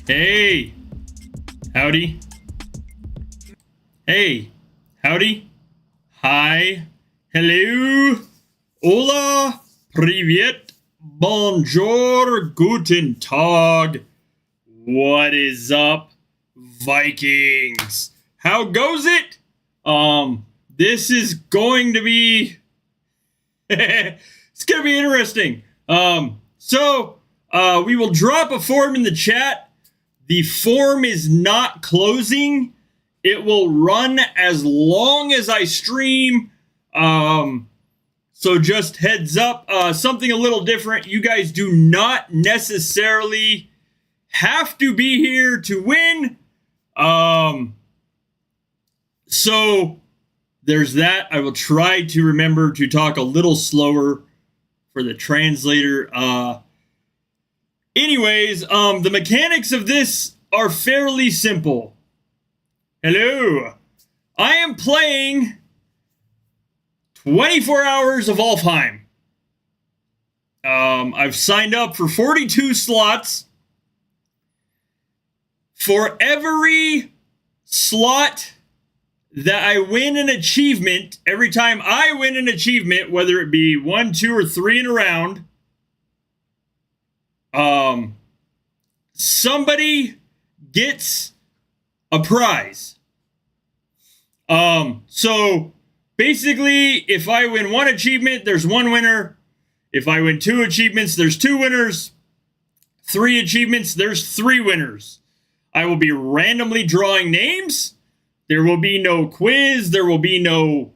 Hey, howdy. Hey, howdy. Hi, hello, hola, привет, bonjour, guten Tag. What is up, Vikings? How goes it? This is going to be it's gonna be interesting. We will drop a form in the chat. The form is not closing. It will run as long as I stream. So just heads up, something a little different. You guys do not necessarily have to be here to win. So there's that. I will try to remember to talk a little slower for the translator. Anyways, the mechanics of this are fairly simple. Hello. I am playing 24 hours of Alfheim. I've signed up for 42 slots. For every slot that I win an achievement, every time I win an achievement, whether it be 1, 2, or 3 in a round, somebody gets a prize. So basically, if I win 1 achievement, there's 1 winner. If I win 2 achievements, there's 2 winners. 3 achievements, there's 3 winners. I will be randomly drawing names. There will be no quiz. There will be no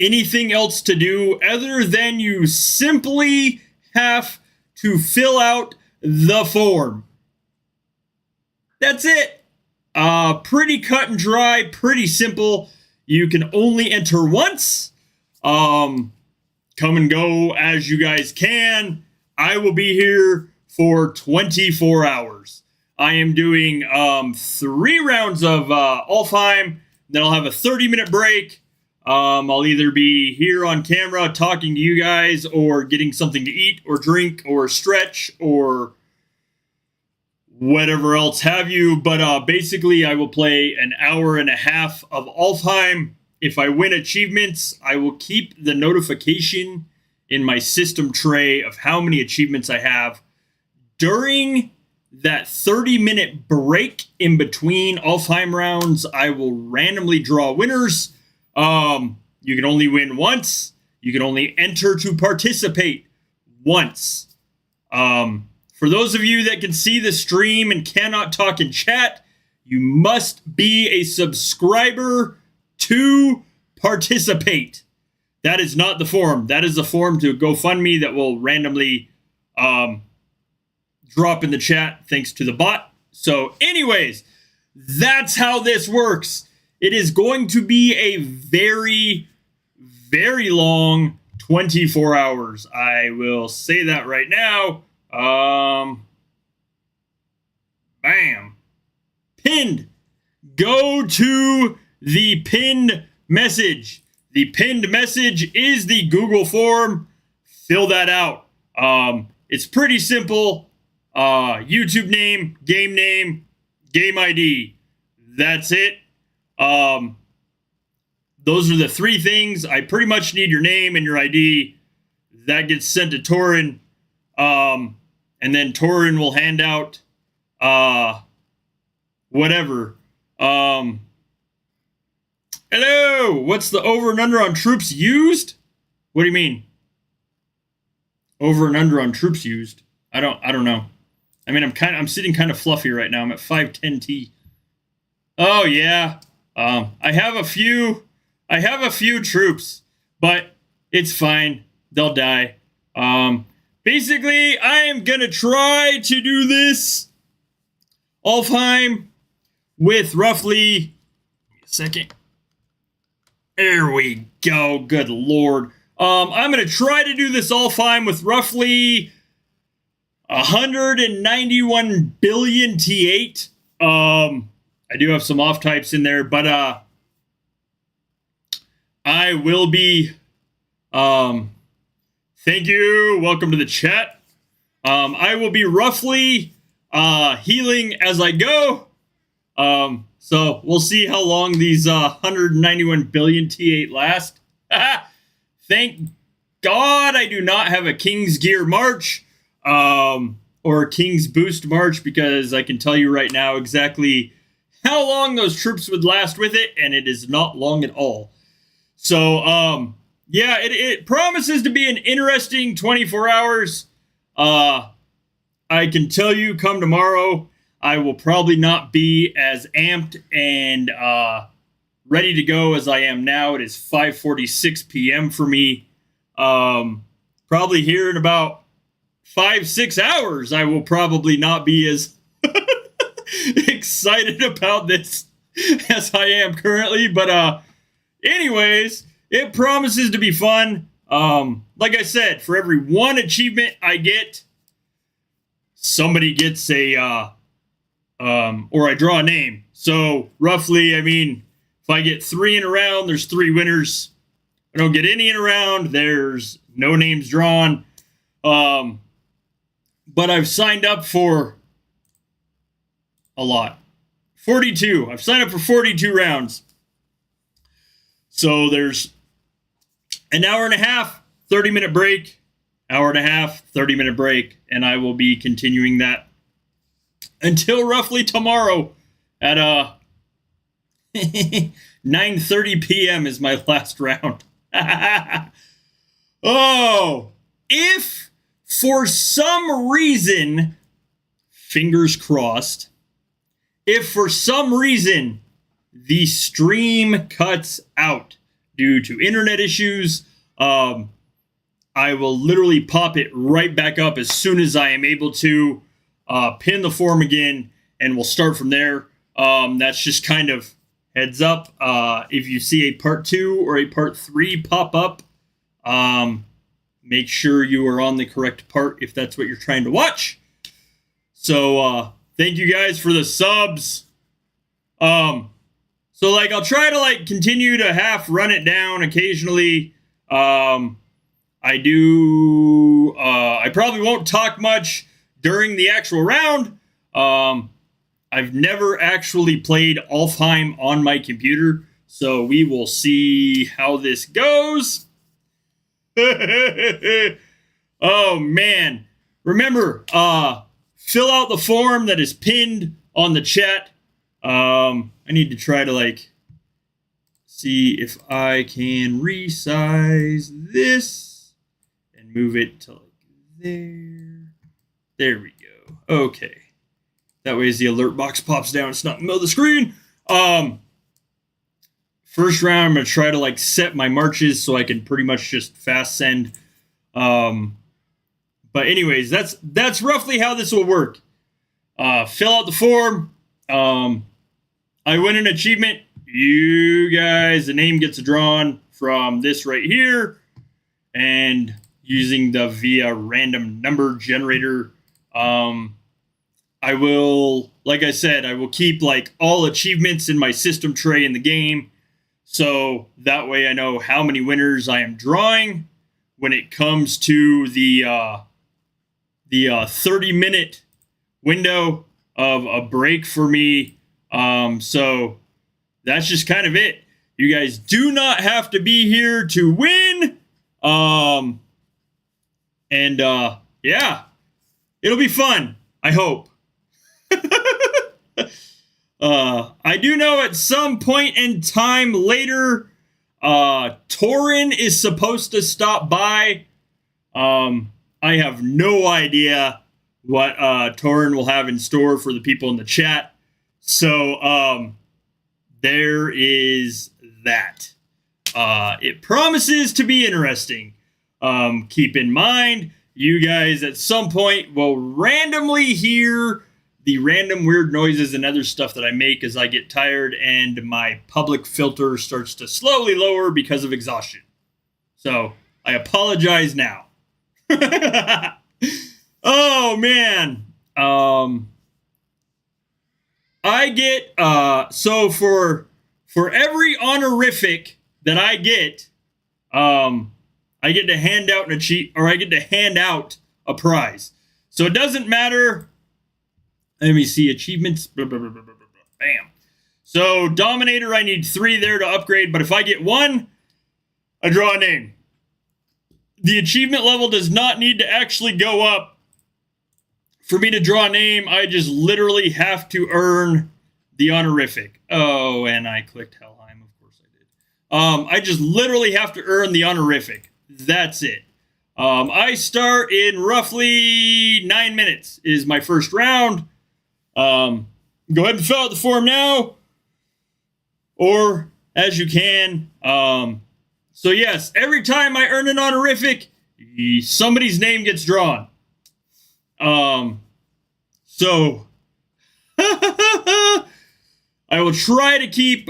anything else to do other than you simply have to fill out the form. That's it. Pretty cut and dry, pretty simple. You can only enter once. Come and go as you guys can. I will be here for 24 hours. I am doing 3 rounds of Alfheim. Then I'll have a 30-minute break. I'll either be here on camera talking to you guys or getting something to eat or drink or stretch or whatever else have you. But basically, I will play an hour and a half of Alfheim. If I win achievements, I will keep the notification in my system tray of how many achievements I have. During that 30-minute break in between Alfheim rounds, I will randomly draw winners. You can only win once. You can only enter to participate once. For those of you that can see the stream and cannot talk in chat, you must be a subscriber to participate. That is not the form. That is the form to GoFundMe that will randomly drop in the chat thanks to the bot. So anyways, that's how this works. It is going to be a very, very long 24 hours. I will say that right now. Bam. Pinned. Go to the pinned message. The pinned message is the Google form. Fill that out. It's pretty simple. YouTube name, game ID. That's it. Those are the 3 things. I pretty much need your name and your ID. That gets sent to Torin. And then Torin will hand out, whatever. Hello, what's the over and under on troops used? What do you mean? Over and under on troops used? I don't know. I mean, I'm sitting kind of fluffy right now. I'm at 510T. Oh yeah. I have a few troops, but it's fine. They'll die. Basically, I am gonna try to do this Alfheim with roughly a second. There we go. Good Lord. I'm gonna try to do this Alfheim with roughly 191 billion T8. I do have some off types in there, but I will be thank you. Welcome to the chat. I will be roughly healing as I go. So we'll see how long these 191 billion T8 last. Thank God I do not have a King's Gear March or King's Boost March, because I can tell you right now exactly how long those troops would last with it, and it is not long at all. So, yeah, it promises to be an interesting 24 hours. I can tell you, come tomorrow, I will probably not be as amped and ready to go as I am now. It is 5:46 p.m. for me. Probably here in about 5-6 hours, I will probably not be as excited about this as I am currently. But anyways, it promises to be fun. Like I said, for every one achievement I get, somebody gets a or I draw a name. So roughly, I mean, if I get 3 in a round, there's 3 winners. If I don't get any in a round, there's no names drawn. But I've signed up for a lot. 42. I've signed up for 42 rounds. So there's an hour and a half, 30-minute break, hour and a half, 30-minute break, and I will be continuing that until roughly tomorrow at 9:30 p.m. is my last round. Oh, if for some reason, fingers crossed, if for some reason the stream cuts out due to internet issues, I will literally pop it right back up as soon as I am able to, pin the form again, and we'll start from there. That's just kind of heads up. If you see a part 2 or a part 3 pop up, make sure you are on the correct part if that's what you're trying to watch. So thank you guys for the subs. So like I'll try to like continue to half run it down occasionally. I probably won't talk much during the actual round. I've never actually played Alfheim on my computer, so we will see how this goes. Oh man, remember, fill out the form that is pinned on the chat. I need to try to like see if I can resize this and move it to like there. There we go. Okay. That way as the alert box pops down, it's not in the middle of the screen. First round, I'm going to try to like set my marches so I can pretty much just fast send. But anyways, that's roughly how this will work. Fill out the form. I win an achievement. You guys, the name gets drawn from this right here. And using the via random number generator, I will, like I said, I will keep like all achievements in my system tray in the game. So that way I know how many winners I am drawing when it comes to the 30-minute window of a break for me. So that's just kind of it. You guys do not have to be here to win. Yeah, it'll be fun, I hope. I do know at some point in time later, Torin is supposed to stop by. I have no idea what Torin will have in store for the people in the chat. So there is that. It promises to be interesting. Keep in mind, you guys at some point will randomly hear the random weird noises and other stuff that I make as I get tired and my public filter starts to slowly lower because of exhaustion. So I apologize now. Oh man. I get so for every honorific that I get to hand out I get to hand out a prize. So it doesn't matter Let me see. Achievements. Blah, blah, blah, blah, blah, blah. Bam. So, Dominator, I need 3 there to upgrade. But if I get 1, I draw a name. The achievement level does not need to actually go up for me to draw a name. I just literally have to earn the honorific. Oh, and I clicked Helheim. Of course I did. I just literally have to earn the honorific. That's it. I start in roughly 9 minutes is my first round. Go ahead and fill out the form now, or as you can. So yes, every time I earn an honorific, somebody's name gets drawn. So I will try to keep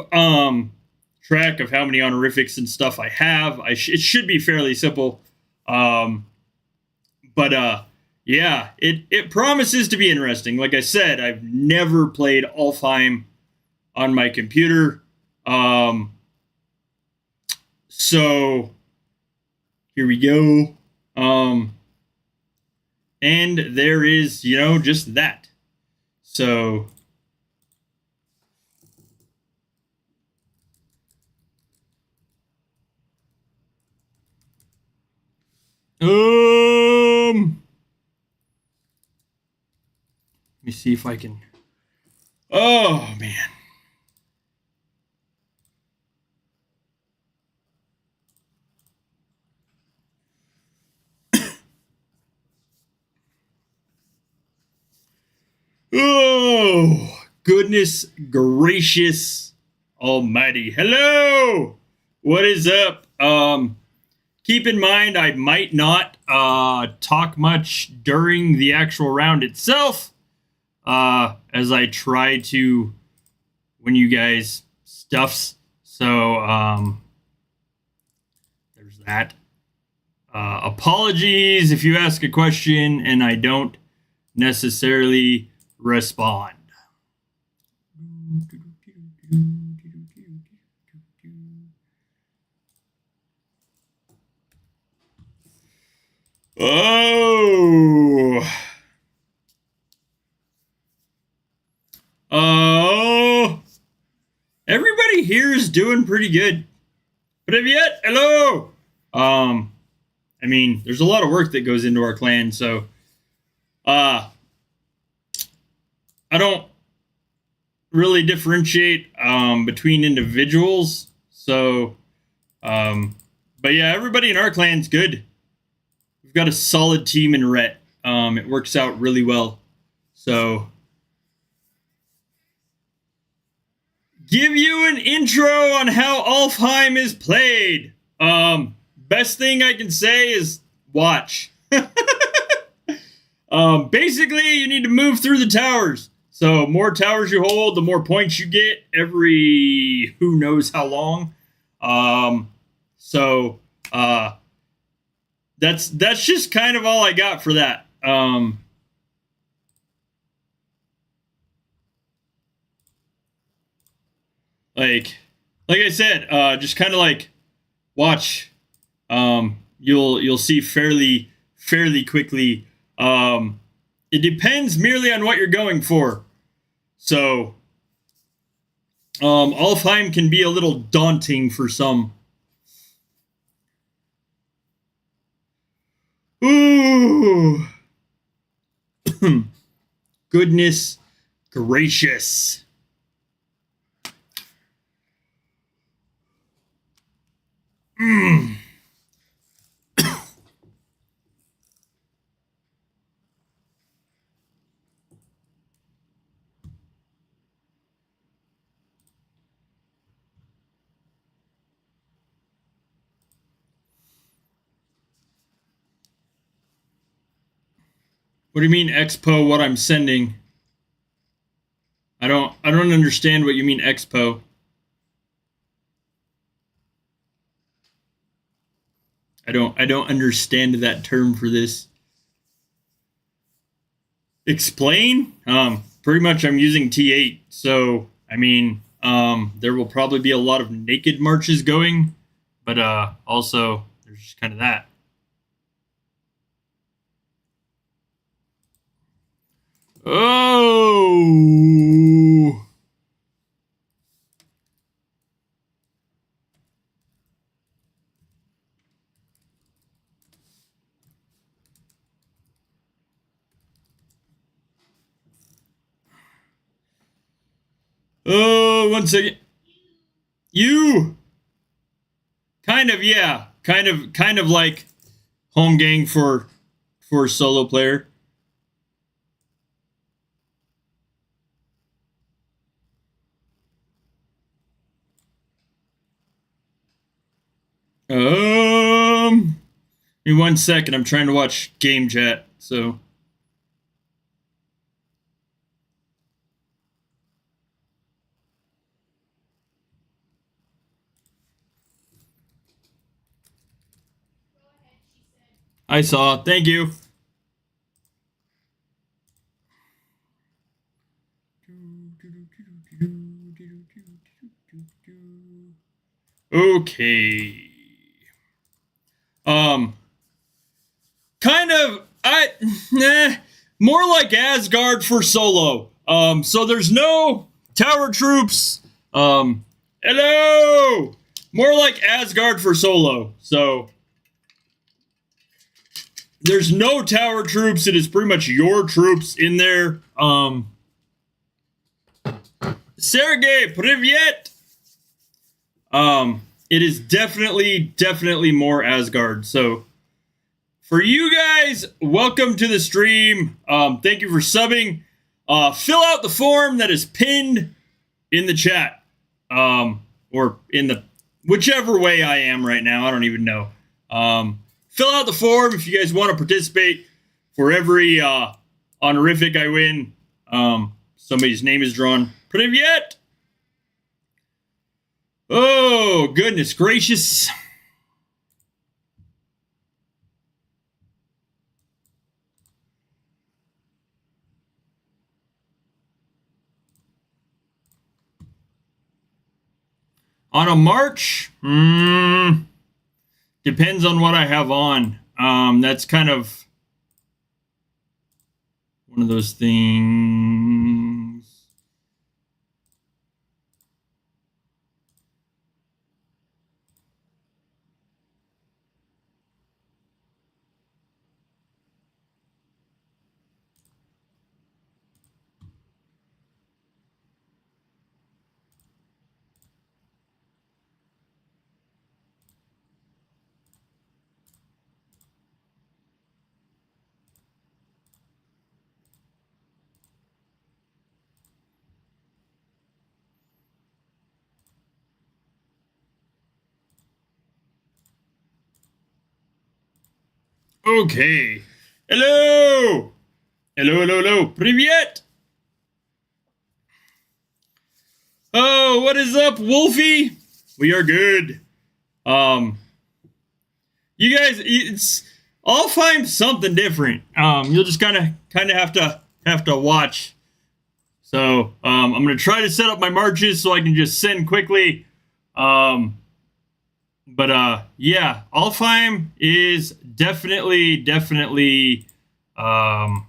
track of how many honorifics and stuff I have. It should be fairly simple. Yeah, it promises to be interesting. Like I said, I've never played Alfheim on my computer. So here we go. And there is, just that. So let me see if I can. Oh man. Oh, goodness gracious almighty. Hello. What is up? Keep in mind, I might not talk much during the actual round itself, as I try to win you guys stuffs. So, there's that. Apologies if you ask a question and I don't necessarily respond. Oh. Everybody here is doing pretty good. But have yet? Hello. I mean, there's a lot of work that goes into our clan, so I don't really differentiate between individuals. So but yeah, everybody in our clan's good. We've got a solid team in Ret. It works out really well. So give you an intro on how Alfheim is played. Best thing I can say is watch. Basically, you need to move through the towers. So more towers you hold, the more points you get every who knows how long. That's just kind of all I got for that. Like I said, just kind of like watch. You'll see fairly quickly. It depends merely on what you're going for. So Alfheim can be a little daunting for some. Ooh. Goodness gracious. What do you mean expo what I'm sending? I don't understand what you mean expo. I don't understand that term for this. Explain? Pretty much I'm using T8, so I mean, there will probably be a lot of naked marches going, but also there's just kind of that. Oh. Oh, 1 second. You. Kind of, yeah. Kind of like home gang for solo player. Give me 1 second. I'm trying to watch game chat, so. I saw. Thank you. Okay. Kind of, more like Asgard for solo. So there's no tower troops. Hello! More like Asgard for solo. So there's no tower troops. It is pretty much your troops in there. Sergey, привет! It is definitely more Asgard. So for you guys, welcome to the stream. Thank you for subbing. Fill out the form that is pinned in the chat. Or in the whichever way I am right now. I don't even know. Fill out the form if you guys want to participate. For every honorific I win, somebody's name is drawn. Привет! Oh, goodness gracious. On a march? Depends on what I have on. That's kind of one of those things. Okay. Hello. Hello. Привет. Oh, what is up, Wolfie? We are good. You guys, it's Alfheim something different. You'll just kind of have to watch. So, I'm gonna try to set up my marches so I can just send quickly. But yeah, Alfheim is definitely a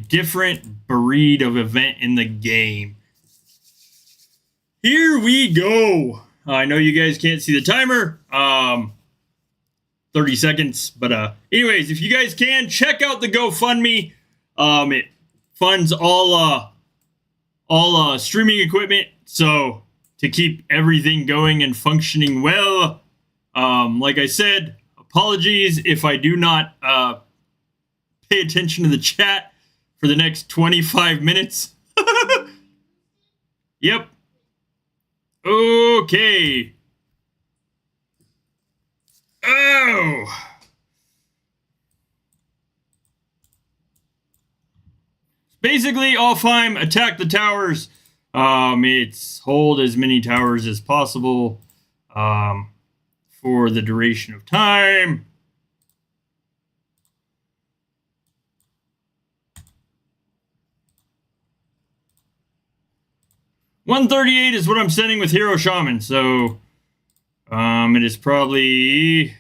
different breed of event in the game. Here we go. I know you guys can't see the timer. 30 seconds. But anyways, if you guys can, check out the GoFundMe. It funds all streaming equipment. So to keep everything going and functioning well. Like I said, apologies if I do not pay attention to the chat for the next 25 minutes. Yep. Okay. Oh. Basically, Alfheim, attack the towers. It's hold as many towers as possible for the duration of time. $138 is what I'm sending with Hero Shaman, so it is probably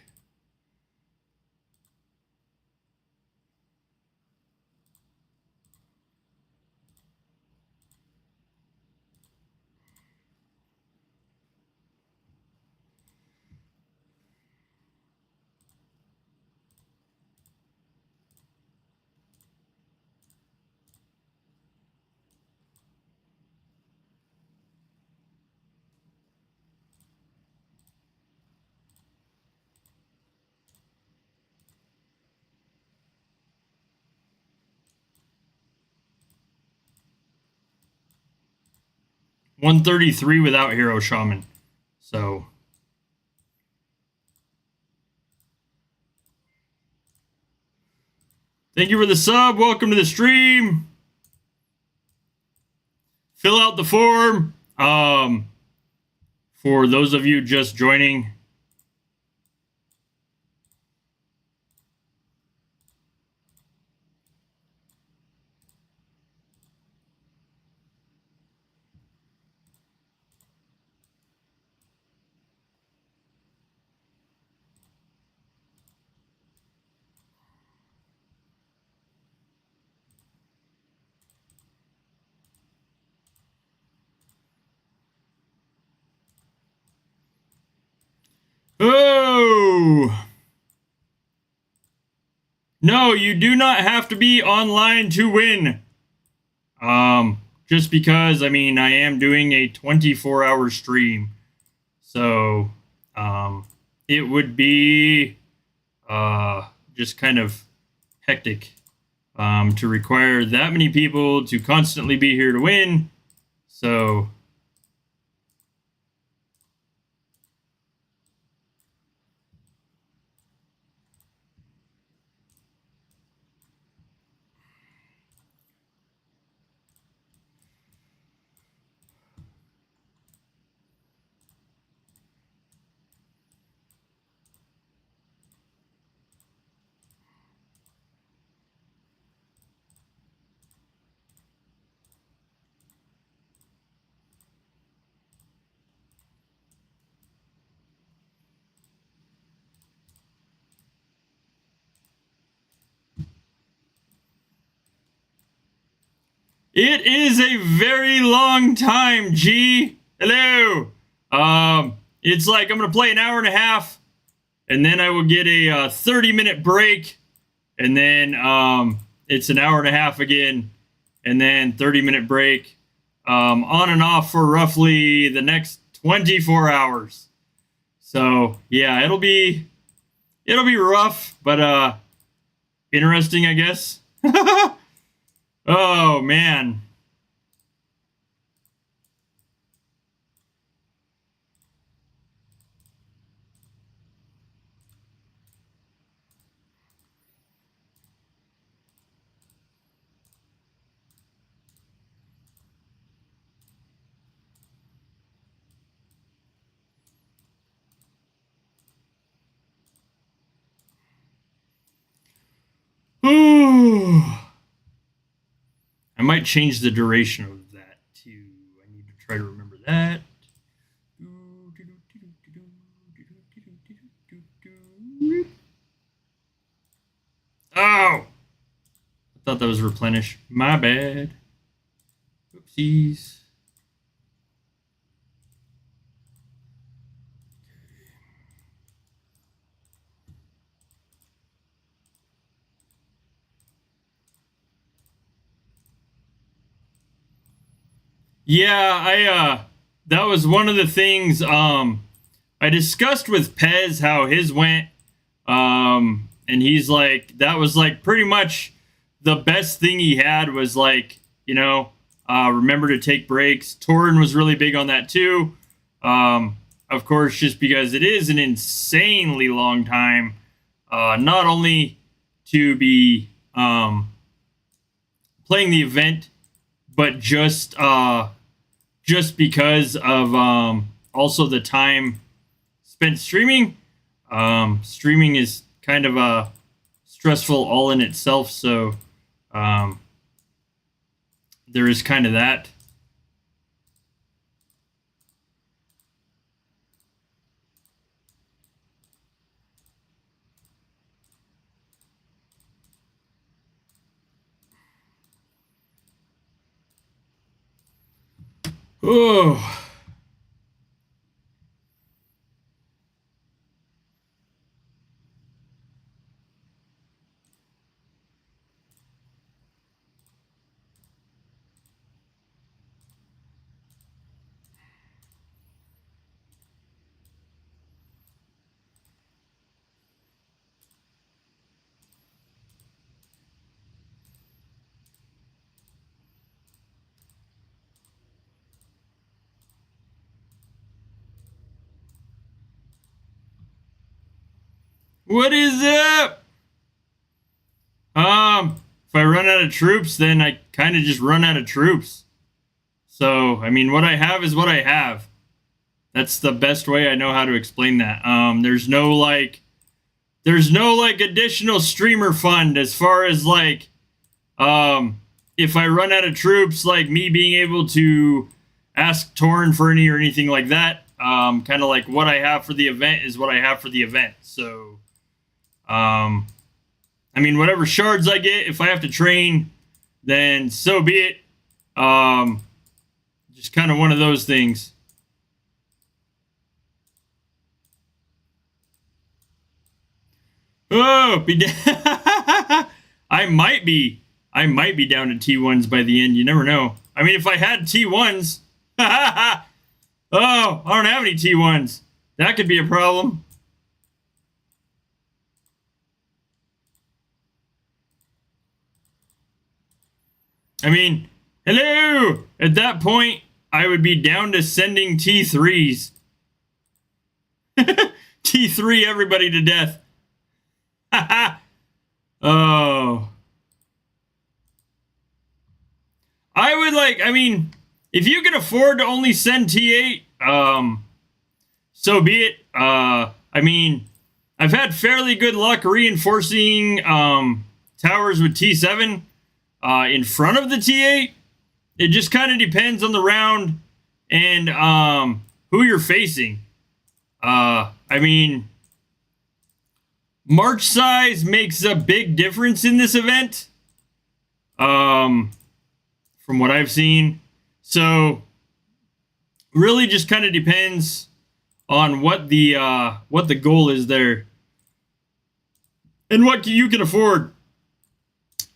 133 without Hero Shaman. So thank you for the sub. Welcome to the stream. Fill out the form. For those of you just joining. Oh! No, you do not have to be online to win. Just because, I mean, I am doing a 24-hour stream. So, it would be just kind of hectic to require that many people to constantly be here to win. So it is a very long time, G. Hello. It's like I'm going to play an hour and a half, and then I will get a 30-minute break, and then it's an hour and a half again, and then 30-minute break, on and off for roughly the next 24 hours. So, yeah, it'll be rough, but interesting, I guess. Oh, man. Ooh. I might change the duration of that too. I need to try to remember that. Oh! I thought that was replenish. My bad. Oopsies. Yeah, that was one of the things I discussed with Pez how his went. And he's like, that was like pretty much the best thing he had was like, you know, remember to take breaks. Torin was really big on that too. Of course, just because it is an insanely long time, not only to be playing the event, but just because of also the time spent streaming. Streaming is kind of stressful all in itself, so there is kind of that. Oh. What is up? If I run out of troops, then I kind of just run out of troops. So, I mean, what I have is what I have. That's the best way I know how to explain that. There's no like additional streamer fund as far as like, if I run out of troops, like me being able to ask Torn for any or anything like that. Kind of like what I have for the event is what I have for the event. So, I mean, whatever shards I get, if I have to train, then so be it. Just kind of one of those things. Oh, I might be down to T1s by the end. You never know. I mean, if I had T1s, oh, I don't have any T1s. That could be a problem. I mean, hello. At that point, I would be down to sending T3s. T3 everybody to death. Oh. I would like, I mean, if you can afford to only send T8, so be it. I mean, I've had fairly good luck reinforcing towers with T7 in front of the T8. It just kind of depends on the round and who you're facing. I mean, march size makes a big difference in this event, from what I've seen. So really just kind of depends on what the goal is there and what you can afford.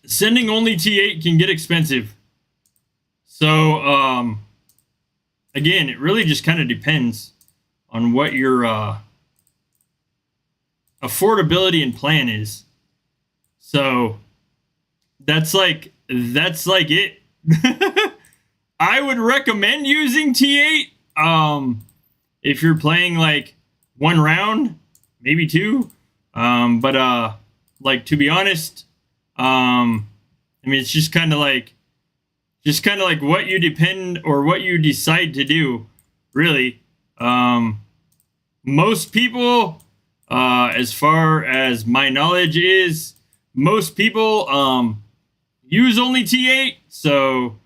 Sending only T8 can get expensive. So again, it really just kind of depends on what your affordability and plan is. So that's like it. I would recommend using T8 if you're playing like one round, maybe two. But like, to be honest, I mean, it's just kind of like what you depend or what you decide to do, really. Most people, as far as my knowledge is, most people use only T8. So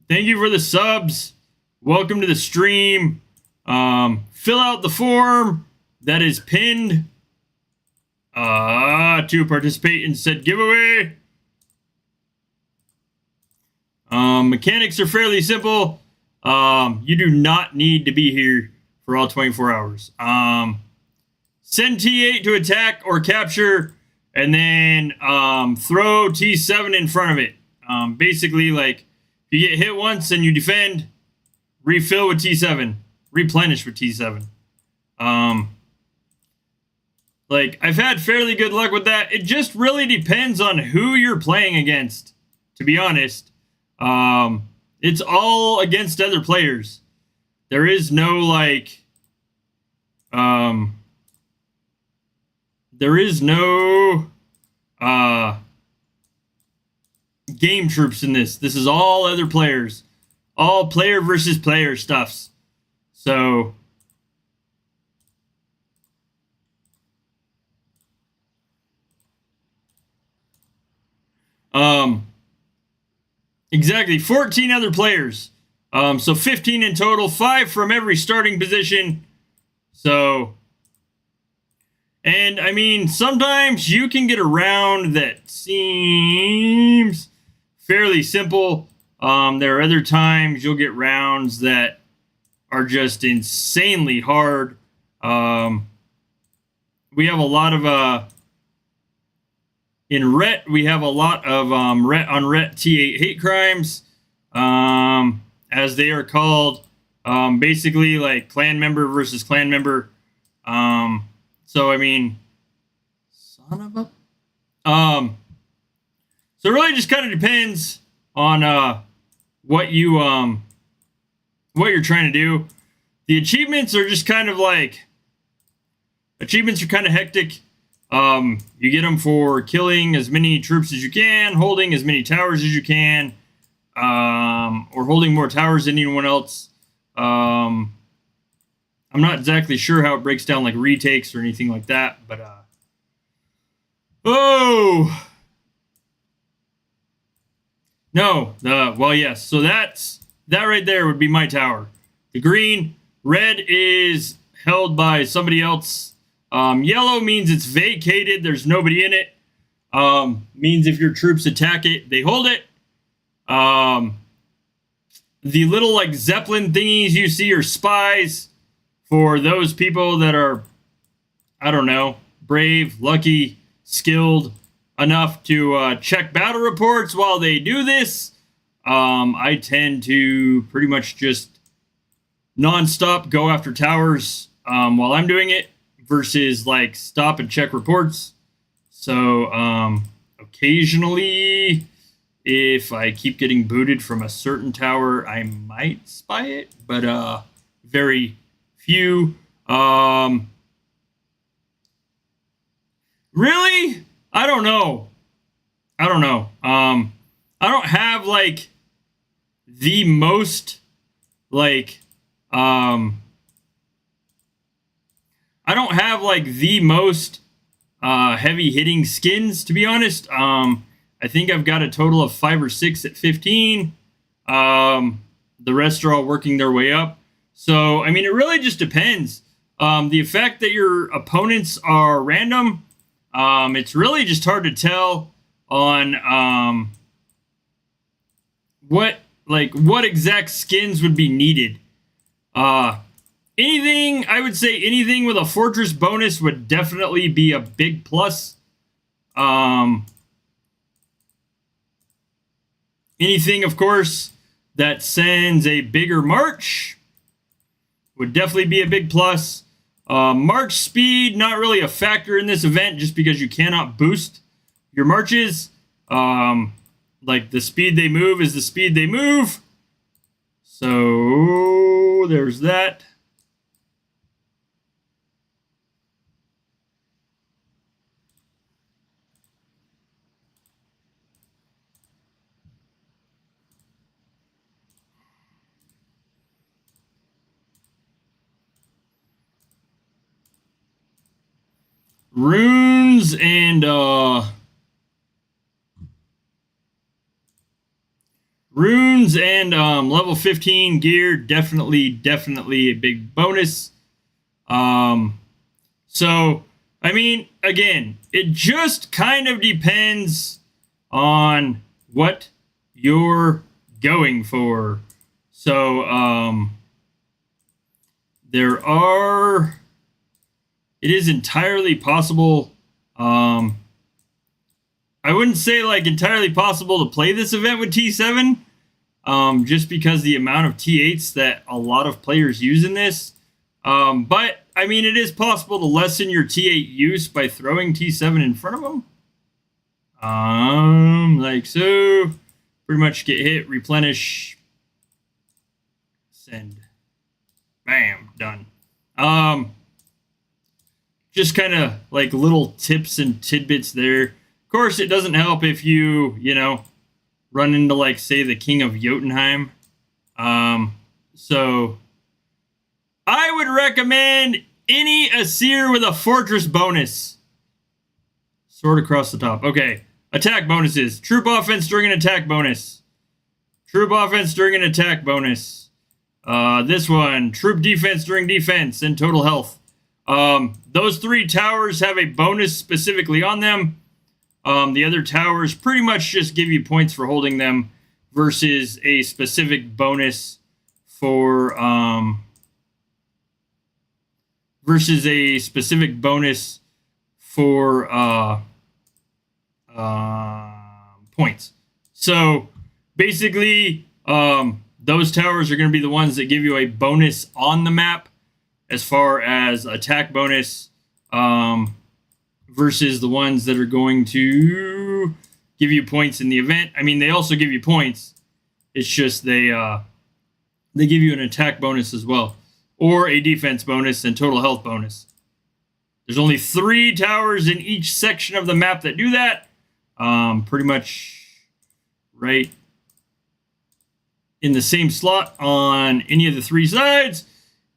thank you for the subs. Welcome to the stream. Fill out the form that is pinned to participate in said giveaway. Mechanics are fairly simple. You do not need to be here for all 24 hours. Send T8 to attack or capture, and then throw T7 in front of it. Basically, like, if you get hit once and you defend, refill with T7. Replenish with T7. Like, I've had fairly good luck with that. It just really depends on who you're playing against, to be honest. It's all against other players. There is no, like, there is no game troops in this. This is all other players. All player versus player stuffs. So exactly, 14 other players. So 15 in total, 5 from every starting position. So, and I mean, sometimes you can get a round that seems fairly simple. There are other times you'll get rounds that are just insanely hard. We have a lot of in Ret, we have a lot of Ret on Ret T8 hate crimes, as they are called. Basically, like, clan member versus clan member. So I mean, son of a. So it really just kind of depends on what you're trying to do. the achievements are just kind of like, achievements are kind of hectic. You get them for killing as many troops as you can, holding as many towers as you can, or holding more towers than anyone else. I'm not exactly sure how it breaks down like retakes or anything like that, but oh no, well, yes. So that right there would be my tower. The green, red is held by somebody else. Yellow means it's vacated. There's nobody in it. Means if your troops attack it, they hold it. The little like Zeppelin thingies you see are spies for those people that are, I don't know, brave, lucky, skilled enough to check battle reports while they do this. I tend to pretty much just non-stop go after towers while I'm doing it versus like stop and check reports. So occasionally, if I keep getting booted from a certain tower, I might spy it, but very few. Really? I don't know. I don't have like the most like I don't have like the most heavy hitting skins, to be honest. I think I've got a total of 5 or 6 at 15. The rest are all working their way up. So, I mean, it really just depends. The effect that your opponents are random, it's really just hard to tell on what exact skins would be needed. Anything, I would say anything with a fortress bonus would definitely be a big plus. Anything, of course, that sends a bigger march would definitely be a big plus. March speed, not really a factor in this event just because you cannot boost your marches. Like the speed they move is the speed they move. So there's that. Runes and level 15 gear, definitely a big bonus. So I mean, again, it just kind of depends on what you're going for. So it is entirely possible. I wouldn't say like entirely possible to play this event with T7, just because the amount of T8s that a lot of players use in this. But I mean, it is possible to lessen your T8 use by throwing T7 in front of them. Like so. Pretty much get hit, replenish, send. Bam, done. Just kind of like little tips and tidbits there. Of course, it doesn't help if you run into like, say, the King of Jotunheim. So I would recommend any Asir with a fortress bonus. Sword across the top. Okay. Attack bonuses. Troop offense during an attack bonus. Troop offense during an attack bonus. This one. Troop defense during defense and total health. Those 3 towers have a bonus specifically on them. The other towers pretty much just give you points for holding them versus a specific bonus for points. So basically, those towers are going to be the ones that give you a bonus on the map as far as attack bonus, versus the ones that are going to give you points in the event. I mean, they also give you points. It's just they give you an attack bonus as well. or a defense bonus and total health bonus. There's only 3 towers in each section of the map that do that. Pretty much right in the same slot on any of the 3 sides.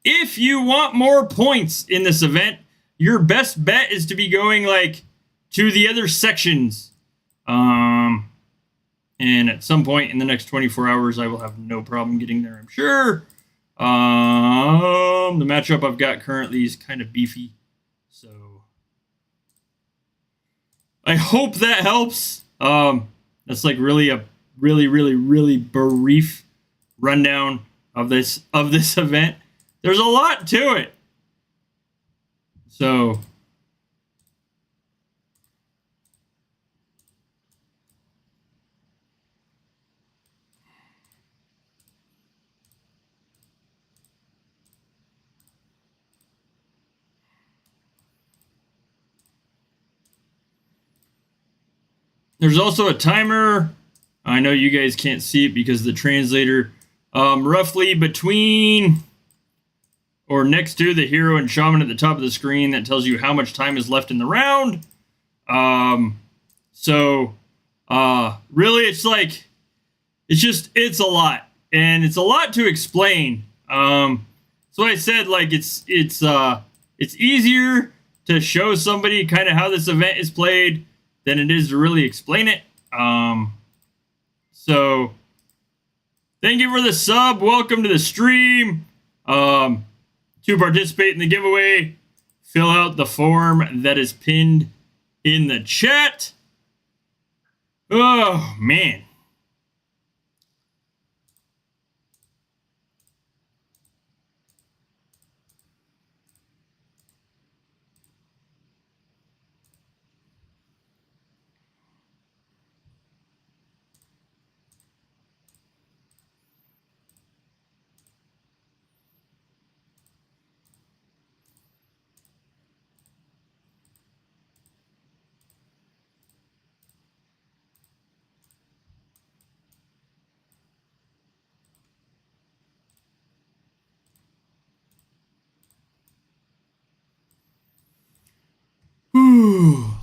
If you want more points in this event, your best bet is to be going like to the other sections. And at some point in the next 24 hours, I will have no problem getting there, I'm sure. The matchup I've got currently is kind of beefy. So I hope that helps. That's like really a really brief rundown of this event. There's a lot to it. So there's also a timer. I know you guys can't see it because of the translator. Roughly between or next to the hero and shaman at the top of the screen that tells you how much time is left in the round. Really it's like, it's a lot, and it's a lot to explain. So I said, like, it's easier to show somebody kind of how this event is played than it is to really explain it. So thank you for the sub. Welcome to the stream. To participate in the giveaway, fill out the form that is pinned in the chat. Oh, man.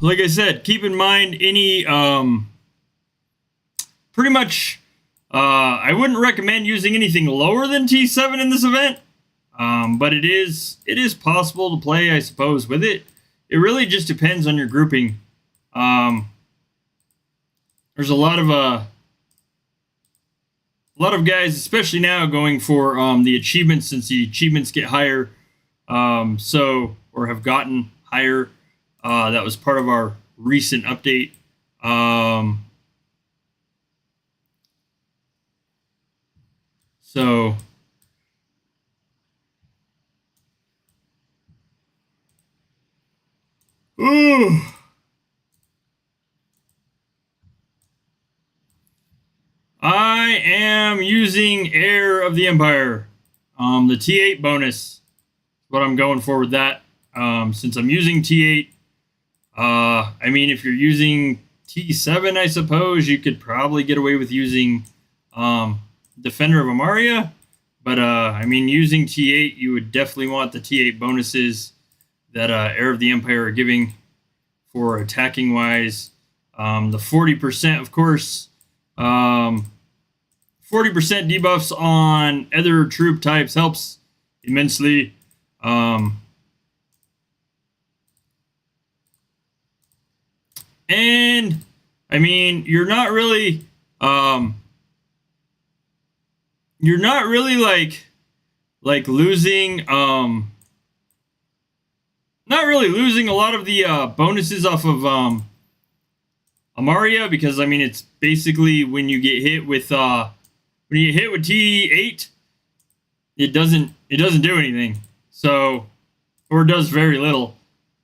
Like I said, keep in mind any pretty much I wouldn't recommend using anything lower than T7 in this event, but it is possible to play, I suppose, with it. It really just depends on your grouping. There's a lot of guys, especially now, going for the achievements, since the achievements get higher, or have gotten higher. That was part of our recent update. Ooh. I am using Heir of the Empire. The T8 bonus. What I'm going for with that. Since I'm using T8, I mean, if you're using T7, I suppose you could probably get away with using Defender of Amaria. But, I mean, using T8, you would definitely want the T8 bonuses that Heir of the Empire are giving for attacking-wise. The 40%, of course. 40% debuffs on other troop types helps immensely. And I mean, you're not really like losing not really losing a lot of the bonuses off of Amaria, because I mean, it's basically when you get hit with T8, it doesn't do anything. So, or does very little.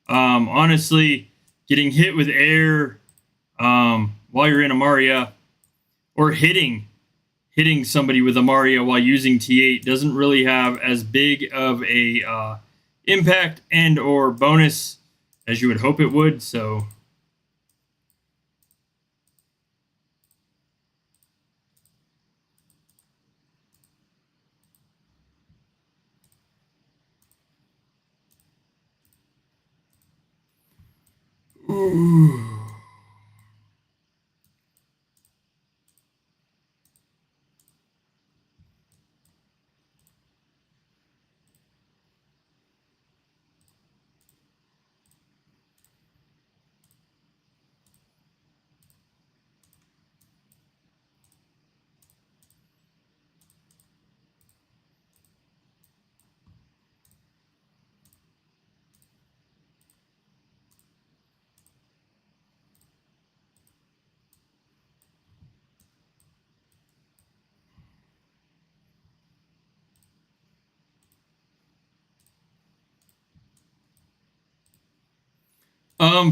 Honestly, getting hit with air while you're in Amaria, or hitting somebody with Amaria while using T8 doesn't really have as big of a impact and or bonus as you would hope it would. So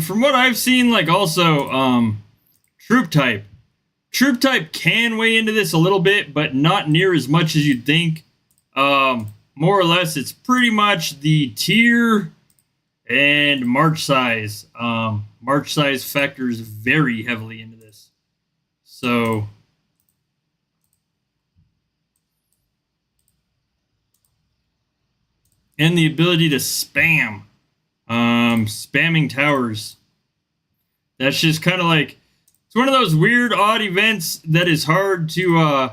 From what I've seen, like also, troop type. Troop type can weigh into this a little bit, but not near as much as you'd think. More or less, it's pretty much the tier and march size. March size factors very heavily into this. So, and the ability to spam. Spamming towers. That's just kind of like, it's one of those weird, odd events that is hard to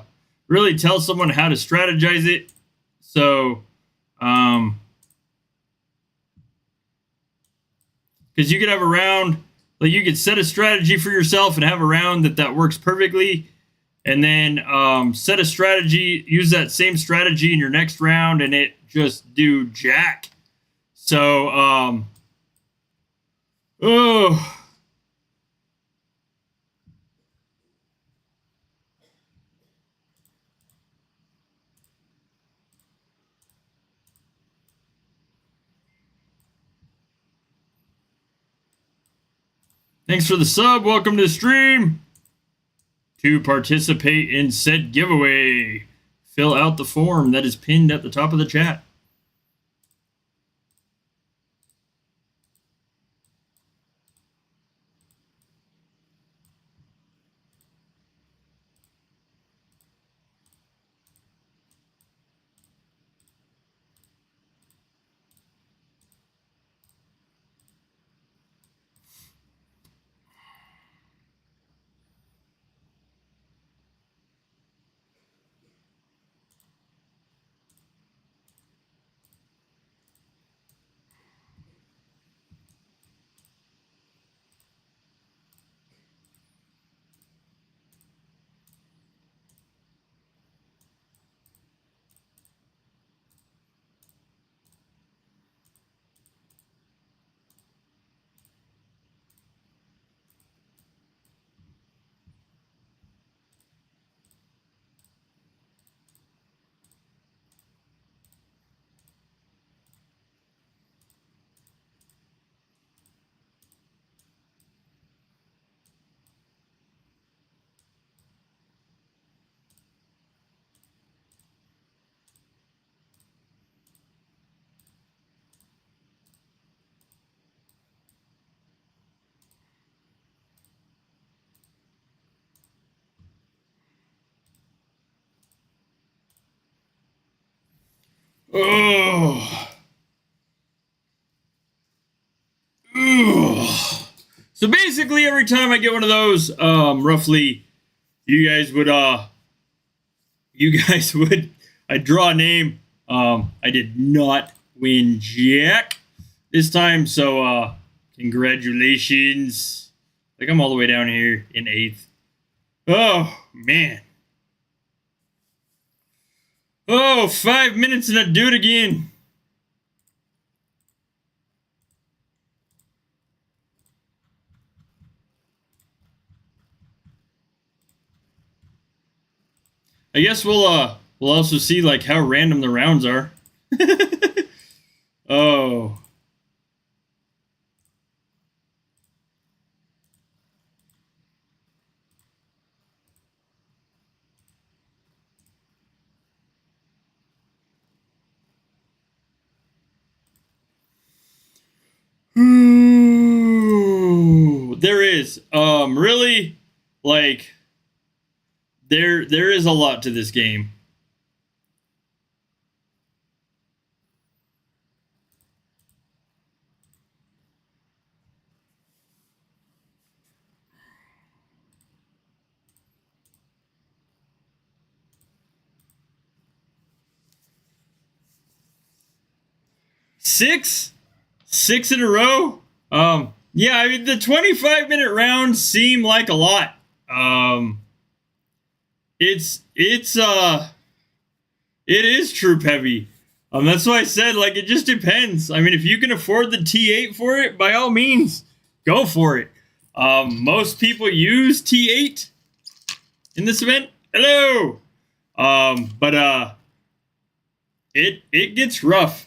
really tell someone how to strategize it. So, because you could have a round, like you could set a strategy for yourself and have a round that works perfectly, and then set a strategy, use that same strategy in your next round, and it just do jack. So, oh. Thanks for the sub. Welcome to the stream. To participate in said giveaway, fill out the form that is pinned at the top of the chat. Oh. Ugh. So basically, every time I get one of those, roughly, you guys would, I draw a name. I did not win jack this time, so, congratulations. Like, I'm all the way down here in 8th. Oh, man. Oh, 5 minutes and I'd do it again. I guess we'll also see like how random the rounds are. Oh. There is really, like, there is a lot to this game. 6 in a row. Yeah, I mean the 25-minute rounds seem like a lot. It is troop heavy. That's why I said, like, it just depends. I mean, if you can afford the T8 for it, by all means, go for it. Most people use T8 in this event. Hello. But it gets rough.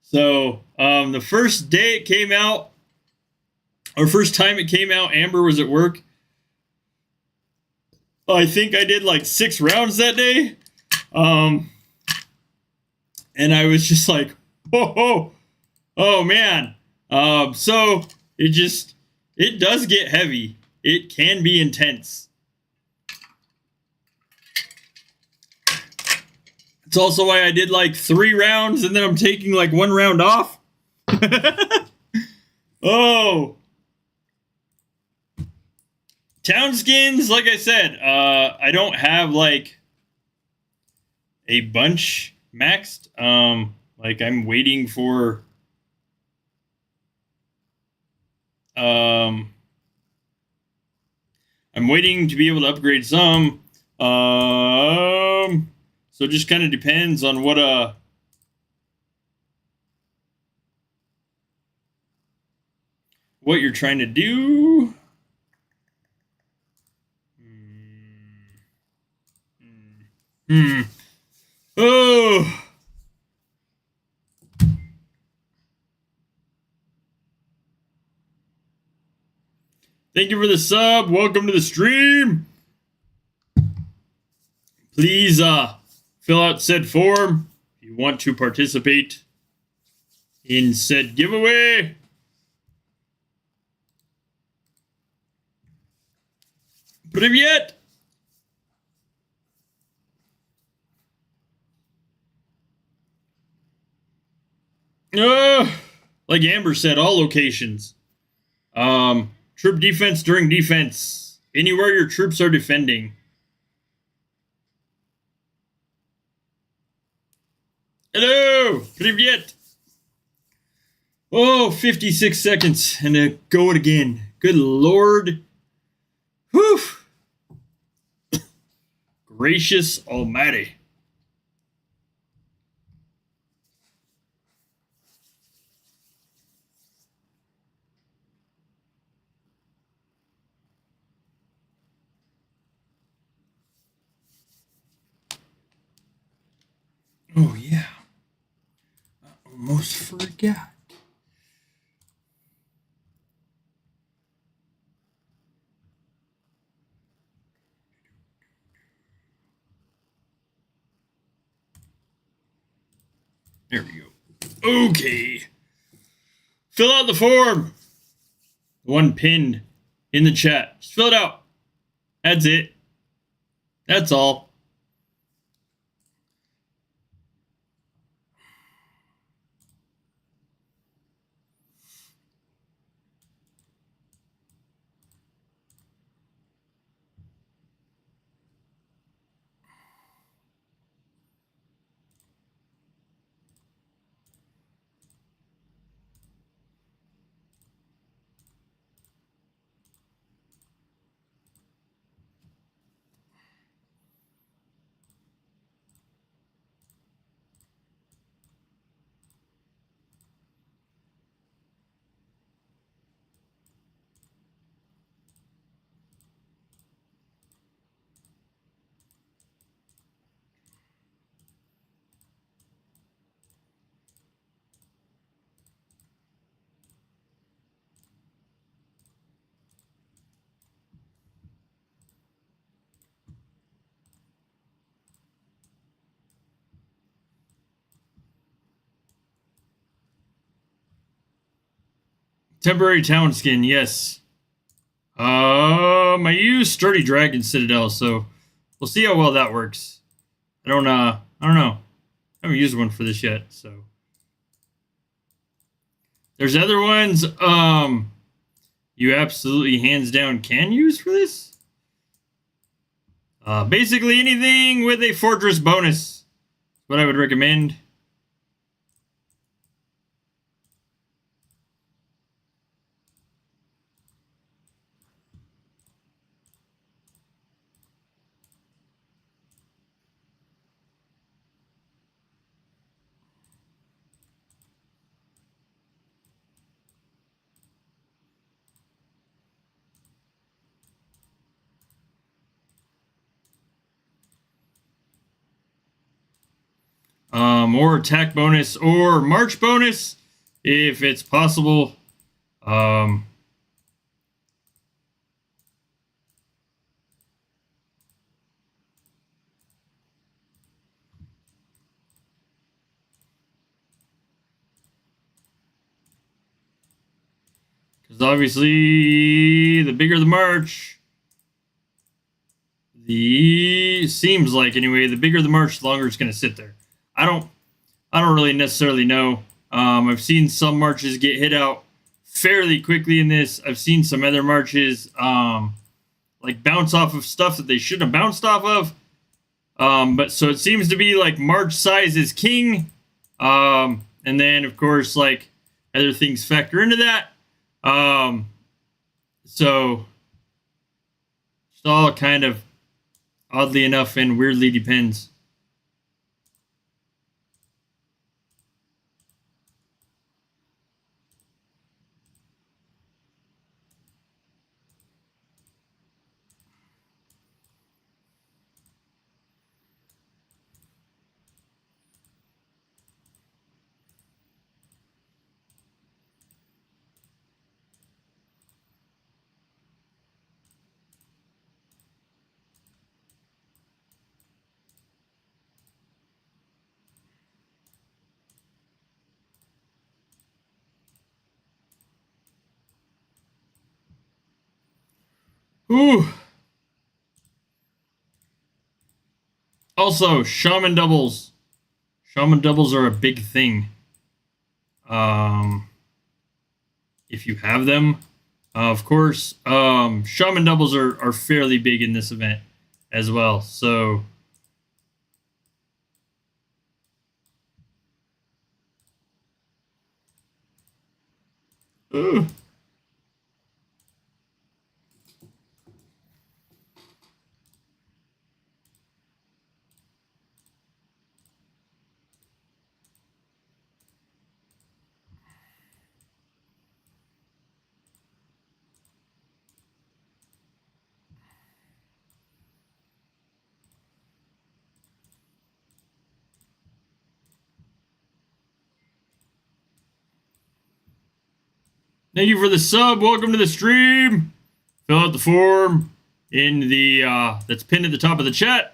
So, the first day it came out, or first time it came out, Amber was at work. I think I did like 6 rounds that day. And I was just like, oh man. So it does get heavy. It can be intense. It's also why I did like 3 rounds and then I'm taking like 1 round off. Oh. Town skins, like I said, I don't have like a bunch maxed. Like I'm waiting for I'm waiting to be able to upgrade some. So it just kind of depends on what you're trying to do. Oh. Thank you for the sub. Welcome to the stream. Please fill out said form if you want to participate in said giveaway. Привет! Like Amber said, all locations. Troop defense during defense. Anywhere your troops are defending. Hello! Привет! Oh, 56 seconds. And go it again. Good Lord. Whew. Gracious Almighty. Oh, yeah. I almost forgot. There we go. Okay. Fill out the form. The one pinned in the chat. Just fill it out. That's it. That's all. Temporary town skin, yes. I use Sturdy Dragon Citadel, so we'll see how well that works. I don't know. I haven't used one for this yet, so. There's other ones you absolutely hands down can use for this. Basically anything with a fortress bonus is what I would recommend. or attack bonus or march bonus if it's possible. Because obviously, the bigger the march, seems like anyway, the bigger the march, the longer it's going to sit there. I don't really necessarily know. I've seen some marches get hit out fairly quickly in this. I've seen some other marches like bounce off of stuff that they shouldn't have bounced off of. But so it seems to be like march size is king. And then of course like other things factor into that. So it's all kind of oddly enough and weirdly depends. Ooh. Also, shaman doubles. Shaman doubles are a big thing. If you have them, of course. Shaman doubles are fairly big in this event as well. So thank you for the sub. Welcome to the stream. Fill out the form in the that's pinned at the top of the chat.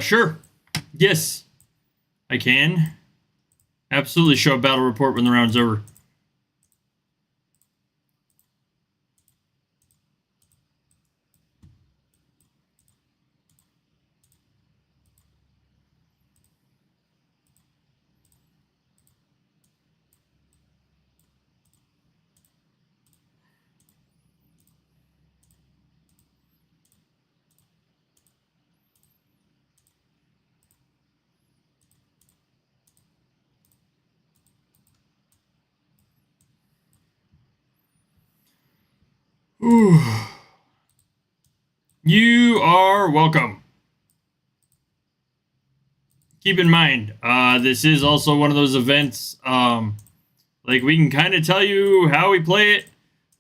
Sure. Yes, I can. Absolutely show a battle report when the round's over. Ooh. You are welcome. Keep in mind, this is also one of those events, like we can kind of tell you how we play it,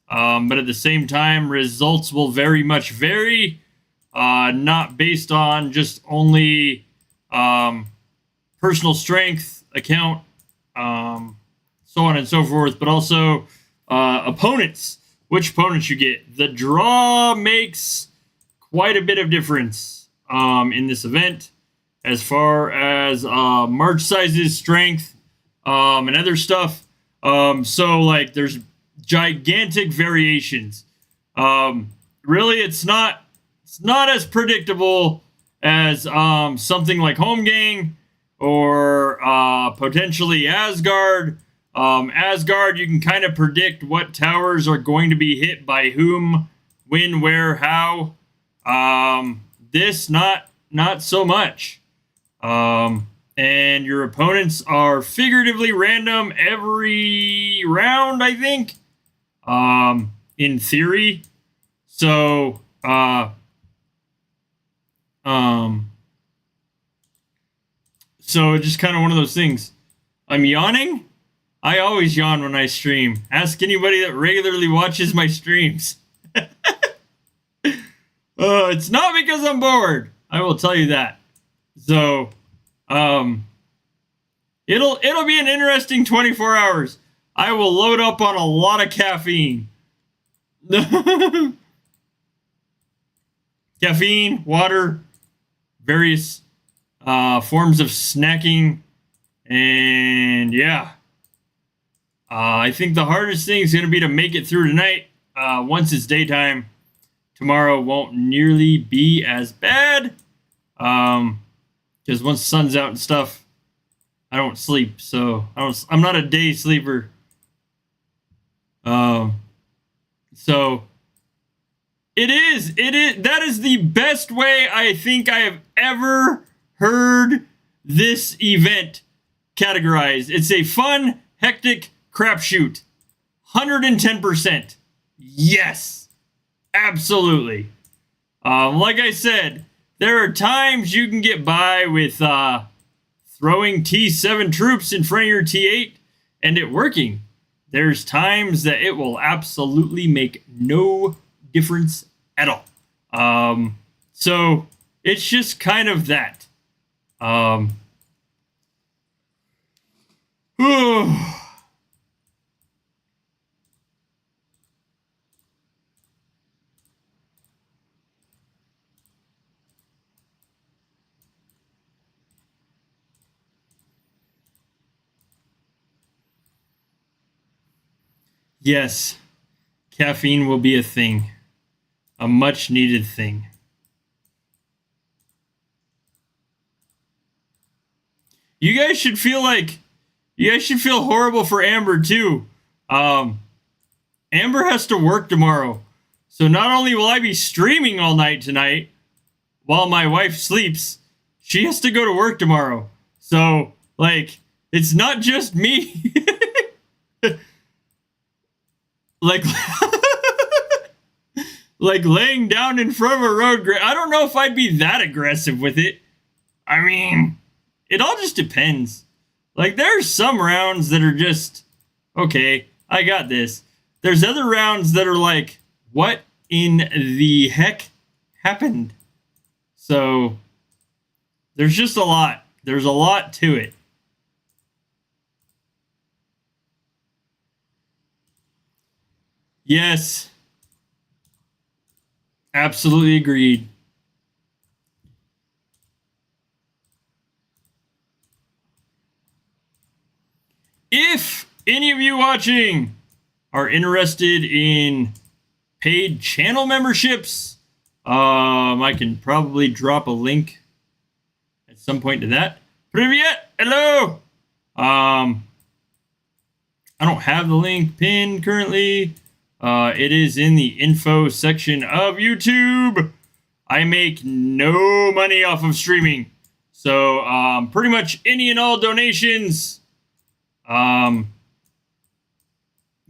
but at the same time, results will very much vary, not based on just only personal strength, account, so on and so forth, but also opponents, which opponents you get. The draw makes quite a bit of difference in this event as far as march sizes, strength, and other stuff. So like there's gigantic variations. Really, it's not as predictable as something like Home Gang or potentially Asgard. Asgard, you can kind of predict what towers are going to be hit by whom, when, where, how. This not so much. And your opponents are figuratively random every round, I think. In theory. So, so it's just kind of one of those things. I'm yawning. I always yawn when I stream. Ask anybody that regularly watches my streams. It's not because I'm bored. I will tell you that. So, it'll be an interesting 24 hours. I will load up on a lot of caffeine. Caffeine, water, various forms of snacking, and yeah. I think the hardest thing is going to be to make it through tonight. Once it's daytime, tomorrow won't nearly be as bad. Because once the sun's out and stuff, I don't sleep. So I'm not a day sleeper. So that is the best way I think I have ever heard this event categorized. It's a fun, hectic crapshoot. 110%. Yes. Absolutely. Like I said, there are times you can get by with throwing T7 troops in front of your T8 and it working. There's times that it will absolutely make no difference at all. So it's just kind of that. Yes, caffeine will be a thing. A much needed thing. You guys should feel horrible for Amber too. Amber has to work tomorrow. So not only will I be streaming all night tonight while my wife sleeps, she has to go to work tomorrow. So like it's not just me. like like laying down in front of a road. I don't know if I'd be that aggressive with it. I mean, it all just depends. Like, there's some rounds that are just, okay, I got this. There's other rounds that are like, what in the heck happened? So, there's just a lot. There's a lot to it. Yes. Absolutely agreed. any of you watching are interested in paid channel memberships, I can probably drop a link at some point to that. Привет! Hello! I don't have the link pinned currently. It is in the info section of YouTube. I make no money off of streaming. So, pretty much any and all donations,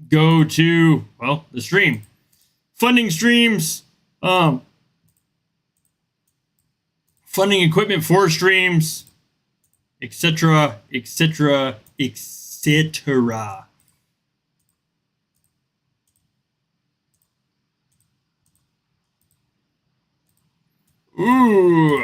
go to, well, the stream. Funding streams, funding equipment for streams, etc., etc., etc. Ooh.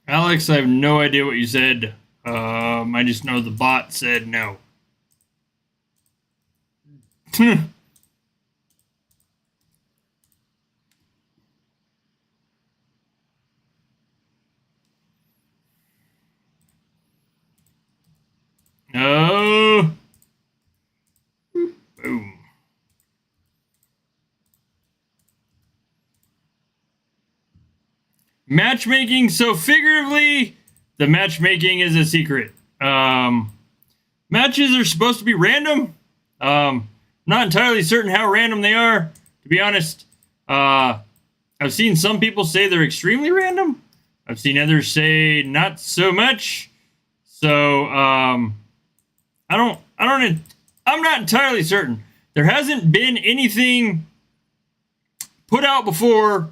Alex, I have no idea what you said. I just know the bot said no. No. Boom. Matchmaking. So figuratively, the matchmaking is a secret. Matches are supposed to be random. Not entirely certain how random they are, to be honest. I've seen some people say they're extremely random. I've seen others say not so much. So, I'm not entirely certain. There hasn't been anything put out before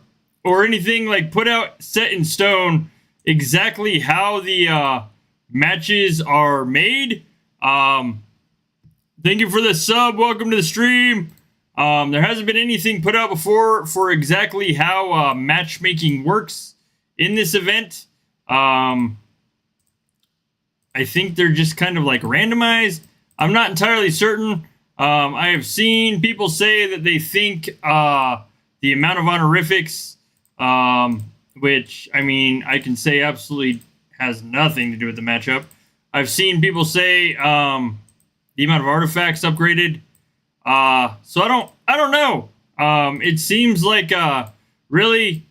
or anything like put out set in stone exactly how the matches are made. Thank you for the sub. Welcome to the stream. There hasn't been anything put out before for exactly how matchmaking works in this event. I think they're just kind of like randomized. I'm not entirely certain. I have seen people say that they think the amount of honorifics, which, I mean, I can say absolutely has nothing to do with the matchup. I've seen people say the amount of artifacts upgraded. So I don't know. It seems like really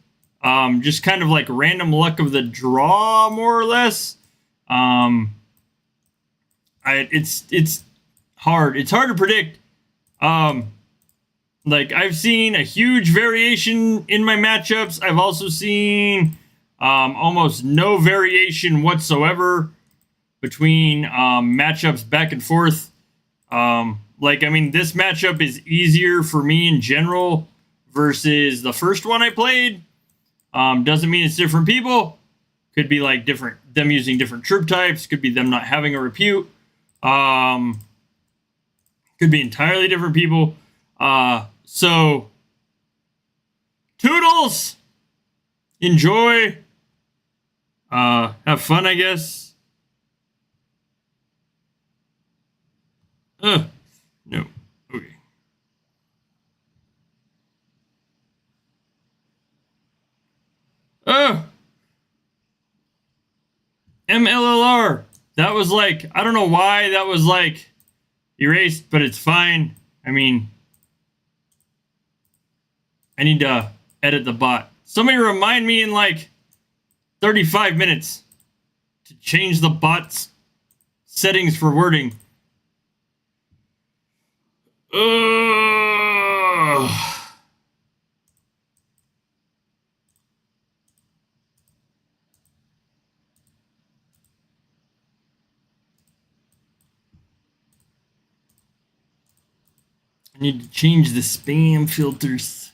just kind of like random luck of the draw, more or less. It's hard. It's hard to predict. Like, I've seen a huge variation in my matchups. I've also seen almost no variation whatsoever between matchups back and forth. Like, I mean, this matchup is easier for me in general versus the first one I played. Doesn't mean it's different people. Could be like them using different troop types. Could be them not having a repute. Could be entirely different people. So, toodles! Enjoy. Have fun, I guess. No. Okay. MLLR. That was like, I don't know why that was like erased, but it's fine. I mean, I need to edit the bot. Somebody remind me in like 35 minutes to change the bot's settings for wording. I need to change the spam filters.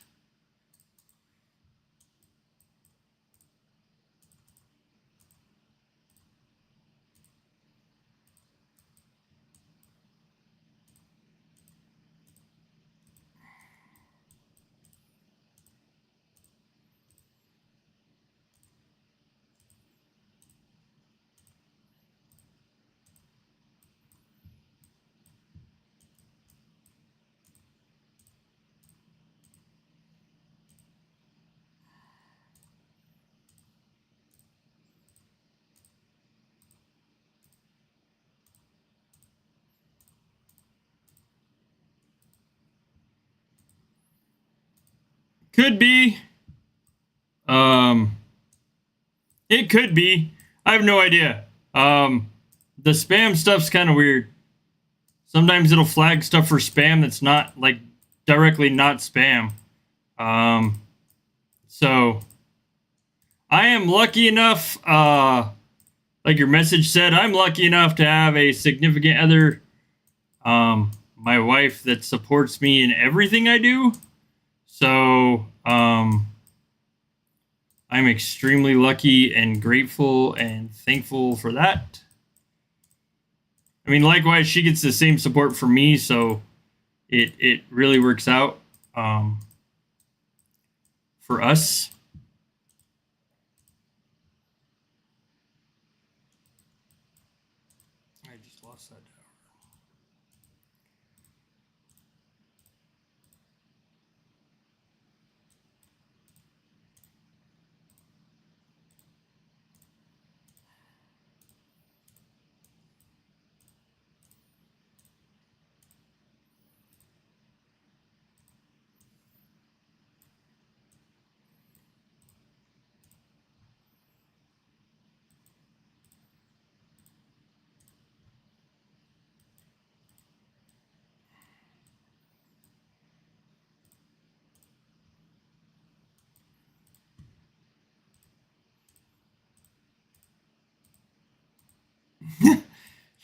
Could be. It could be. I have no idea. The spam stuff's kind of weird. Sometimes it'll flag stuff for spam that's not, like, directly not spam. So, I am lucky enough, like your message said, I'm lucky enough to have a significant other, my wife, that supports me in everything I do. So, I'm extremely lucky and grateful and thankful for that. I mean, likewise, she gets the same support from me, so it really works out for us. I just lost that tower.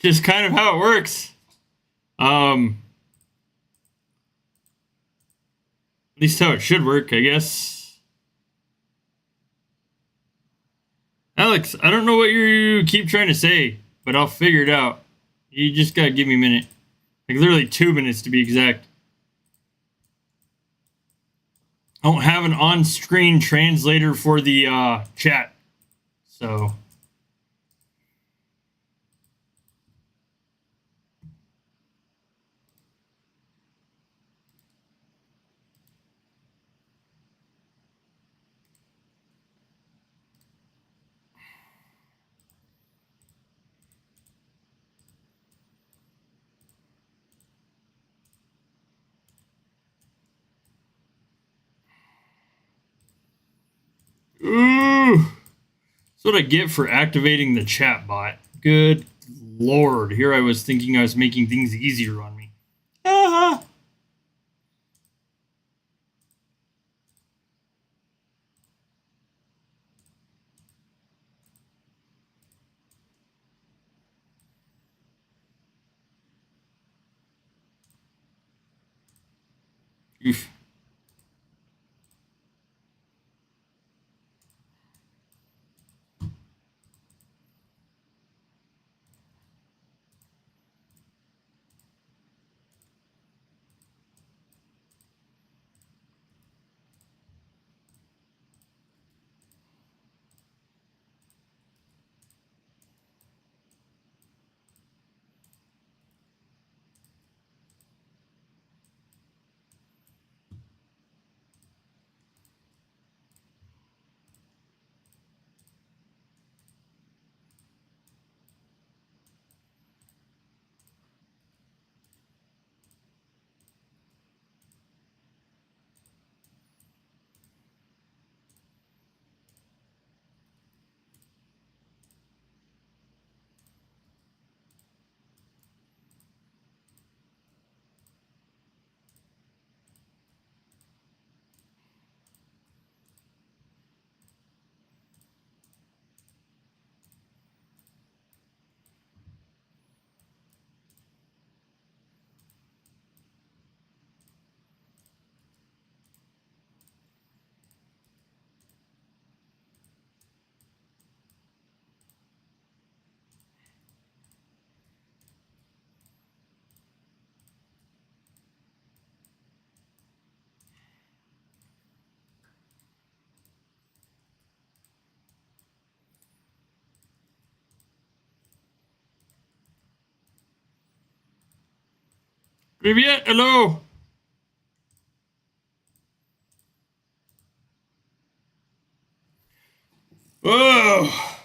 Just kind of how it works. At least how it should work, I guess. Alex, I don't know what you keep trying to say, but I'll figure it out. You just gotta give me a minute. Like literally 2 minutes to be exact. I don't have an on-screen translator for the chat. So... Ooh, that's what I get for activating the chat bot. Good lord, here I was thinking I was making things easier on me. Ah. Oof. Привет, hello. Oh.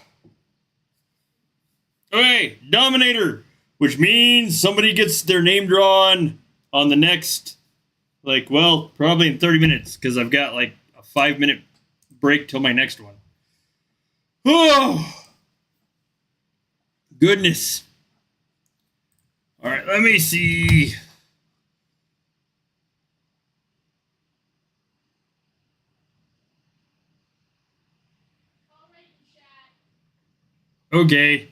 Okay, Dominator, which means somebody gets their name drawn on the next, like, well, probably in 30 minutes, because I've got like a 5-minute break till my next one. Oh, goodness. All right, let me see. Okay.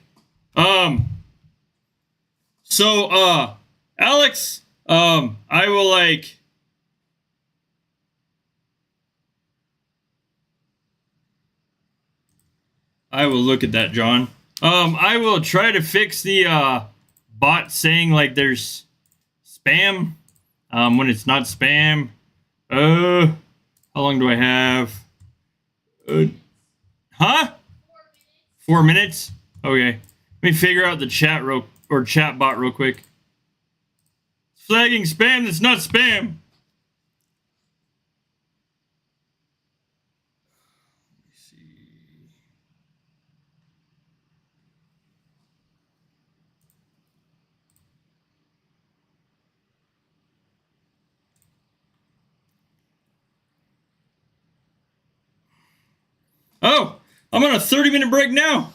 So, Alex, I will like... I will look at that, John. I will try to fix the, bot saying like there's spam, when it's not spam. How long do I have? Huh? 4 minutes? Okay. Let me figure out the chat bot real quick. Flagging spam that's not spam. Oh, I'm on a 30-minute break now.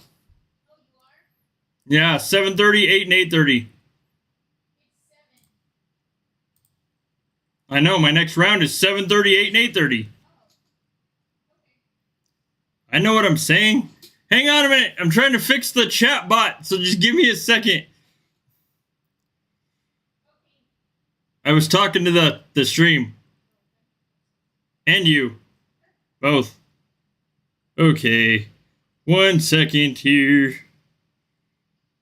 Yeah, 7:30, 8, and 8:30. I know, my next round is 7:30, 8, and 8:30. I know what I'm saying. Hang on a minute. I'm trying to fix the chat bot, so just give me a second. I was talking to the stream. And you. Both. Okay. 1 second here.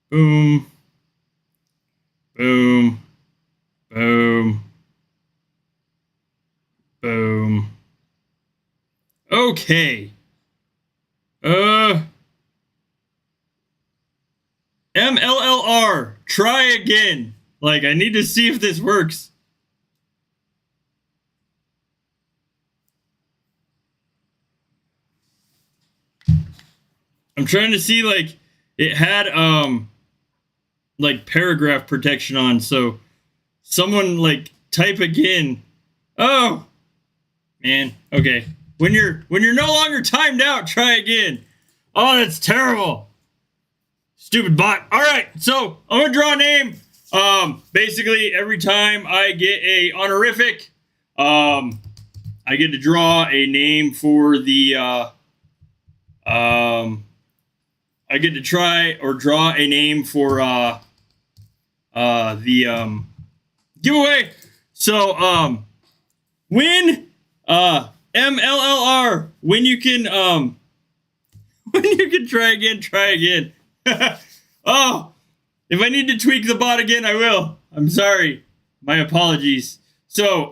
Boom. Boom. Boom. Boom. Okay. MLLR. Try again. Like, I need to see if this works. I'm trying to see, like, it had, like, paragraph protection on, so someone, like, type again. Oh, man. Okay. When you're no longer timed out, try again. Oh, that's terrible. Stupid bot. All right, so I'm gonna draw a name. Basically, every time I get a honorific, I get to draw a name for the, I get to try or draw a name for the giveaway. So when MLLR, when you can try again. Oh, if I need to tweak the bot again, I will. I'm sorry. My apologies. So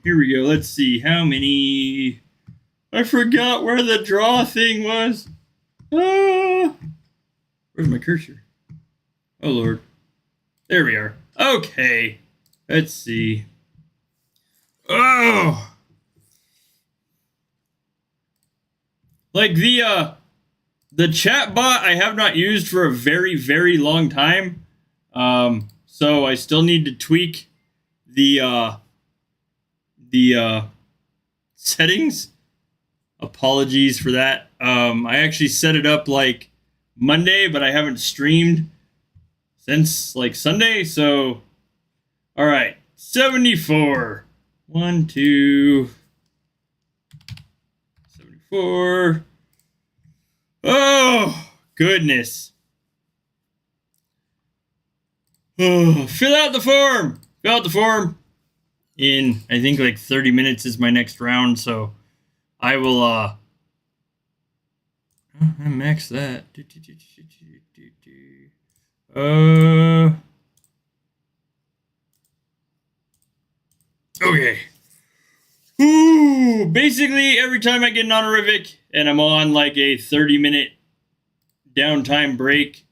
here we go. Let's see how many. I forgot where the draw thing was. Where's my cursor? Oh, Lord. There we are. Okay. Let's see. Oh! Like the chat bot I have not used for a very, very long time. So I still need to tweak the settings. Apologies for that. I actually set it up like Monday, but I haven't streamed since like Sunday. So, all right, 74. 1, 2, 74. Oh, goodness. Oh, fill out the form. Fill out the form. In, I think, like 30 minutes is my next round, so I will, I max that. Okay. Ooh, basically, every time I get an honorific and I'm on like a 30-minute downtime break,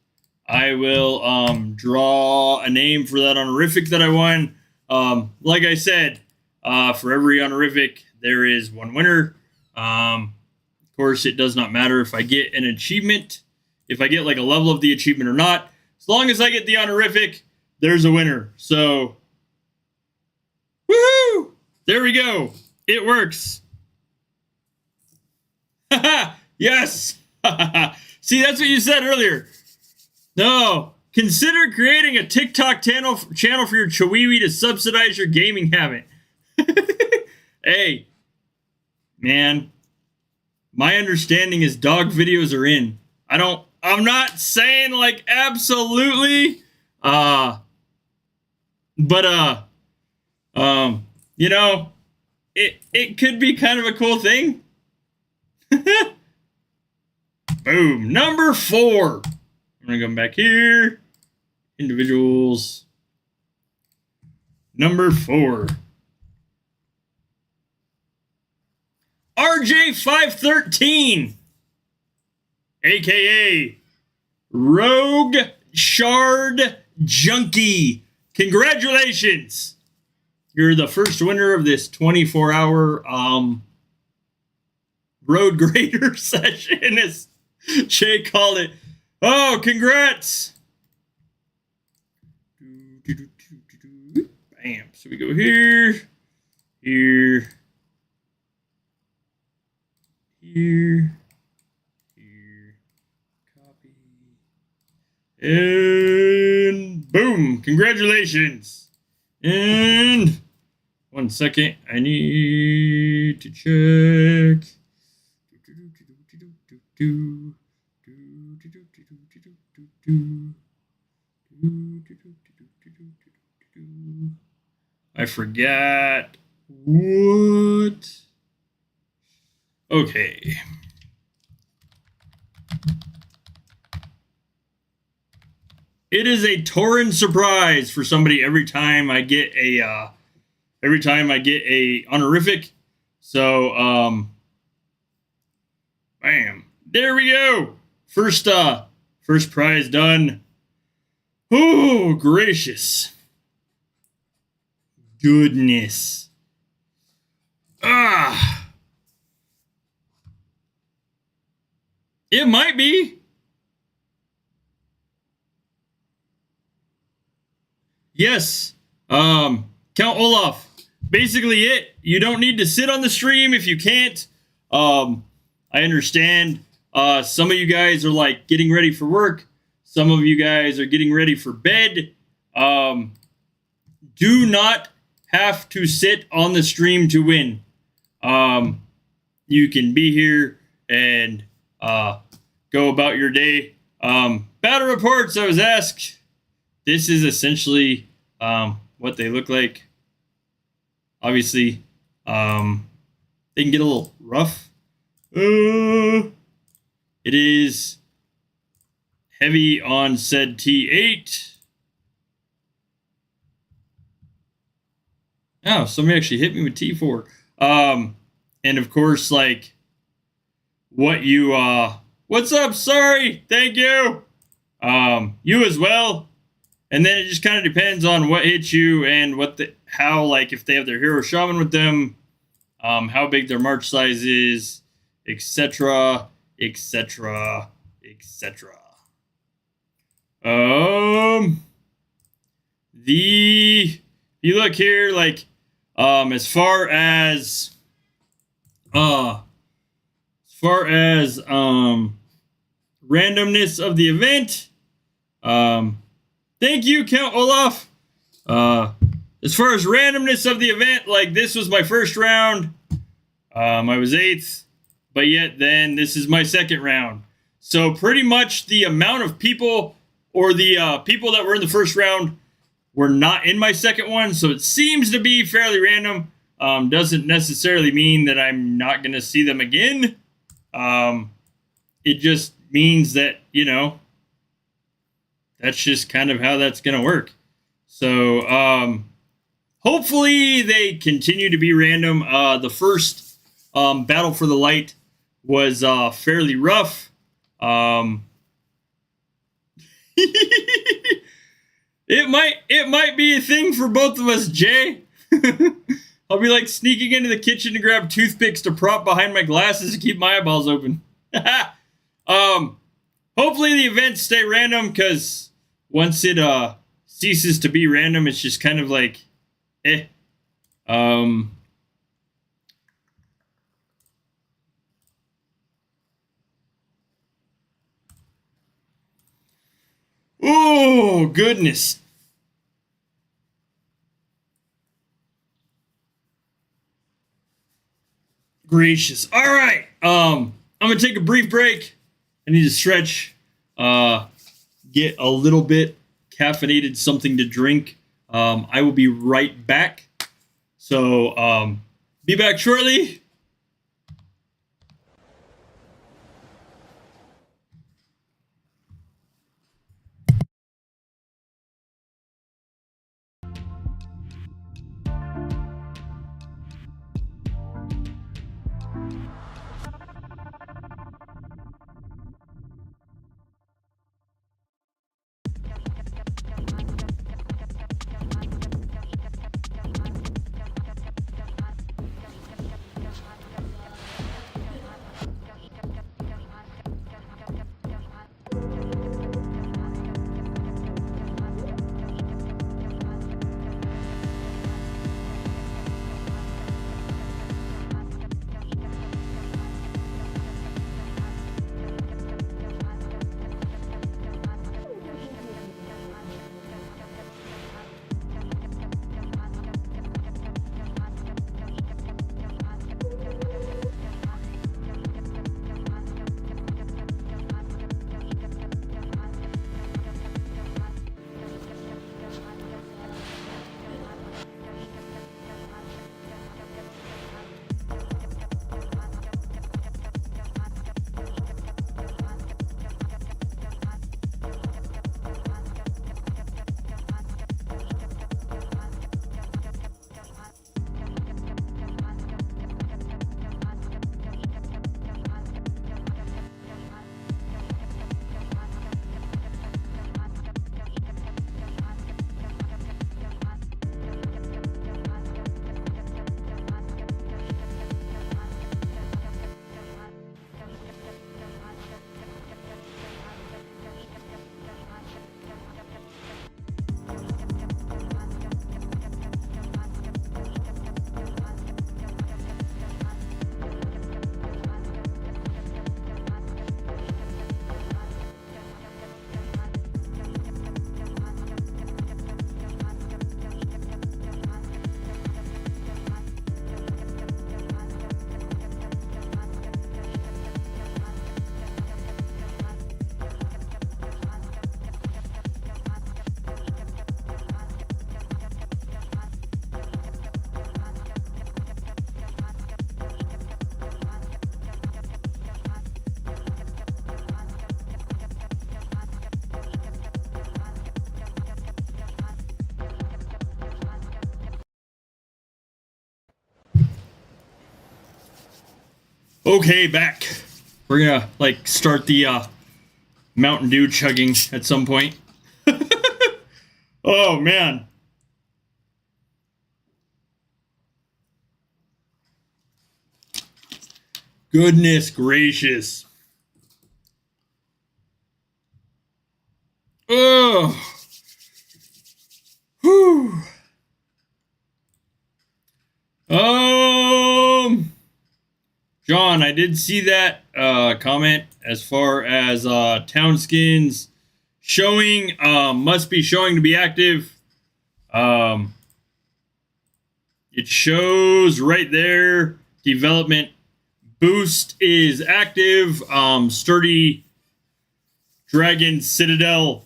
I will draw a name for that honorific that I won. Like I said, for every honorific, there is one winner. Of course, it does not matter if I get an achievement, if I get like a level of the achievement or not. As long as I get the honorific, there's a winner. So, woohoo! There we go. It works. Yes. See, that's what you said earlier. No. Consider creating a TikTok channel for your Chiweewee to subsidize your gaming habit. Hey, man. My understanding is dog videos are in. I'm not saying like absolutely. But you know, it could be kind of a cool thing. Boom. Number 4. I'm going to come back here. Individuals. Number 4. RJ513. AKA Rogue Shard Junkie. Congratulations. You're the first winner of this 24-hour road grader session, as Jay called it. Oh, congrats. Bam. So we go here, here, here, here, copy, and boom. Congratulations. And 1 second, I need to check. I forgot what. Okay. it is a torrent surprise for somebody every time I get a honorific. So bam, there we go. First prize done. Oh, gracious. Goodness. It might be. Yes. Count Olaf. Basically it. You don't need to sit on the stream if you can't. I understand. Some of you guys are like getting ready for work. Some of you guys are getting ready for bed. Do not have to sit on the stream to win. You can be here and go about your day. Battle reports, I was asked. This is essentially what they look like. Obviously, they can get a little rough. It is heavy on said T8. Oh, somebody actually hit me with T4. And of course, like, what you, what's up? Sorry. Thank you. You as well. And then it just kind of depends on what hits you and how, like, if they have their hero shaman with them, how big their march size is, etc., etc., etc. You look here, like, as far as randomness of the event, thank you, Count Olaf. As far as randomness of the event, like, this was my first round. I was 8th, but yet then this is my second round. So pretty much the amount of people, or the people that were in the first round, were not in my second one. So it seems to be fairly random. Doesn't necessarily mean that I'm not going to see them again. It just means that, you know, that's just kind of how that's going to work. So hopefully they continue to be random. The first Battle for the Light was fairly rough. It might be a thing for both of us, Jay. I'll be like sneaking into the kitchen to grab toothpicks to prop behind my glasses to keep my eyeballs open. Hopefully the events stay random, because once it ceases to be random, it's just kind of like oh, goodness. Gracious. All right. I'm going to take a brief break. I need to stretch, get a little bit caffeinated, something to drink. I will be right back. So, be back shortly. Okay, back. We're gonna like start the Mountain Dew chugging at some point. Oh man. Goodness gracious. Oh. Whew. John, I did see that comment as far as town skins showing, must be showing to be active. It shows right there, development boost is active. Sturdy Dragon Citadel.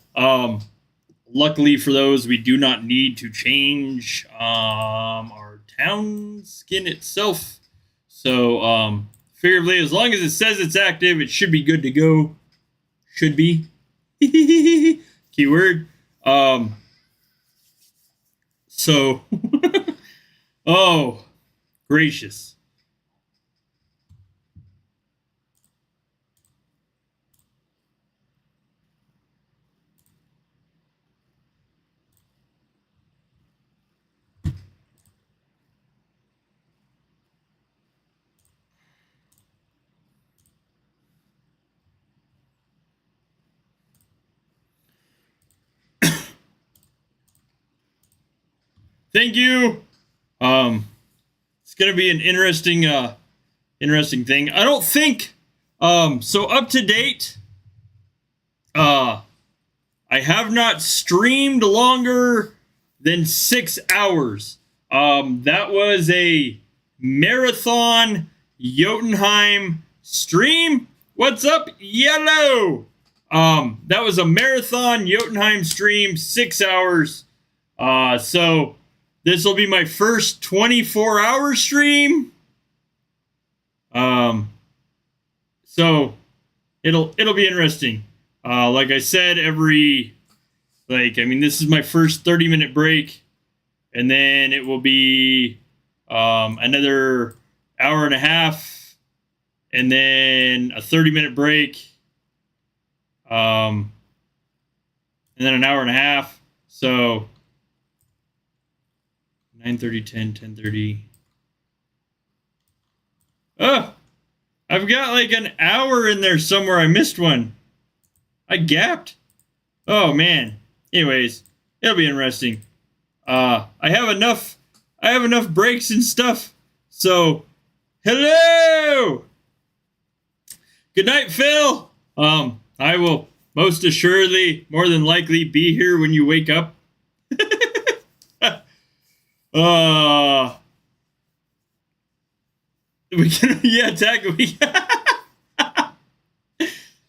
Luckily for those, we do not need to change our town skin itself. So, figuratively, as long as it says it's active, it should be good to go. Should be. Keyword. So, oh, gracious. Thank you. It's gonna be an interesting thing. I don't think so up to date. I have not streamed longer than 6 hours. That was a marathon Jotunheim stream. What's up, Yellow? That was a marathon Jotunheim stream, 6 hours. So this will be my first 24-hour stream. So it'll be interesting. Like I said, this is my first 30-minute break, and then it will be another hour and a half, and then a 30-minute break, and then an hour and a half. So 9:30, 10, 10:30. Oh, I've got like an hour in there somewhere. I missed one. I gapped. Oh man. Anyways, it'll be interesting. I have enough breaks and stuff. So, hello. Good night, Phil. I will most assuredly, more than likely, be here when you wake up. We can, yeah, attack. I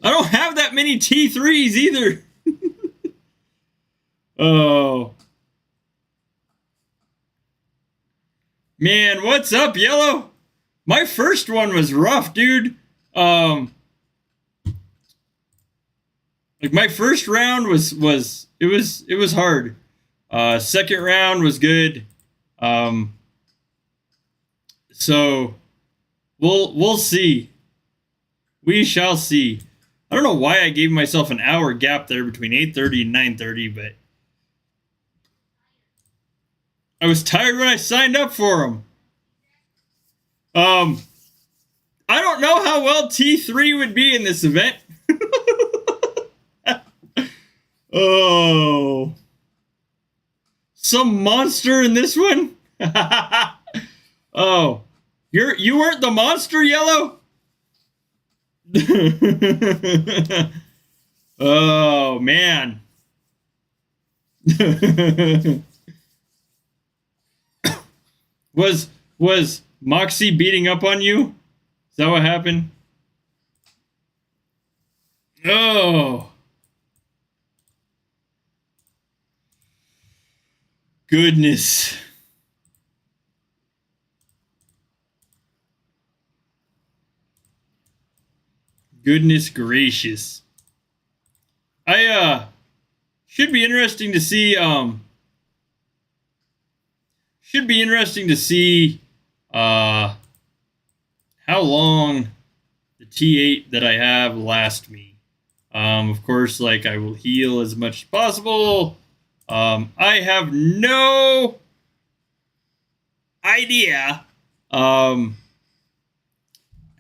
don't have that many T3s either. Oh. Man, what's up, Yellow? My first one was rough, dude. Like my first round was hard. Second round was good. So we'll see. We shall see. I don't know why I gave myself an hour gap there between 8:30 and 9:30, but I was tired when I signed up for them. I don't know how well T3 would be in this event. Oh. Some monster in this one? Oh. You weren't the monster, Yellow? Oh, man. Was Moxie beating up on you? Is that what happened? Oh. Goodness. Goodness gracious. Should be interesting to see how long T8 that I have last me. Of course, like, I will heal as much as possible. I have no idea how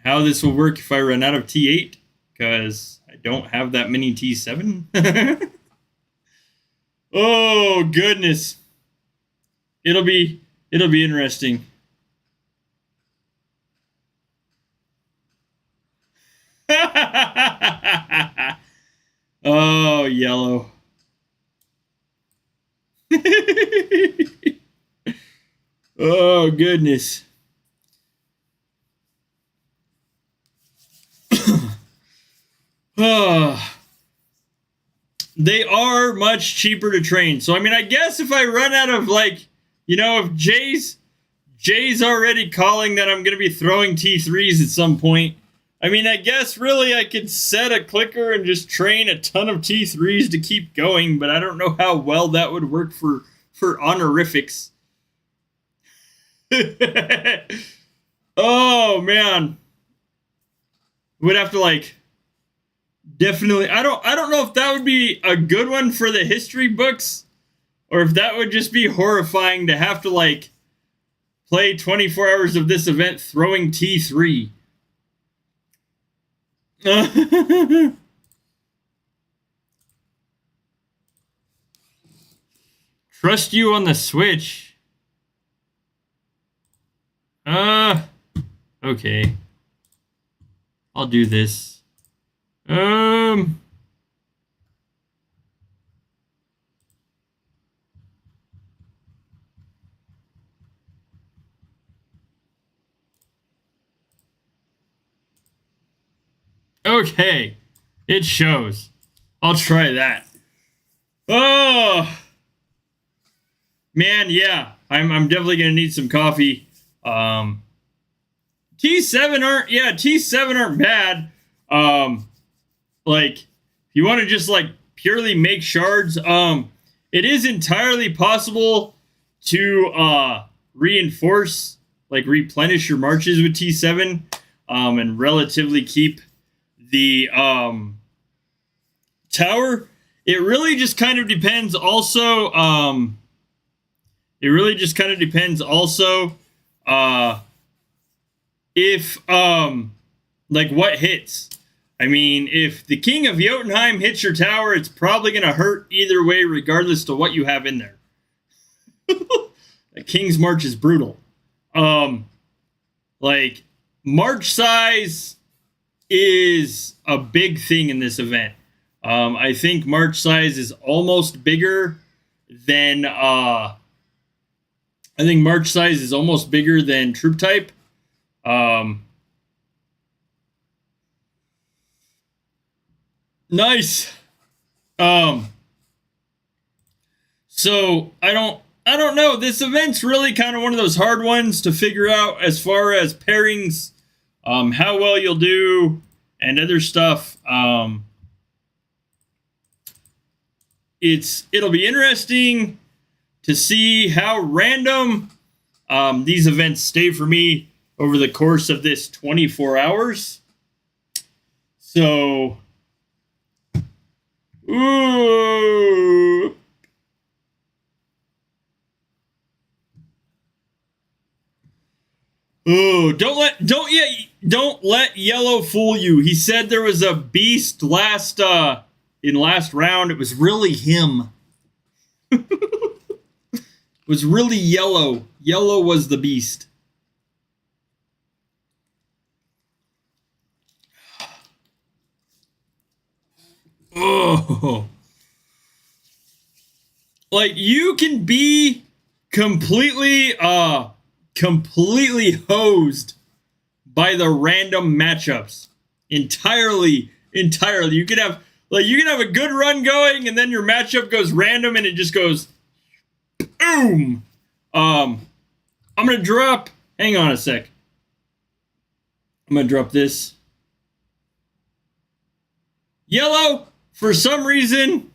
this will work if I run out of T8, because I don't have that many T7. Oh goodness. It'll be interesting. Oh, yellow. Oh goodness. They are much cheaper to train. So I mean, I guess if I run out of, like, you know, if Jay's already calling that I'm going to be throwing T3s at some point, I mean, I guess really I could set a clicker and just train a ton of T3s to keep going, but I don't know how well that would work for honorifics. Oh man. Would have to, like, definitely, I don't know if that would be a good one for the history books, or if that would just be horrifying to have to, like, play 24 hours of this event throwing T3. Trust you on the Switch. Okay. I'll do this. Okay. It shows. I'll try that. Oh man, yeah. I'm definitely gonna need some coffee. T7 aren't bad. Like, if you want to just, like, purely make shards, it is entirely possible to reinforce, like, replenish your marches with T7, and relatively keep the tower. It really just kind of depends also, if like, what hits. I mean, if the King of Jotunheim hits your tower, it's probably going to hurt either way, regardless to what you have in there. The King's March is brutal. Like, march size is a big thing in this event. I think march size is almost bigger than troop type. Nice. So I don't know. This event's really kind of one of those hard ones to figure out as far as pairings, how well you'll do, and other stuff. It'll be interesting to see how random these events stay for me over the course of this 24 hours. So, ooh. Oh, don't let yellow fool you. He said there was a beast in last round. It was really him. It was really yellow. Yellow was the beast. Oh. Like, you can be completely hosed by the random matchups. Entirely. You could have a good run going, and then your matchup goes random and it just goes boom. I'm gonna drop, hang on a sec. I'm gonna drop this. Yellow, for some reason,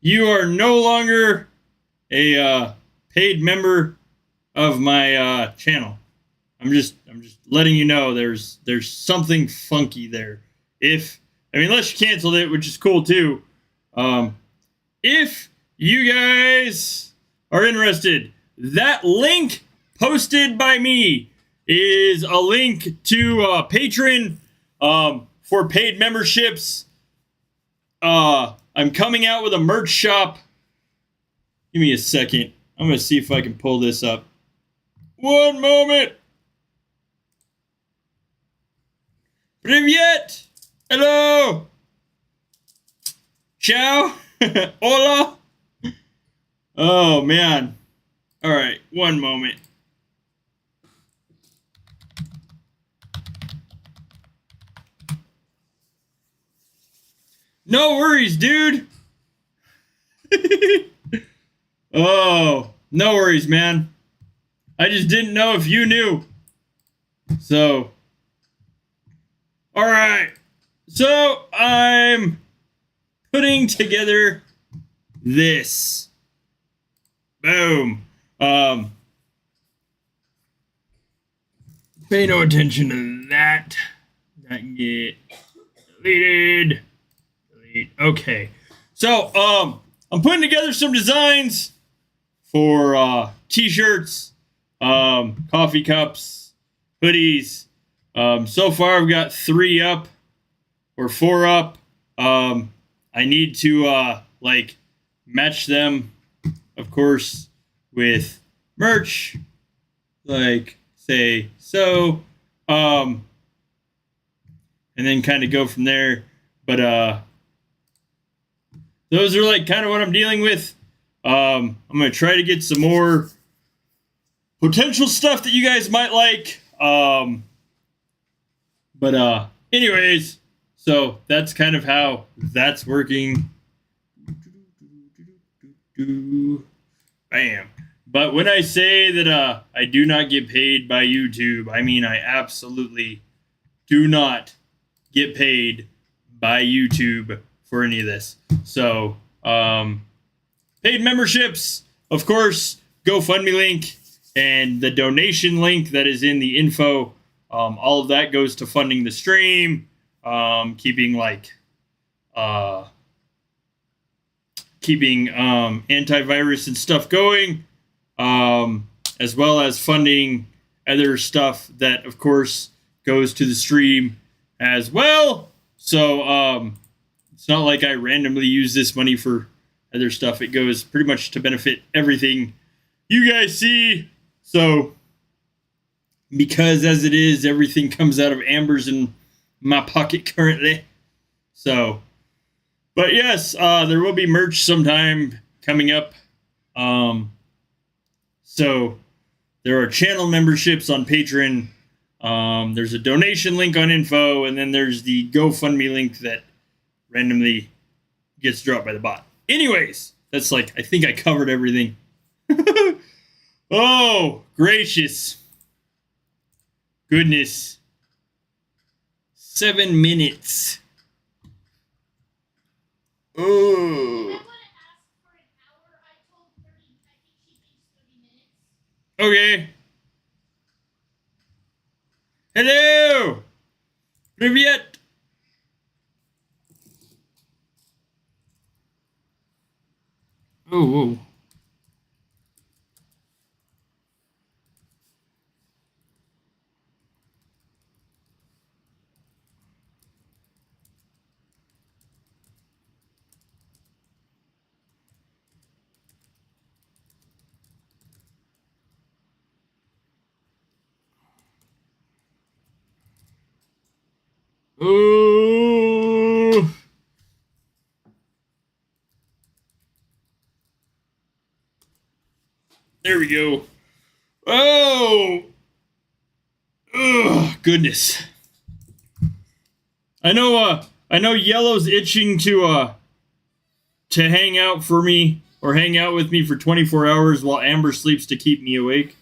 you are no longer a paid member of my channel. I'm just letting you know there's something funky there. Unless you canceled it, which is cool too. If you guys are interested, that link posted by me is a link to Patreon for paid memberships. I'm coming out with a merch shop. Give me a second. I'm going to see if I can pull this up. One moment. Привет. Hello. Ciao. Hola. Oh, man. All right. One moment. No worries, dude. Oh, no worries, man. I just didn't know if you knew. So, all right. So, I'm putting together this. Boom. Pay no attention to that. Not get deleted. Delete. Okay. So, I'm putting together some designs for t-shirts, coffee cups, hoodies. So far I've got 3 up or 4 up. I need to match them, of course, with merch, like say so, and then kind of go from there. But those are like kind of what I'm dealing with. I'm going to try to get some more potential stuff that you guys might like. But anyways, so that's kind of how that's working. Bam. But when I say that I do not get paid by YouTube, I mean I absolutely do not get paid by YouTube for any of this. So, paid memberships, of course, GoFundMe link, and the donation link that is in the info. All of that goes to funding the stream, keeping antivirus and stuff going, as well as funding other stuff that, of course, goes to the stream as well. So, it's not like I randomly use this money for other stuff. It goes pretty much to benefit everything you guys see. So, because as it is, everything comes out of Amber's in my pocket currently. So, but yes, there will be merch sometime coming up. So there are channel memberships on Patreon. There's a donation link on info, and then there's the GoFundMe link that randomly gets dropped by the bot. Anyways, that's I think I covered everything. Oh, gracious. Goodness. 7 minutes. Oh. Okay. Hello. Привет. Oh, whoa. Oh. There we go. Oh. Oh, goodness. I know Yellow's itching to hang out for me or hang out with me for 24 hours while Amber sleeps to keep me awake.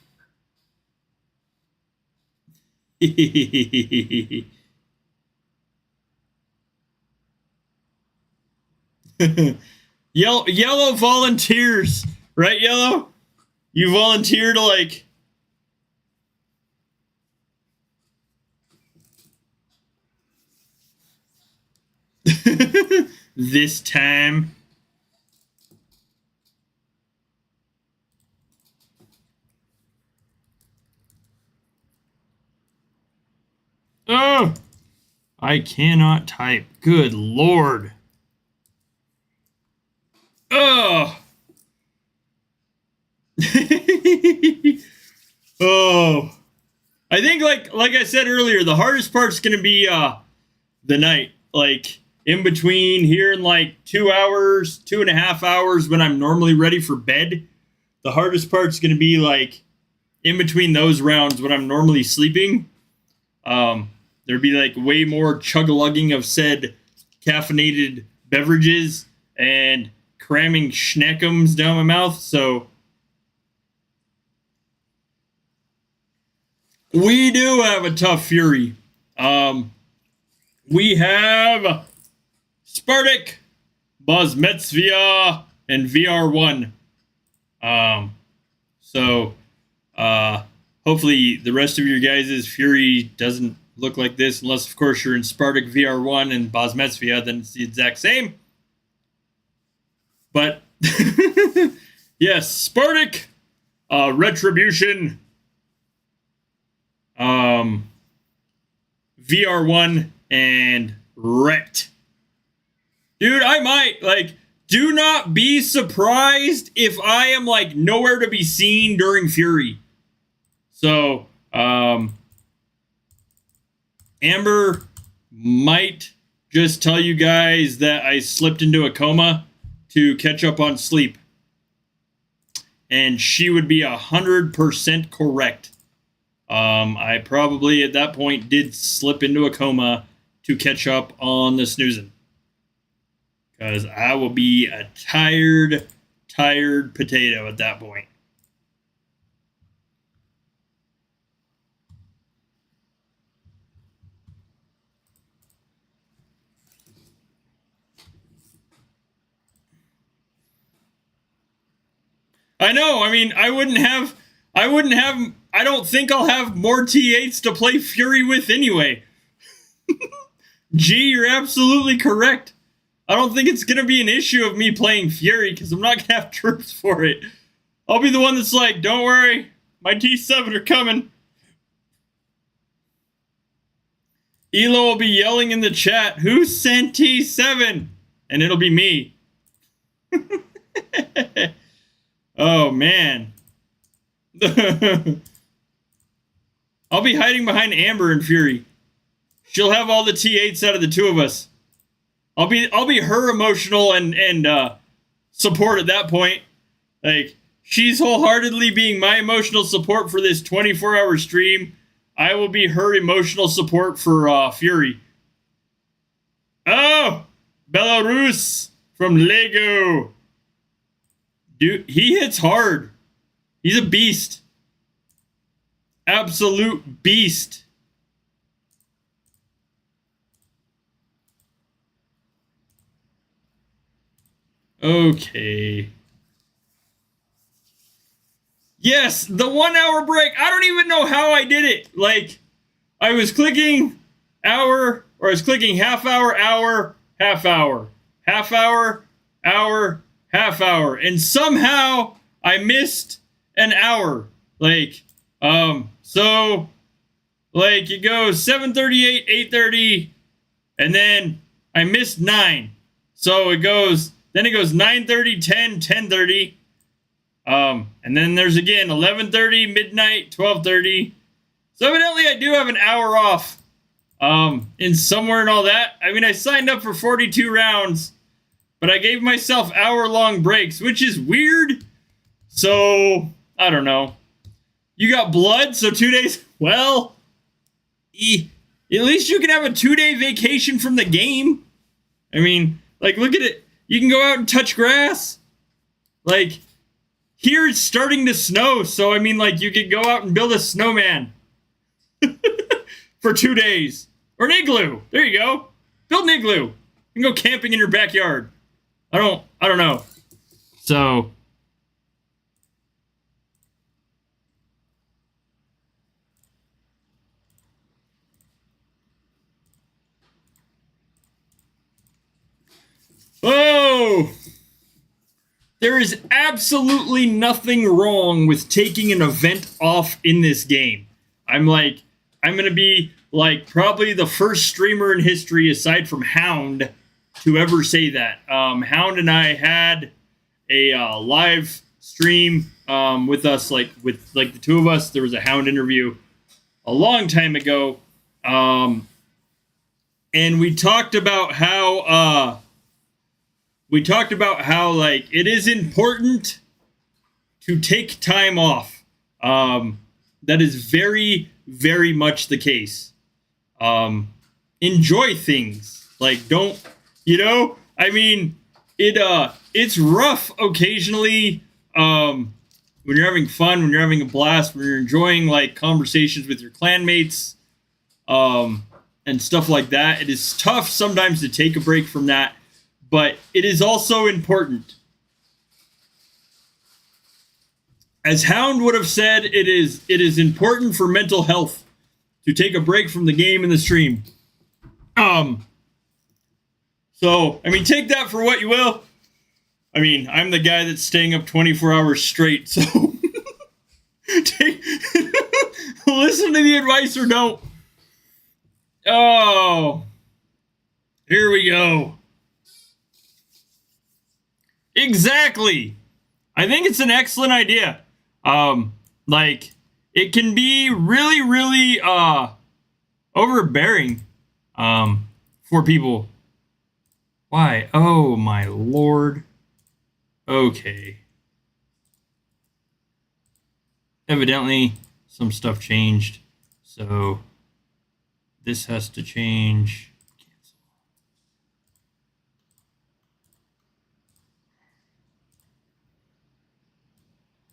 Yellow volunteers, right, Yellow? You volunteer to This time. Oh! I cannot type. Good Lord. Oh! Oh. I think like I said earlier, the hardest part's gonna be the night. Like in between here and like 2 hours, 2.5 hours when I'm normally ready for bed. The hardest part's gonna be like in between those rounds when I'm normally sleeping. There'd be like way more chug-a-lugging of said caffeinated beverages and cramming schneckums down my mouth. So we do have a tough Fury. We have Spartak, Bosmetsvia, and VR1. So hopefully the rest of your guys' Fury doesn't look like this, unless of course you're in Spartak VR1 and Bosmetsvia, then it's the exact same. But yes, Spartak, Retribution, VR1, and Ret. Dude, I might, like, do not be surprised if I am, like, nowhere to be seen during Fury. So, Amber might just tell you guys that I slipped into a coma to catch up on sleep. And she would be 100% correct. I probably at that point did slip into a coma to catch up on the snoozing. Because I will be a tired potato at that point. I know. I mean, I don't think I'll have more T8s to play Fury with anyway. G, you're absolutely correct. I don't think it's going to be an issue of me playing Fury because I'm not going to have troops for it. I'll be the one that's like, don't worry, my T7 are coming. Elo will be yelling in the chat, who sent T7? And it'll be me. Oh, man. I'll be hiding behind Amber and Fury. She'll have all the T8s out of the two of us. I'll be her emotional and support at that point. Like, she's wholeheartedly being my emotional support for this 24-hour stream. I will be her emotional support for Fury. Oh, Belarus from Lego. Dude, he hits hard. He's a beast. Absolute beast. Okay. Yes, the 1 hour break. I don't even know how I did it. Like, I was clicking hour, or I was clicking half hour, hour, half hour, half hour, hour, half hour, and somehow I missed an hour. Like, so, like, it goes 7:38, 8:30, and then I missed 9. So it goes, then it goes 9:30, 10, 10:30. And then there's again 11:30, midnight, 12:30. So evidently I do have an hour off in somewhere and all that. I mean, I signed up for 42 rounds, but I gave myself hour-long breaks, which is weird. So, I don't know. You got blood, so 2 days. Well, at least you can have a 2-day vacation from the game. I mean, like, look at it. You can go out and touch grass. Like, here it's starting to snow, so I mean, like, you could go out and build a snowman for 2 days. Or an igloo. There you go. Build an igloo. You can go camping in your backyard. I don't know. So, Oh! There is absolutely nothing wrong with taking an event off in this game. I'm going to be like probably the first streamer in history aside from Hound to ever say that. Hound and I had a live stream with us, with the two of us. There was a Hound interview a long time ago. And we talked about how like it is important to take time off. That is very, very much the case. Enjoy things. Like, don't, I mean, it's rough occasionally, when you're having fun, when you're having a blast, when you're enjoying like conversations with your clanmates, and stuff like that. It is tough sometimes to take a break from that, but it is also important. As Hound would have said, it is important for mental health to take a break from the game and the stream. So, I mean, take that for what you will. I mean, I'm the guy that's staying up 24 hours straight, so listen to the advice or don't. Oh, here we go. Exactly. I think it's an excellent idea. Like, it can be really, really overbearing for people. Why? Oh, my lord. Okay. Evidently, some stuff changed, so this has to change. Cancel.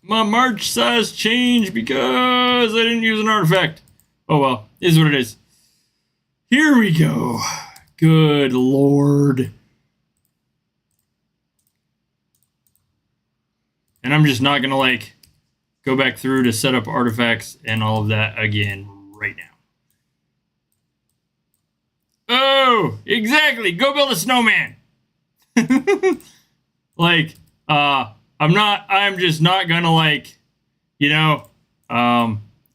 My march size changed because I didn't use an artifact. Oh well, is what it is. Here we go. Good lord. And I'm just not gonna like go back through to set up artifacts and all of that again right now. Oh, exactly. Go build a snowman. Like, I'm just not gonna like,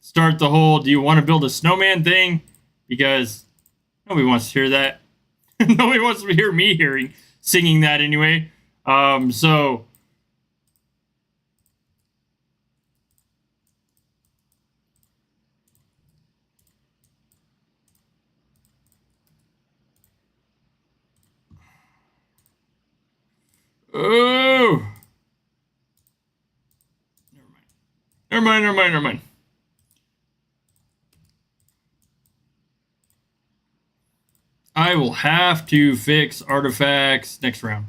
start the whole, do you want to build a snowman thing? Because nobody wants to hear that. Nobody wants to hear me singing that anyway. So oh, never mind. I will have to fix artifacts next round,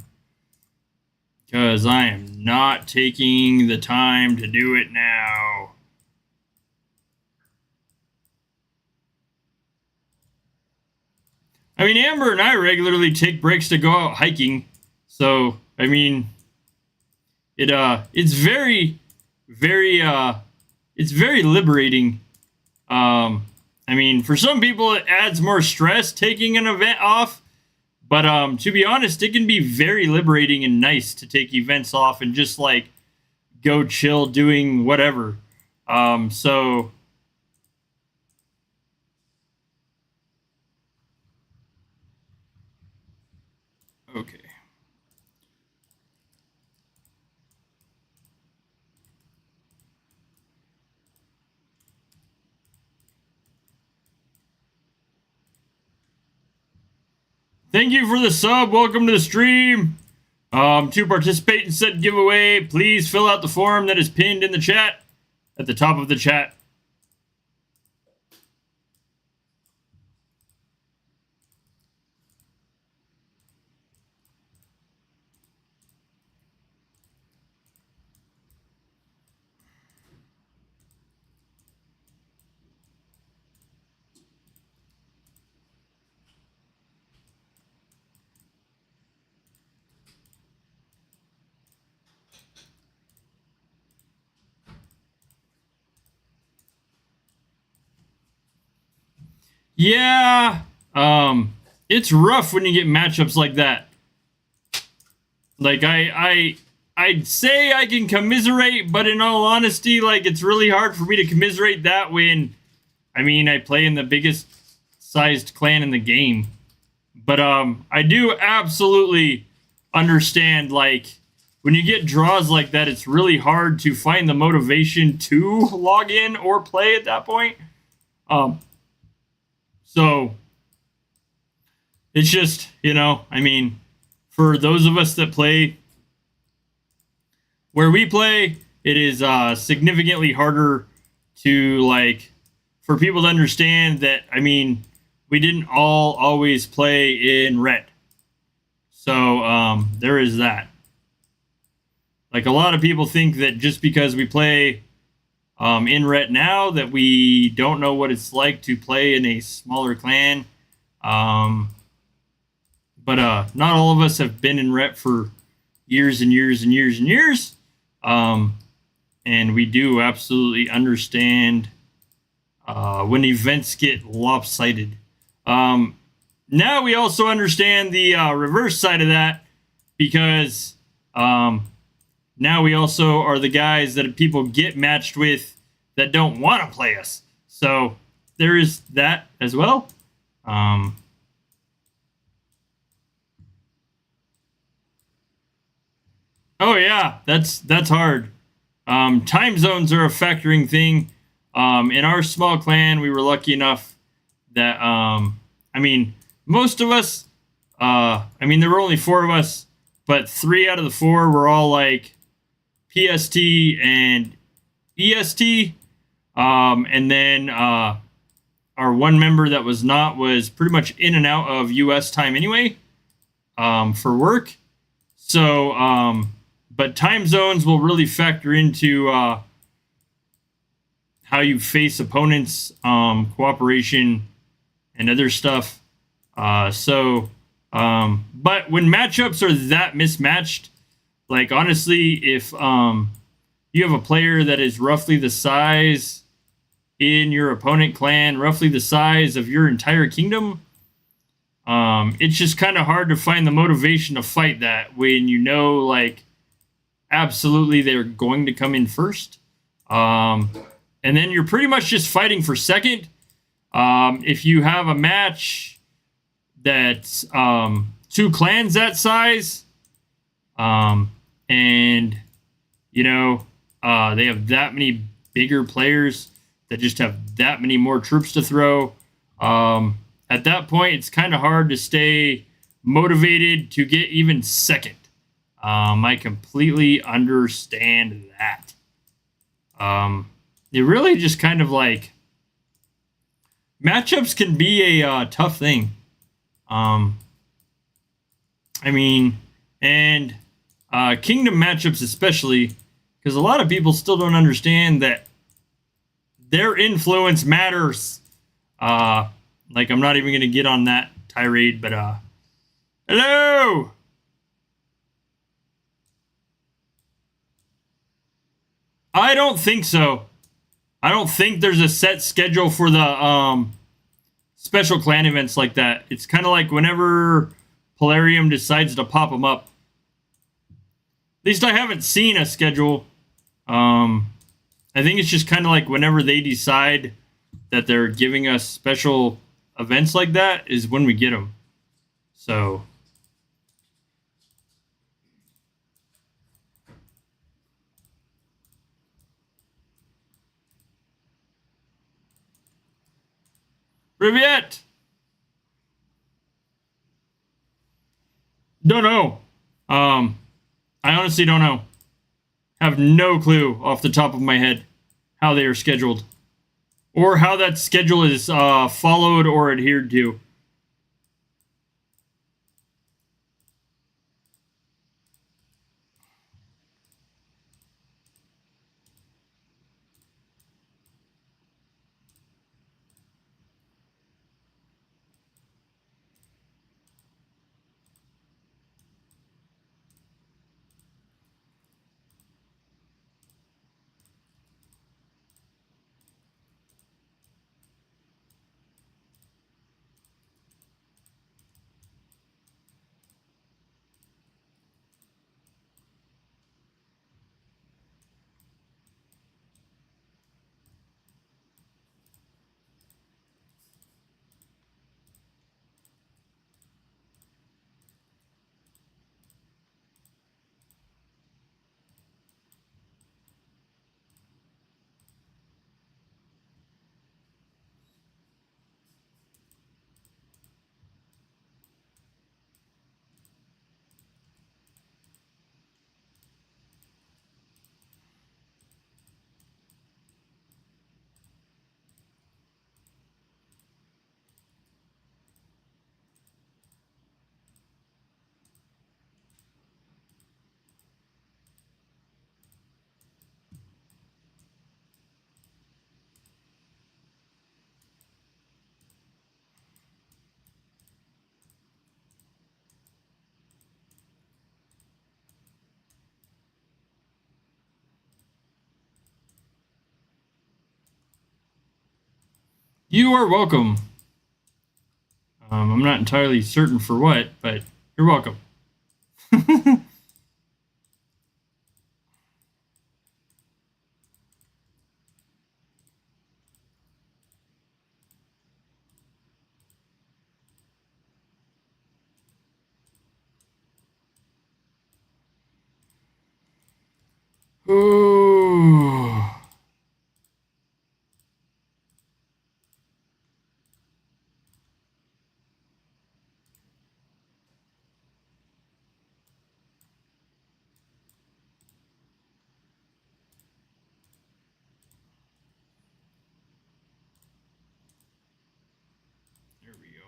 because I am not taking the time to do it now. I mean, Amber and I regularly take breaks to go out hiking, so I mean, it's very, very, it's very liberating. I mean, for some people, it adds more stress taking an event off. But to be honest, it can be very liberating and nice to take events off and just, like, go chill doing whatever. So okay. Thank you for the sub. Welcome to the stream. To participate in said giveaway, please fill out the form that is pinned in the chat at the top of the chat. Yeah, it's rough when you get matchups like that. Like I'd say I can commiserate, but in all honesty, like it's really hard for me to commiserate that when, I mean, I play in the biggest sized clan in the game. But I do absolutely understand, like, when you get draws like that, it's really hard to find the motivation to log in or play at that point. So it's just, you know, I mean, for those of us that play where we play, it is significantly harder to, like, for people to understand that, I mean, we didn't all always play in red. So there is that. Like, a lot of people think that just because we play in ret now that we don't know what it's like to play in a smaller clan. But not all of us have been in ret for years and years and years and years. And we do absolutely understand when events get lopsided. Now we also understand the reverse side of that, because now we also are the guys that people get matched with that don't want to play us. So there is that as well. Oh yeah, that's hard. Time zones are a factoring thing. In our small clan, we were lucky enough that I mean, most of us, I mean, there were only 4 of us, but 3 out of the 4 were all like PST and EST. And then our one member that was not was pretty much in and out of US time anyway, for work. So, but time zones will really factor into how you face opponents, cooperation, and other stuff. But when matchups are that mismatched, like, honestly, if you have a player that is roughly the size in your opponent clan, roughly the size of your entire kingdom, it's just kind of hard to find the motivation to fight that when you know, like, absolutely they're going to come in first. And then you're pretty much just fighting for second. If you have a match that's 2 clans that size, and, you know, they have that many bigger players that just have that many more troops to throw, at that point, it's kind of hard to stay motivated to get even second. I completely understand that. It really just kind of, like, matchups can be a tough thing. I mean, and kingdom matchups especially, because a lot of people still don't understand that their influence matters. Like, I'm not even going to get on that tirade, but hello! I don't think so. I don't think there's a set schedule for the special clan events like that. It's kind of like whenever Polarium decides to pop them up. At least I haven't seen a schedule. I think it's just kind of like whenever they decide that they're giving us special events like that is when we get them. So Riviette! Don't know. I honestly don't know. Have no clue off the top of my head how they are scheduled, or how that schedule is followed or adhered to. You are welcome. I'm not entirely certain for what, but you're welcome. Ooh. There we go.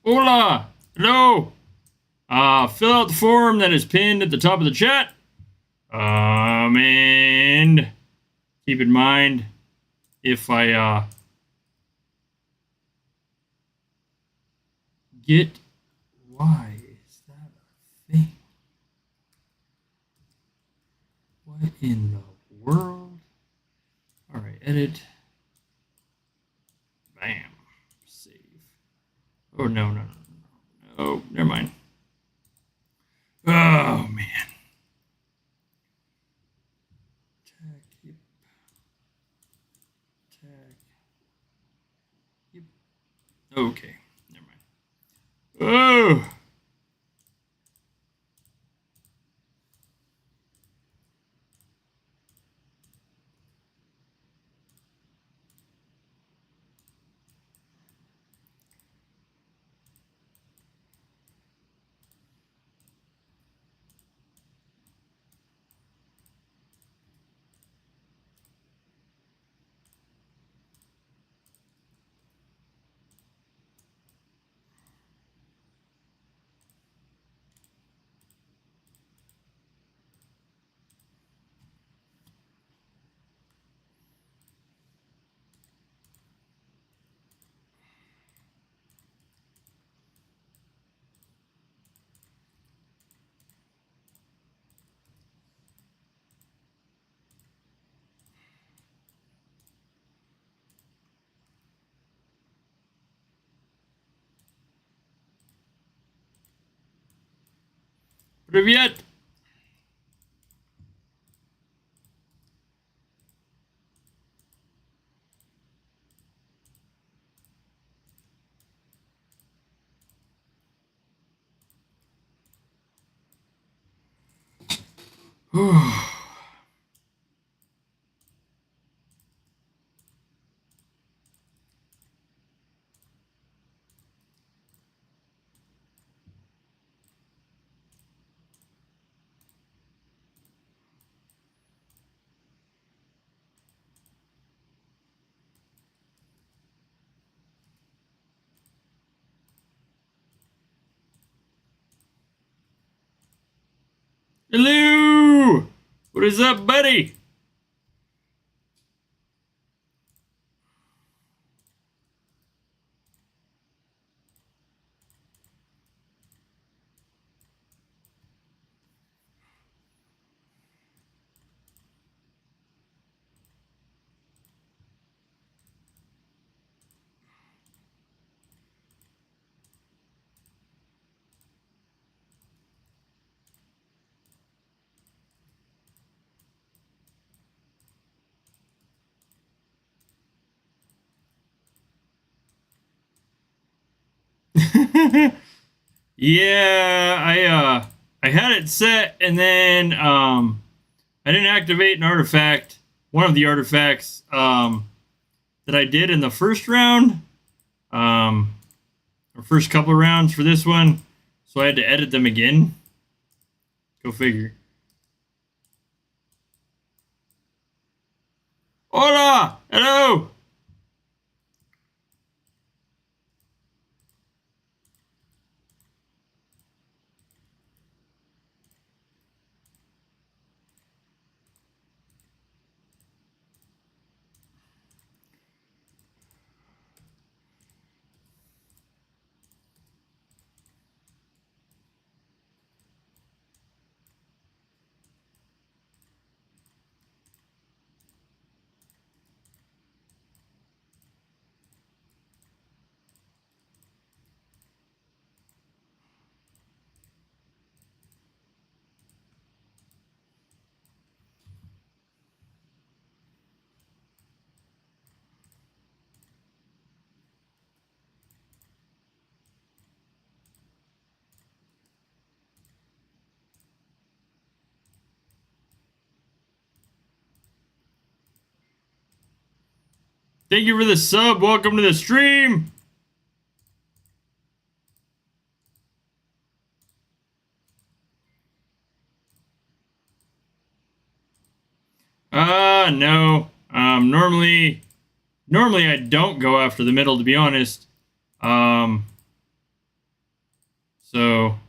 Hola! Hello! Fill out the form that is pinned at the top of the chat. And keep in mind, if I get... Why is that a thing? What in the world? Alright, edit. Bam. Save. Oh, no. Oh, never mind. Oh, man. Tag, yep. Tag. Yep. Okay, never mind. Oh! Привет! Hello! What is up, buddy? Yeah, I had it set, and then I didn't activate an artifact. One of the artifacts that I did in the first round, or first couple of rounds for this one, so I had to edit them again. Go figure. Hola! Hello! Thank you for the sub. Welcome to the stream. No. Normally I don't go after the middle, to be honest. So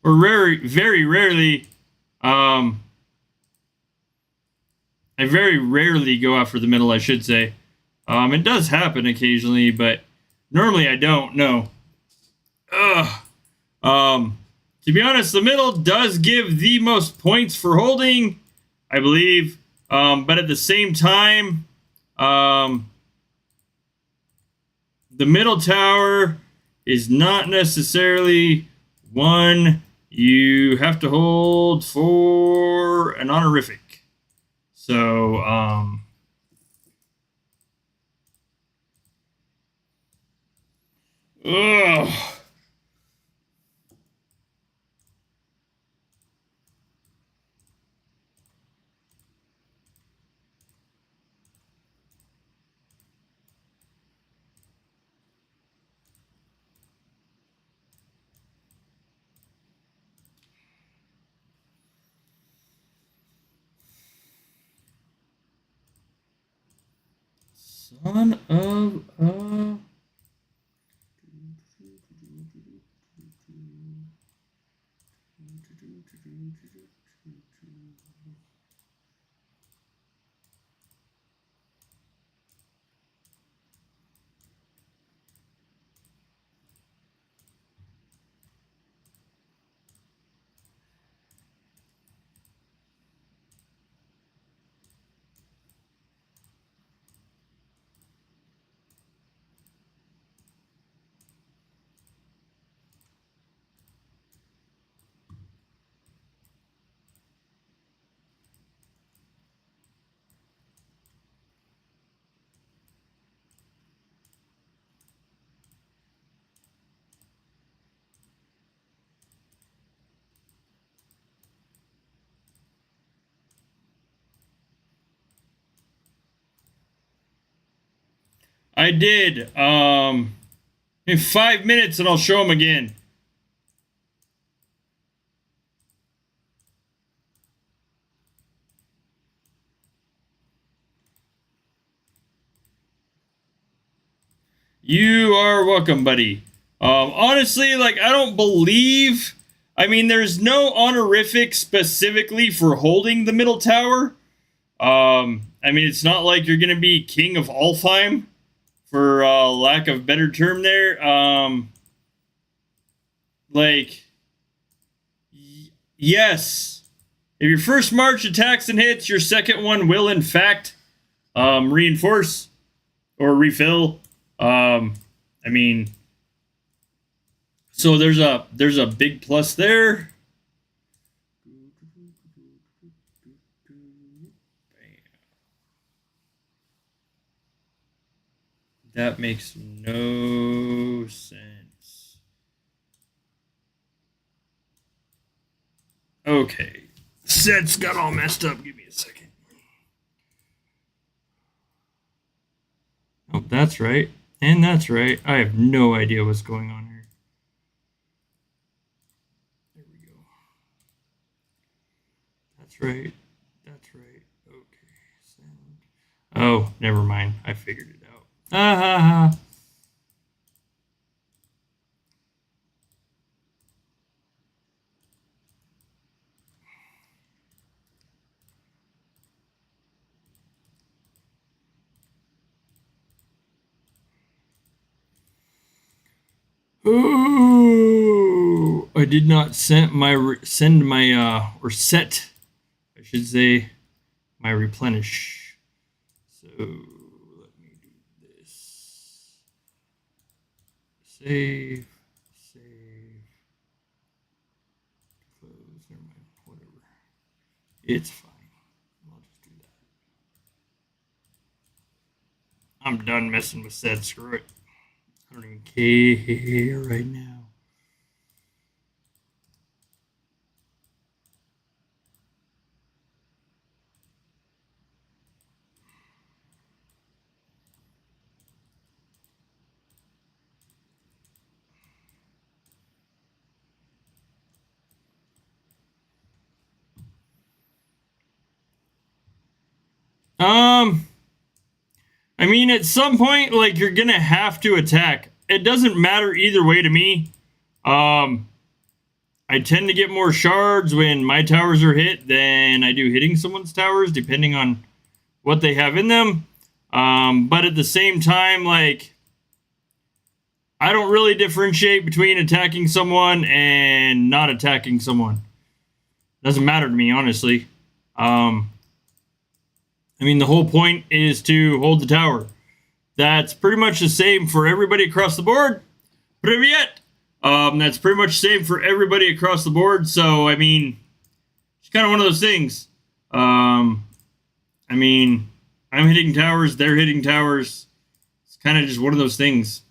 or very rarely, I very rarely go after the middle, I should say. It does happen occasionally, but normally I don't. No. Ugh. To be honest, the middle does give the most points for holding, I believe. But at the same time, the middle tower is not necessarily one you have to hold for an honorific. So, ugh. Son of a... I did. In 5 minutes and I'll show him again. You are welcome, buddy. Honestly, like, I don't believe... I mean, there's no honorific specifically for holding the middle tower. I mean, it's not like you're going to be king of Alfheim, for lack of better term there. Yes. If your first march attacks and hits, your second one will, in fact, reinforce or refill. I mean... So there's a big plus there. That makes no sense. Okay. Set's got all messed up. Give me a second. Oh, that's right. And that's right. I have no idea what's going on here. There we go. That's right. That's right. Okay. Send. Oh, never mind. I figured it out. Ah ha ha. Oh, I did not set my or set, I should say, my replenish. So let me do this. Save, close, never mind, whatever. It's fine. I'll just do that. I'm done messing with set. Screw it. I don't even care right now. I mean, at some point, like, you're gonna have to attack. It doesn't matter either way to me. I tend to get more shards when my towers are hit than I do hitting someone's towers, depending on what they have in them. But at the same time, like, I don't really differentiate between attacking someone and not attacking someone. Doesn't matter to me, honestly. I mean, the whole point is to hold the tower. That's pretty much the same for everybody across the board. Привет! That's pretty much the same for everybody across the board. So, I mean, it's kind of one of those things. I mean, I'm hitting towers, they're hitting towers. It's kind of just one of those things.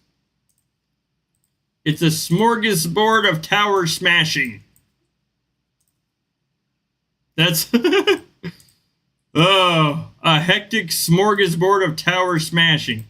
It's a smorgasbord of tower smashing. That's... Oh, a hectic smorgasbord of tower smashing.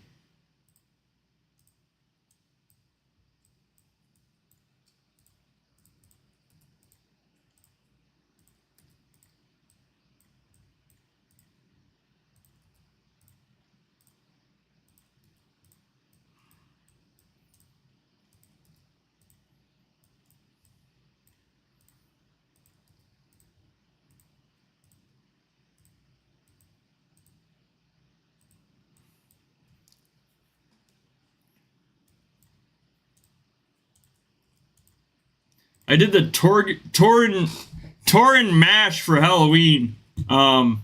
I did the Torin mash for Halloween 2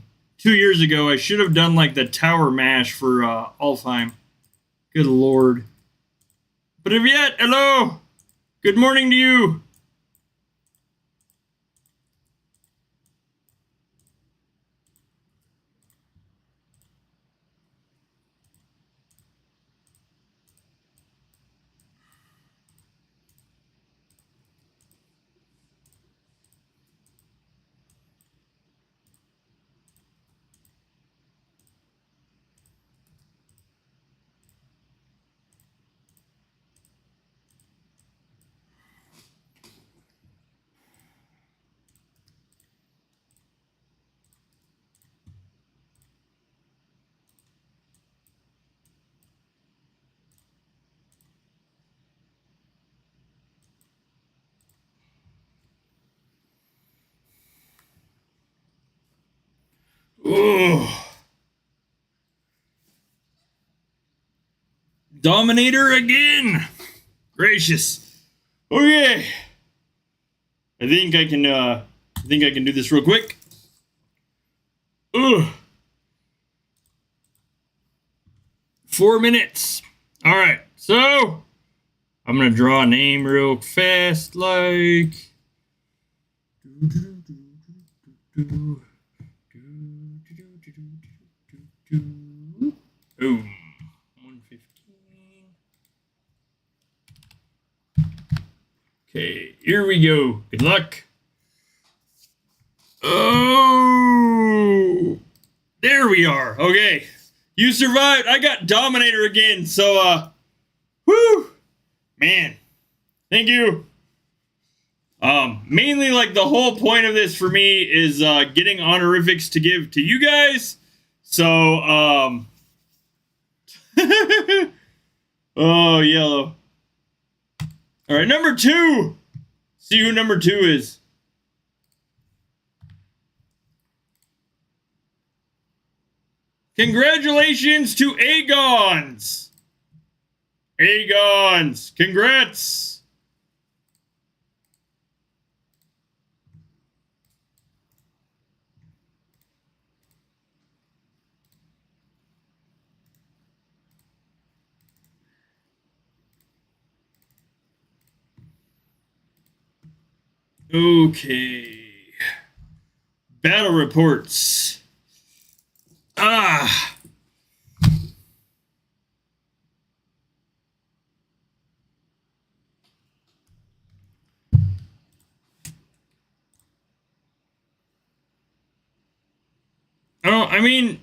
years ago. I should have done like the tower mash for Alfheim. Good lord. Привет, hello. Good morning to you. Oh. Dominator again. Gracious. Okay. I think I can do this real quick. Ugh. 4 minutes. All right. So I'm gonna draw a name real fast, like. Boom. 115. Okay, here we go. Good luck. Oh, there we are. Okay, you survived. I got Dominator again. So, whoo, man, thank you. Mainly, like, the whole point of this for me is getting honorifics to give to you guys. So, oh, yellow. All right, number 2. See who number 2 is. Congratulations to Agons. Agons, congrats. Okay. Battle reports. Ah. Oh, I mean,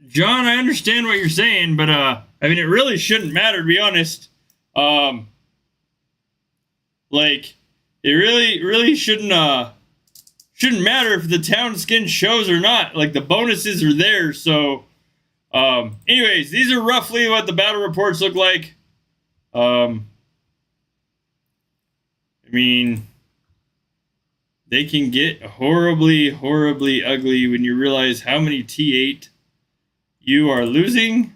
John, I understand what you're saying, but I mean, it really shouldn't matter, to be honest. Like, it really shouldn't matter if the town skin shows or not. Like, the bonuses are there. So, anyways, these are roughly what the battle reports look like. I mean, they can get horribly, horribly ugly when you realize how many T8 you are losing,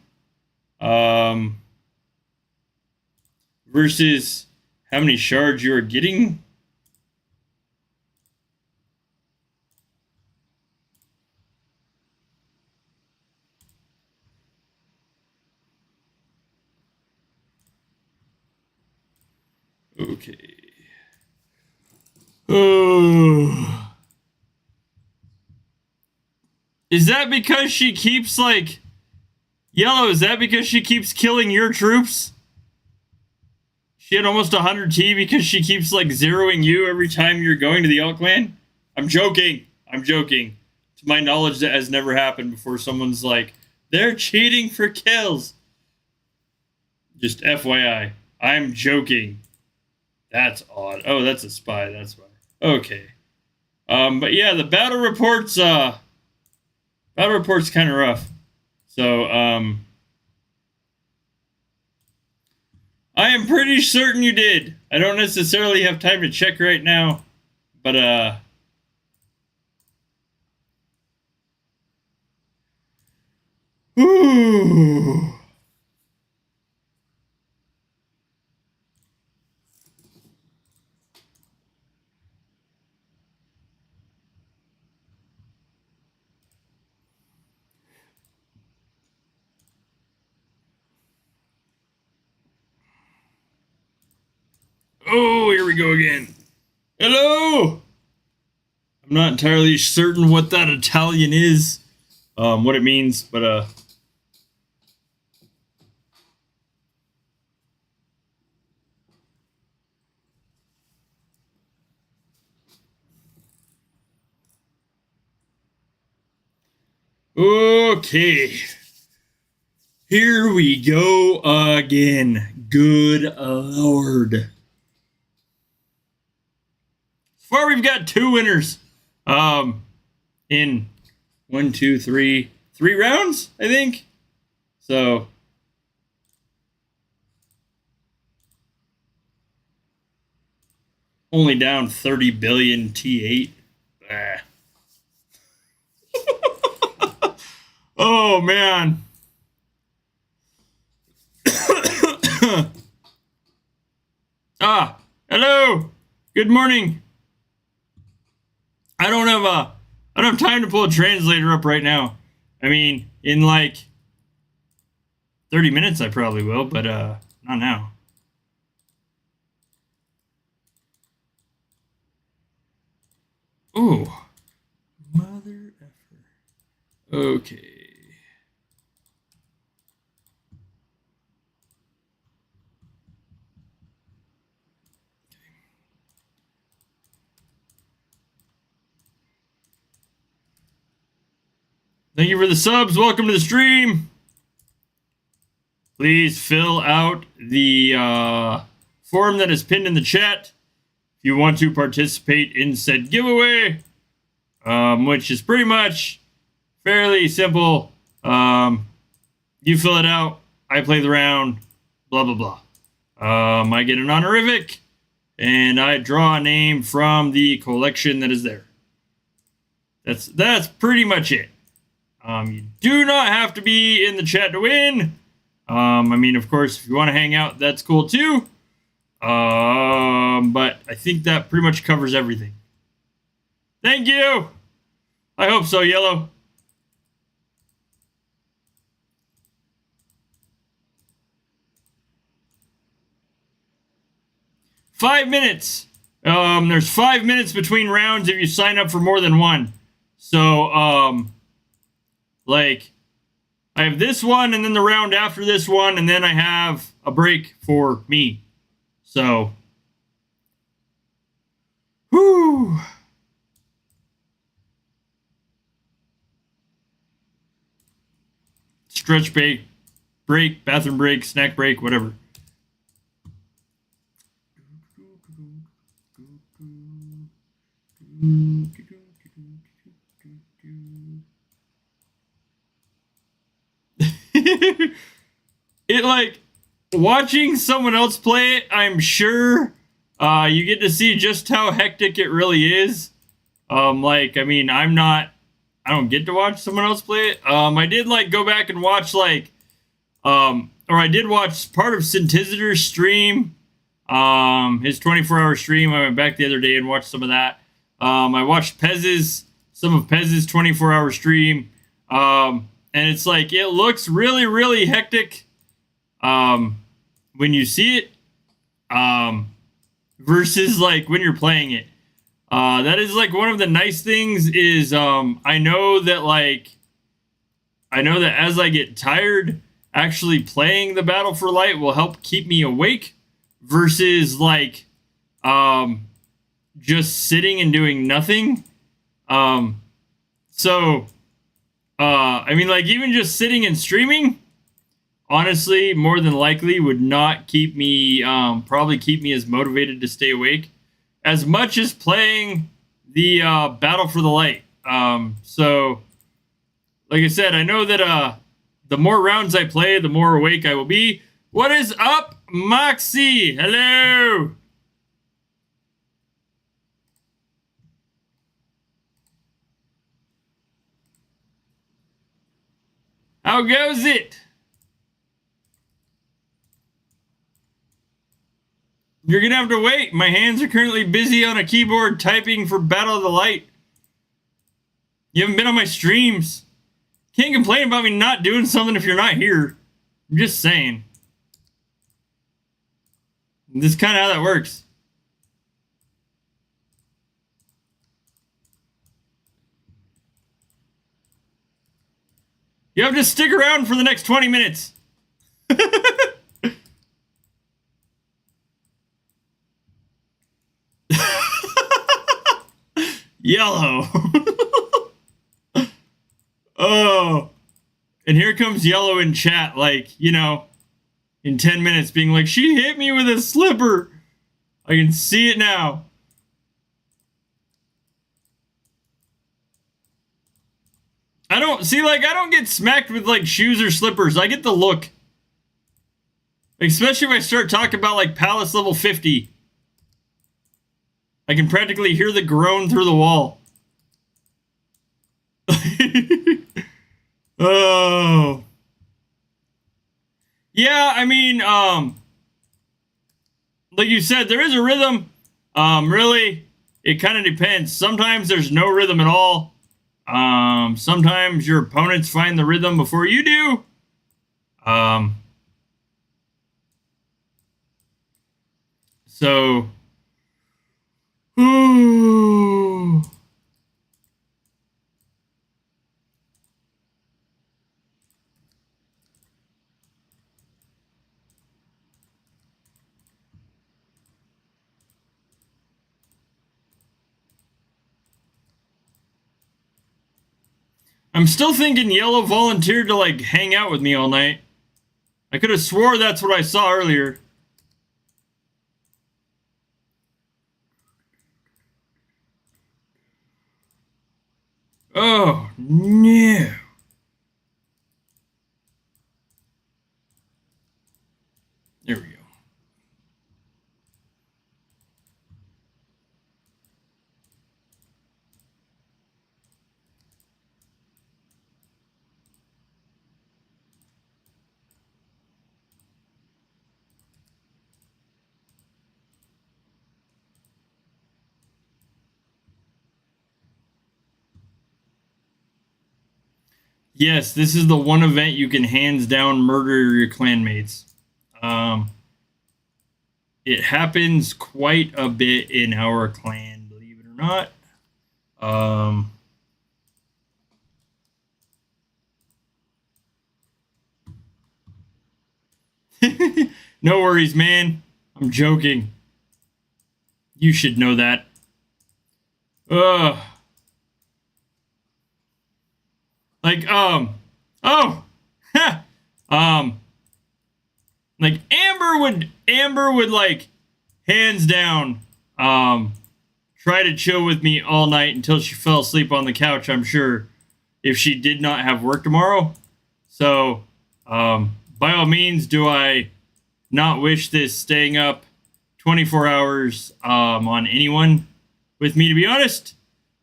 versus how many shards you are getting. Okay. Oh. Is that because she keeps, like, yellow, is that because she keeps killing your troops? She had almost 100 T because she keeps, like, zeroing you every time you're going to the Elk Clan? I'm joking. I'm joking. To my knowledge, that has never happened before. Someone's like, they're cheating for kills. Just FYI. I'm joking. That's odd. Oh, that's a spy. That's why. Okay. But yeah, the battle report's kind of rough. So, I am pretty certain you did. I don't necessarily have time to check right now, but, ooh. Oh, here we go again. Hello! I'm not entirely certain what that Italian is, what it means, but, okay. Here we go again. Good Lord. So far, we've got 2 winners. In 1, 2, 3 rounds, I think. So, only down 30 billion T8. Oh, man. Hello. Good morning. I don't have time to pull a translator up right now. I mean, in like 30 minutes I probably will, but not now. Ooh. Mother effer. Okay. Thank you for the subs. Welcome to the stream. Please fill out the form that is pinned in the chat if you want to participate in said giveaway, which is pretty much fairly simple. You fill it out, I play the round, blah, blah, blah. I get an honorific, and I draw a name from the collection that is there. That's pretty much it. You do not have to be in the chat to win. I mean, of course, if you want to hang out, that's cool too. But I think that pretty much covers everything. Thank you. I hope so, Yellow. Five minutes. There's 5 minutes between rounds if you sign up for more than one. So, like, I have this one and then the round after this one, and then I have a break for me. So, whoo. Stretch break, bathroom break, snack break, whatever. It, like, watching someone else play it, I'm sure you get to see just how hectic it really is. Like, I mean, I don't get to watch someone else play it. I did, like, go back and watch, like, or I did watch part of Synthesitor's stream, his 24-hour stream. I went back the other day and watched some of that. I watched some of Pez's 24-hour stream. And it's like, it looks really, really hectic when you see it versus like when you're playing it. That is like one of the nice things is I know that as I get tired, actually playing the Battle for Light will help keep me awake versus like just sitting and doing nothing. I mean, like, even just sitting and streaming, honestly, more than likely would not keep me, probably keep me as motivated to stay awake as much as playing the Battle for the Light. So, like I said, I know that the more rounds I play, the more awake I will be. What is up, Moxie? Hello! How goes it? You're gonna have to wait. My hands are currently busy on a keyboard typing for Battle of the Light. You haven't been on my streams. Can't complain about me not doing something if you're not here. I'm just saying. This is kind of how that works. You have to stick around for the next 20 minutes. Yellow. Oh. And here comes Yellow in chat, like, you know, in 10 minutes being like, she hit me with a slipper. I can see it now. I don't get smacked with, like, shoes or slippers. I get the look. Especially if I start talking about, like, Palace level 50. I can practically hear the groan through the wall. Oh. Yeah, I mean, like you said, there is a rhythm. Really, it kind of depends. Sometimes there's no rhythm at all. Sometimes your opponents find the rhythm before you do. So, ooh. I'm still thinking Yellow volunteered to like hang out with me all night. I could have swore that's what I saw earlier. Oh, no. There we go. Yes, this is the one event you can hands down murder your clanmates. It happens quite a bit in our clan, believe it or not. No worries, man. I'm joking. You should know that. Ugh. Like, oh. Like Amber would like hands down try to chill with me all night until she fell asleep on the couch, I'm sure, if she did not have work tomorrow. So by all means, do I not wish this staying up 24 hours on anyone with me, to be honest.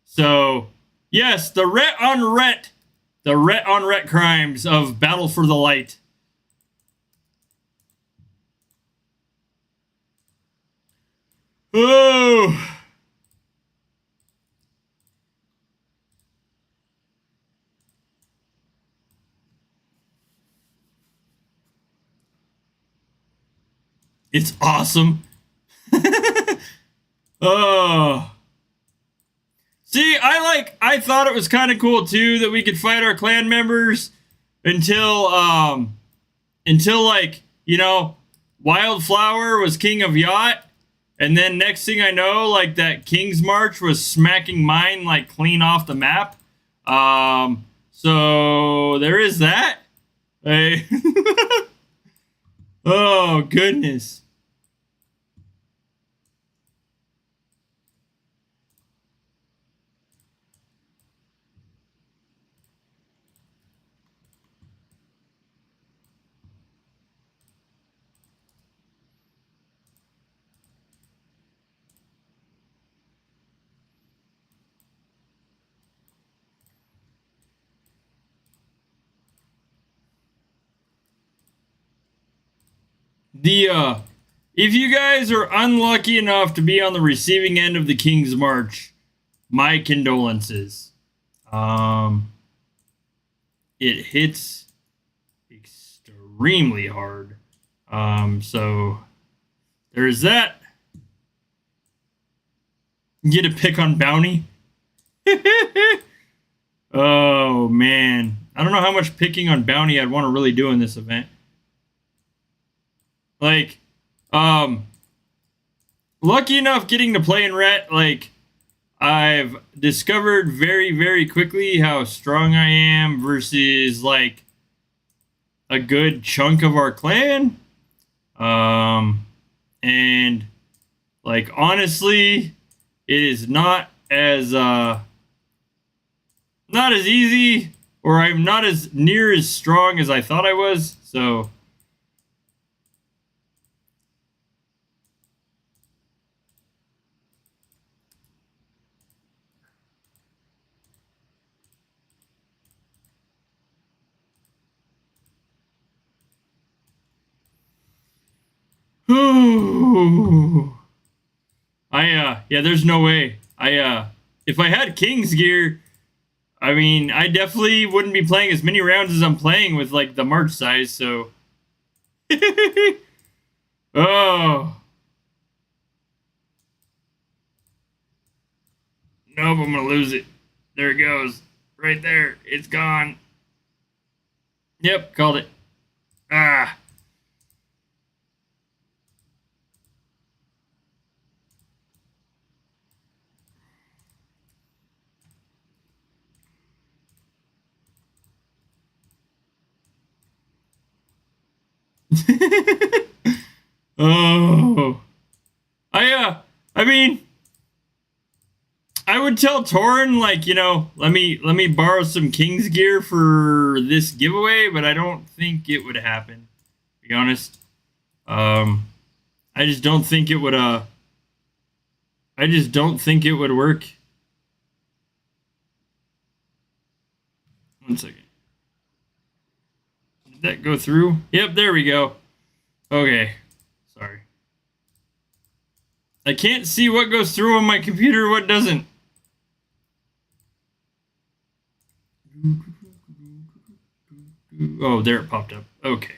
So yes, the ret on ret crimes of Battle for the Light. Oh. It's awesome. Oh. See, I thought it was kind of cool too that we could fight our clan members until like, you know, Wildflower was king of Yacht, and then next thing I know, like that King's March was smacking mine like clean off the map. So there is that. Hey. Oh goodness. The if you guys are unlucky enough to be on the receiving end of the King's March, my condolences. It hits extremely hard. So there's that. Get a pick on Bounty. Oh man, I don't know how much picking on Bounty I'd want to really do in this event. Like, lucky enough getting to play in Ret, like, I've discovered very, very quickly how strong I am versus, like, a good chunk of our clan. And, like, honestly, it is not as easy, or I'm not as near as strong as I thought I was, so... Oh. Yeah, there's no way. If I had King's gear, I mean, I definitely wouldn't be playing as many rounds as I'm playing with, like, the march size, so. Oh. Nope, I'm gonna lose it. There it goes. Right there. It's gone. Yep, called it. Ah. Oh. I mean, I would tell Torin, like, let me borrow some King's gear for this giveaway, but I don't think it would happen, to be honest. I just don't think it would work. One second. Did that go through? Yep, there we go. Okay. Sorry. I can't see what goes through on my computer, what doesn't. Oh, there it popped up. Okay.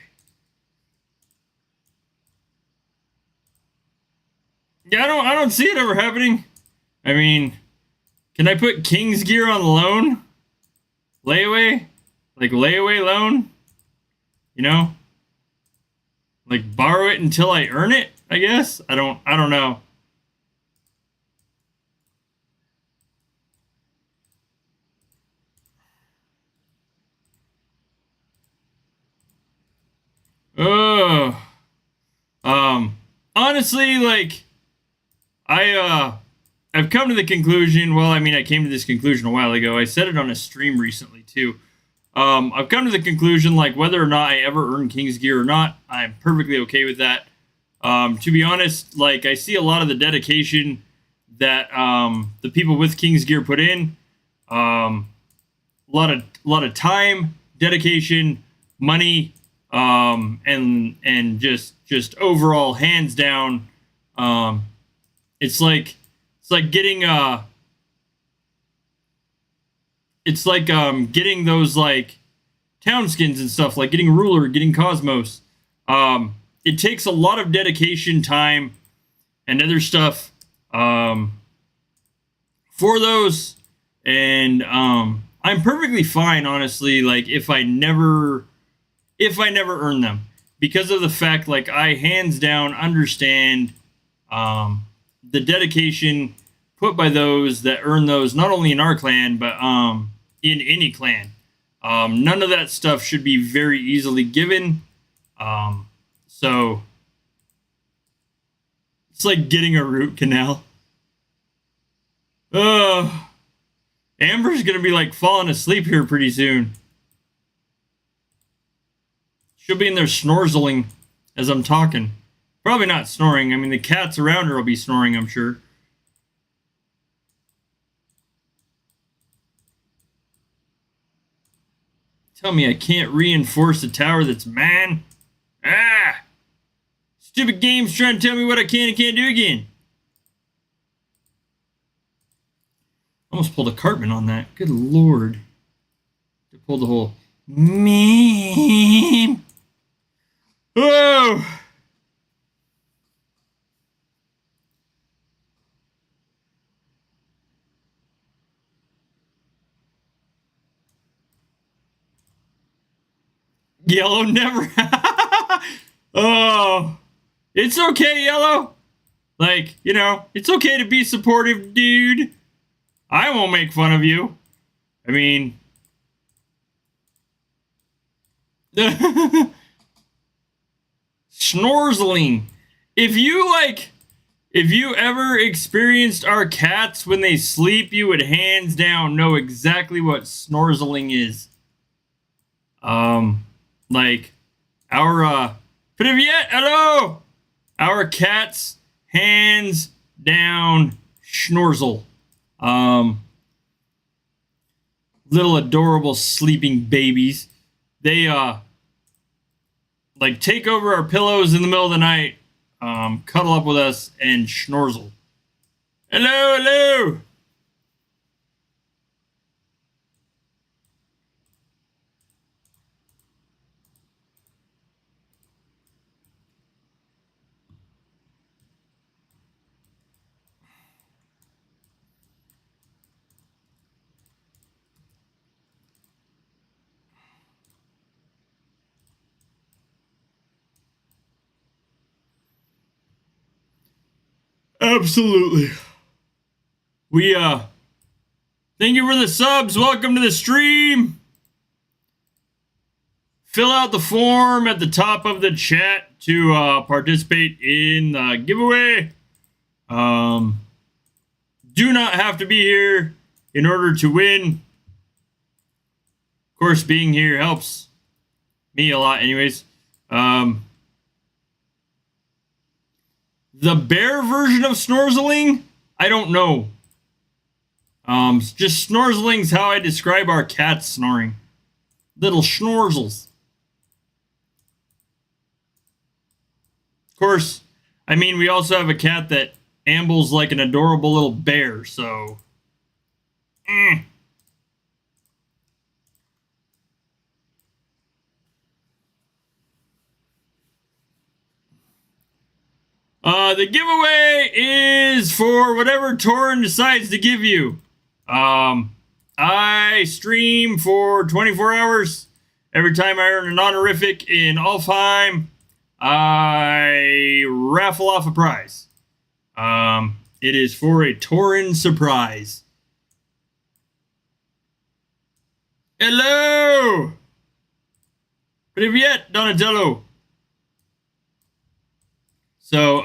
Yeah, I don't see it ever happening. I mean, can I put King's gear on loan? Layaway? Like layaway loan? Like borrow it until I earn it, I guess? I don't know. Oh. Honestly, like, I've come to the conclusion, well, I mean, I came to this conclusion a while ago. I said it on a stream recently, too. I've come to the conclusion, like, whether or not I ever earn King's gear or not, I'm perfectly okay with that. To be honest, like, I see a lot of the dedication that the people with King's gear put in. A lot of time, dedication, money, and just overall, hands down, it's like getting getting those, like, town skins and stuff, like getting Ruler, getting Cosmos. It takes a lot of dedication, time, and other stuff for those, and I'm perfectly fine, honestly, like, if I never earn them, because of the fact, like, I hands down understand the dedication put by those that earn those, not only in our clan, but in any clan. None of that stuff should be very easily given. So it's like getting a root canal. Amber's gonna be, like, falling asleep here pretty soon. She'll be in there snorzling as I'm talking. Probably not snoring. I mean, the cats around her will be snoring, I'm sure. Tell me I can't reinforce a tower that's mine? Ah! Stupid game's trying to tell me what I can and can't do again. Almost pulled a Cartman on that. Good lord. I pulled the whole meme. Oh! Yellow never. Oh, it's okay, Yellow. Like, it's okay to be supportive, dude. I won't make fun of you. I mean, snorzling. If you ever experienced our cats when they sleep, you would hands down know exactly what snorzling is. Like, our, Privyet, hello! Our cats, hands down, schnorzel. Little adorable sleeping babies. They, like, take over our pillows in the middle of the night. cuddle up with us and schnorzel. Hello, hello. Absolutely. We thank you for the subs. Welcome to the stream. Fill out the form at the top of the chat to participate in the giveaway. Do not have to be here in order to win. Of course, being here helps me a lot anyways. The bear version of snorzeling, I don't know. Just snorzeling's how I describe our cats snoring. Little schnorzels. Of course, I mean, we also have a cat that ambles like an adorable little bear, so... The giveaway is for whatever Torrin decides to give you. I stream for 24 hours. Every time I earn an honorific in Alfheim, I raffle off a prize. It is for a Torrin surprise. Hello! Привет, Donatello! So,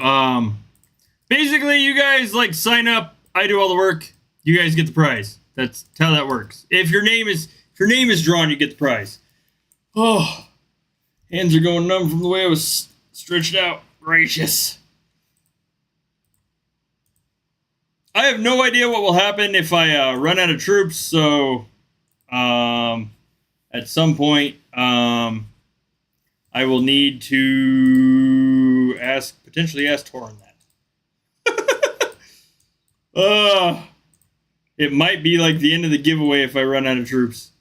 basically, you guys, like, sign up, I do all the work, you guys get the prize. That's how that works. If your name is drawn, you get the prize. Oh, hands are going numb from the way I was stretched out. Gracious. I have no idea what will happen if I run out of troops, so at some point I will need to potentially ask Torrin that. It might be like the end of the giveaway if I run out of troops.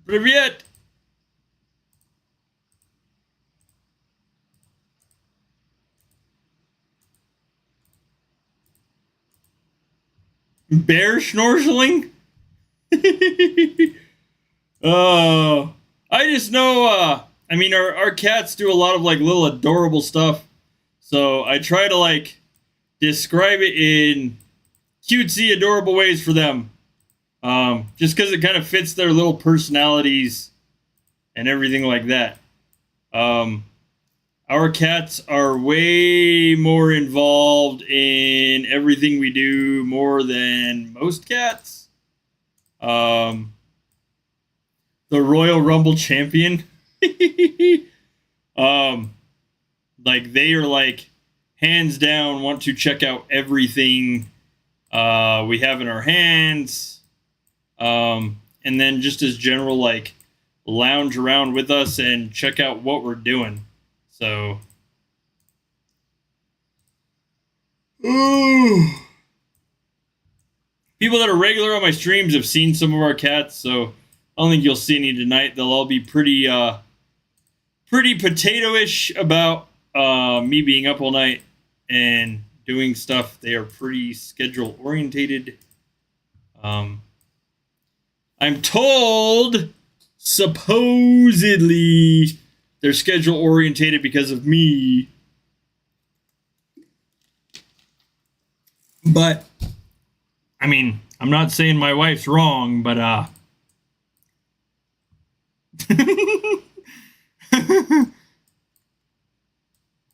Привет! Bear schnorzeling? I just know, I mean, our cats do a lot of, like, little adorable stuff. So I try to, like, describe it in cutesy, adorable ways for them. Just because it kind of fits their little personalities and everything like that. Our cats are way more involved in everything we do more than most cats. The Royal Rumble champion. Like, they are, like, hands down want to check out everything we have in our hands. And then just as general, like, lounge around with us and check out what we're doing. So, people that are regular on my streams have seen some of our cats, so I don't think you'll see any tonight. They'll all be pretty potato-ish about me being up all night and doing stuff. They are pretty schedule-orientated. I'm told, supposedly, they're schedule-orientated because of me. But, I mean, I'm not saying my wife's wrong, but,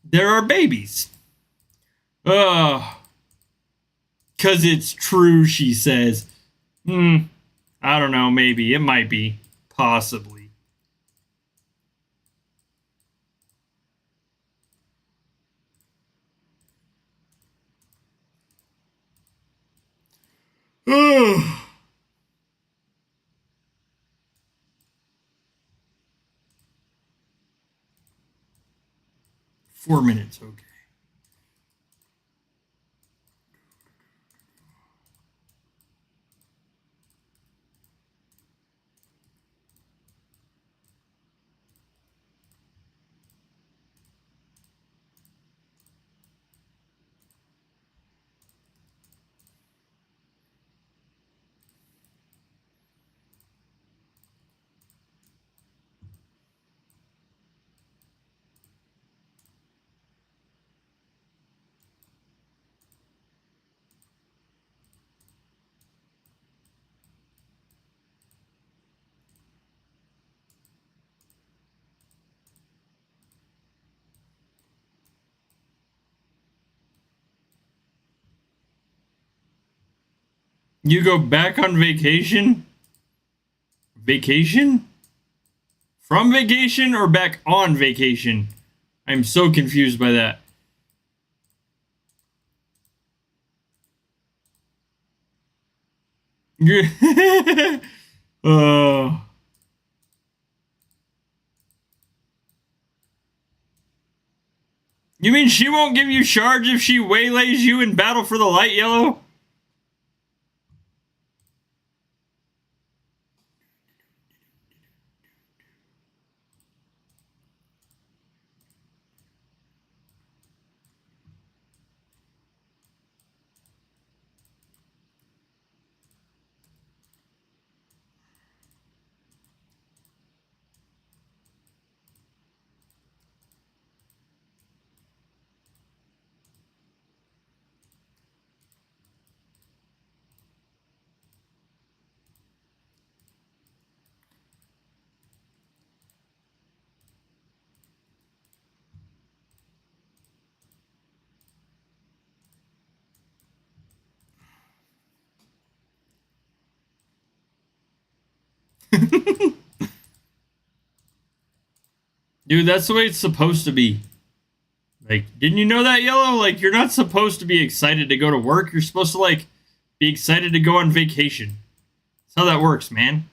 there are babies. 'Cause it's true, she says. I don't know, maybe. It might be. Possibly. 4 minutes, okay. You go back on vacation? Vacation? From vacation or back on vacation? I'm so confused by that. uh, you mean she won't give you charge if she waylays you in battle for the light yellow? Dude, that's the way it's supposed to be. Like, didn't you know that, Yellow? Like, you're not supposed to be excited to go to work. You're supposed to, like, be excited to go on vacation. That's how that works, man.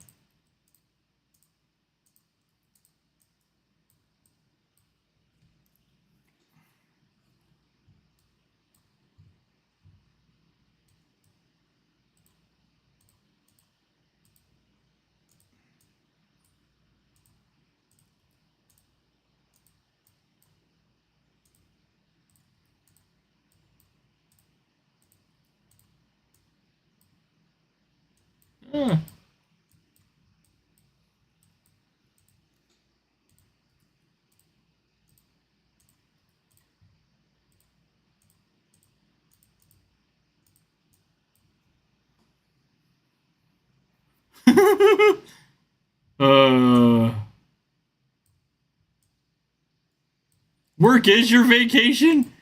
Work is your vacation?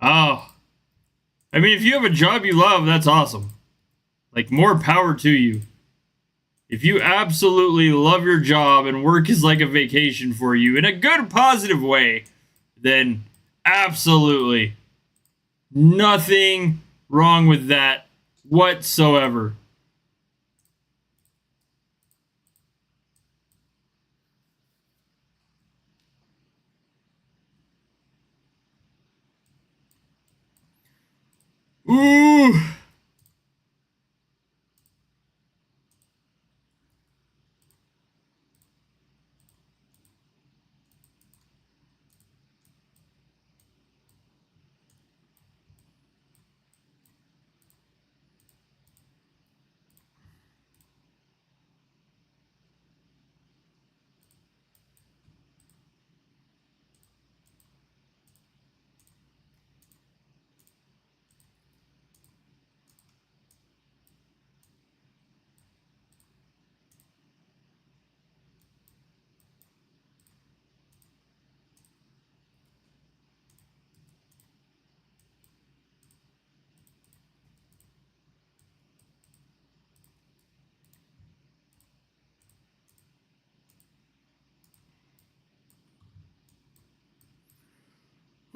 Oh. I mean, if you have a job you love, that's awesome. Like, more power to you. If you absolutely love your job and work is like a vacation for you in a good, positive way, then absolutely nothing wrong with that whatsoever. Ooh.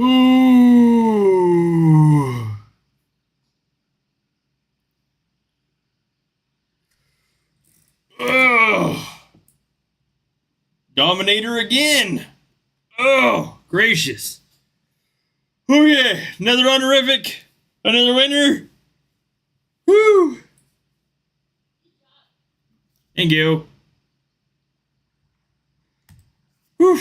Ooh. Ugh. Dominator again. Oh, gracious. Oh yeah, another honorific, another winner. Woo! Thank you. Whew.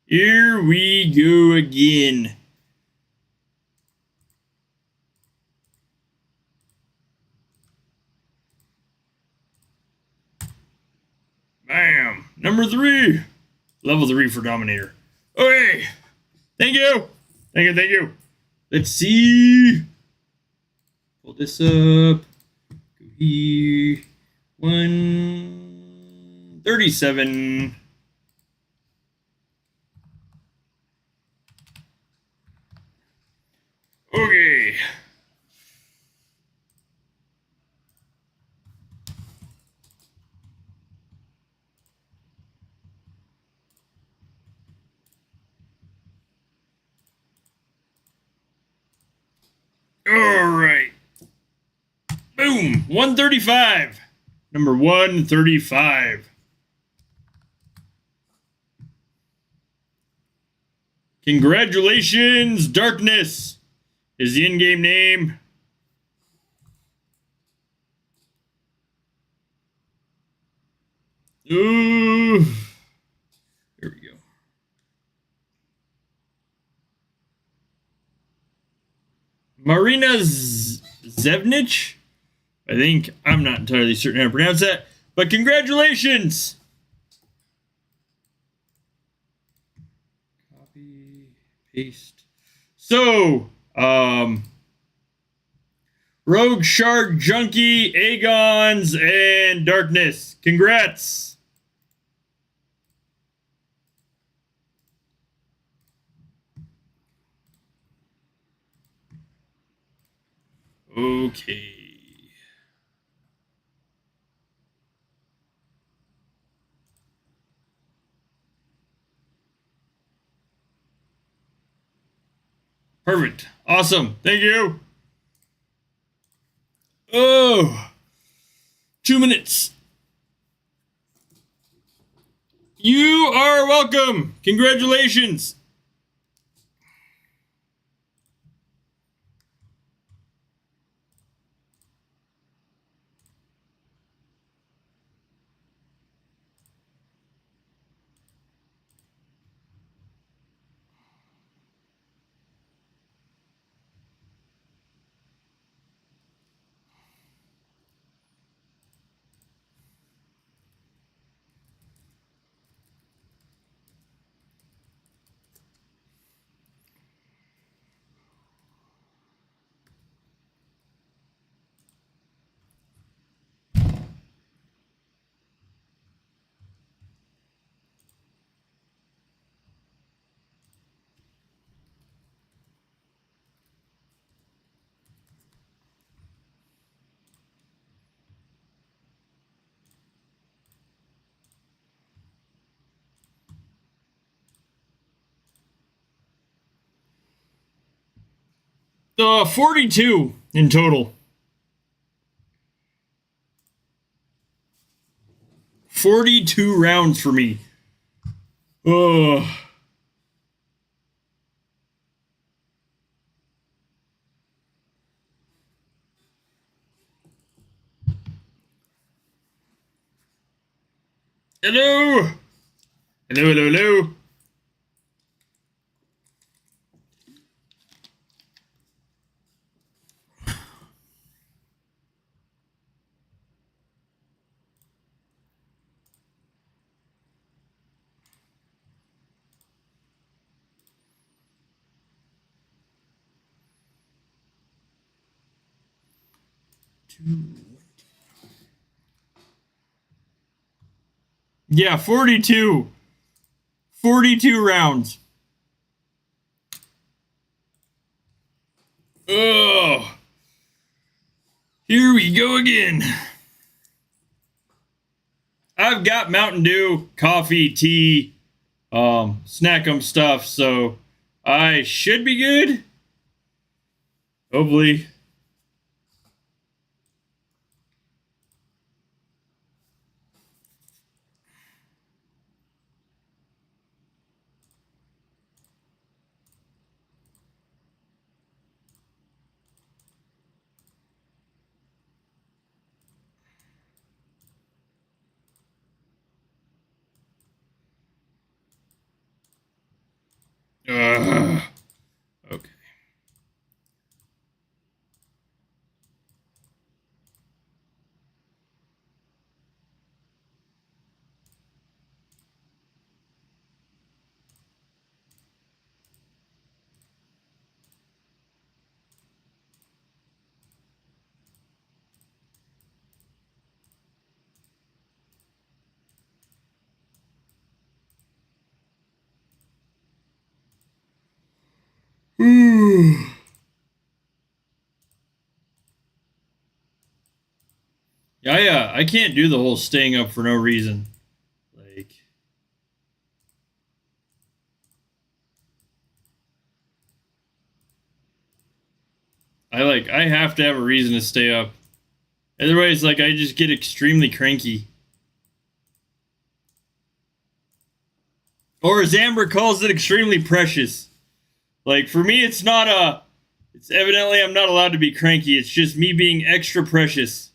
Here we go again. Bam. Number 3. Level 3 for Dominator. Okay. Thank you. Thank you. Thank you. Let's see. Pull this up. Go here. 137. Okay. All right. Boom. 135. Number 135. Congratulations, Darkness is the in-game name. Ooh. There we go. Marina Zevnich? I think. I'm not entirely certain how to pronounce that. But congratulations! Copy, paste. So, Rogue, Shard, Junkie, Agons, and Darkness. Congrats! Okay. Perfect. Awesome. Thank you. Oh, 2 minutes. You are welcome. Congratulations. The 42 in total. 42 rounds for me. Oh. Hello. Hello, hello, hello. Yeah, 42. 42 rounds. Oh. Here we go again. I've got Mountain Dew, coffee, tea, snack stuff, so I should be good. Hopefully. Okay. Yeah, I can't do the whole staying up for no reason. Like, I have to have a reason to stay up. Otherwise, like, I just get extremely cranky. Or as Amber calls it, extremely precious. Like, for me, it's evidently I'm not allowed to be cranky. It's just me being extra precious.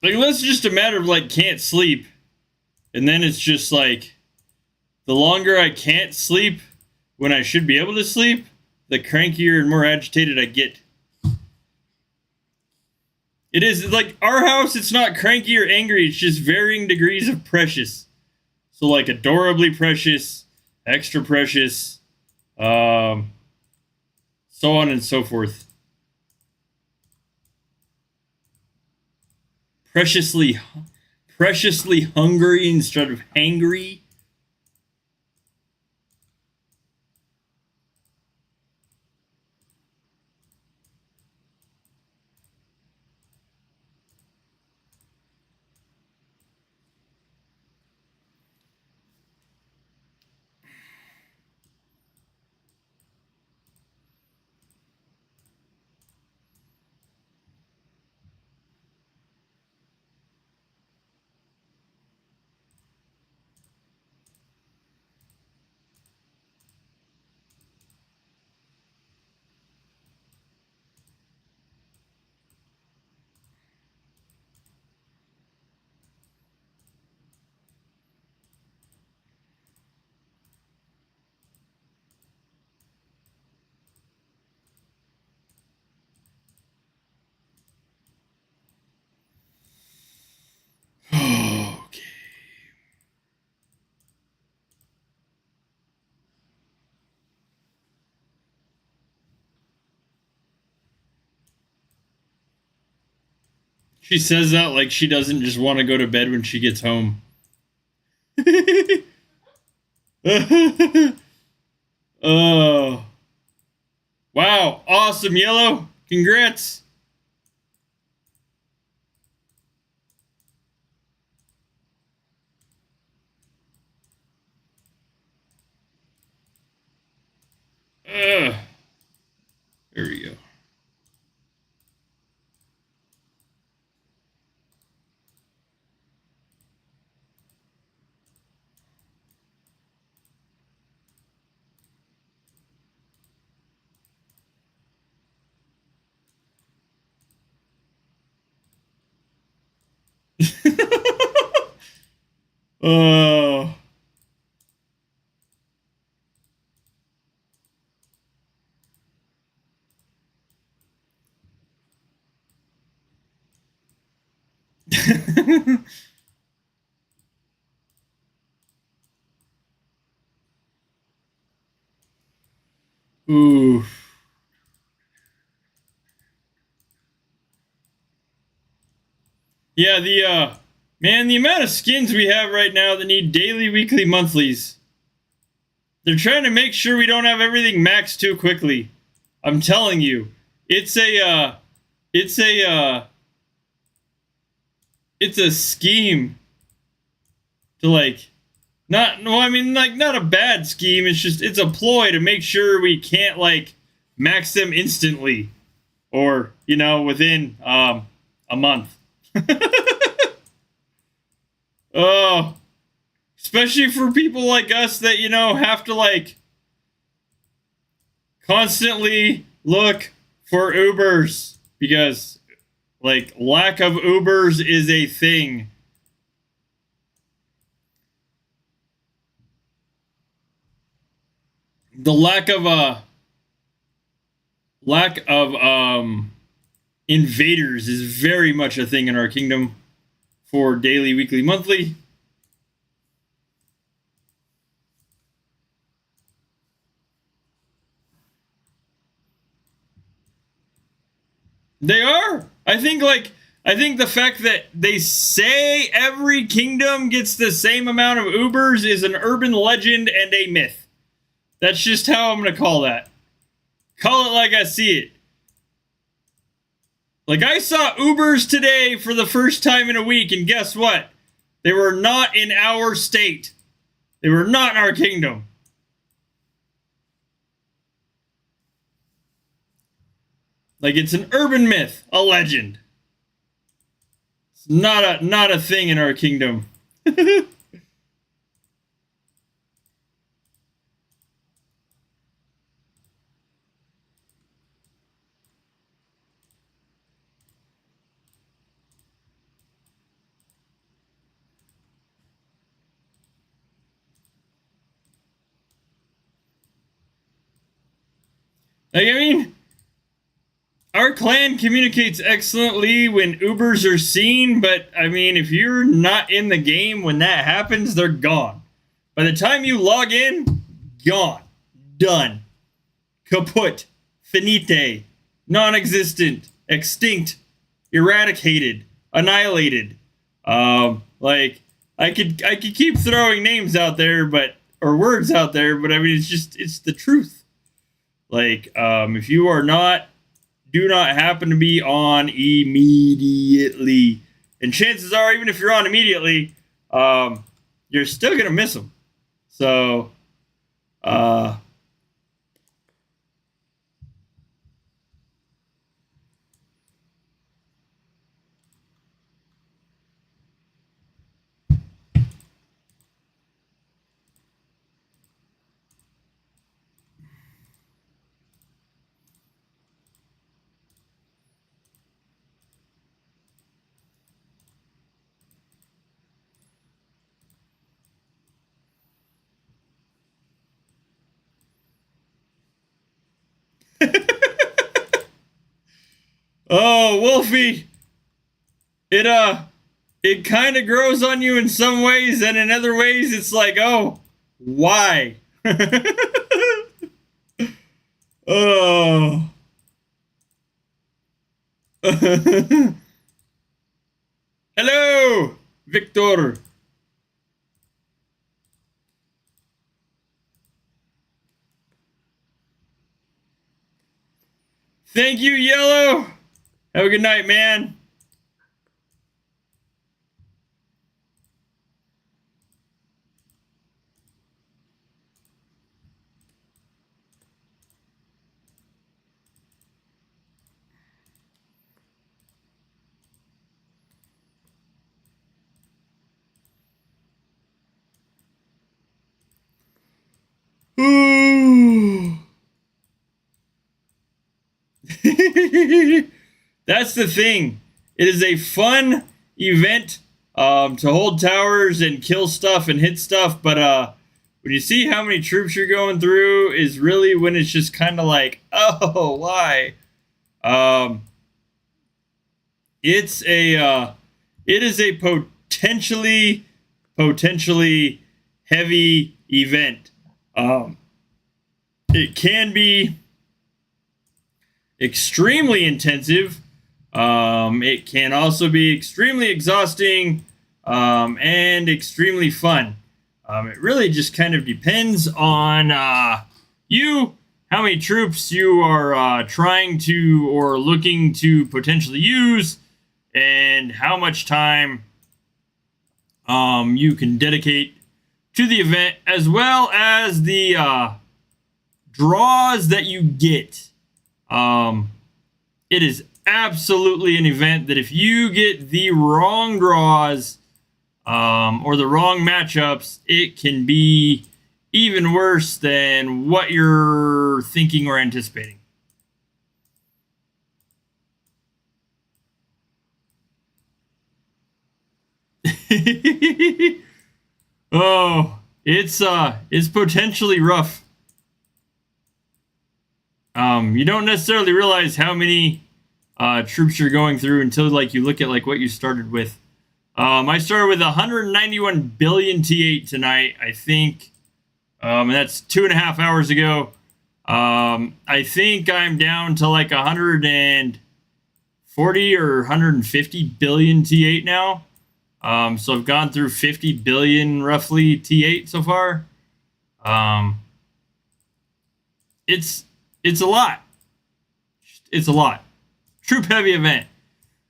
Like, unless it's just a matter of, like, can't sleep. And then it's just, like, the longer I can't sleep when I should be able to sleep, the crankier and more agitated I get. It is, like, our house, it's not cranky or angry, it's just varying degrees of precious. So, like, adorably precious, extra precious, so on and so forth. Preciously hungry instead of hangry. Okay. She says that like she doesn't just want to go to bed when she gets home. Oh. Wow. Awesome, Yellow. Congrats. There we go. Oh. Ooh. Yeah, man, the amount of skins we have right now that need daily, weekly, monthlies. They're trying to make sure we don't have everything maxed too quickly. I'm telling you. It's a scheme to, like, not a bad scheme. It's a ploy to make sure we can't, like, max them instantly or, within a month. Oh, Especially for people like us that, you know, have to like constantly look for Ubers because like lack of Ubers is a thing. The lack of invaders is very much a thing in our kingdom for daily, weekly, monthly. They are. I think the fact that they say every kingdom gets the same amount of Ubers is an urban legend and a myth. That's just how I'm going to call that. Call it like I see it. Like, I saw Ubers today for the first time in a week, and guess what? They were not in our state. They were not in our kingdom. Like, it's an urban myth, a legend. It's not a thing in our kingdom. Like, I mean, our clan communicates excellently when Ubers are seen, but I mean, if you're not in the game when that happens, they're gone. By the time you log in, gone. Done. Kaput. Finite. Non-existent. Extinct. Eradicated. Annihilated. Like, I could keep throwing names out there, or words out there, but I mean, it's the truth. Like, if you do not happen to be on immediately, and chances are, even if you're on immediately, you're still gonna miss them. So, oh, Wolfie, it kind of grows on you in some ways, and in other ways, it's like, oh, why? Oh. Hello, Victor. Thank you, Yellow. Have a good night, man. Ooh. That's the thing. It is a fun event to hold towers and kill stuff and hit stuff, but when you see how many troops you're going through is really when it's just kind of like, oh, why? It is a potentially heavy event. It can be extremely intensive. It can also be extremely exhausting and extremely fun. It really just kind of depends on you, how many troops you are trying to or looking to potentially use, and how much time you can dedicate to the event, as well as the draws that you get. It is absolutely an event that if you get the wrong draws, or the wrong matchups, it can be even worse than what you're thinking or anticipating. Oh, it's potentially rough. You don't necessarily realize how many troops you're going through until like you look at like what you started with. I started with 191 billion T8 tonight, I think, and that's 2.5 hours ago. I think I'm down to like 140 or 150 billion T8 now. So I've gone through 50 billion roughly T8 so far. It's a lot. It's a lot. Troop heavy event.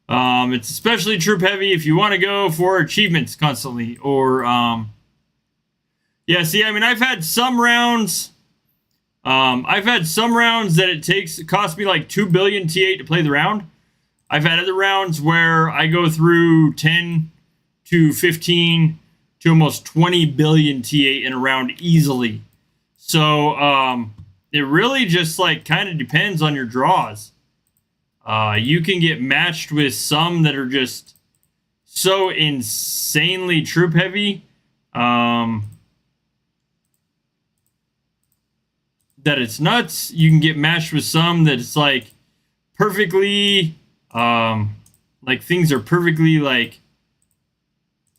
It's especially troop heavy if you want to go for achievements constantly, or yeah. See, I mean, I've had some rounds. That it cost me like 2 billion T8 to play the round. I've had other rounds where I go through 10 to 15 to almost 20 billion T8 in a round easily. So it really just like kind of depends on your draws. You can get matched with some that are just so insanely troop heavy that it's nuts. You can get matched with some that it's like perfectly like things are perfectly like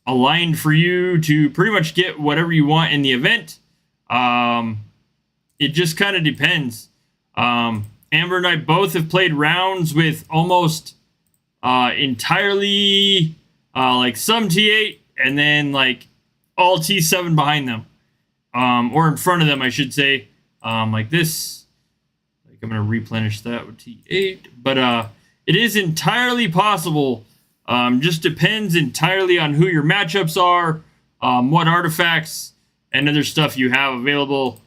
aligned for you to pretty much get whatever you want in the event. It just kind of depends. Amber and I both have played rounds with almost entirely like some T8 and then like all T7 behind them, or in front of them, I should say. Like this, like I'm gonna replenish that with T8, but it is entirely possible. Just depends entirely on who your matchups are, what artifacts and other stuff you have available.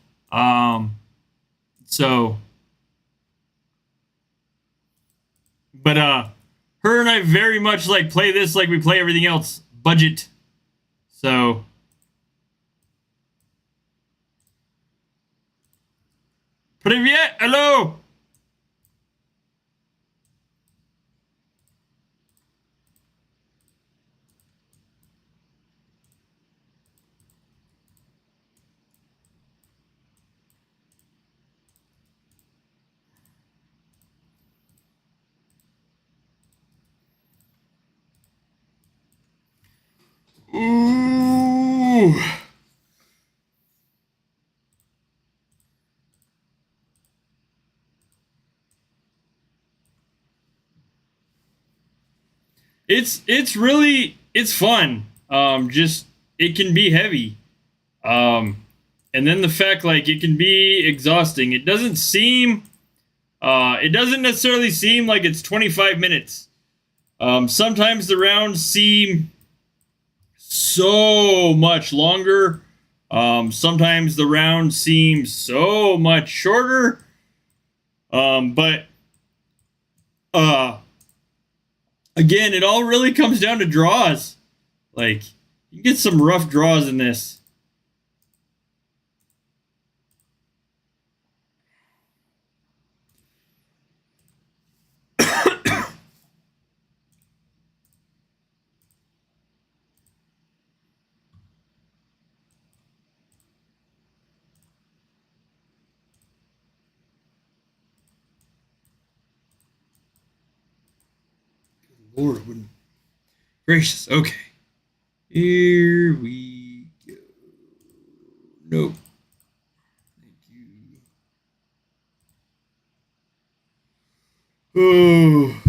But her and I very much like play this like we play everything else, budget. So Привет, hello. Ooh. It's fun. Just it can be heavy. And then the fact like it can be exhausting. It doesn't necessarily seem like it's 25 minutes. Sometimes the rounds seem so much longer. Sometimes the round seems so much shorter. But again, it all really comes down to draws. Like, you get some rough draws in this. Lord, gracious. Okay. Here we go. Nope. Thank you. Oh.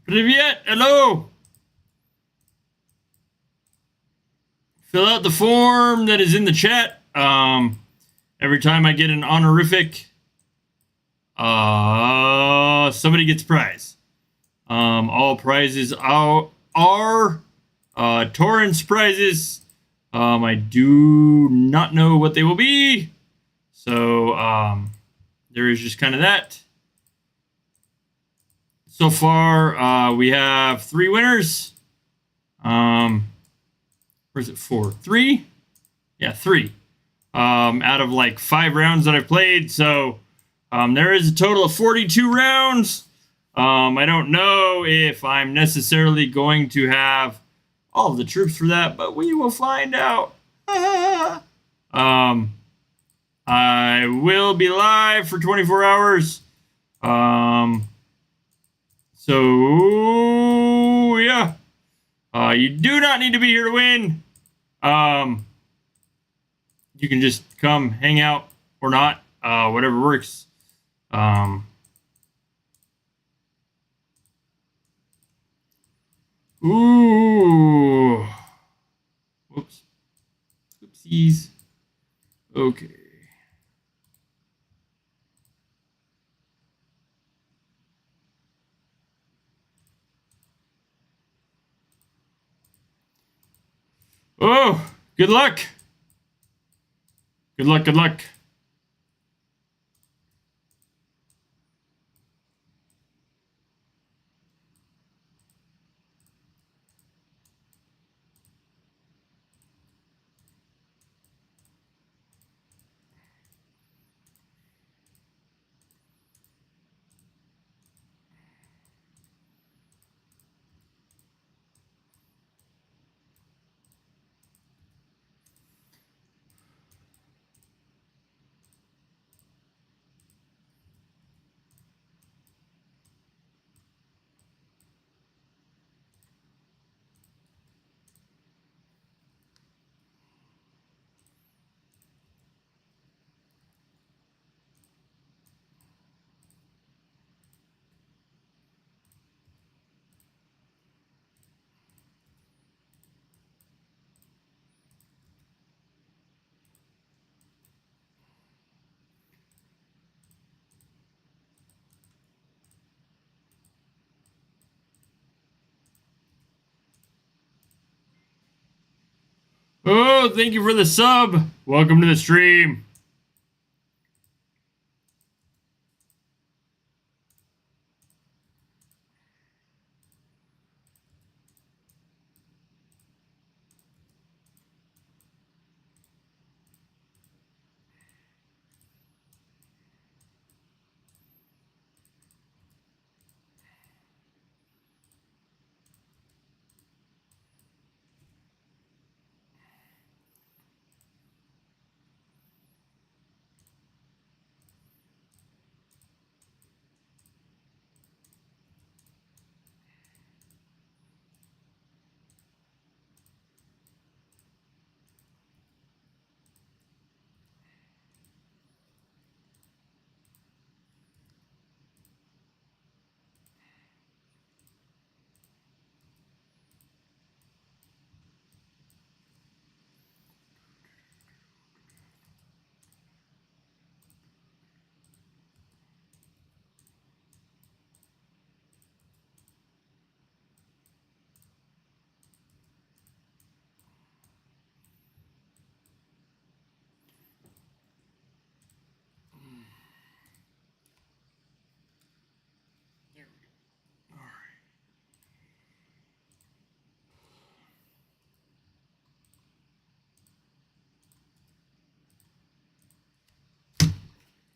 Привет, hello. Fill out the form that is in the chat. Every time I get an honorific, somebody gets a prize. All prizes are Torrance prizes. I do not know what they will be. So there is just kind of that. So far, we have 3 winners. Where's it? 4? 3? Yeah, 3. Out of like 5 rounds that I've played. So there is a total of 42 rounds. I don't know if I'm necessarily going to have all of the troops for that, but we will find out. I will be live for 24 hours. So yeah, you do not need to be here to win. You can just come hang out or not, whatever works. Ooh. Whoops. Oopsies. Okay. Oh, good luck. Good luck, good luck. Oh, thank you for the sub. Welcome to the stream.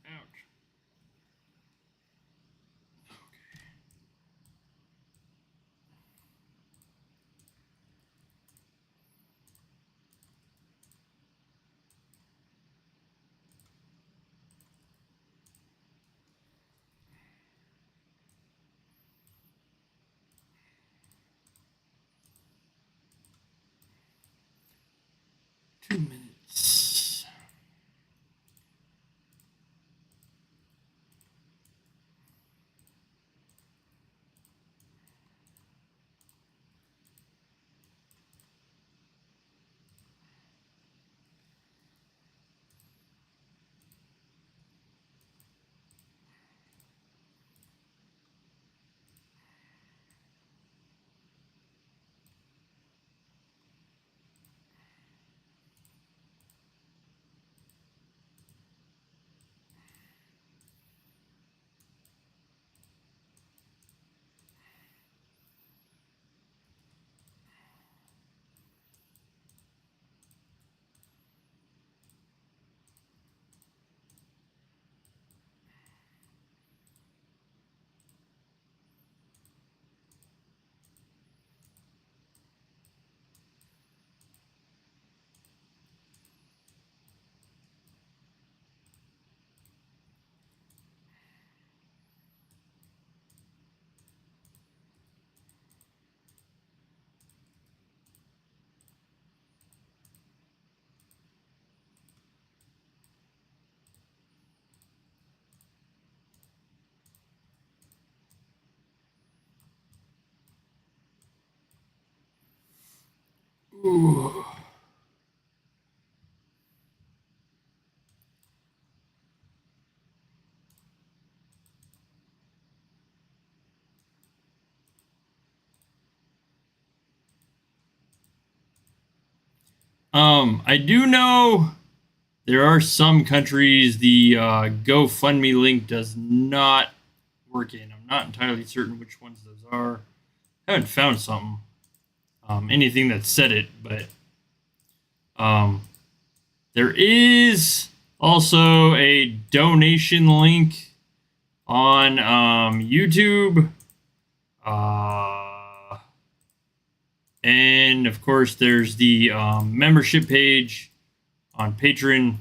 Ouch. 2 minutes. Ooh. I do know there are some countries the GoFundMe link does not work in. I'm not entirely certain which ones those are. I haven't found something, anything that said it, but there is also a donation link on YouTube. And of course, there's the membership page on Patreon.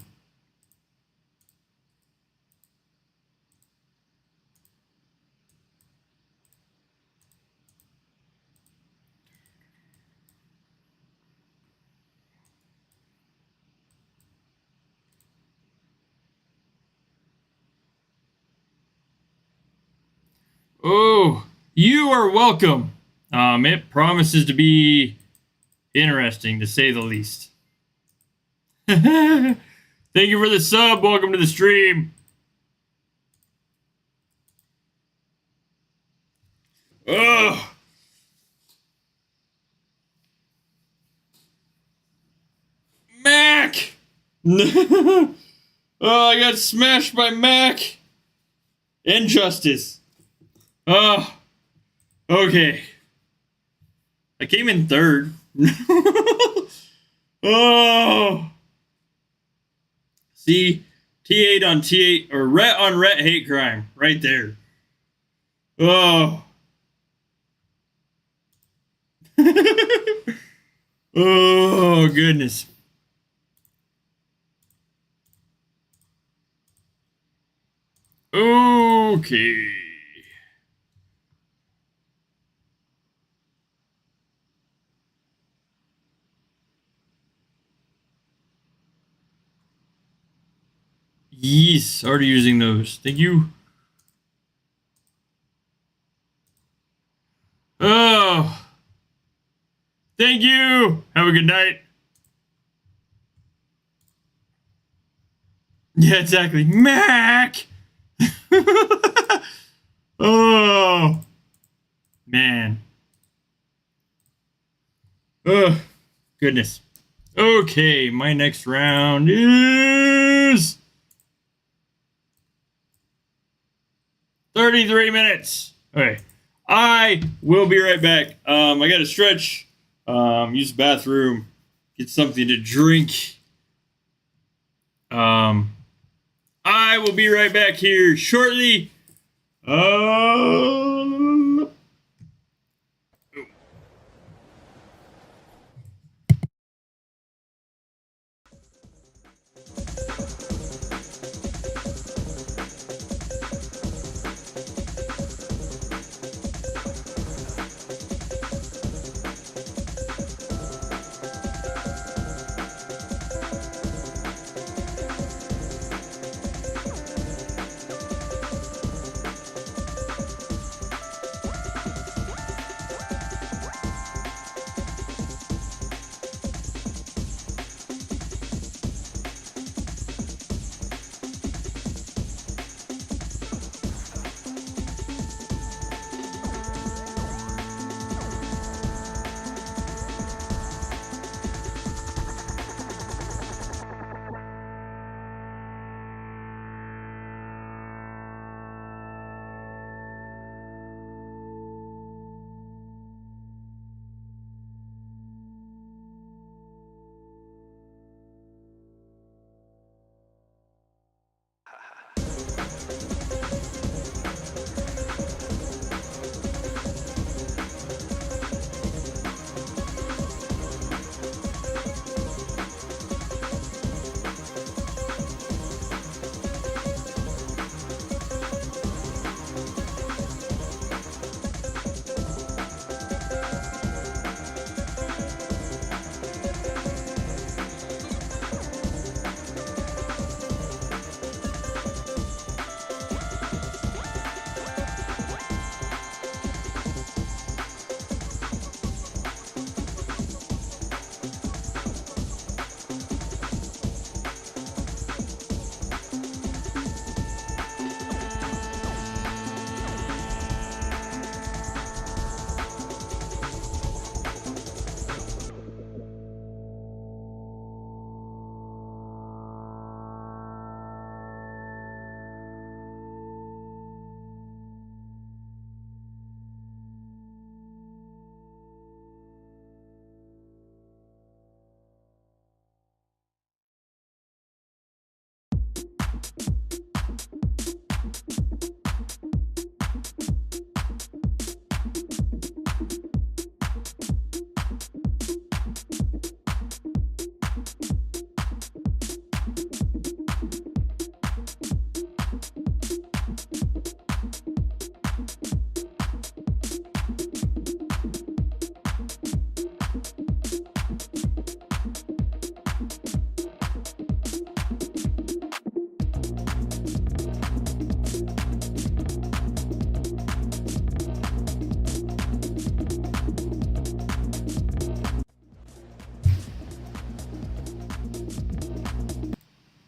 Oh, you are welcome. It promises to be interesting, to say the least. Thank you for the sub. Welcome to the stream. Ugh. Mac! Oh, I got smashed by Mac. Injustice. Oh, okay. I came in third. Oh. See, T8 on T8, or Ret on Ret hate crime, right there. Oh. Oh, goodness. Okay. Yes, already using those. Thank you. Oh. Thank you. Have a good night. Yeah, exactly. Mac. Oh. Man. Oh, goodness. Okay, my next round is 33 minutes. Okay. I will be right back. I gotta stretch, use the bathroom, get something to drink. I will be right back here shortly.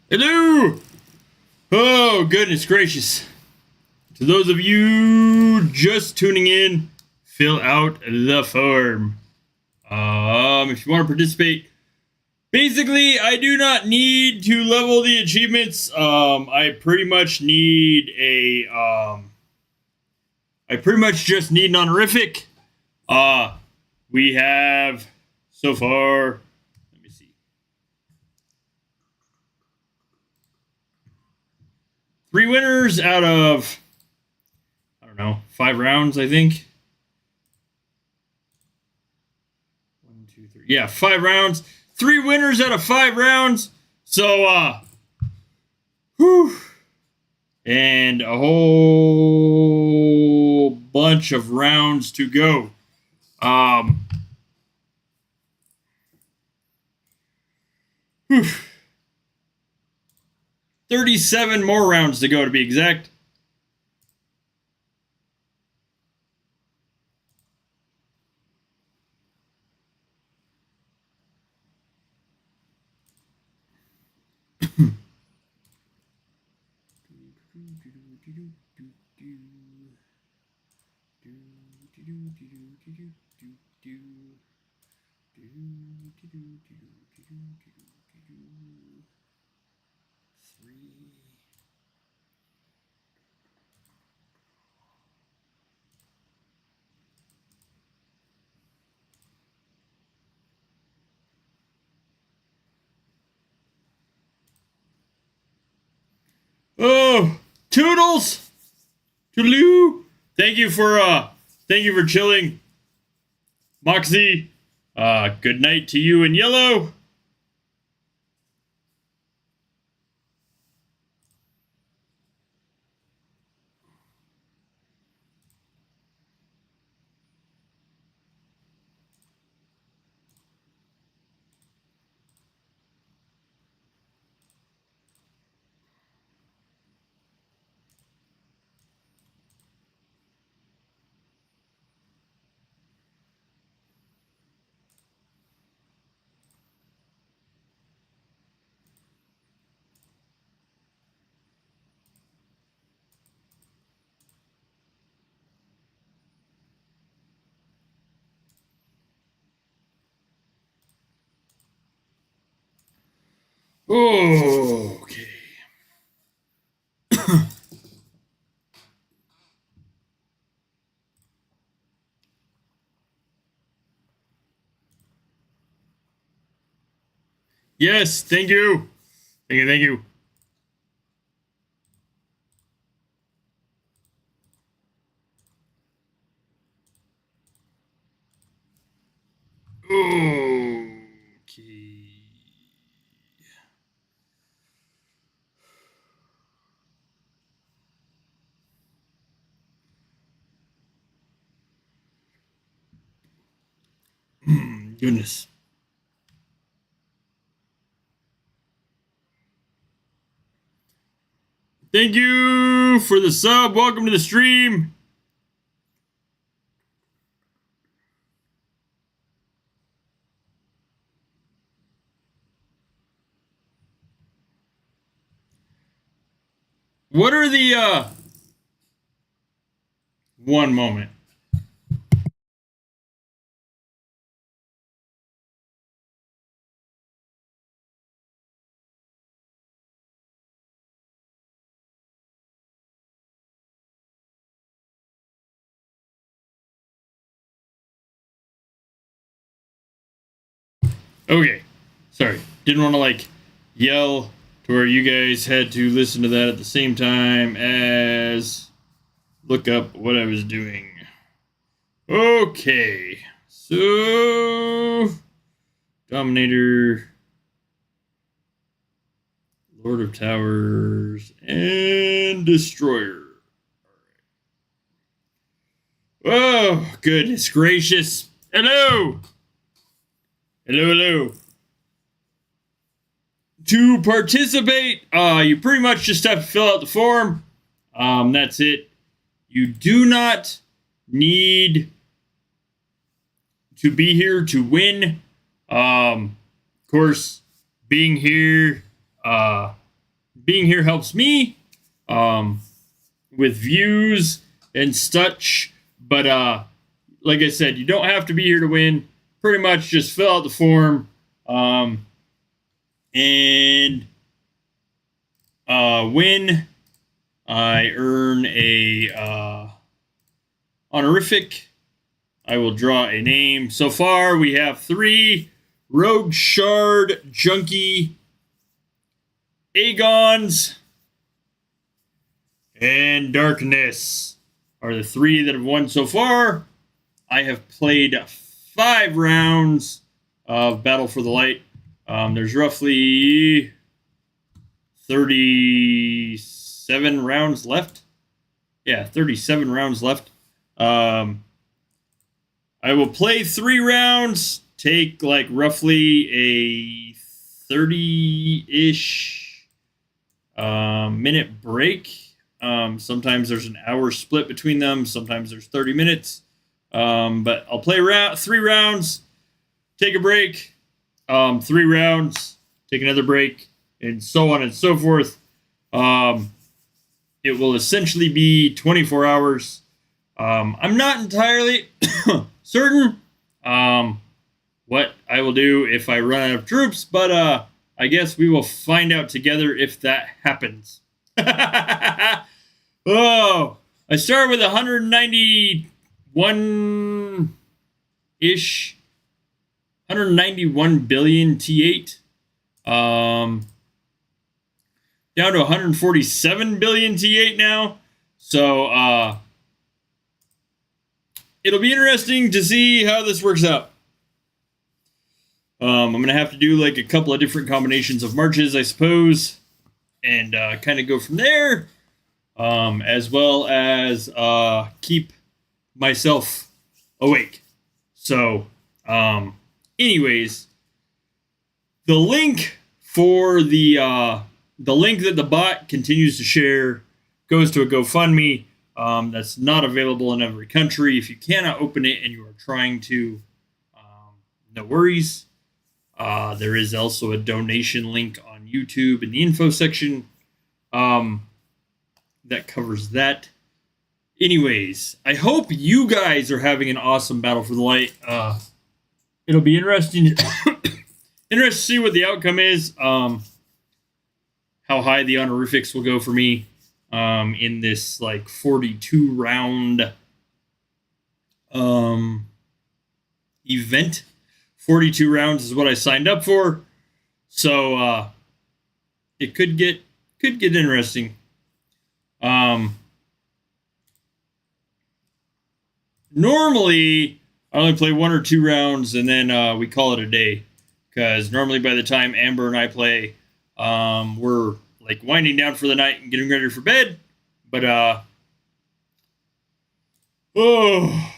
Hello! Oh, goodness gracious. To those of you just tuning in, fill out the form. If you want to participate, basically, I do not need to level the achievements. I pretty much need a, I pretty much just need an honorific. We have so far, let me see. 3 winners out of, I don't know, 5 rounds, I think. 1, 2, 3. Yeah, 5 rounds. 3 winners out of 5 rounds. So, whew. And a whole bunch of rounds to go. 37 more rounds to go, to be exact. Oh, Toodles! Toodaloo! Thank you for chilling. Moxie, good night to you in yellow. Oh, okay. Yes, thank you. Thank you. Okay. Goodness. Thank you for the sub. Welcome to the stream. What are the one moment. Okay. Sorry. Didn't want to like yell to where you guys had to listen to that at the same time as look up what I was doing. Okay, so Dominator, Lord of Towers, and Destroyer. Oh, goodness gracious. Hello. Hello. To participate, you pretty much just have to fill out the form. That's it. You do not need to be here to win. Of course, being here helps me with views and such. But like I said, you don't have to be here to win. Pretty much just fill out the form. And when I earn a honorific, I will draw a name. So far, we have 3 Rogue Shard, Junkie, Agons, and Darkness are the 3 that have won so far. I have played 5 rounds of Battle for the Light. There's roughly 37 rounds left. Yeah, 37 rounds left. I will play 3 rounds, take like roughly a 30-ish minute break. Sometimes there's an hour split between them. Sometimes there's 30 minutes. But I'll play 3 rounds, take a break. 3 rounds, take another break, and so on and so forth. It will essentially be 24 hours. I'm not entirely certain what I will do if I run out of troops, but I guess we will find out together if that happens. Oh, I started with 191-ish. 191 billion T8. Down to 147 billion T8 now. So it'll be interesting to see how this works out. I'm going to have to do like a couple of different combinations of marches, I suppose, and kind of go from there, as well as keep myself awake. So, anyways, the link for the link that the bot continues to share goes to a GoFundMe that's not available in every country. If you cannot open it and you are trying to, no worries. There is also a donation link on YouTube in the info section that covers that. Anyways, I hope you guys are having an awesome Battle for the Light. It'll be interesting to see what the outcome is. How high the honorifics will go for me in this like 42 round event. 42 rounds is what I signed up for, so it could get interesting. Normally, I only play 1 or 2 rounds, and then we call it a day. Because normally by the time Amber and I play, we're like winding down for the night and getting ready for bed. But, oh.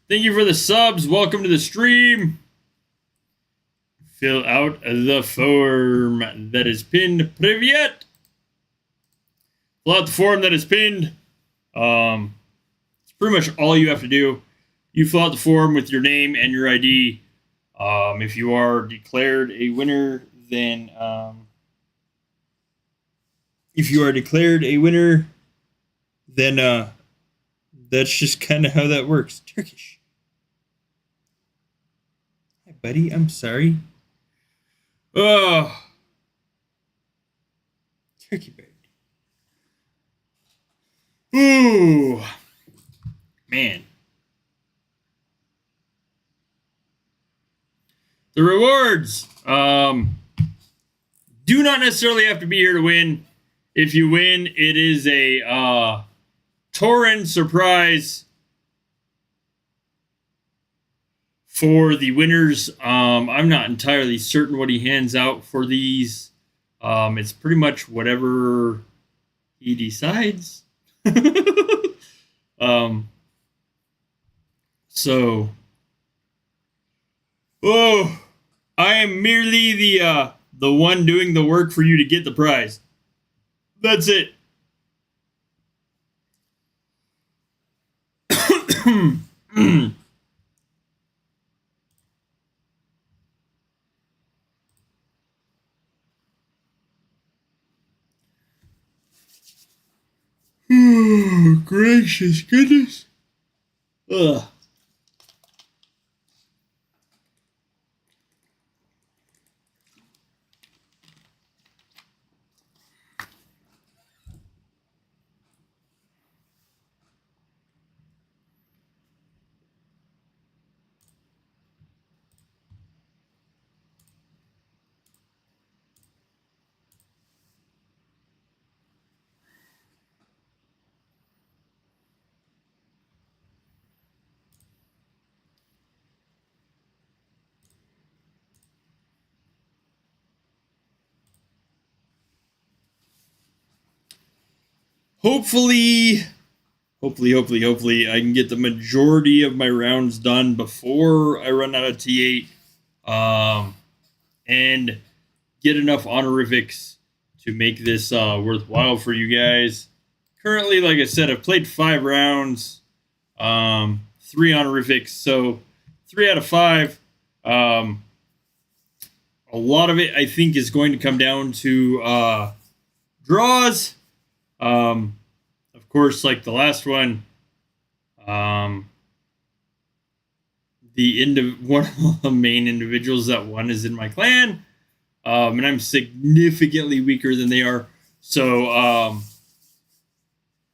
Thank you for the subs. Welcome to the stream. Fill out the form that is pinned. Privyet. Fill out the form that is pinned. It's pretty much all you have to do. You fill out the form with your name and your ID. If you are declared a winner, then that's just kind of how that works. Turkish. Hi, buddy. I'm sorry. Oh. Turkey bird. Ooh. Man. The rewards. Do not necessarily have to be here to win. If you win, it is a Torrent surprise for the winners. I'm not entirely certain what he hands out for these. It's pretty much whatever he decides. So, oh, I am merely the one doing the work for you to get the prize. That's it. Oh, gracious goodness. Ugh. Hopefully, I can get the majority of my rounds done before I run out of T8, and get enough honorifics to make this worthwhile for you guys. Currently, like I said, I've played 5 rounds, 3 honorifics, so 3 out of 5. A lot of it, I think, is going to come down to draws. Of course, like the last one, one of the main individuals that won is in my clan, and I'm significantly weaker than they are. So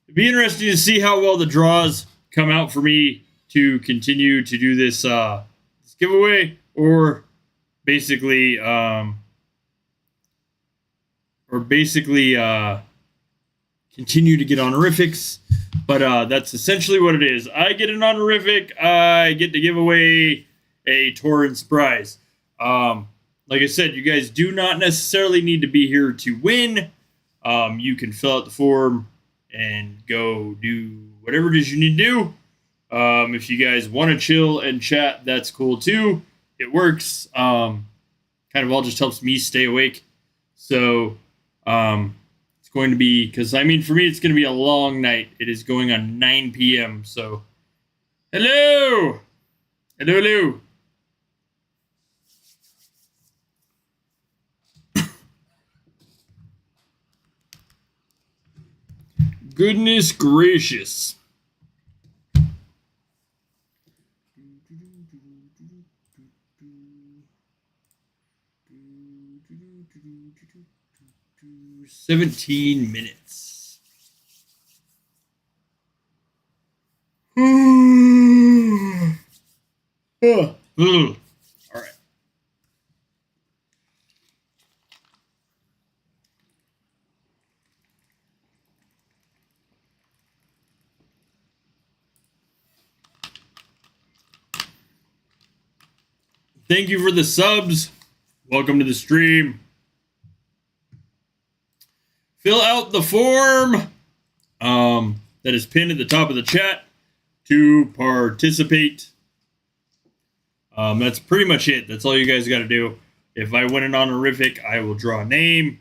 it'd be interesting to see how well the draws come out for me to continue to do this giveaway, or basically continue to get honorifics. But that's essentially what it is. I get an honorific. I get to give away a Torrent's prize. Like I said, you guys do not necessarily need to be here to win. You can fill out the form and go do whatever it is you need to do. If you guys want to chill and chat, that's cool too. It works. Kind of all just helps me stay awake. So, it's going to be, because I mean, for me, it's going to be a long night. It is going on 9 p.m. So, hello. Goodness gracious. "17 minutes. All right. Thank you for the subs. Welcome to the stream. Fill out the form that is pinned at the top of the chat to participate. That's pretty much it. That's all you guys got to do. If I win an honorific, I will draw a name.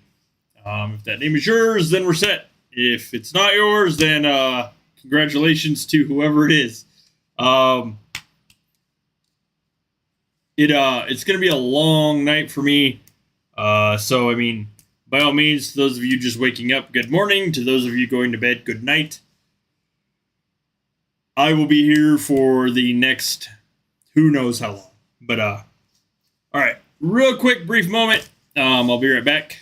If that name is yours, then we're set. If it's not yours, then congratulations to whoever it is. It's going to be a long night for me. So, I mean, by all means, to those of you just waking up, good morning. To those of you going to bed, good night. I will be here for the next who knows how long. But, all right, real quick, brief moment. I'll be right back.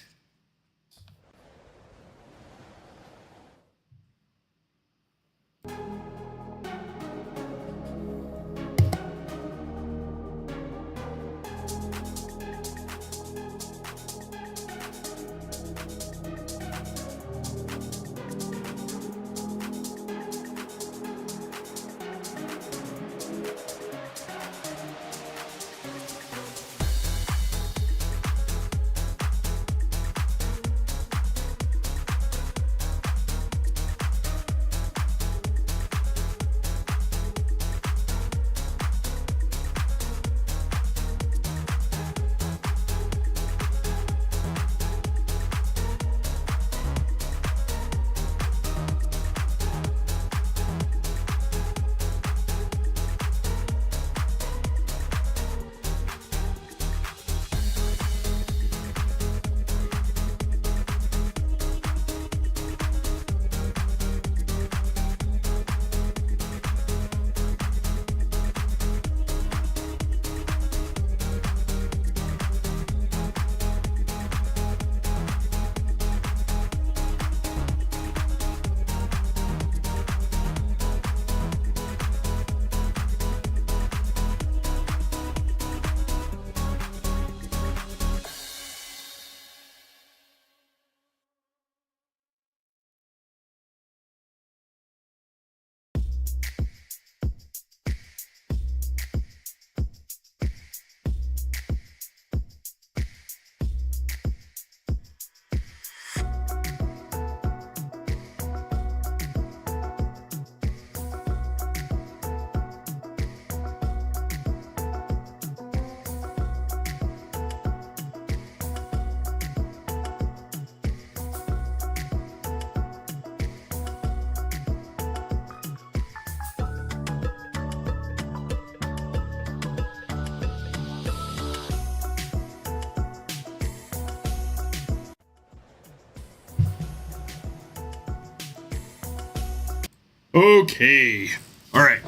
Okay. All right.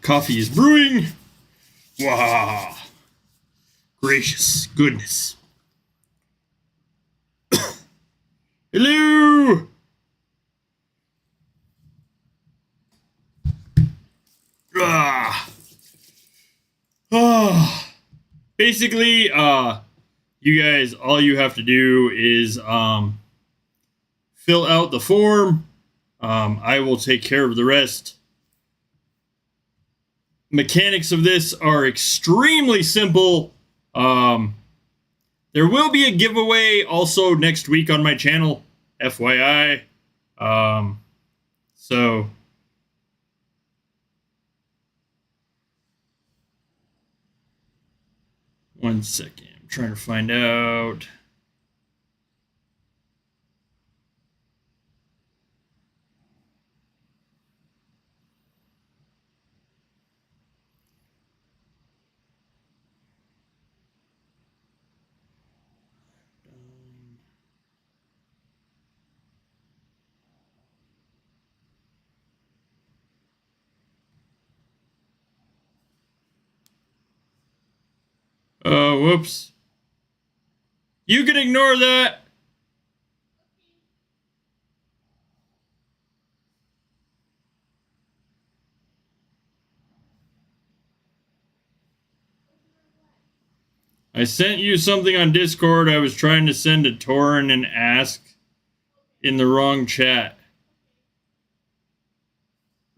Coffee is brewing. Wow. Gracious goodness. Hello. Basically, you guys, all you have to do is fill out the form. I will take care of the rest. Mechanics of this are extremely simple. There will be a giveaway also next week on my channel, FYI. So one second, I'm trying to find out. Whoops. You can ignore that. I sent you something on Discord. I was trying to send to Torin and ask in the wrong chat.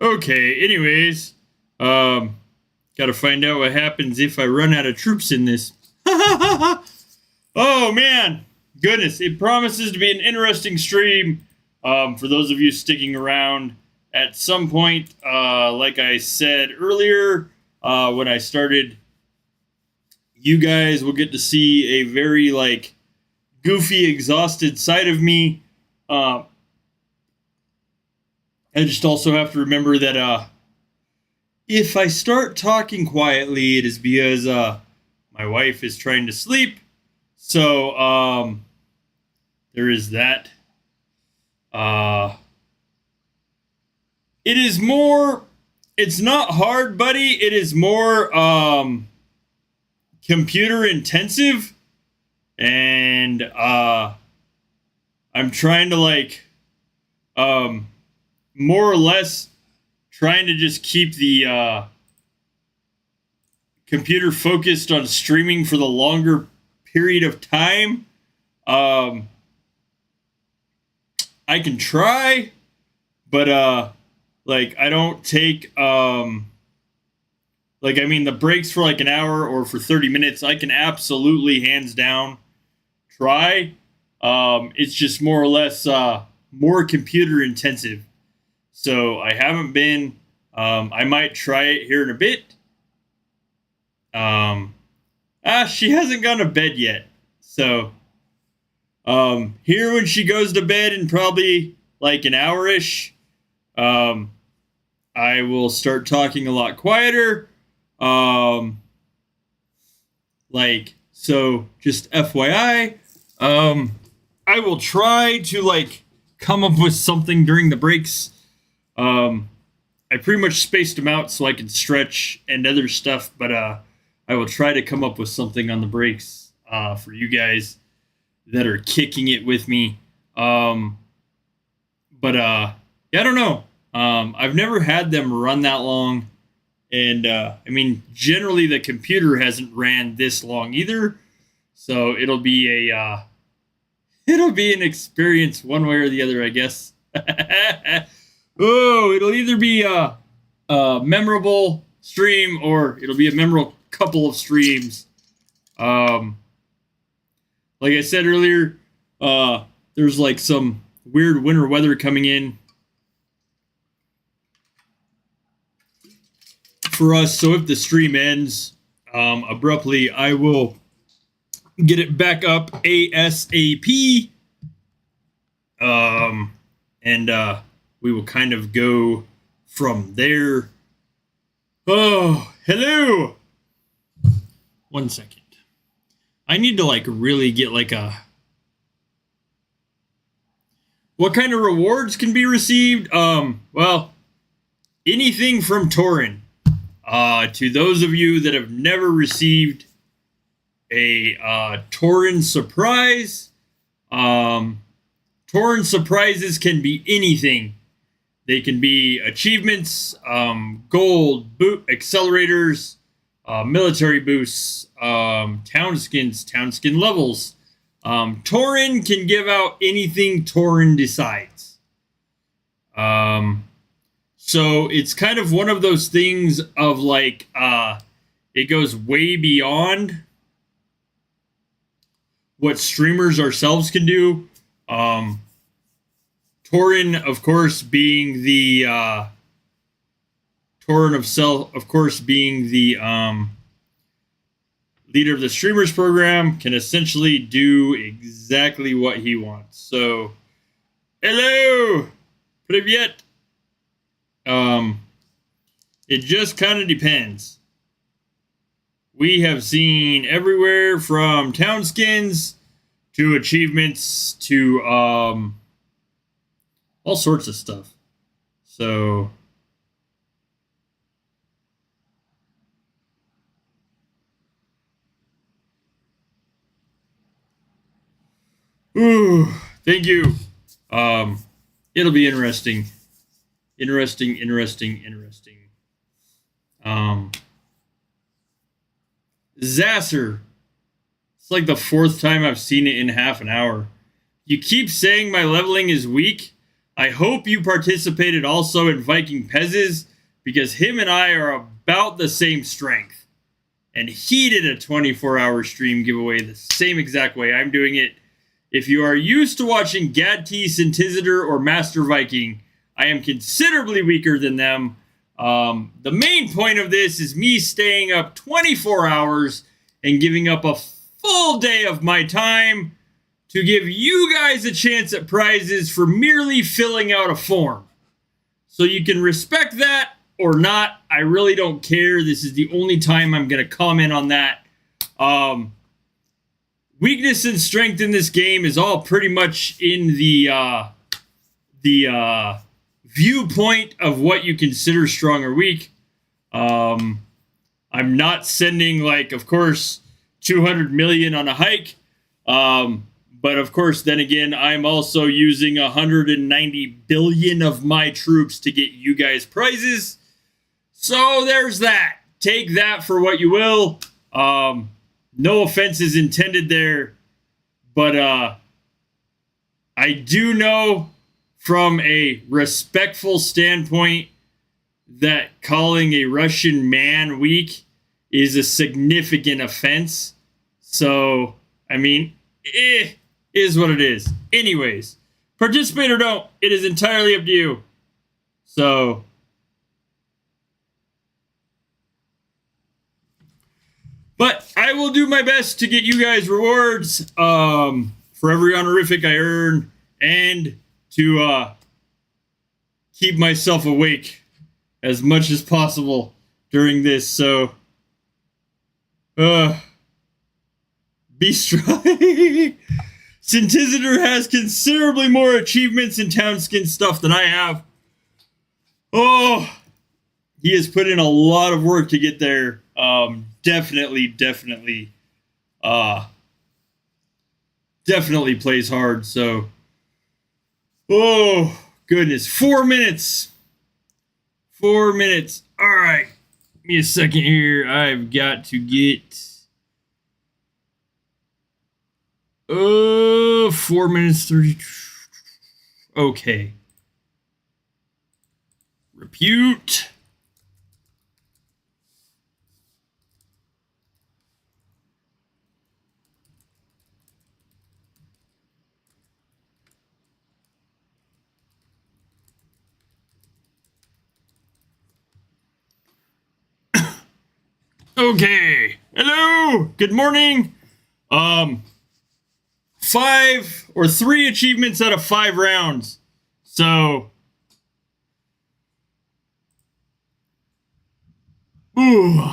Okay, anyways. Gotta find out what happens if I run out of troops in this. Oh, man. Goodness, it promises to be an interesting stream. For those of you sticking around, at some point, like I said earlier, when I started, you guys will get to see a very, like, goofy, exhausted side of me. I just also have to remember that, if I start talking quietly, it is because, my wife is trying to sleep. So, there is that. It is more, it's not hard, buddy. It is more, computer intensive. And, I'm trying to, like, more or less trying to just keep the, computer focused on streaming for the longer period of time. I can try, but like I don't take like, I mean, the breaks for like an hour or for 30 minutes, I can absolutely hands down try. It's just more or less more computer intensive. So I haven't been, I might try it here in a bit. She hasn't gone to bed yet. So, here when she goes to bed in probably like an hour-ish, I will start talking a lot quieter. Like, so just FYI, I will try to like come up with something during the breaks. I pretty much spaced them out so I can stretch and other stuff, but, I will try to come up with something on the breaks for you guys that are kicking it with me. But yeah, I don't know. I've never had them run that long. And I mean, generally the computer hasn't ran this long either. So it'll be an experience one way or the other, I guess. Oh, it'll either be a memorable stream or it'll be a memorable couple of streams. Like I said earlier, there's like some weird winter weather coming in for us, so if the stream ends abruptly, I will get it back up ASAP. And we will kind of go from there. Oh, hello. 1 second. I need to like really get like a What kind of rewards can be received? Well, anything from Tauren. To those of you that have never received a Tauren surprise, Tauren surprises can be anything. They can be achievements, gold, boot accelerators, military boosts, town skins, town skin levels. Tauren can give out anything Tauren decides. So it's kind of one of those things of like, it goes way beyond what streamers ourselves can do. Tauren, of course, being the leader of the streamers program, can essentially do exactly what he wants. So, hello, привет. It just kind of depends. We have seen everywhere from town skins to achievements to all sorts of stuff. So ooh, thank you. It'll be interesting. Interesting. Zasser. It's like the fourth time I've seen it in half an hour. You keep saying my leveling is weak. I hope you participated also in Viking Pezzes, because him and I are about the same strength. And he did a 24-hour stream giveaway the same exact way I'm doing it. If you are used to watching Gadti, Syntizidor, or Master Viking, I am considerably weaker than them. The main point of this is me staying up 24 hours and giving up a full day of my time to give you guys a chance at prizes for merely filling out a form. So you can respect that or not. I really don't care. This is the only time I'm going to comment on that. Weakness and strength in this game is all pretty much in the viewpoint of what you consider strong or weak. I'm not sending, like, of course, 200 million on a hike. But of course, then again, I'm also using 190 billion of my troops to get you guys prizes. So there's that. Take that for what you will. No offenses intended there. But I do know from a respectful standpoint that calling a Russian man weak is a significant offense. So, I mean, is what it is. Anyways, participate or don't, it is entirely up to you. So, but I will do my best to get you guys rewards for every honorific I earn, and to keep myself awake as much as possible during this. So, be strong. Syntizidor has considerably more achievements and town skin stuff than I have. Oh, he has put in a lot of work to get there. Definitely plays hard. So, oh goodness, 4 minutes. 4 minutes. All right, give me a second here. I've got to get 4 minutes 30. Okay. Repute. Okay. Hello. Good morning. 5 or 3 achievements out of 5 rounds. So, ooh.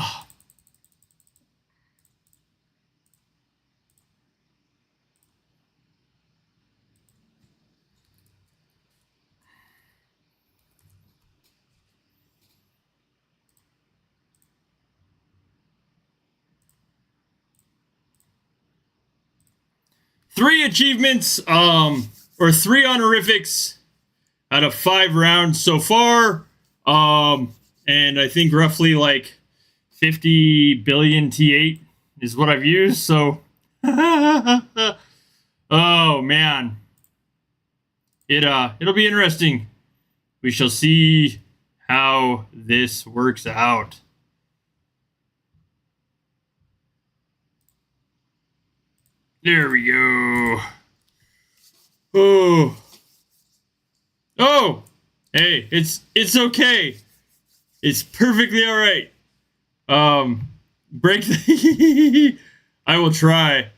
3 achievements, or 3 honorifics out of 5 rounds so far. And I think roughly like 50 billion T8 is what I've used. So, oh man, it'll be interesting. We shall see how this works out. There we go. Oh, hey, it's okay. It's perfectly all right. Break the I will try.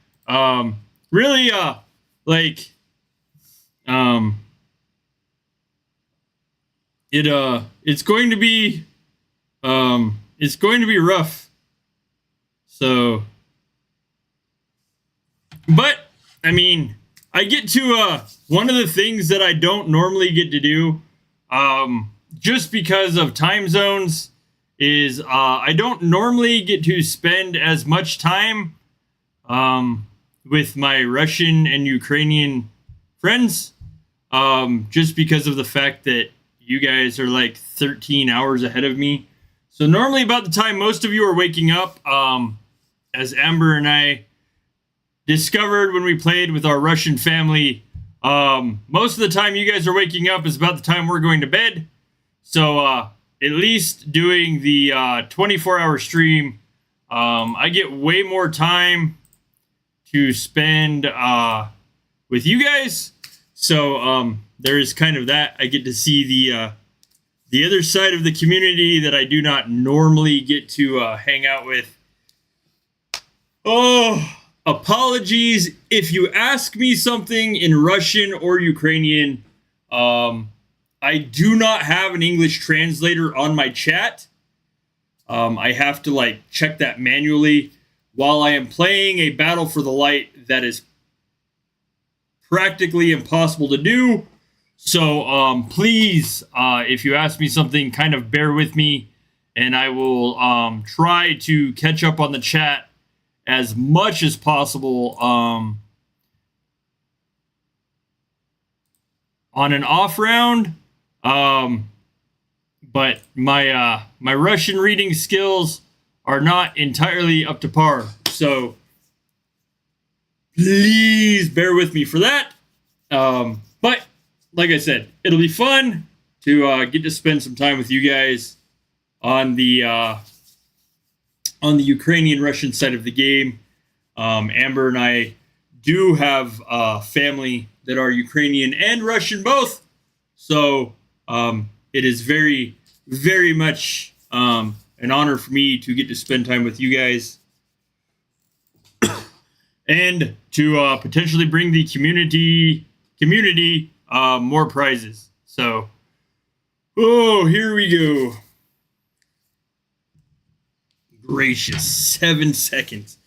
Really, like, it's going to be, it's going to be rough. So, but I mean, I get to one of the things that I don't normally get to do, just because of time zones, is I don't normally get to spend as much time with my Russian and Ukrainian friends, just because of the fact that you guys are like 13 hours ahead of me. So normally about the time most of you are waking up, as Amber and I discovered when we played with our Russian family, most of the time you guys are waking up is about the time we're going to bed. So at least doing the 24-hour stream, I get way more time to spend with you guys. So there is kind of that. I get to see the other side of the community that I do not normally get to hang out with. Oh, apologies if you ask me something in Russian or Ukrainian. I do not have an English translator on my chat. I have to like check that manually while I am playing a Battle for the Light that is practically impossible to do. So please, if you ask me something, kind of bear with me, and I will try to catch up on the chat as much as possible on an off round. But my Russian reading skills are not entirely up to par. So please bear with me for that. But like I said, it'll be fun to get to spend some time with you guys on the Ukrainian Russian side of the game. Amber and I do have family that are Ukrainian and Russian both. So it is very, very much an honor for me to get to spend time with you guys and to potentially bring the community more prizes. So, oh, here we go. Gracious, 7 seconds.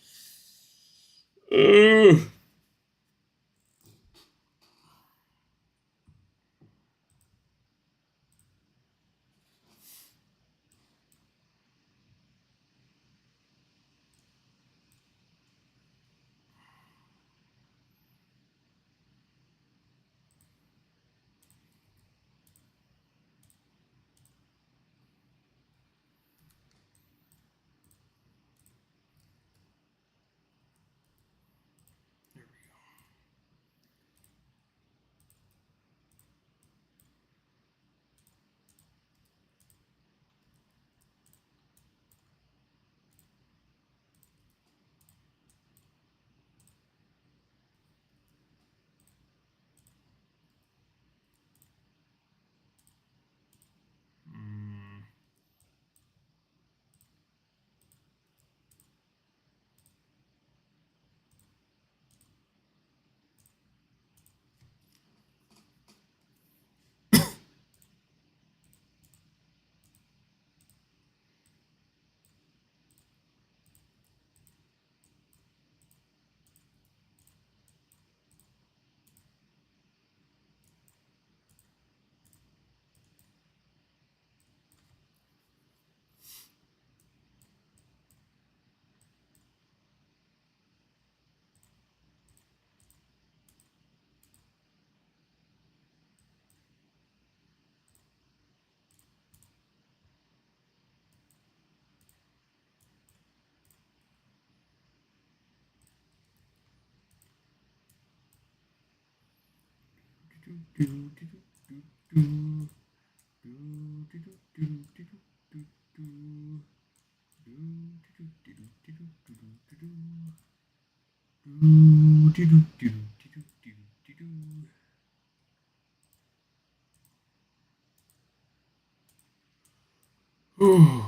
Okay.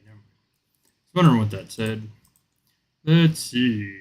Never mind. I was wondering what that said. Let's see.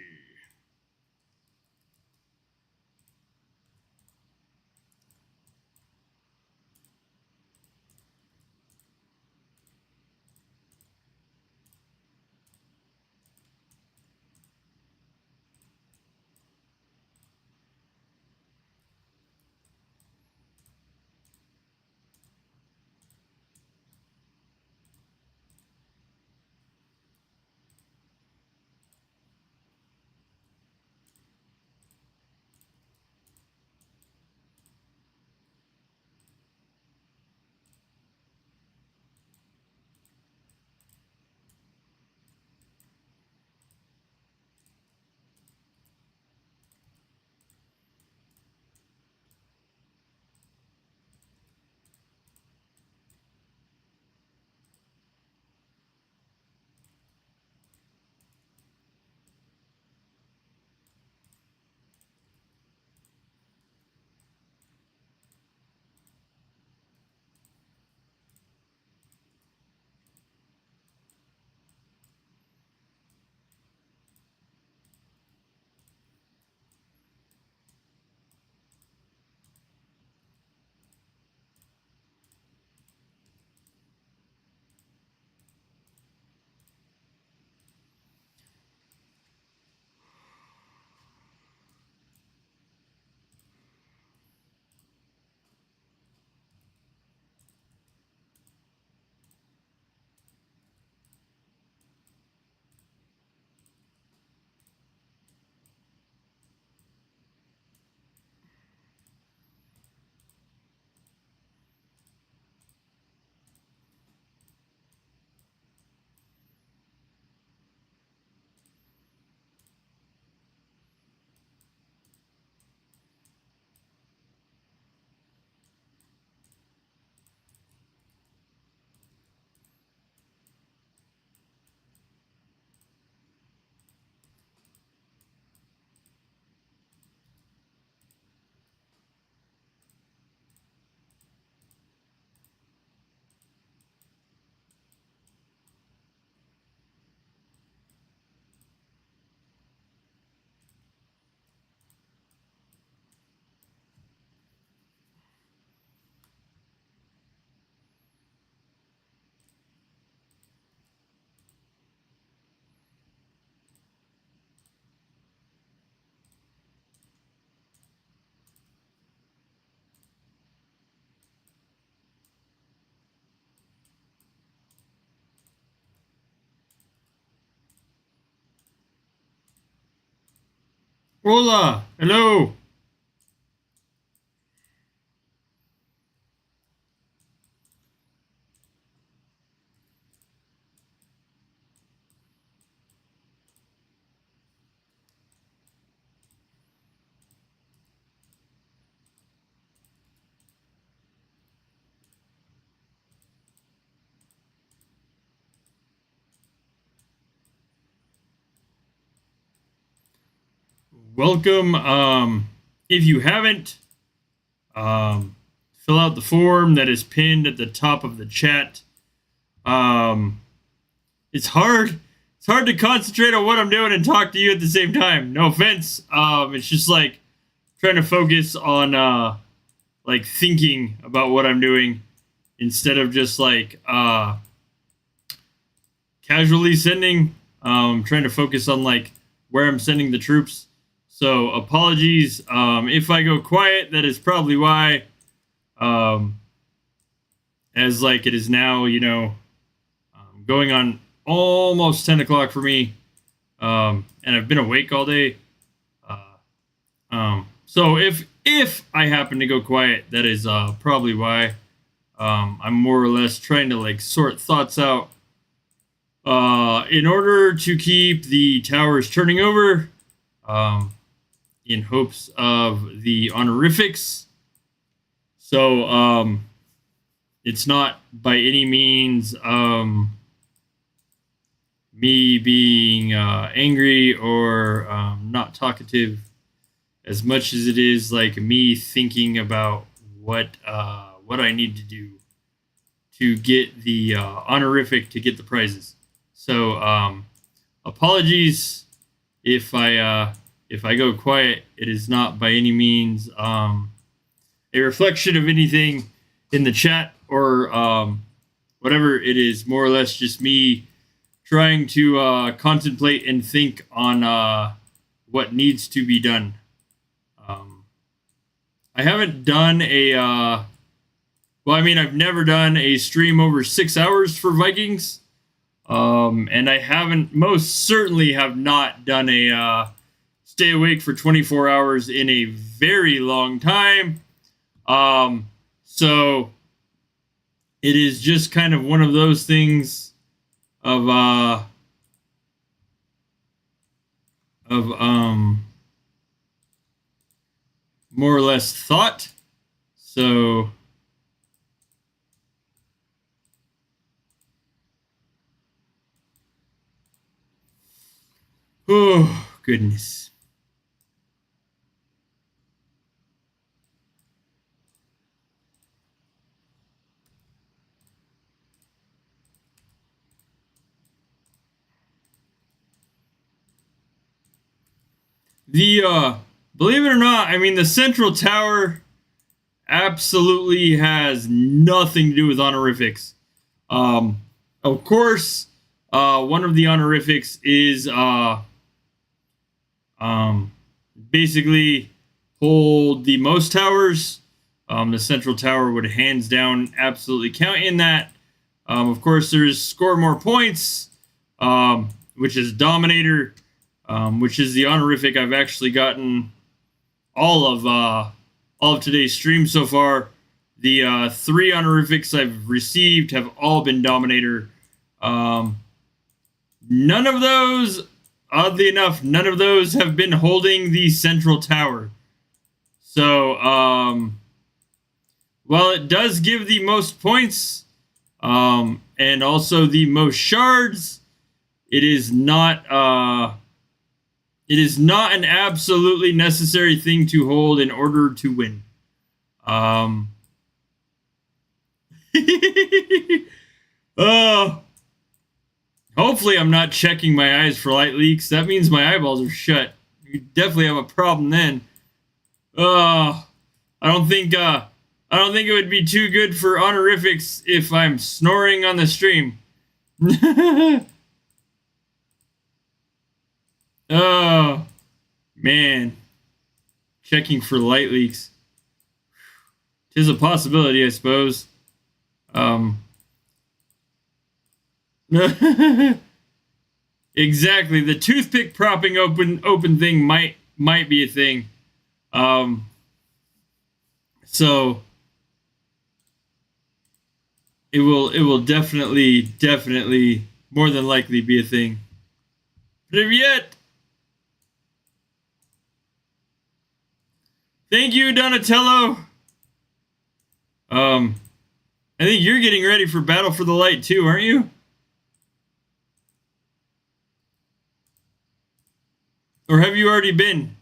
Hola. Hello. Welcome. If you haven't, fill out the form that is pinned at the top of the chat. It's hard. It's hard to concentrate on what I'm doing and talk to you at the same time. No offense. It's just like trying to focus on like thinking about what I'm doing instead of just like casually sending. Trying to focus on like where I'm sending the troops. So apologies if I go quiet. That is probably why. As like it is now, going on almost 10 o'clock for me, and I've been awake all day. So if if I happen to go quiet, that is probably why. I'm more or less trying to like sort thoughts out. In order to keep the towers turning over, in hopes of the honorifics. So it's not by any means me being angry or not talkative, as much as it is like me thinking about what I need to do to get the honorific, to get the prizes. So apologies if I go quiet. It is not by any means a reflection of anything in the chat or whatever. It is more or less just me trying to contemplate and think on what needs to be done. I haven't done a well, I mean, I've never done a stream over 6 hours for Vikings. And I haven't, most certainly have not done a stay awake for 24 hours in a very long time. So it is just kind of one of those things of more or less thought. So oh goodness. The believe it or not, I mean, the central tower absolutely has nothing to do with honorifics. Of course, one of the honorifics is basically hold the most towers. The central tower would hands down absolutely count in that. Of course, there's score more points, which is Dominator, which is the honorific I've actually gotten all of today's stream so far. The 3 honorifics I've received have all been Dominator. None of those, oddly enough, none of those have been holding the central tower. So, while it does give the most points, and also the most shards, it is not an absolutely necessary thing to hold in order to win. Hopefully I'm not checking my eyes for light leaks. That means my eyeballs are shut. You definitely have a problem then. I don't think it would be too good for honorifics if I'm snoring on the stream. Oh, man. Checking for light leaks. Tis a possibility, I suppose. Exactly. The toothpick propping open thing might be a thing. So it will definitely more than likely be a thing. Привет! Thank you, Donatello. I think you're getting ready for Battle for the Light too, aren't you? Or have you already been?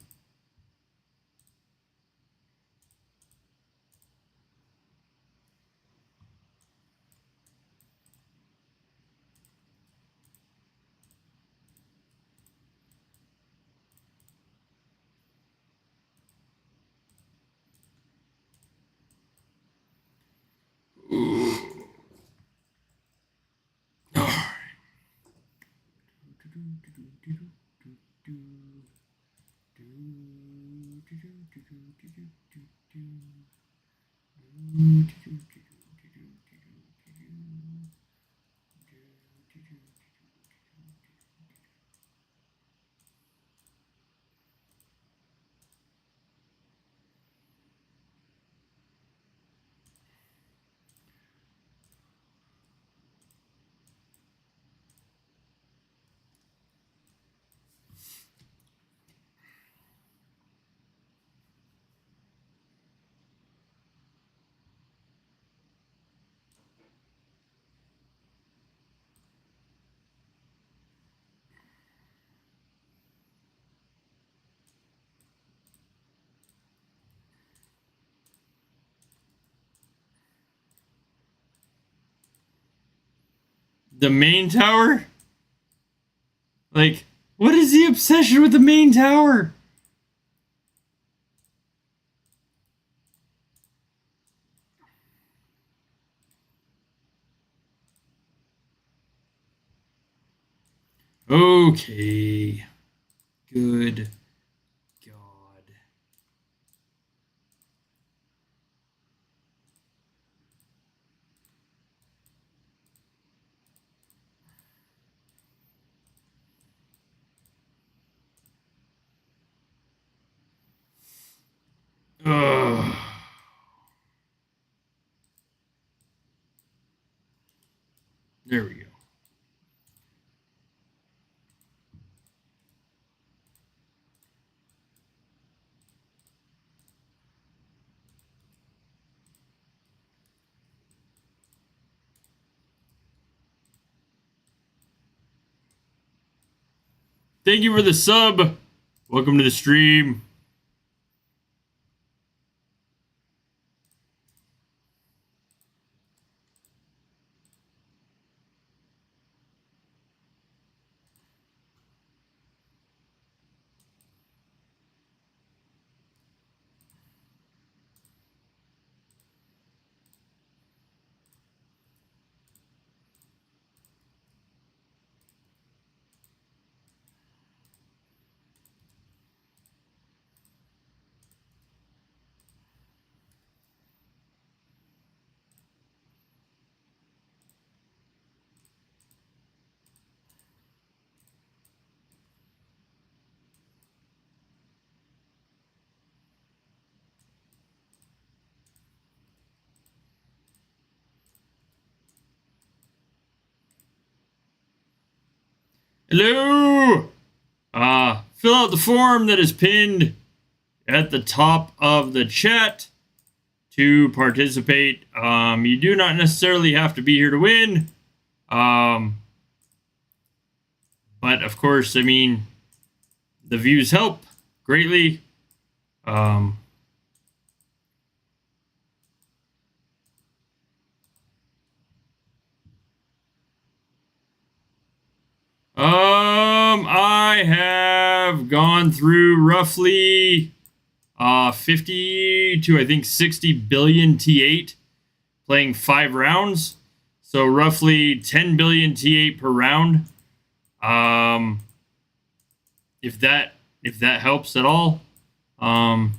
The main tower? Like, what is the obsession with the main tower? Okay. Good God. Ugh. There we go. Thank you for the sub. Welcome to the stream. Hello! Fill out the form that is pinned at the top of the chat to participate. You do not necessarily have to be here to win. But of course, I mean, the views help greatly. I have gone through roughly 50 to I think 60 billion T8 playing 5 rounds. So roughly 10 billion T8 per round. If that helps at all. Around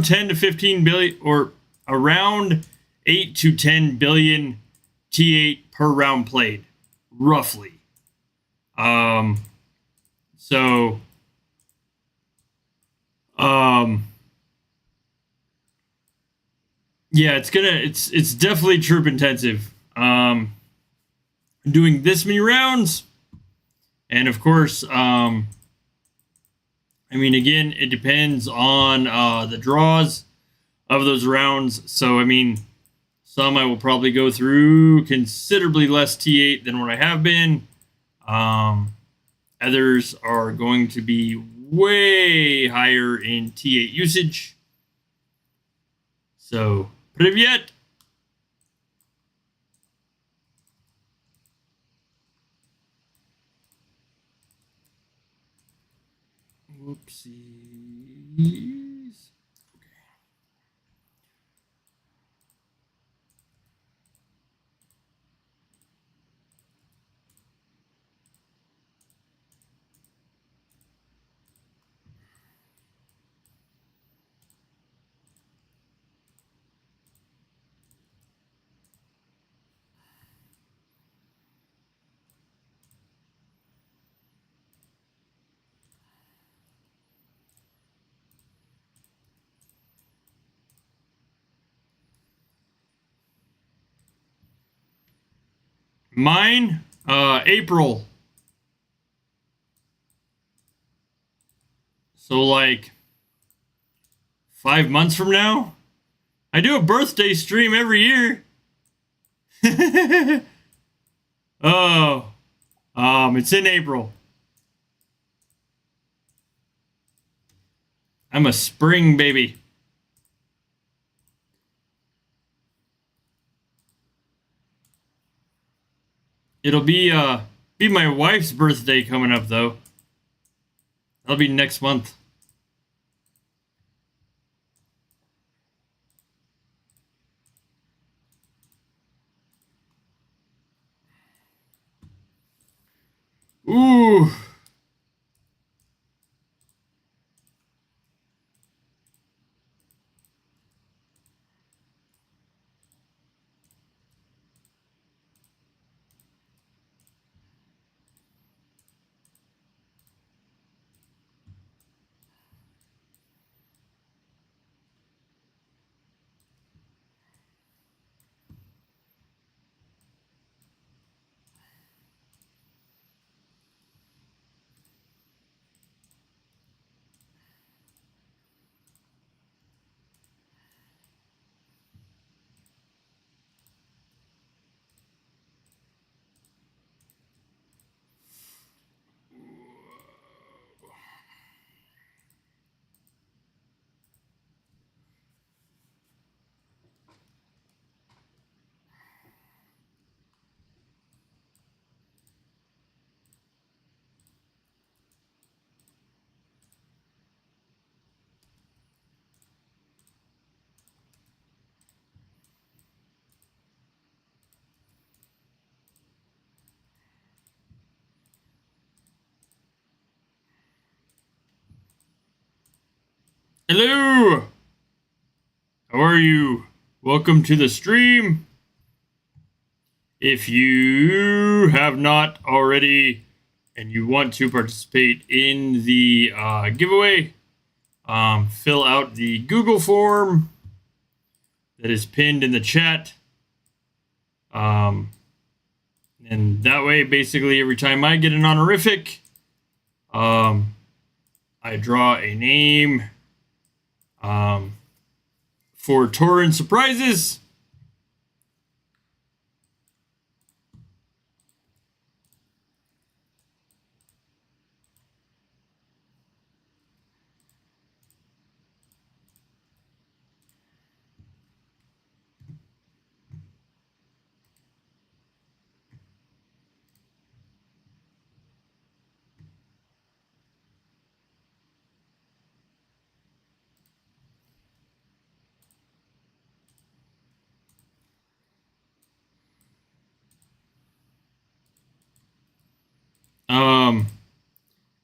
10 to 15 billion, or around 8 to 10 billion T8 per round played, roughly. Yeah, it's definitely troop intensive. Doing this many rounds, and of course, I mean, again, it depends on the draws of those rounds. So, I mean, some I will probably go through considerably less T8 than what I have been. Others are going to be way higher in T8 usage. So, привет! Whoopsies. Okay. Mine, April. So, like, 5 months from now? I do a birthday stream every year. Oh, it's in April. I'm a spring baby. It'll be my wife's birthday coming up though. That'll be next month. Ooh. Hello! How are you? Welcome to the stream. If you have not already and you want to participate in the giveaway, fill out the Google form that is pinned in the chat. And that way, basically, every time I get an honorific, I draw a name for Tauren surprises.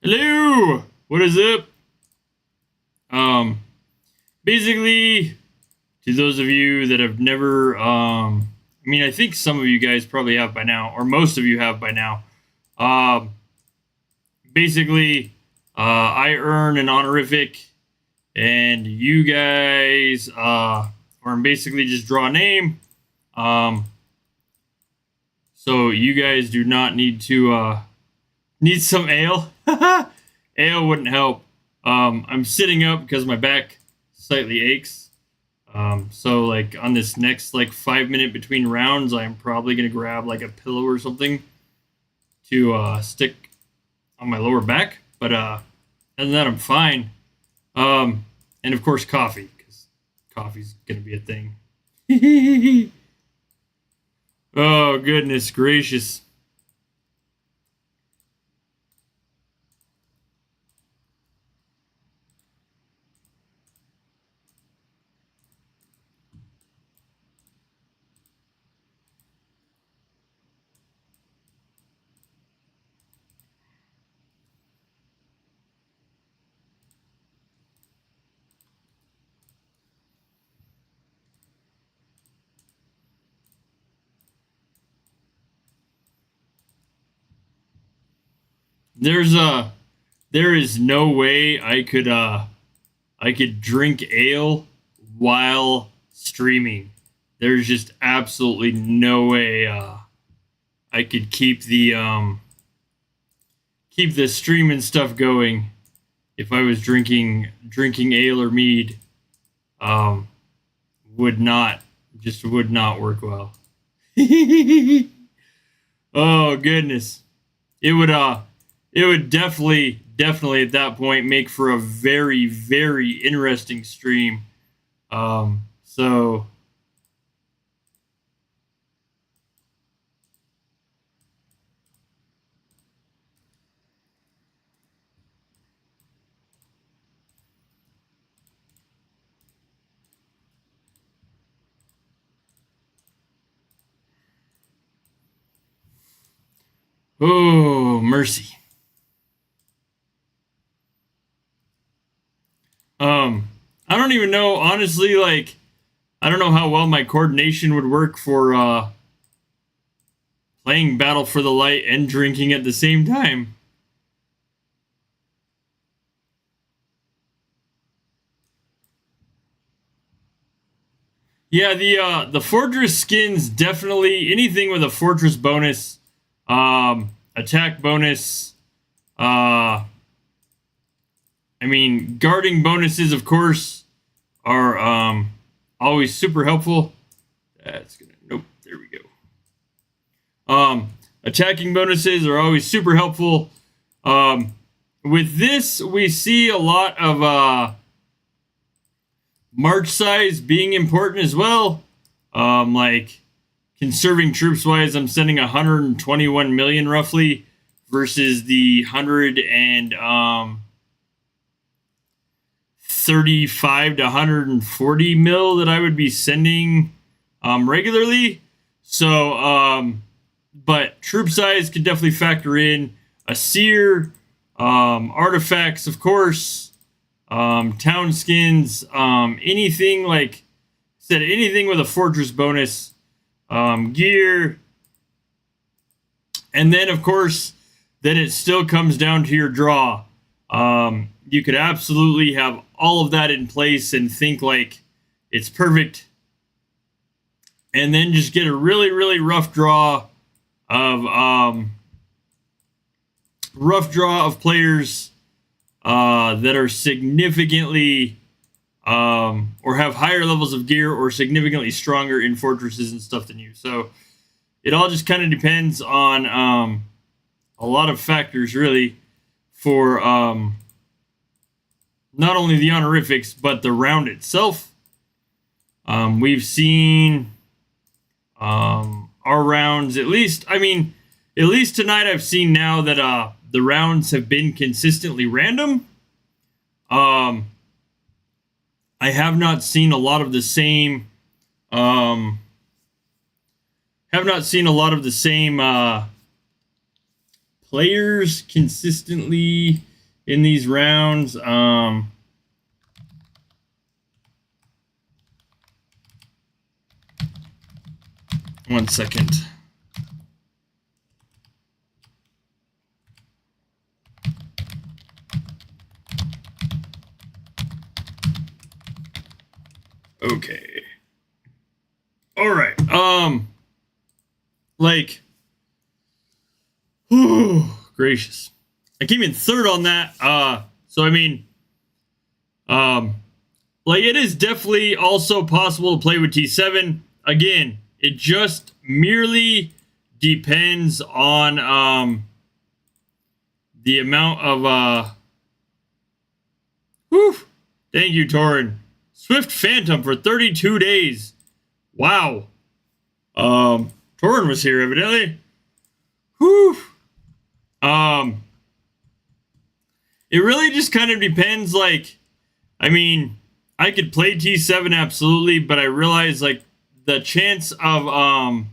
Hello, what is up? Basically, to those of you that have never, I mean, I think some of you guys probably have by now, or most of you have by now. Basically, I earn an honorific, and you guys, or basically just draw a name. So you guys do not need to, need some ale. Ale wouldn't help. I'm sitting up because my back slightly aches. So like on this next like 5 minute between rounds, I'm probably gonna grab like a pillow or something to stick on my lower back. But other than that, I'm fine. And of course, coffee, because coffee's gonna be a thing. Oh goodness gracious. There is no way I could drink ale while streaming. There's just absolutely no way I could keep the stream and stuff going if I was drinking ale or mead. Would not work well. Oh goodness. It would definitely at that point make for a very, very interesting stream. So Oh, mercy. I don't even know, honestly, like, I don't know how well my coordination would work for playing Battle for the Light and drinking at the same time. Yeah, the fortress skins, definitely anything with a fortress bonus, attack bonus, I mean, guarding bonuses, of course, are always super helpful. That's gonna, nope, there we go. Attacking bonuses are always super helpful. With this, we see a lot of march size being important as well. Like conserving troops wise, I'm sending 121 million roughly versus the 35 to 140 mil that I would be sending regularly. So, but troop size could definitely factor in. A seer, artifacts, of course, town skins, anything like I said, anything with a fortress bonus, gear, and then of course, then it still comes down to your draw. You could absolutely have all of that in place and think like it's perfect, and then just get a really, really rough draw of players that are significantly or have higher levels of gear or significantly stronger in fortresses and stuff than you. So it all just kind of depends on a lot of factors, really, for not only the honorifics but the round itself. We've seen our rounds, at least tonight I've seen now that the rounds have been consistently random. I have not seen a lot of the same players consistently in these rounds. 1 second. Okay. All right. Like, gracious. I came in third on that. So I mean, like, it is definitely also possible to play with T7. Again, it just merely depends on the amount of thank you, Torin. Swift Phantom for 32 days. Wow. Torin was here, evidently. Whew. It really just kind of depends. Like, I mean, I could play T7 absolutely, but I realize like the chance of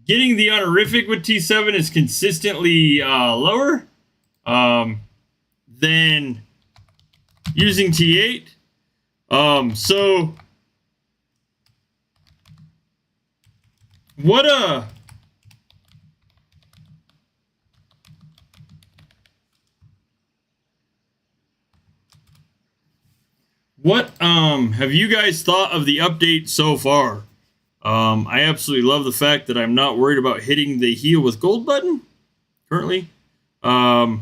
getting the honorific with T7 is consistently lower than using T8. So what have you guys thought of the update so far? I absolutely love the fact that I'm not worried about hitting the heal with gold button currently. Hello.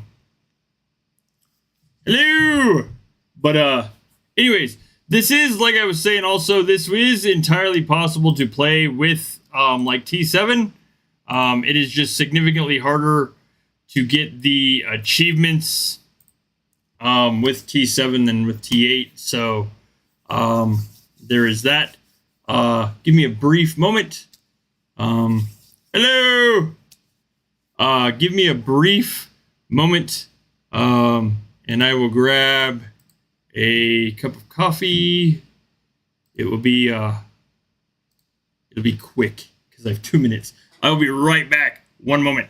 But anyways, this is, like I was saying, also this is entirely possible to play with like T7. It is just significantly harder to get the achievements with T7 than with T8. So there is that. Give me a brief moment. Hello. Give me a brief moment, and I will grab a cup of coffee. It'll be quick because I have 2 minutes. I will be right back. 1 moment.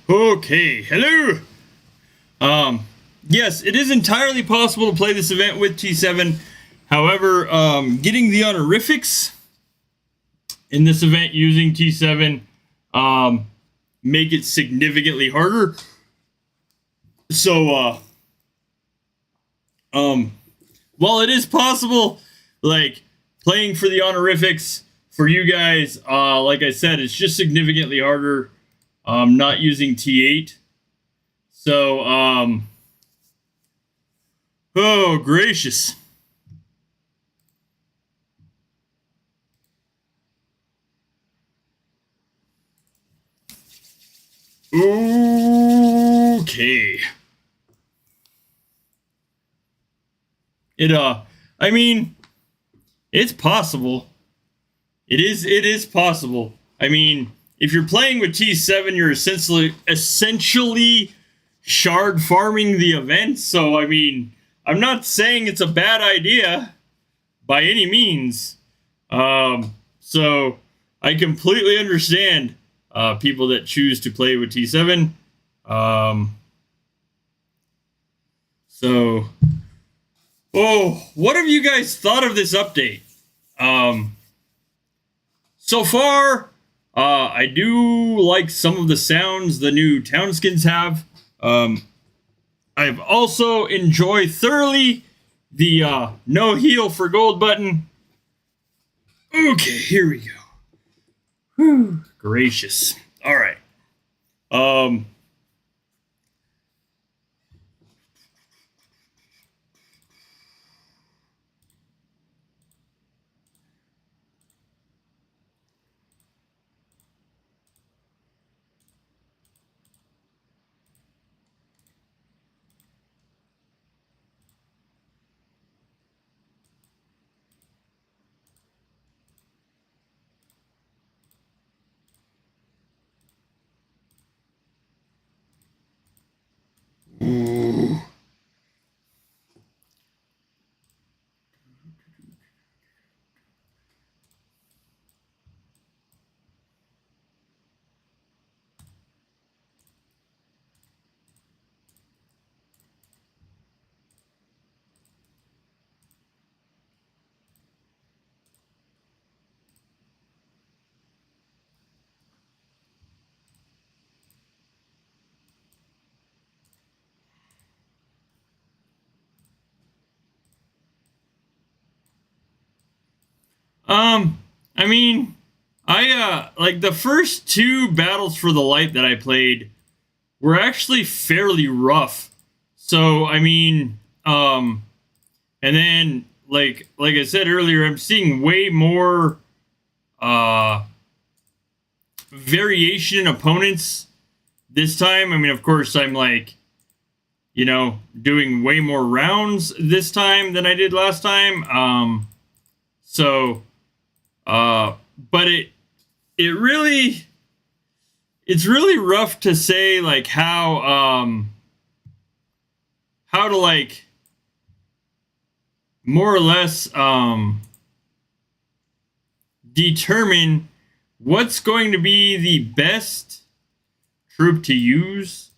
Okay, hello. Yes, it is entirely possible to play this event with T7. However, getting the honorifics in this event using T7 make it significantly harder. So, while it is possible, like, playing for the honorifics for you guys, like I said, it's just significantly harder not using T8. So, oh, gracious. Okay. I mean, it's possible. It is possible. I mean, if you're playing with T7, you're essentially shard farming the event. So, I mean, I'm not saying it's a bad idea by any means. So I completely understand people that choose to play with T7. So, what have you guys thought of this update? So far, I do like some of the sounds the new town skins have. I've also enjoyed thoroughly the no heal for gold button. Okay, here we go. Whew, gracious. All right. Ooh. I mean, I like the first two battles for the light that I played were actually fairly rough. So, I mean, and then like I said earlier, I'm seeing way more variation in opponents this time. I mean, of course, I'm like, you know, doing way more rounds this time than I did last time. But it's really rough to say like how to like more or less determine what's going to be the best troop to use,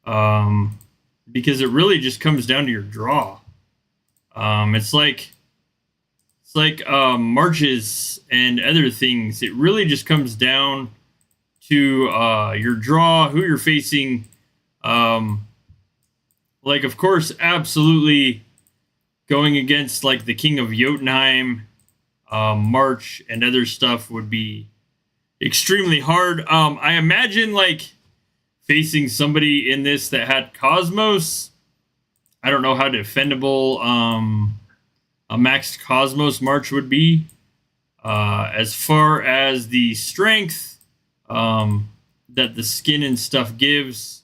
because it really just comes down to your draw. It's like marches and other things. It really just comes down to your draw, who you're facing. Like, of course, absolutely going against like the King of Jotunheim, March, and other stuff would be extremely hard. I imagine like facing somebody in this that had Cosmos. I don't know how defendable a maxed Cosmos March would be. As far as the strength that the skin and stuff gives,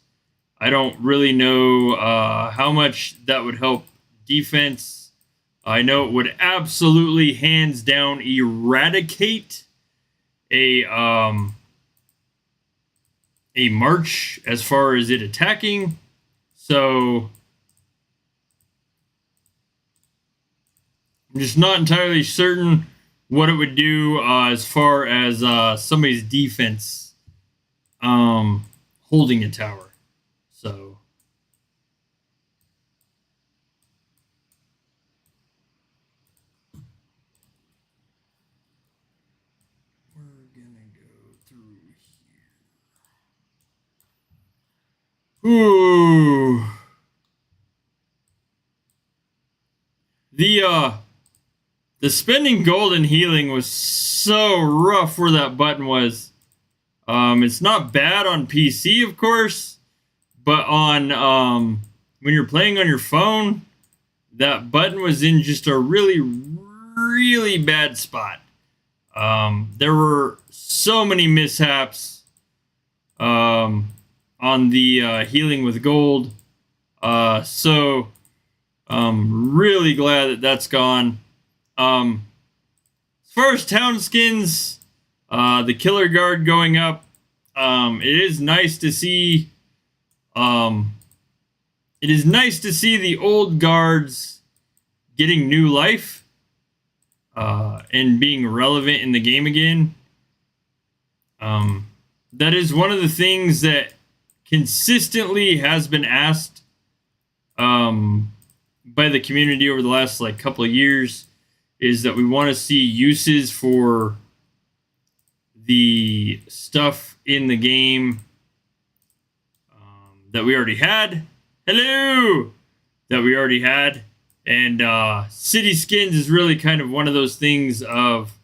I don't really know how much that would help defense. I know it would absolutely hands down eradicate a march as far as it attacking. So I'm just not entirely certain what it would do as far as somebody's defense. holding a tower. So we're gonna go through here. Ooh. The spending gold and healing was so rough where that button was. It's not bad on PC, of course, but on when you're playing on your phone, that button was in just a really, really bad spot. There were so many mishaps on the healing with gold. So really glad that that's gone. As far as town skins, the killer guard going up, it is nice to see. It is nice to see the old guards getting new life and being relevant in the game again. That is one of the things that consistently has been asked by the community over the last couple of years, is that we want to see uses for the stuff in the game that we already had. Hello! That we already had. And city skins is really kind of one of those things of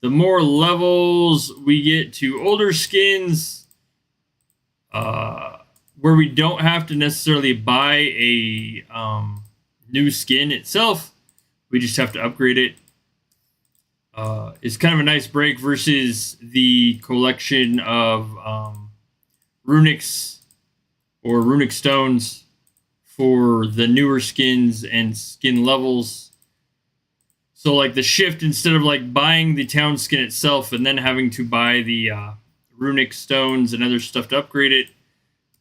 the more levels we get to older skins, where we don't have to necessarily buy a new skin itself, we just have to upgrade it. It's kind of a nice break versus the collection of runics or runic stones for the newer skins and skin levels. So like the shift, instead of buying the town skin itself and then having to buy the runic stones and other stuff to upgrade it,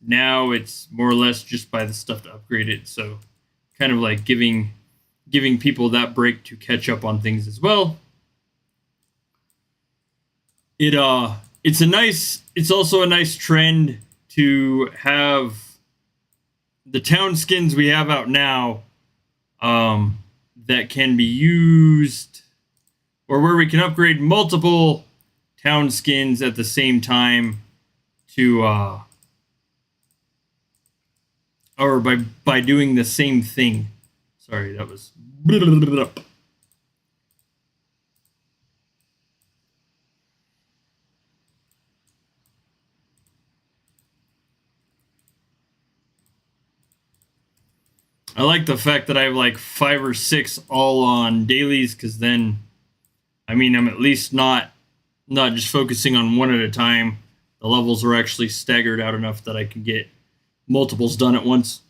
now it's more or less just buy the stuff to upgrade it. So kind of giving people that break to catch up on things as well. It's also a nice trend to have the town skins we have out now that can be used, or where we can upgrade multiple town skins at the same time to or by doing the same thing. Sorry, that was I like the fact that I have 5 or 6 all on dailies, because then, I mean, I'm at least not just focusing on one at a time. The levels are actually staggered out enough that I can get multiples done at once.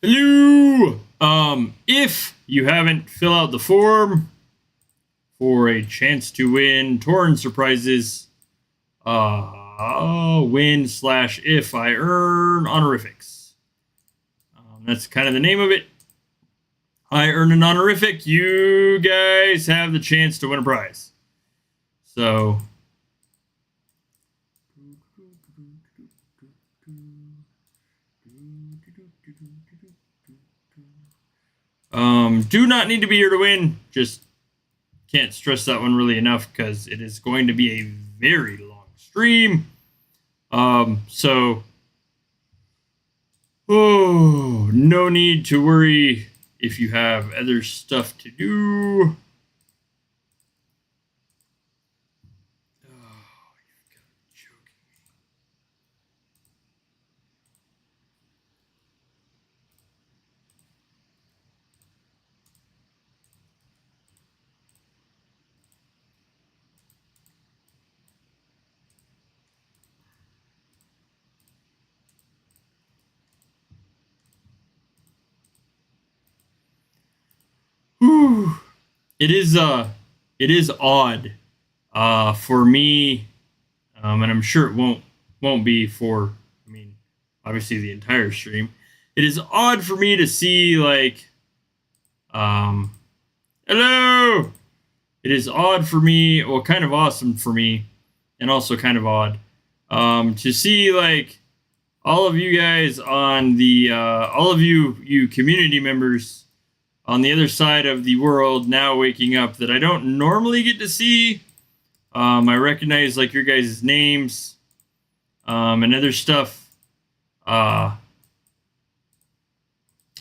Hello! If you haven't filled out the form for a chance to win Torrent surprises, win/if I earn honorifics. That's kind of the name of it. I earn an honorific, you guys have the chance to win a prize. So do not need to be here to win. Just can't stress that one really enough, because it is going to be a very long stream. So no need to worry if you have other stuff to do. Whew. It is odd for me, and I'm sure it won't be for, I mean, obviously the entire stream. It is odd for me to see, like, hello. It is odd for me, well, kind of awesome for me, and also kind of odd, to see, like, all of you guys on the, all of you community members on the other side of the world now waking up that I don't normally get to see. I recognize, like, your guys' names, and other stuff. I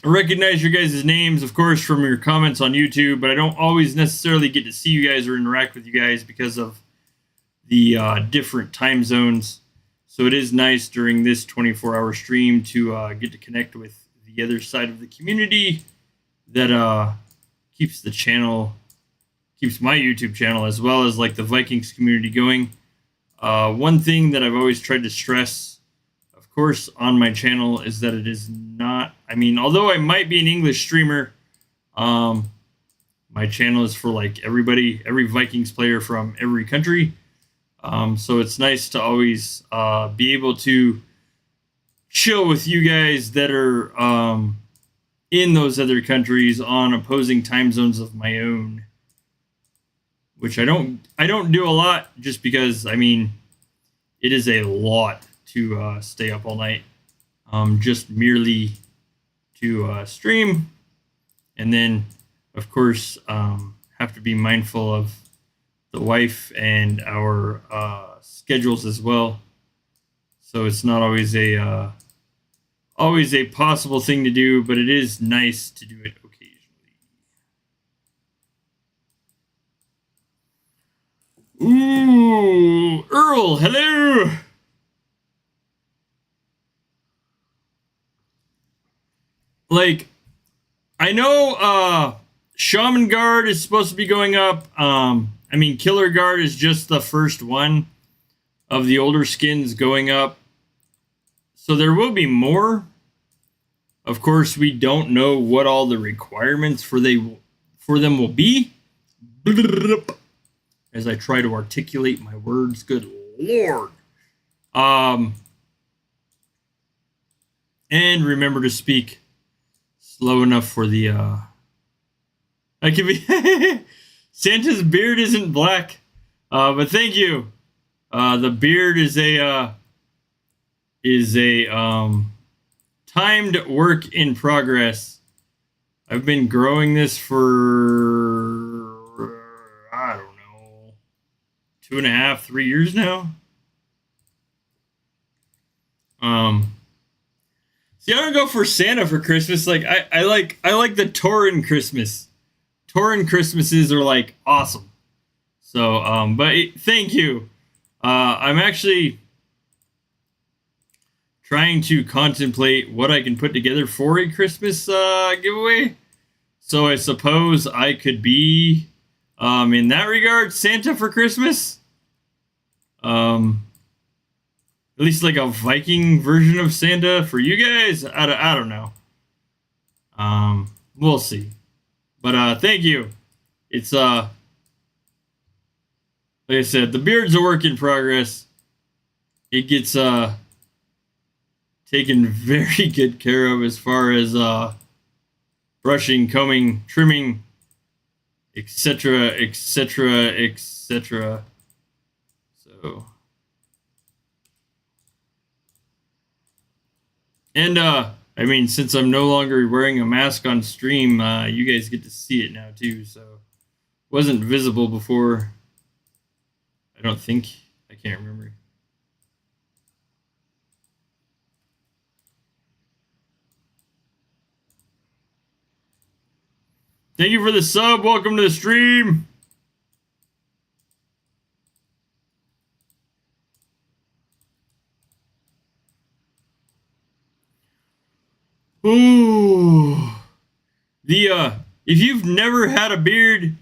recognize your guys' names, of course, from your comments on YouTube, but I don't always necessarily get to see you guys or interact with you guys because of the different time zones. So it is nice during this 24-hour stream to get to connect with the other side of the community that keeps the channel, keeps my YouTube channel, as well as, like, the Vikings community going. One thing that I've always tried to stress, of course, on my channel is that it is not, I mean, although I might be an English streamer, my channel is for, like, everybody, every Vikings player from every country. So it's nice to always be able to chill with you guys that are in those other countries on opposing time zones of my own, which I don't do a lot, just because, I mean, it is a lot to stay up all night, just merely to stream, and then, of course, have to be mindful of the wife and our schedules as well. So it's not always a possible thing to do, but it is nice to do it occasionally. Ooh, Earl, hello. Like, I know Shaman Guard is supposed to be going up. I mean, Killer Guard is just the first one of the older skins going up. So there will be more. Of course, we don't know what all the requirements for them will be. As I try to articulate my words, good lord. And remember to speak slow enough for the I can be Santa's beard isn't black. But thank you. The beard is a timed work in progress. I've been growing this for, I don't know, 2.5, 3 years now. See, I don't go for Santa for Christmas. Like, I like the Tauren Christmas. Tauren Christmases are, like, awesome. So, but thank you. I'm actually trying to contemplate what I can put together for a Christmas giveaway. So I suppose I could be, in that regard, Santa for Christmas. At least like a Viking version of Santa for you guys. I don't know. We'll see. But thank you. It's like I said, the beard's a work in progress. It gets taken very good care of as far as brushing, combing, trimming, etc., etc., etc. So, and I mean, since I'm no longer wearing a mask on stream, you guys get to see it now too. So, wasn't visible before. I don't think. I can't remember. Thank you for the sub. Welcome to the stream. Ooh. If you've never had a beard,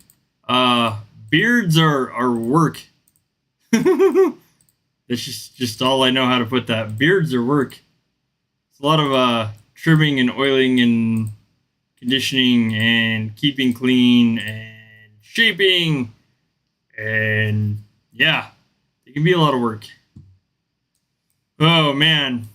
beards are work. That's just all I know how to put that. Beards are work. It's a lot of trimming and oiling and conditioning and keeping clean and shaping, and yeah, it can be a lot of work. Oh man.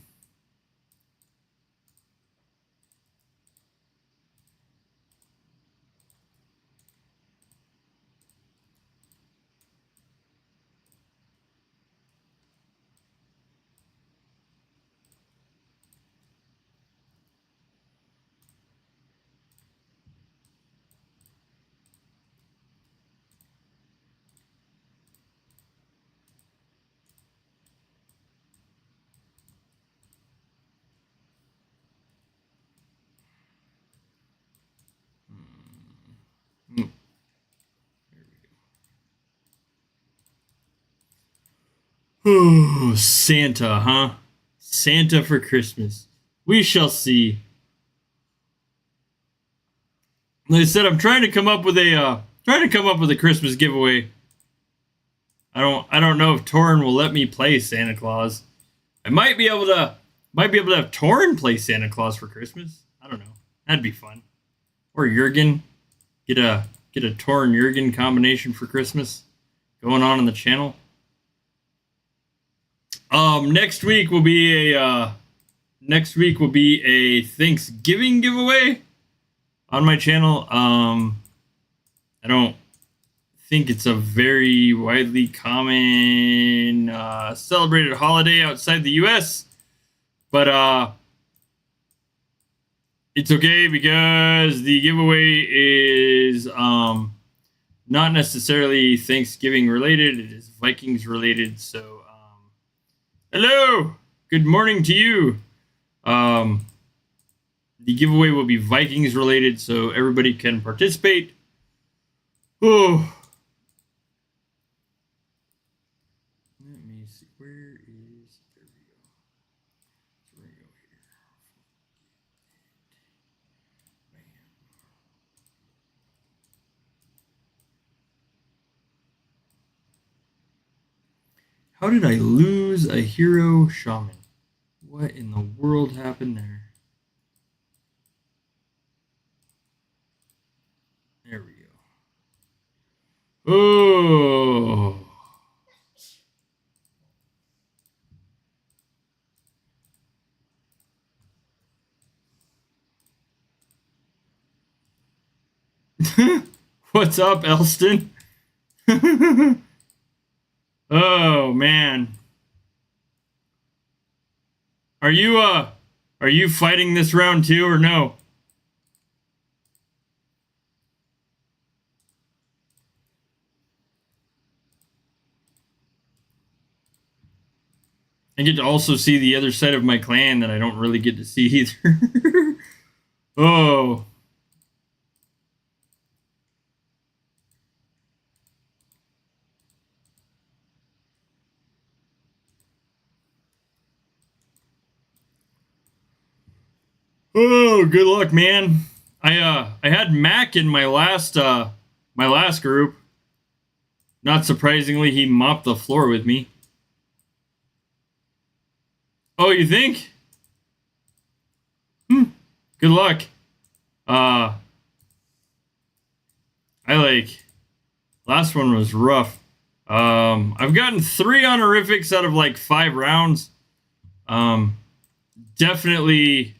Oh, Santa, huh? Santa for Christmas. We shall see. Like I said, I'm trying to come up with a Christmas giveaway. I don't know if Torin will let me play Santa Claus. I might be able to have Torin play Santa Claus for Christmas. I don't know. That'd be fun. Or Jurgen. Get a Torin Jurgen combination for Christmas going on in the channel. Next week will be a Thanksgiving giveaway on my channel. I don't think it's a very widely common celebrated holiday outside the US, but it's okay because the giveaway is not necessarily Thanksgiving related. It is Vikings related. So hello, good morning to you. The giveaway will be Vikings related, so everybody can participate. Oh. Let me see. Where is... There we go. There we go here. Bam. How did I lose a hero shaman? What in the world happened there? There we go. Oh. What's up, Elston? Oh man. Are you fighting this round too or no? I get to also see the other side of my clan that I don't really get to see either. Oh. Oh, good luck, man. I had Mac in my last group. Not surprisingly, he mopped the floor with me. Oh, you think? Good luck. Last one was rough. I've gotten 3 honorifics out of like 5 rounds. Definitely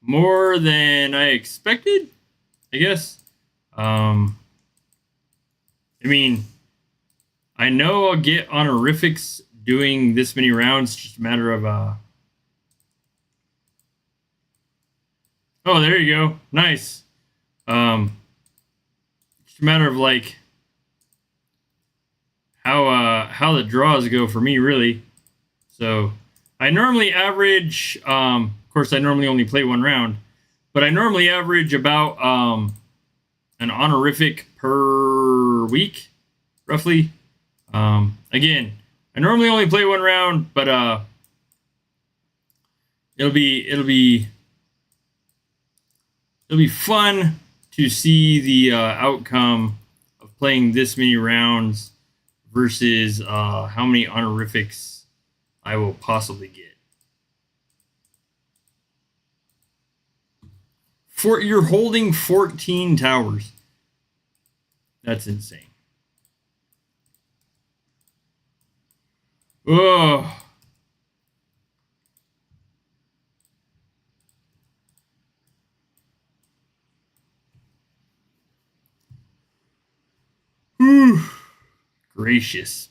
more than I expected, I guess. I mean, I know I'll get honorifics doing this many rounds, just a matter of oh, there you go. Nice. Just a matter of like how the draws go for me, really. So I normally average, of course, I normally only play 1 round, but I normally average about an honorific per week, roughly. Again, I normally only play 1 round, but it'll be fun to see the outcome of playing this many rounds versus how many honorifics I will possibly get. You're holding 14 towers. That's insane. Ugh. Whew. Gracious.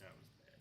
That was bad.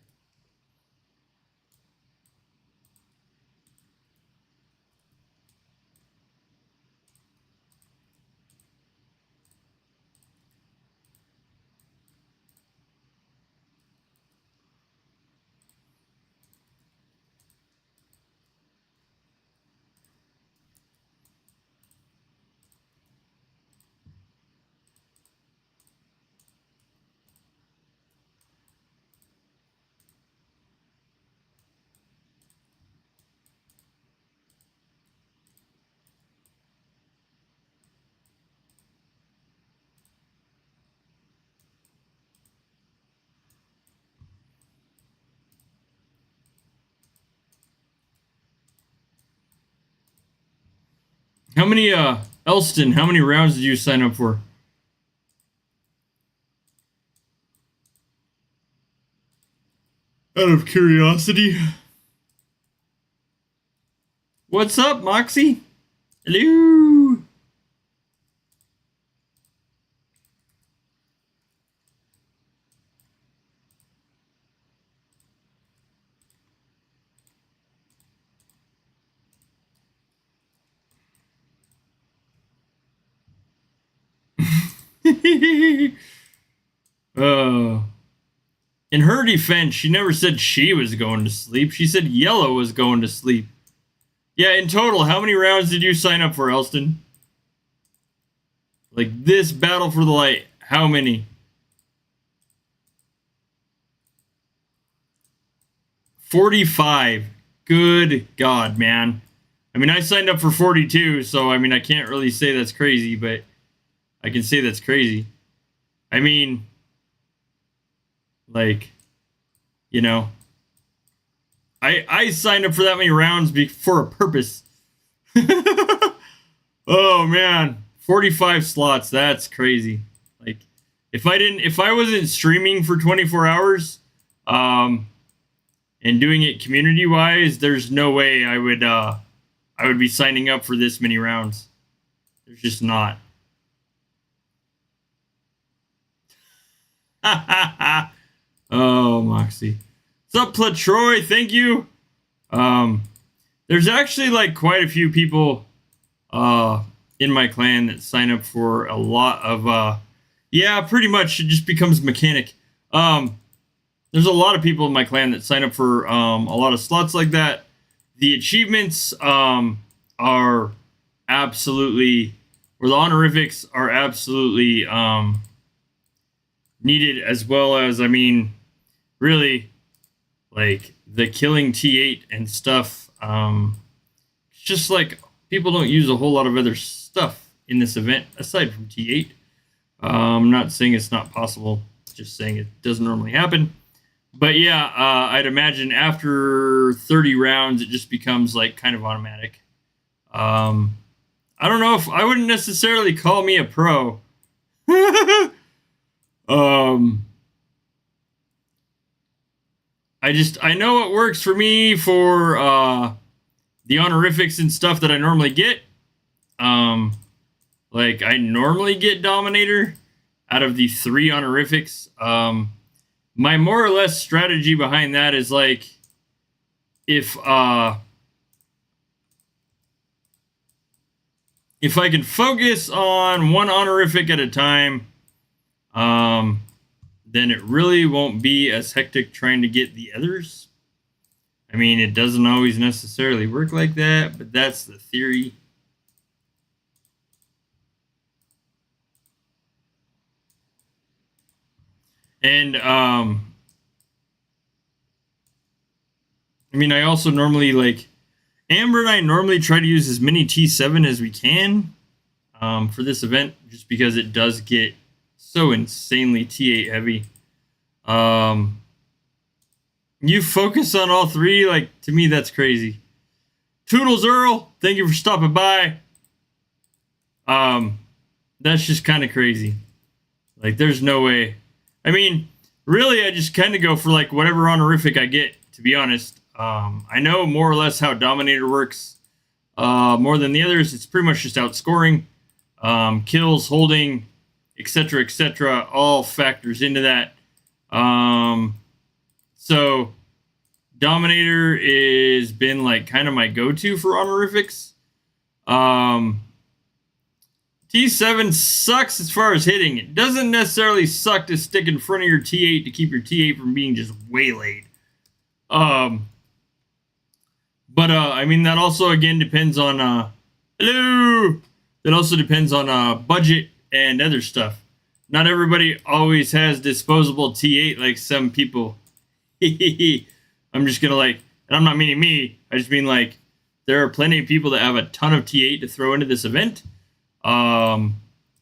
How many, Elston, how many rounds did you sign up for? Out of curiosity. What's up, Moxie? Hello. In her defense, she never said she was going to sleep. She said Yellow was going to sleep. Yeah, in total, how many rounds did you sign up for, Elston? Like this Battle for the Light, how many? 45. Good God, man. I mean, I signed up for 42, so I mean, I can't really say that's crazy, but I can say that's crazy. I mean, like, you know, I signed up for that many rounds for a purpose. Oh man, 45 slots, that's crazy. Like, if I wasn't streaming for 24 hours, and doing it community wise, there's no way I would be signing up for this many rounds. There's just not. Oh, Moxie. What's up, Platroy? Thank you. There's actually like quite a few people in my clan that sign up for a lot of yeah, pretty much it just becomes mechanic. There's a lot of people in my clan that sign up for a lot of slots like that. The achievements are absolutely, or the honorifics are absolutely needed, as well as, I mean, really, like the killing T8 and stuff. It's just like people don't use a whole lot of other stuff in this event aside from T8. I'm not saying it's not possible, just saying it doesn't normally happen. But yeah, I'd imagine after 30 rounds, it just becomes like kind of automatic. I don't know if I wouldn't necessarily call me a pro. I know it works for me for the honorifics and stuff that I normally get. Like I normally get Dominator out of the 3 honorifics. My more or less strategy behind that is like, if I can focus on one honorific at a time, then it really won't be as hectic trying to get the others. I mean, it doesn't always necessarily work like that, but that's the theory. And, I mean, I also normally, like, Amber and I normally try to use as many T7 as we can for this event, just because it does get so insanely T8 heavy. You focus on all 3, like, to me, that's crazy. Toodles Earl, thank you for stopping by. That's just kind of crazy. Like, there's no way. I mean, really, I just kind of go for like whatever honorific I get, to be honest. I know more or less how Dominator works. More than the others, it's pretty much just outscoring, kills, holding, etc., all factors into that. So Dominator is been like kind of my go-to for honorifics. T7 sucks as far as hitting. It doesn't necessarily suck to stick in front of your T8 to keep your T8 from being just waylaid. But I mean, that also again depends on hello. That also depends on budget and other stuff. Not everybody always has disposable T8 like some people. I'm just gonna like, and I'm not meaning me. I just mean like, there are plenty of people that have a ton of T8 to throw into this event. I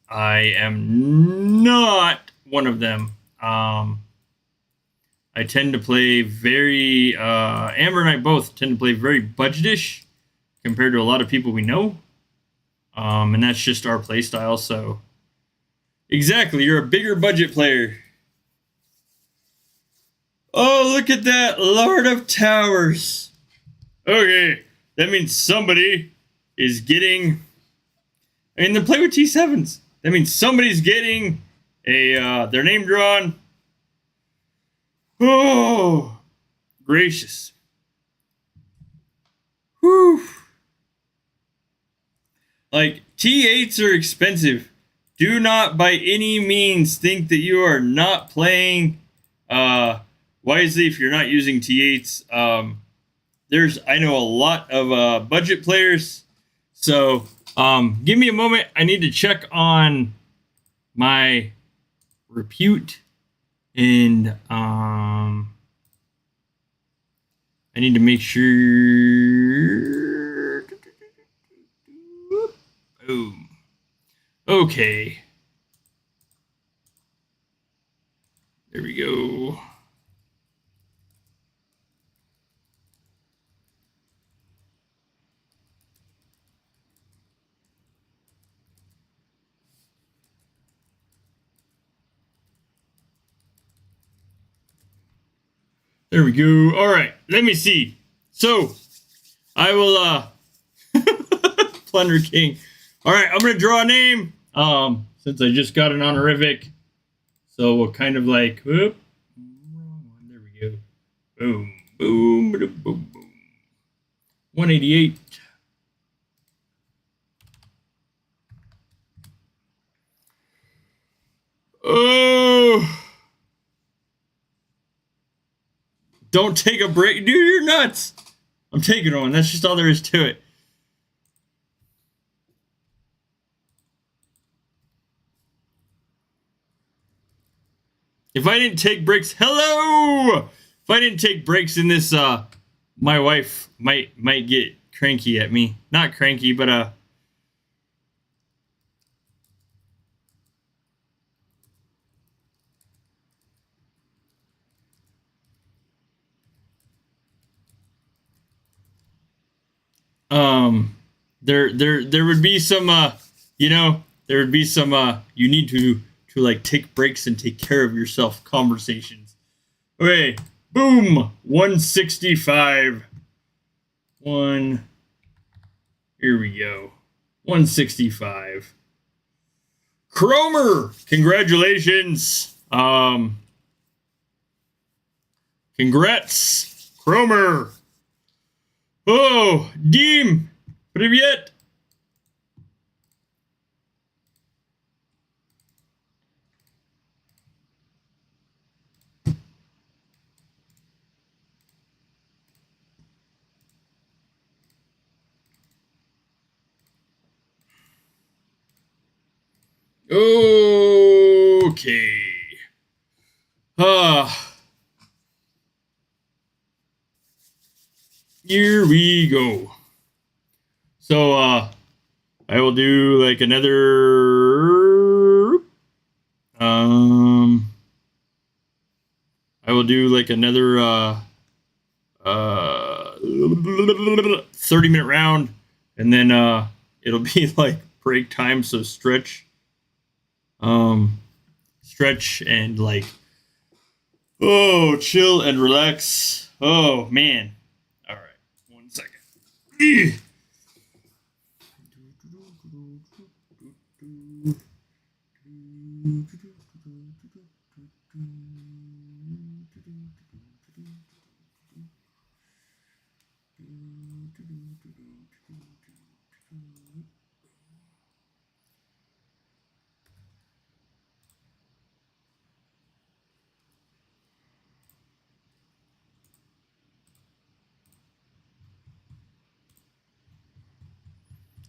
am not one of them. I tend to play very, Amber and I both tend to play very budgetish compared to a lot of people we know. And that's just our play style. So exactly. You're a bigger budget player. Oh, look at that. Lord of Towers. Okay. That means somebody is getting, I mean, they play with T7s. That means somebody's getting their name drawn. Oh, gracious. Whew. Like, T8s are expensive. Do not by any means think that you are not playing wisely if you're not using T8s. I know a lot of budget players. So give me a moment. I need to check on my repute. And I need to make sure. Boom. Okay. There we go. There we go. All right, let me see. So, I will, Plunder King. All right, I'm going to draw a name, since I just got an honorific. So, we'll kind of like, whoop. There we go. Boom, boom, boom, boom, boom. 188. Oh. Don't take a break. Dude, you're nuts. I'm taking one. That's just all there is to it. If I didn't take breaks, hello! If I didn't take breaks in this, my wife might get cranky at me. Not cranky, but, there would be some, there would be some, you need to like take breaks and take care of yourself conversations. Okay, boom, 165. Here we go. 165. Cromer, congratulations. Congrats, Cromer. Oh, Dim, привет. Okay. Here we go. So, I will do like another, I will do like another, 30-minute round, and then it'll be like break time, so stretch and like chill and relax. Oh man. All right, 1 second.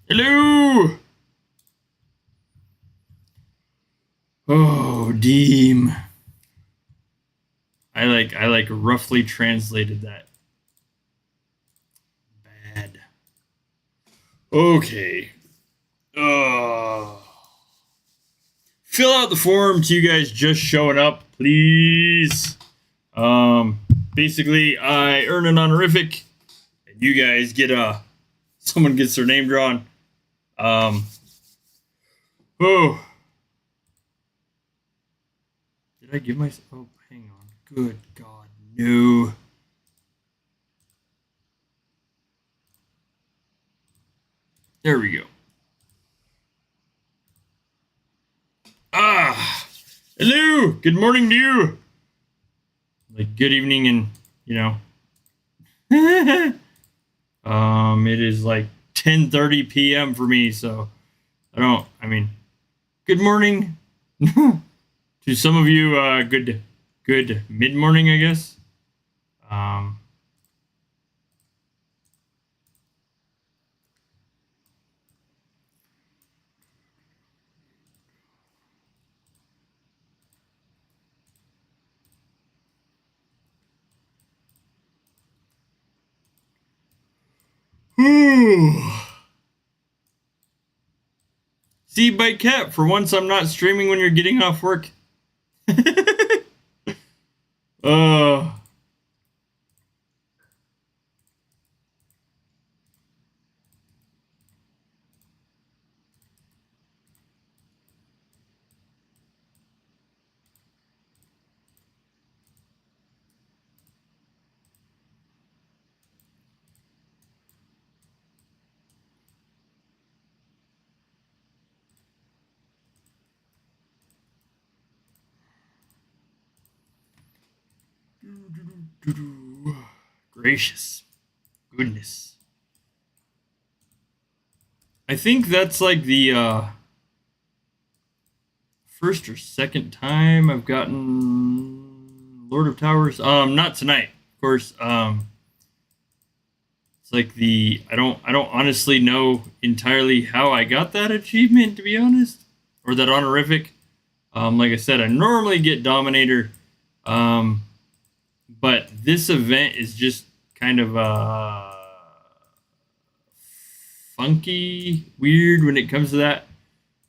Hello. Oh, Deem. I like roughly translated that. Bad. Okay. Fill out the form to you guys just showing up, please. Basically, I earn an honorific, and you guys get someone gets their name drawn. Oh. Did I give myself? Oh, hang on. Good God, no. There we go. Hello. Good morning to you. Like good evening, and it is like 10:30 p.m. for me, so I mean, good morning. To some of you, good mid-morning, I guess. See, by Cat, for once I'm not streaming when you're getting off work. Gracious goodness. I think that's like the first or second time I've gotten Lord of Towers. Not tonight, of course. It's like I don't honestly know entirely how I got that achievement, to be honest, or that honorific. Like I said, I normally get Dominator. But this event is just kind of funky, weird when it comes to that.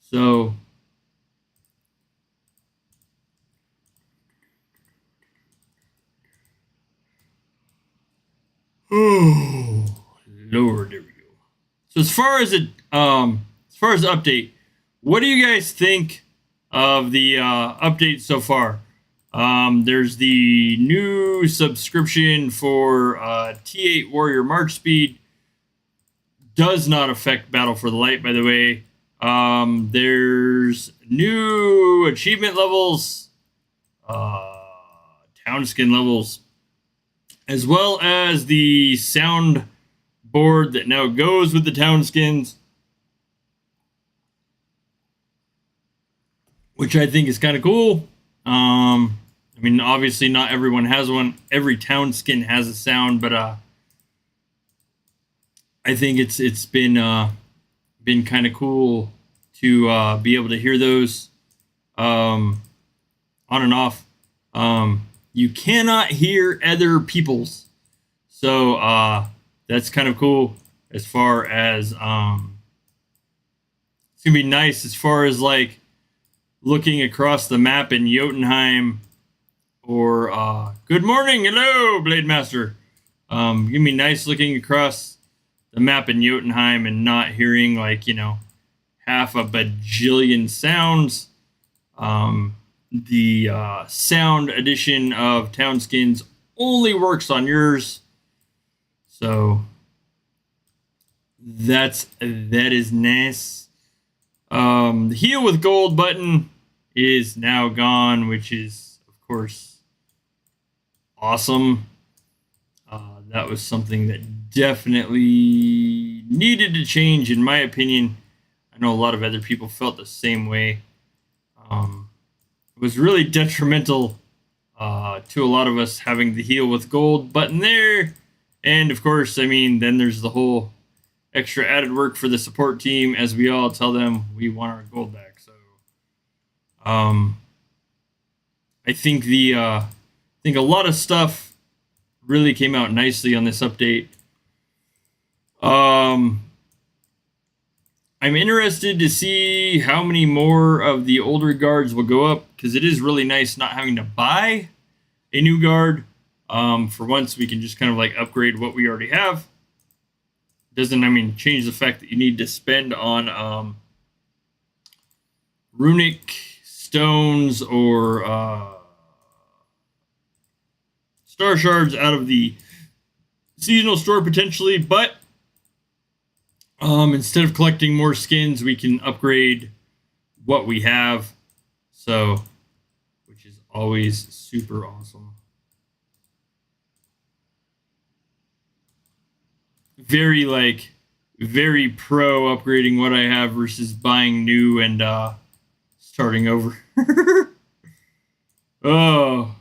So oh Lord, there we go. So as far as the update, what do you guys think of the update so far? There's the new subscription for T8 Warrior March Speed. Does not affect Battle for the Light, by the way. There's new achievement levels, town skin levels, as well as the sound board that now goes with the town skins, which I think is kind of cool. I mean, obviously not everyone has one. Every town skin has a sound, but I think it's been kind of cool to be able to hear those on and off. You cannot hear other people's, so that's kind of cool. As far as it's gonna be nice as far as like looking across the map in Jotunheim, or good morning, hello, Blade Master. Gonna be nice looking across the map in Jotunheim and not hearing like, you know, half a bajillion sounds. The sound edition of Townskins only works on yours. So that is nice. The heal with gold button is now gone, which is of course awesome. That was something that definitely needed to change, in my opinion. I know a lot of other people felt the same way. It was really detrimental to a lot of us having the heal with gold button there. And of course, I mean, then there's the whole extra added work for the support team as we all tell them we want our gold back. So I think a lot of stuff really came out nicely on this update. I'm interested to see how many more of the older guards will go up, because it is really nice not having to buy a new guard. For once, we can just kind of like upgrade what we already have. Doesn't, I mean, change the fact that you need to spend on runic stones or star shards out of the seasonal store potentially, but instead of collecting more skins, we can upgrade what we have. So, which is always super awesome. Very pro upgrading what I have versus buying new and starting over. Oh.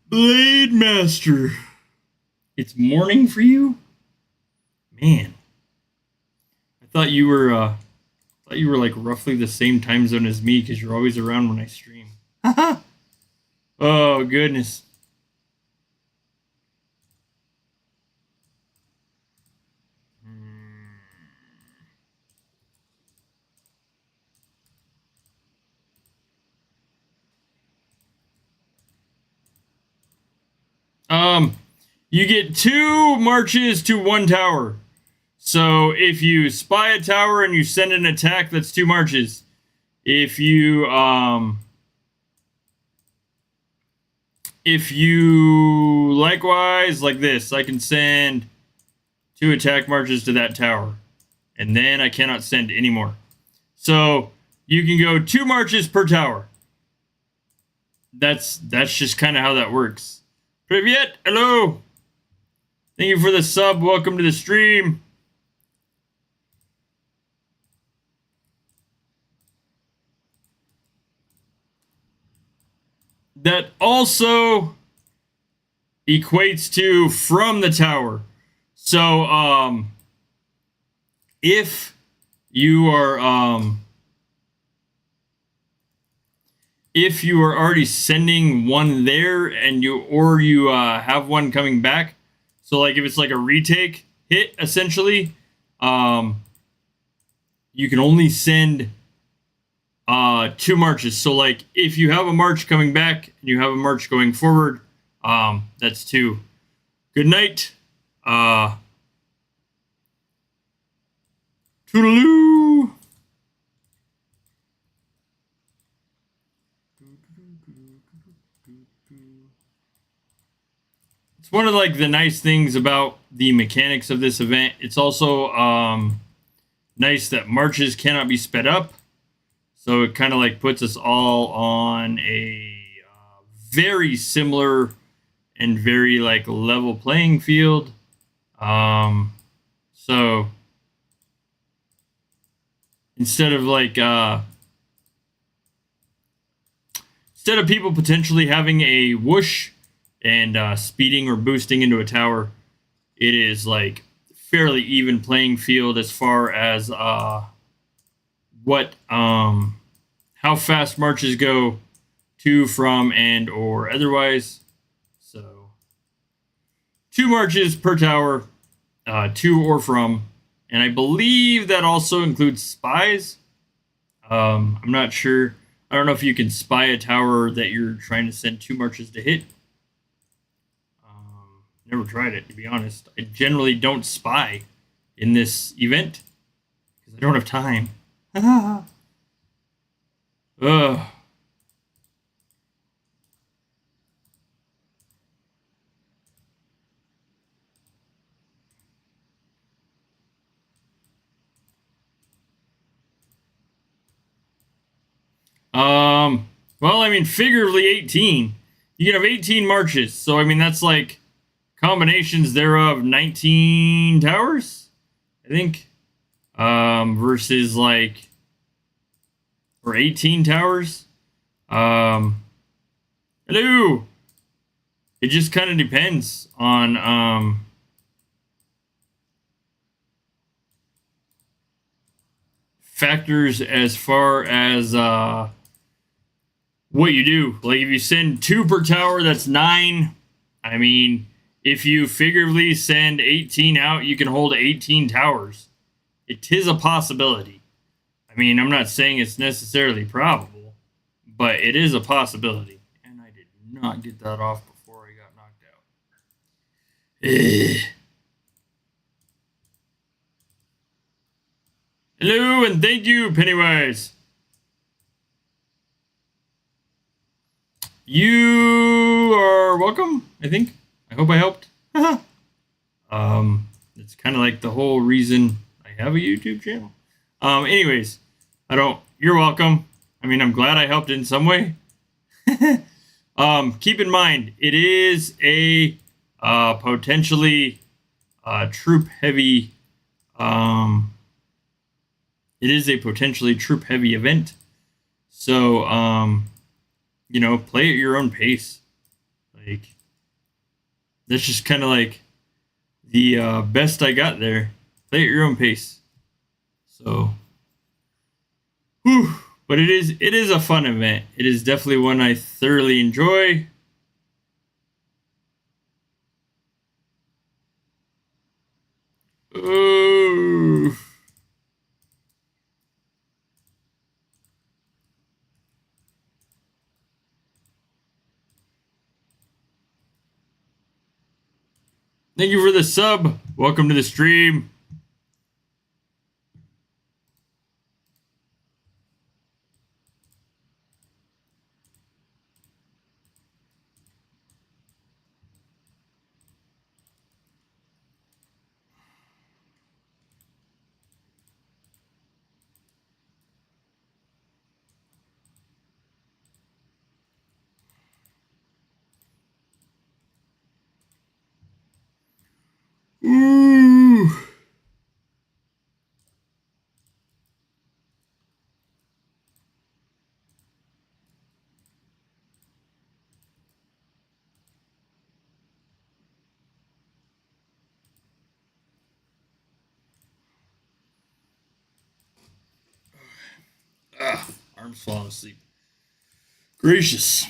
Blade Master. It's morning for you? Man. I thought you were like roughly the same time zone as me, because you're always around when I stream. Oh, goodness. You get 2 marches to 1 tower. So if you spy a tower and you send an attack, that's 2 marches. If you likewise, like this, I can send 2 attack marches to that tower, and then I cannot send any more. So you can go 2 marches per tower. That's just kind of how that works. Privyet, hello. Thank you for the sub. Welcome to the stream. That also equates to from the tower. So if you are already sending one there and you have one coming back, so like if it's like a retake hit essentially, you can only send 2 marches. So like if you have a march coming back and you have a march going forward, that's 2. Good night. Toodaloo. It's one of like the nice things about the mechanics of this event. It's also nice that marches cannot be sped up. So it kind of like puts us all on a very similar and very like level playing field. So instead of like instead of people potentially having a whoosh and speeding or boosting into a tower, it is like fairly even playing field as far as how fast marches go to, from, and or otherwise. So 2 marches per tower, to or from, And I believe that also includes spies. I'm not sure. I don't know if you can spy a tower that you're trying to send 2 marches to hit. Never tried it, to be honest. I generally don't spy in this event because I don't have time. Ugh. Well, I mean, figuratively 18. You can have 18 marches. So, I mean, that's like combinations thereof 19 towers, I think. Versus like, or 18 towers. Hello. It just kind of depends on, factors as far as, what you do. Like if you send 2 per tower, that's 9. I mean, if you figuratively send 18 out, you can hold 18 towers. It is a possibility. I mean, I'm not saying it's necessarily probable, but it is a possibility. And I did not get that off before I got knocked out. Hello, and thank you, Pennywise. You are welcome, I think. I hope I helped. It's kind of like the whole reason I have a YouTube channel. Anyways, you're welcome. I mean, I'm glad I helped in some way. Keep in mind, it is a potentially troop heavy. It is a potentially troop heavy event. So, you know, play at your own pace. Like, that's just kind of like the best I got there. Play at your own pace. So, whew, but it is a fun event. It is definitely one I thoroughly enjoy. Ooh. Thank you for the sub. Welcome to the stream. Ooh. Arms falling asleep. Gracious.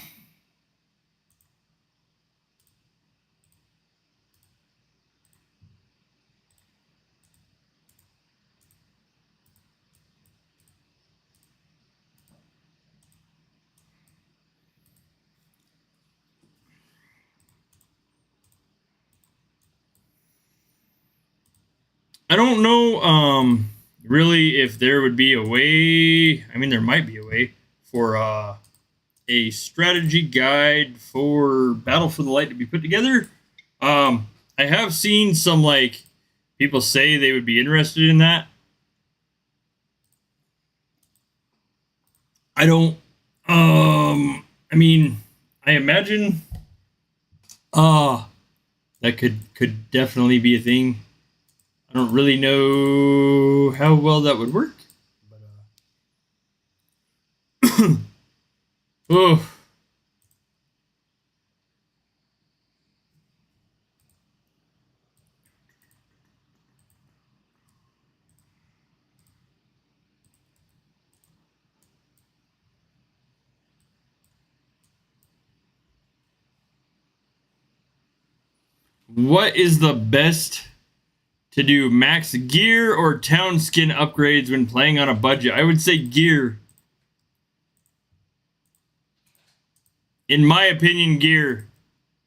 I don't know really if there would be a way. I mean, there might be a way for a strategy guide for Battle for the Light to be put together. I have seen some like people say they would be interested in that. I don't I mean, I imagine that could definitely be a thing. I don't really know how well that would work. But oh. What is the best to do max gear or town skin upgrades when playing on a budget. I would say gear. In my opinion, gear.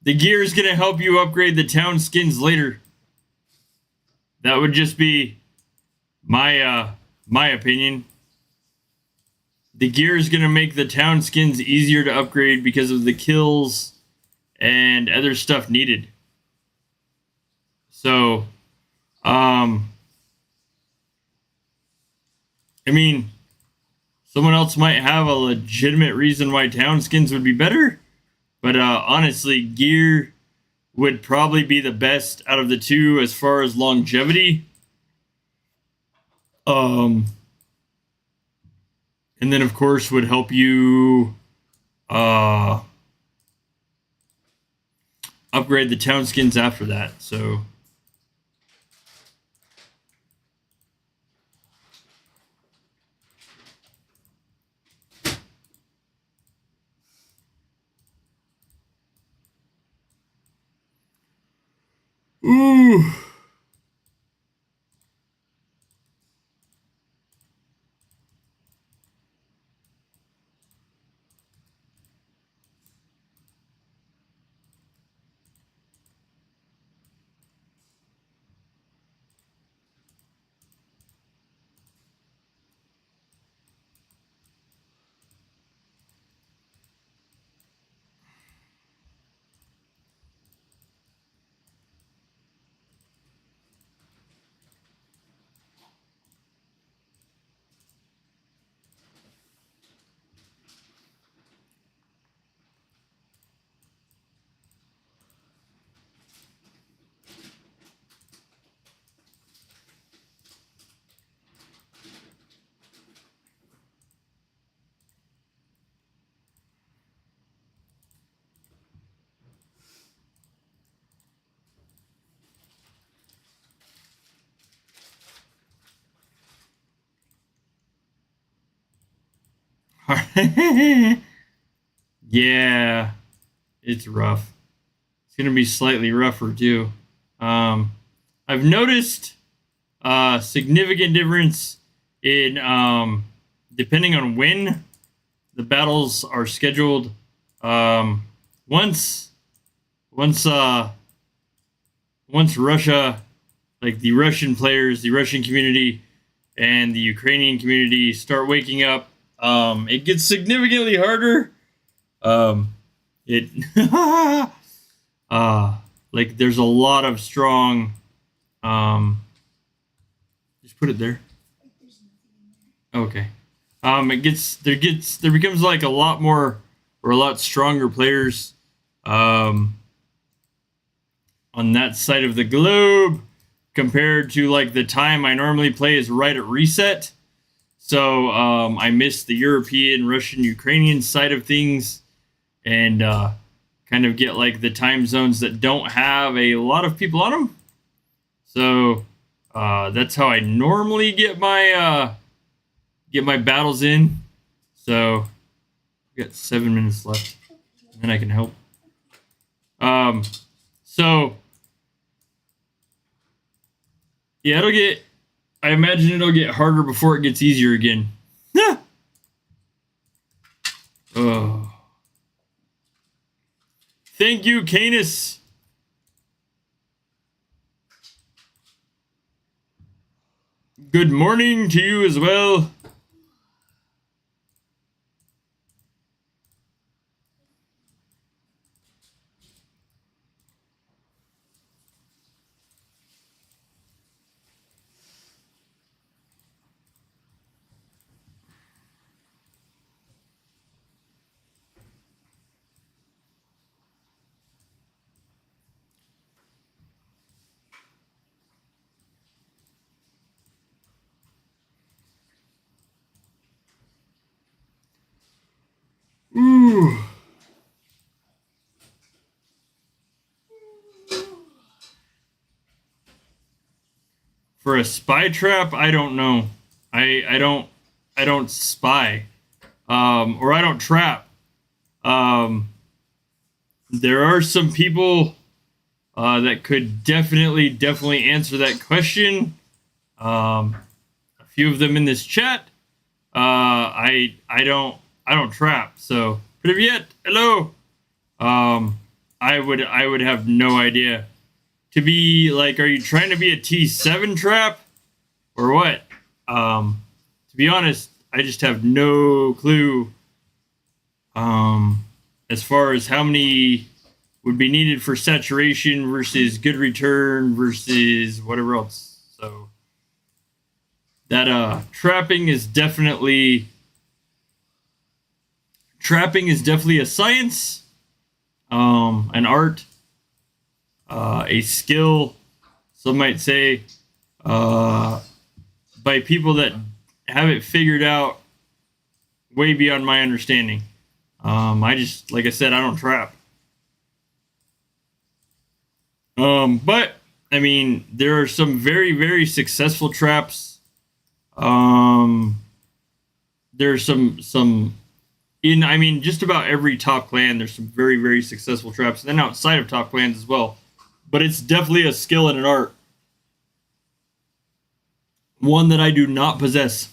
The gear is going to help you upgrade the town skins later. That would just be my opinion. The gear is going to make the town skins easier to upgrade because of the kills and other stuff needed. So, I mean, someone else might have a legitimate reason why town skins would be better, but honestly, gear would probably be the best out of the two as far as longevity. And then, of course, would help you upgrade the town skins after that. So, ooh. Yeah, it's rough. It's gonna be slightly rougher too. I've noticed a significant difference in depending on when the battles are scheduled. Once Russia, like the Russian players, the Russian community, and the Ukrainian community start waking up, it gets significantly harder. Like there's a lot of strong, just put it there. Okay. There becomes like a lot more or a lot stronger players, on that side of the globe compared to like the time I normally play is right at reset. So I miss the European, Russian, Ukrainian side of things, and kind of get like the time zones that don't have a lot of people on them. So that's how I normally get my battles in. So we got 7 minutes left, and then I can help. So yeah, I imagine it'll get harder before it gets easier again. Oh. Thank you, Canis. Good morning to you as well. Ooh. For a spy trap, I don't know. I don't spy, or I don't trap. There are some people that could definitely answer that question. A few of them in this chat. I don't trap. So, привет, hello. I would have no idea. To be like, are you trying to be a T7 trap or what? To be honest, I just have no clue. As far as how many would be needed for saturation versus good return versus whatever else. So that trapping is definitely a science, an art, a skill, some might say, by people that have it figured out way beyond my understanding. I just, like I said, I don't trap. But I mean, there are some very successful traps. There's some in, I mean, just about every top clan, there's some very successful traps, and then outside of top clans as well. But it's definitely a skill and an art. One that I do not possess.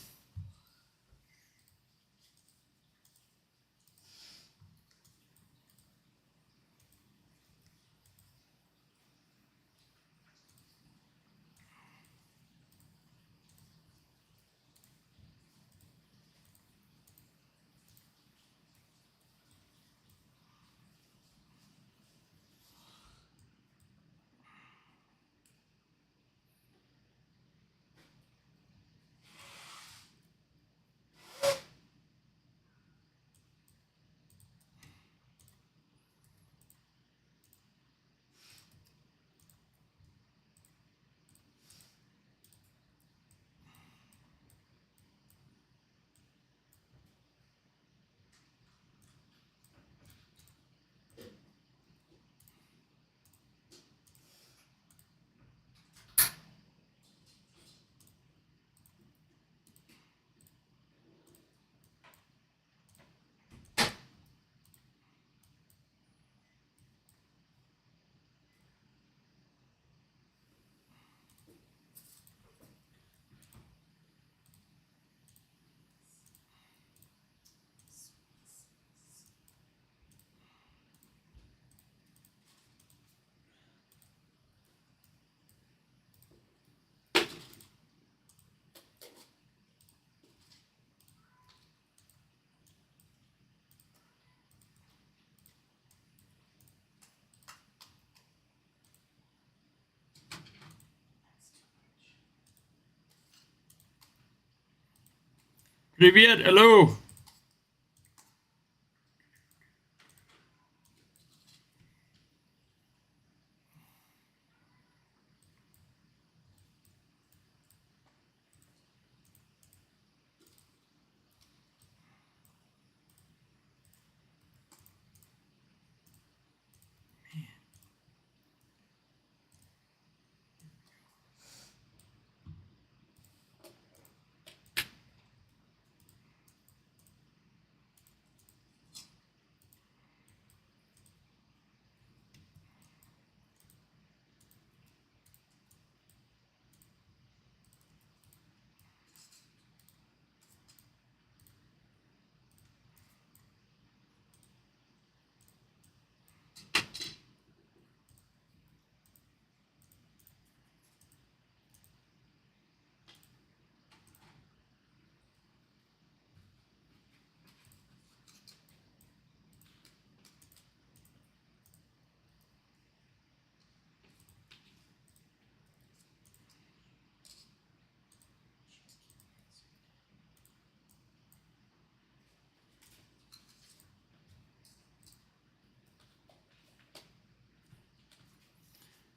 Привет, hello.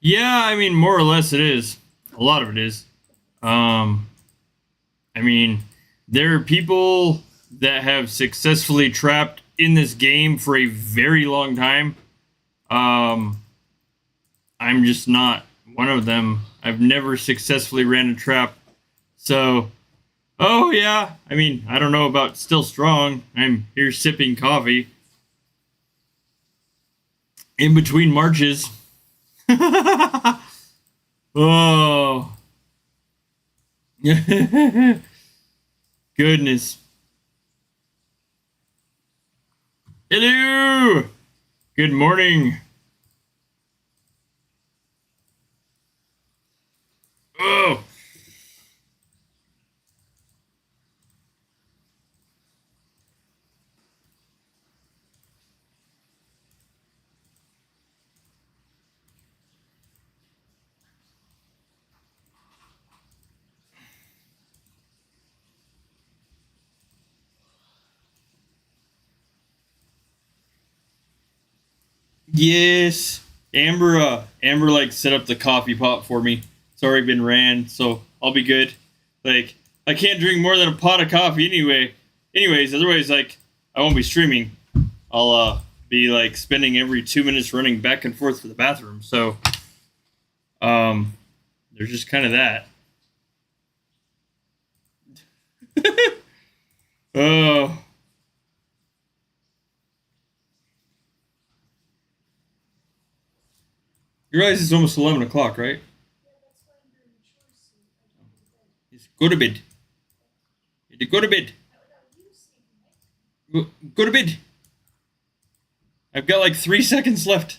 Yeah, I mean, more or less it is. A lot of it is. I mean, there are people that have successfully trapped in this game for a very long time. I'm just not one of them. I've never successfully ran a trap. So, oh yeah, I mean, I don't know about still strong. I'm here sipping coffee in between marches. Oh. Goodness. Hello. Good morning. Oh. Yes. Amber like set up the coffee pot for me. It's already been ran, so I'll be good. Like, I can't drink more than a pot of coffee anyways, otherwise like I won't be streaming. I'll be like spending every 2 minutes running back and forth to the bathroom. So there's just kind of that. Oh. You realize it's almost 11 o'clock, right? Go to bed. Go to bed. Go to bed. I've got like 3 seconds left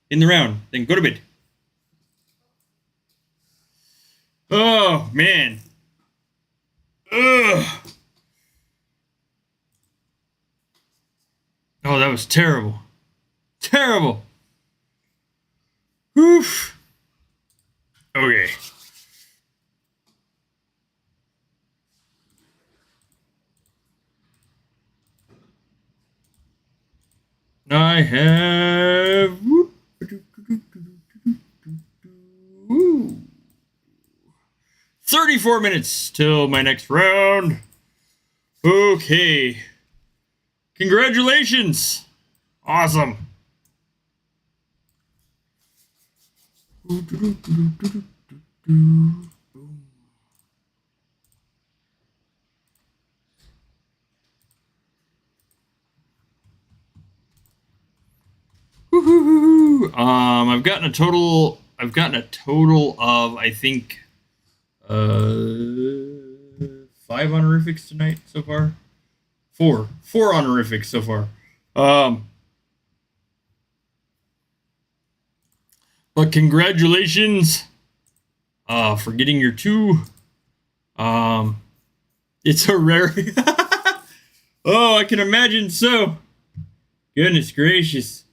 in the round. Then go to bed. Oh, man. Ugh. Oh, that was terrible. Terrible. Oof. Okay. I have 34 minutes till my next round. Okay. Congratulations. Awesome. I've gotten a total of I think 5 honorifics tonight so far. Four honorifics so far. But congratulations for getting your 2. It's a rare. Oh, I can imagine so. Goodness gracious.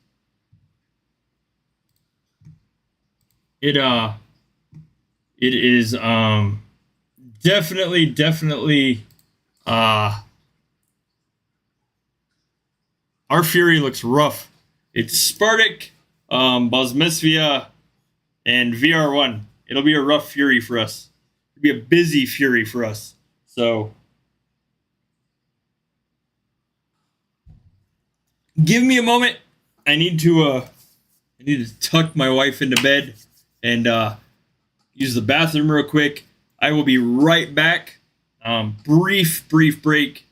It is definitely our Fury looks rough. It's Spartak, Bosmesvia, and VR1. It'll be a rough Fury for us. It'll be a busy Fury for us. So give me a moment. I need to tuck my wife into bed and use the bathroom real quick. I will be right back. Brief break.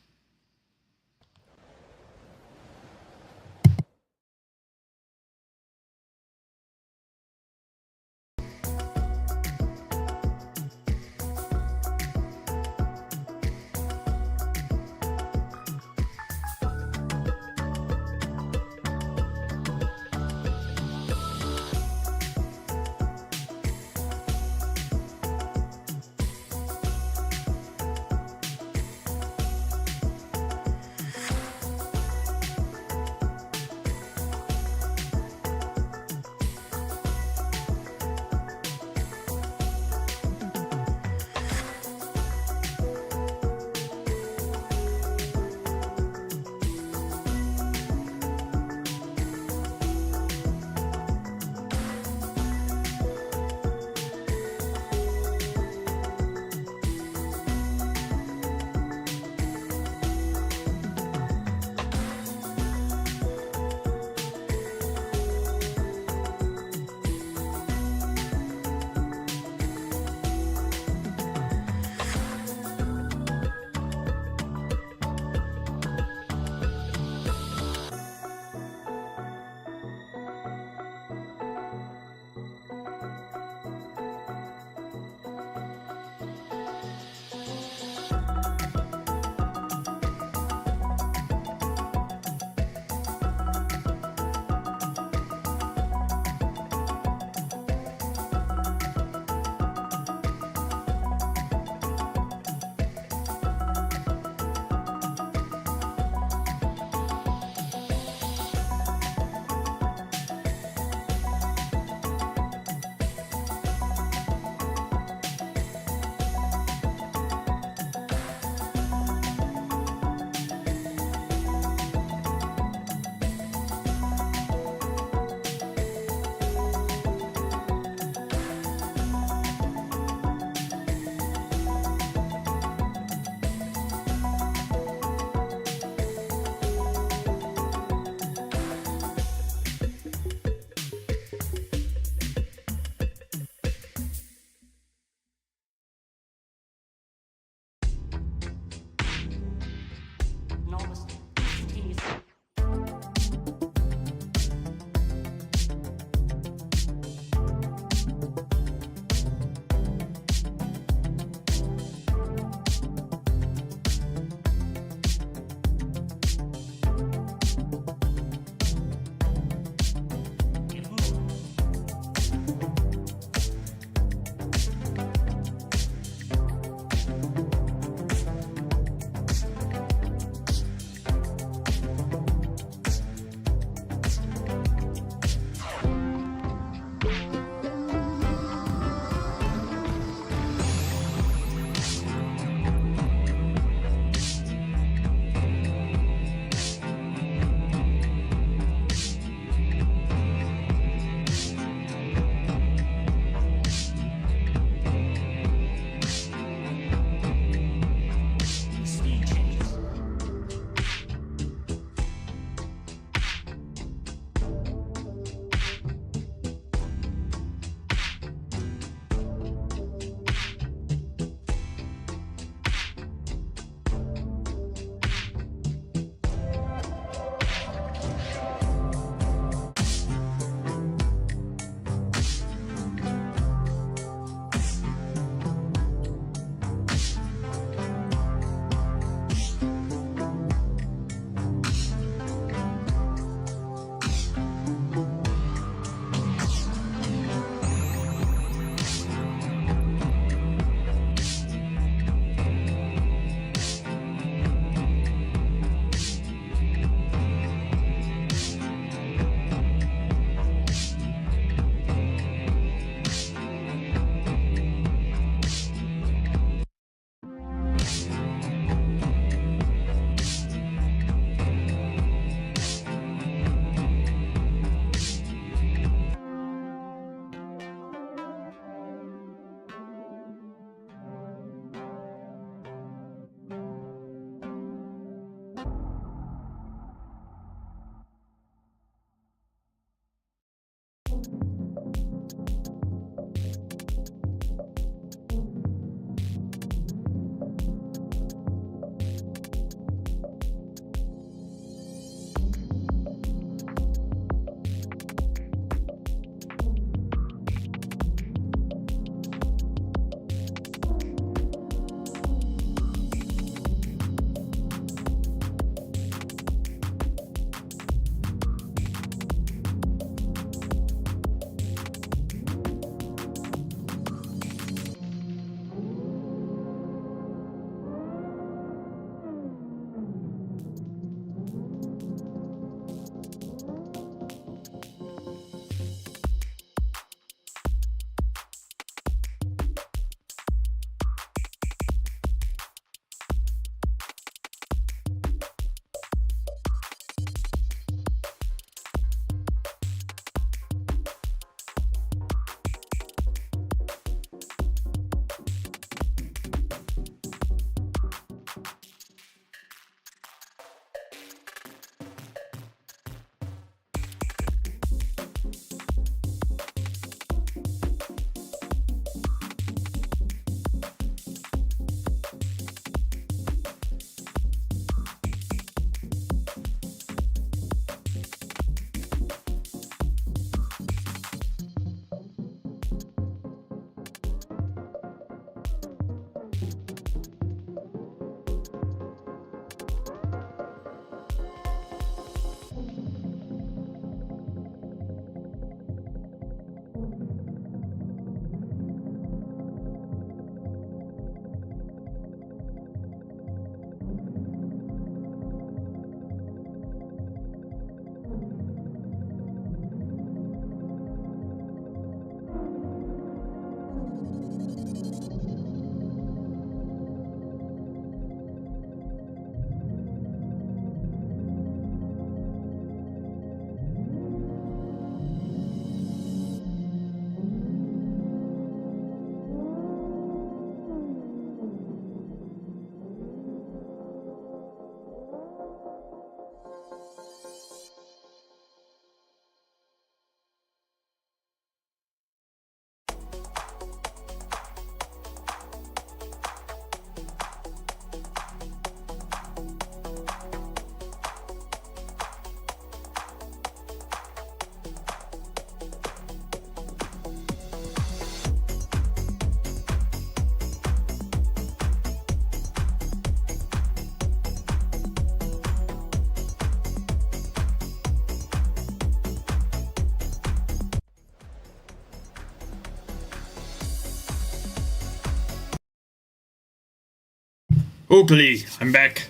Okay, I'm back.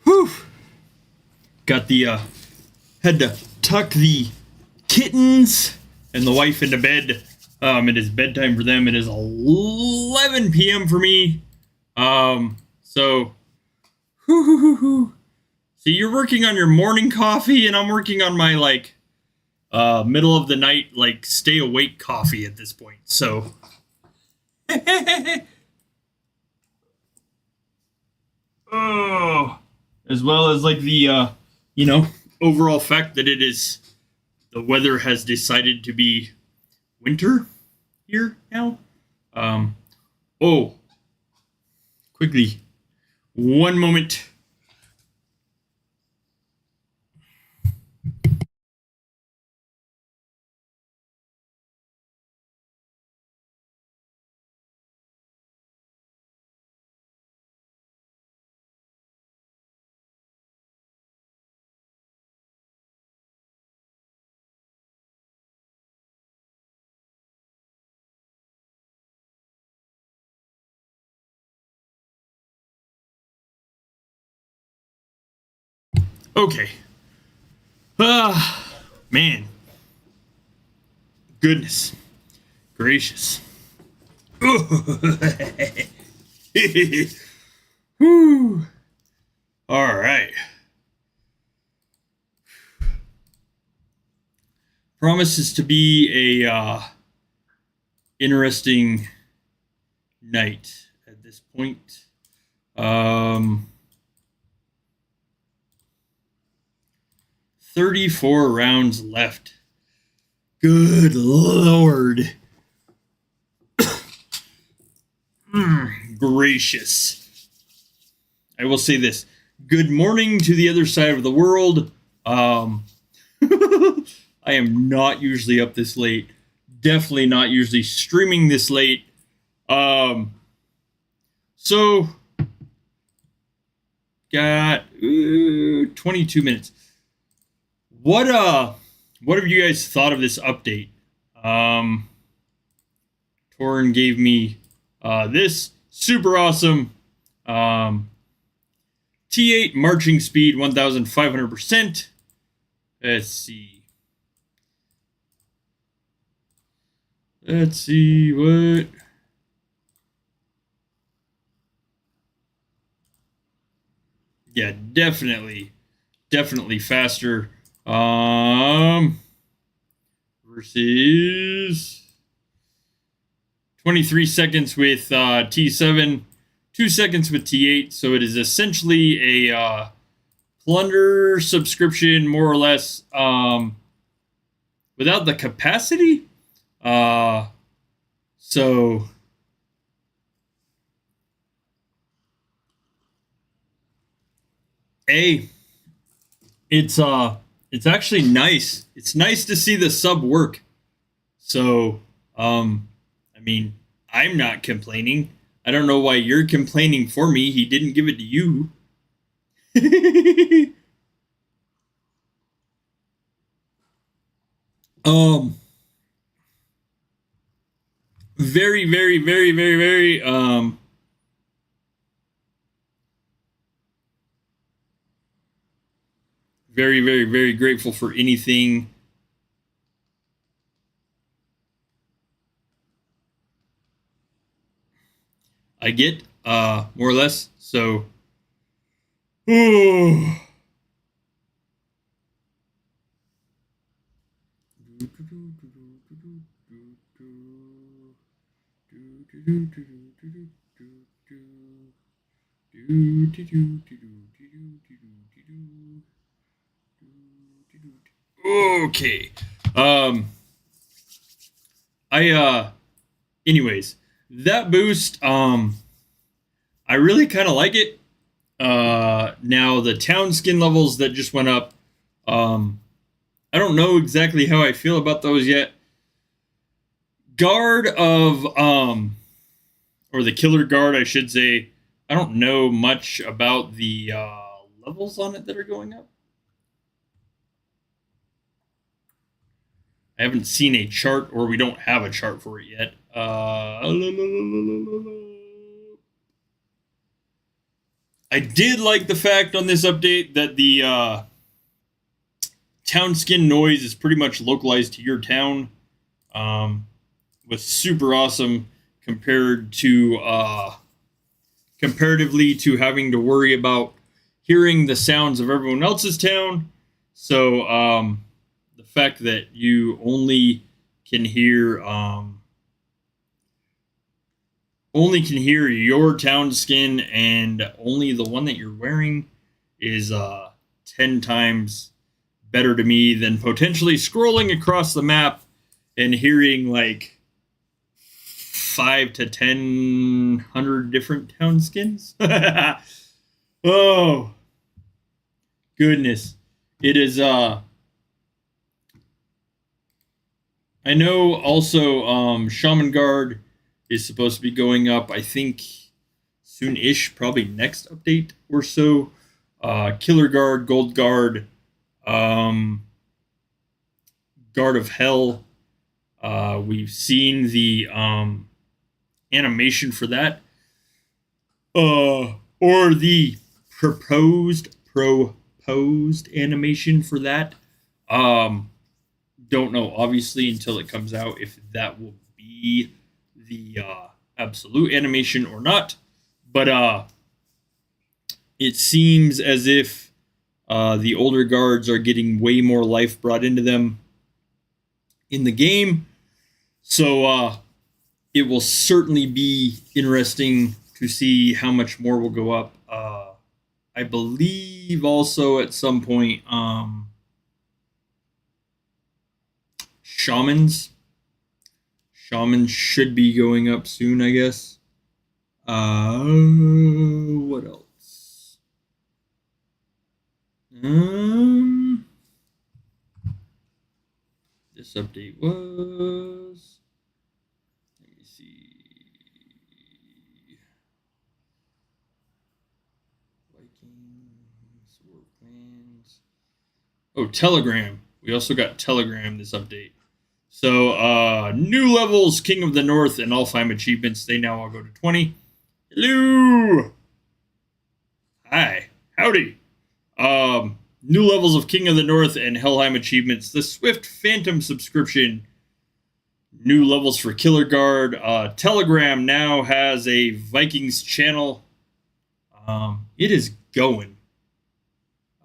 Whew. Got the, had to tuck the kittens and the wife into bed. It is bedtime for them. It is 11 p.m. for me. So you're working on your morning coffee, and I'm working on my, like, middle of the night, like, stay awake coffee at this point. So, oh, as well as, like, the, overall fact that the weather has decided to be winter here now. Quickly, one moment. Okay. Man. Goodness gracious. Whew. All right. Promises to be a interesting night at this point. 34 rounds left. Good Lord. Gracious. I will say this. Good morning to the other side of the world. I am not usually up this late. Definitely not usually streaming this late. So got 22 minutes. What have you guys thought of this update? Torn gave me this super awesome T8 marching speed 1500%. Let's see what. Yeah, definitely faster. Versus 23 seconds with T7, 2 seconds with T8. So it is essentially a plunder subscription, more or less, without the capacity. So it's actually nice. It's nice to see the sub work. So, I mean, I'm not complaining. I don't know why you're complaining for me. He didn't give it to you. Very, very, very, very, very, very, very, very grateful for anything I get, more or less. So, okay. Anyways, that boost, I really kind of like it. Now the town skin levels that just went up, I don't know exactly how I feel about those yet. Guard of, or the killer guard, I should say. I don't know much about the levels on it that are going up. I haven't seen a chart, or we don't have a chart for it yet. I did like the fact on this update that the town skin noise is pretty much localized to your town. Was super awesome compared to comparatively to having to worry about hearing the sounds of everyone else's town. So the fact that you only can hear your town skin and only the one that you're wearing is 10 times better to me than potentially scrolling across the map and hearing like 5 to 1,000 different town skins. Oh goodness. It is I know also Shaman Guard is supposed to be going up, I think soon-ish, probably next update or so. Killer Guard, Gold Guard, Guard of Hell. We've seen the animation for that. Or the proposed animation for that. Don't know, obviously, until it comes out if that will be the absolute animation or not. But it seems as if the older guards are getting way more life brought into them in the game. So it will certainly be interesting to see how much more will go up. I believe also at some point Shamans should be going up soon, I guess. What else? This update was... Let me see. Vikings, War Plans. Oh, Telegram. We also got Telegram this update. So, new levels, King of the North, and Alfheim achievements, they now all go to 20. Hello! Hi. Howdy. New levels of King of the North and Helheim achievements, the Swift Phantom subscription, new levels for Killer Guard. Telegram now has a Vikings channel. It is going.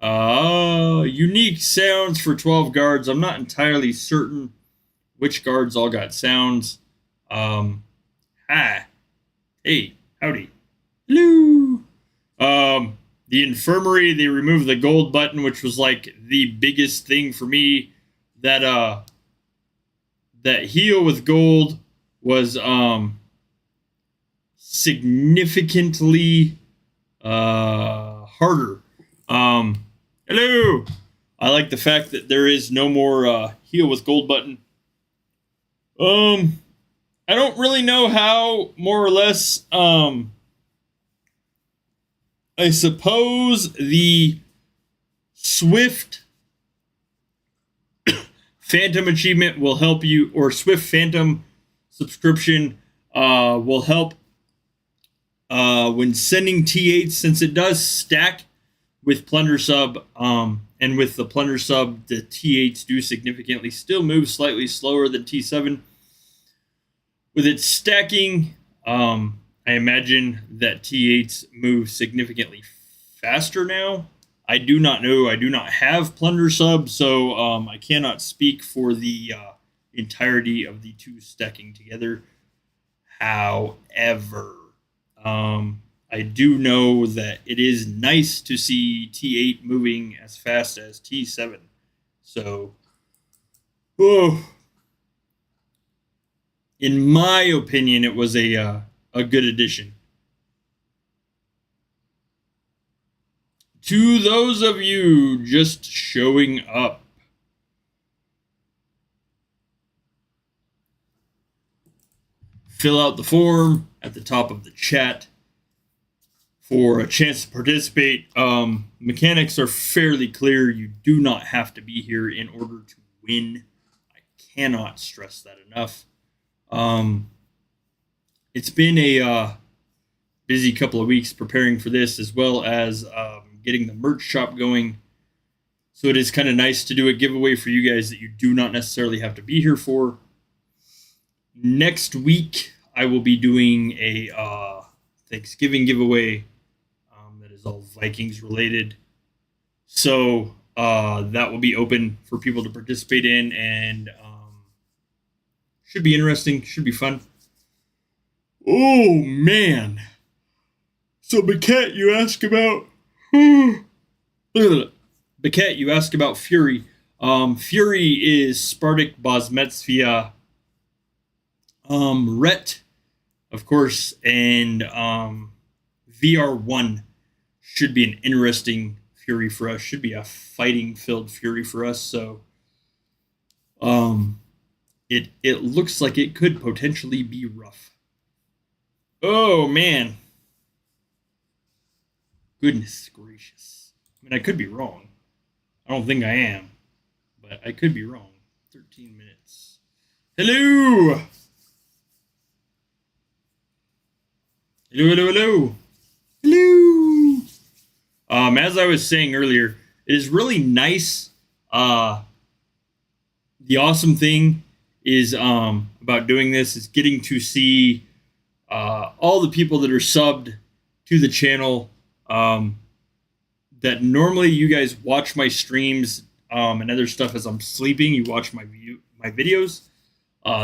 Unique sounds for 12 guards. I'm not entirely certain which guards all got sounds. Hi. Hey. Howdy. Hello. The infirmary, they removed the gold button, which was like the biggest thing for me. That heal with gold was significantly harder. Hello. I like the fact that there is no more heal with gold button. I don't really know how, more or less, I suppose the Swift Phantom achievement will help you, or Swift Phantom subscription will help when sending T8s, since it does stack with Plunder Sub, and with the Plunder Sub, the T8s do significantly still move slightly slower than T7. With its stacking, I imagine that T8s move significantly faster now. I do not know. I do not have Plunder Sub, so I cannot speak for the entirety of the two stacking together. However, I do know that it is nice to see T8 moving as fast as T7. So, in my opinion, it was a good addition. To those of you just showing up, fill out the form at the top of the chat for a chance to participate. Mechanics are fairly clear. You do not have to be here in order to win. I cannot stress that enough. It's been a busy couple of weeks preparing for this, as well as getting the merch shop going. So it is kind of nice to do a giveaway for you guys that you do not necessarily have to be here for. Next week, I will be doing a Thanksgiving giveaway that is all Vikings related. So that will be open for people to participate in, and should be interesting, should be fun. Oh, man. So, Biquette, you ask about... Biquette, you ask about Fury. Fury is Spartak Bosmetsvia, Ret, of course, and VR1 should be an interesting Fury for us. Should be a fighting-filled Fury for us. So, it looks like it could potentially be rough. Oh, man. Goodness gracious. I mean, I could be wrong. I don't think I am, but I could be wrong. 13 minutes. Hello! Hello, hello, hello. Hello! As I was saying earlier, it is really nice. The awesome thing is about doing this is getting to see all the people that are subbed to the channel, that normally you guys watch my streams and other stuff as I'm sleeping. You watch my videos.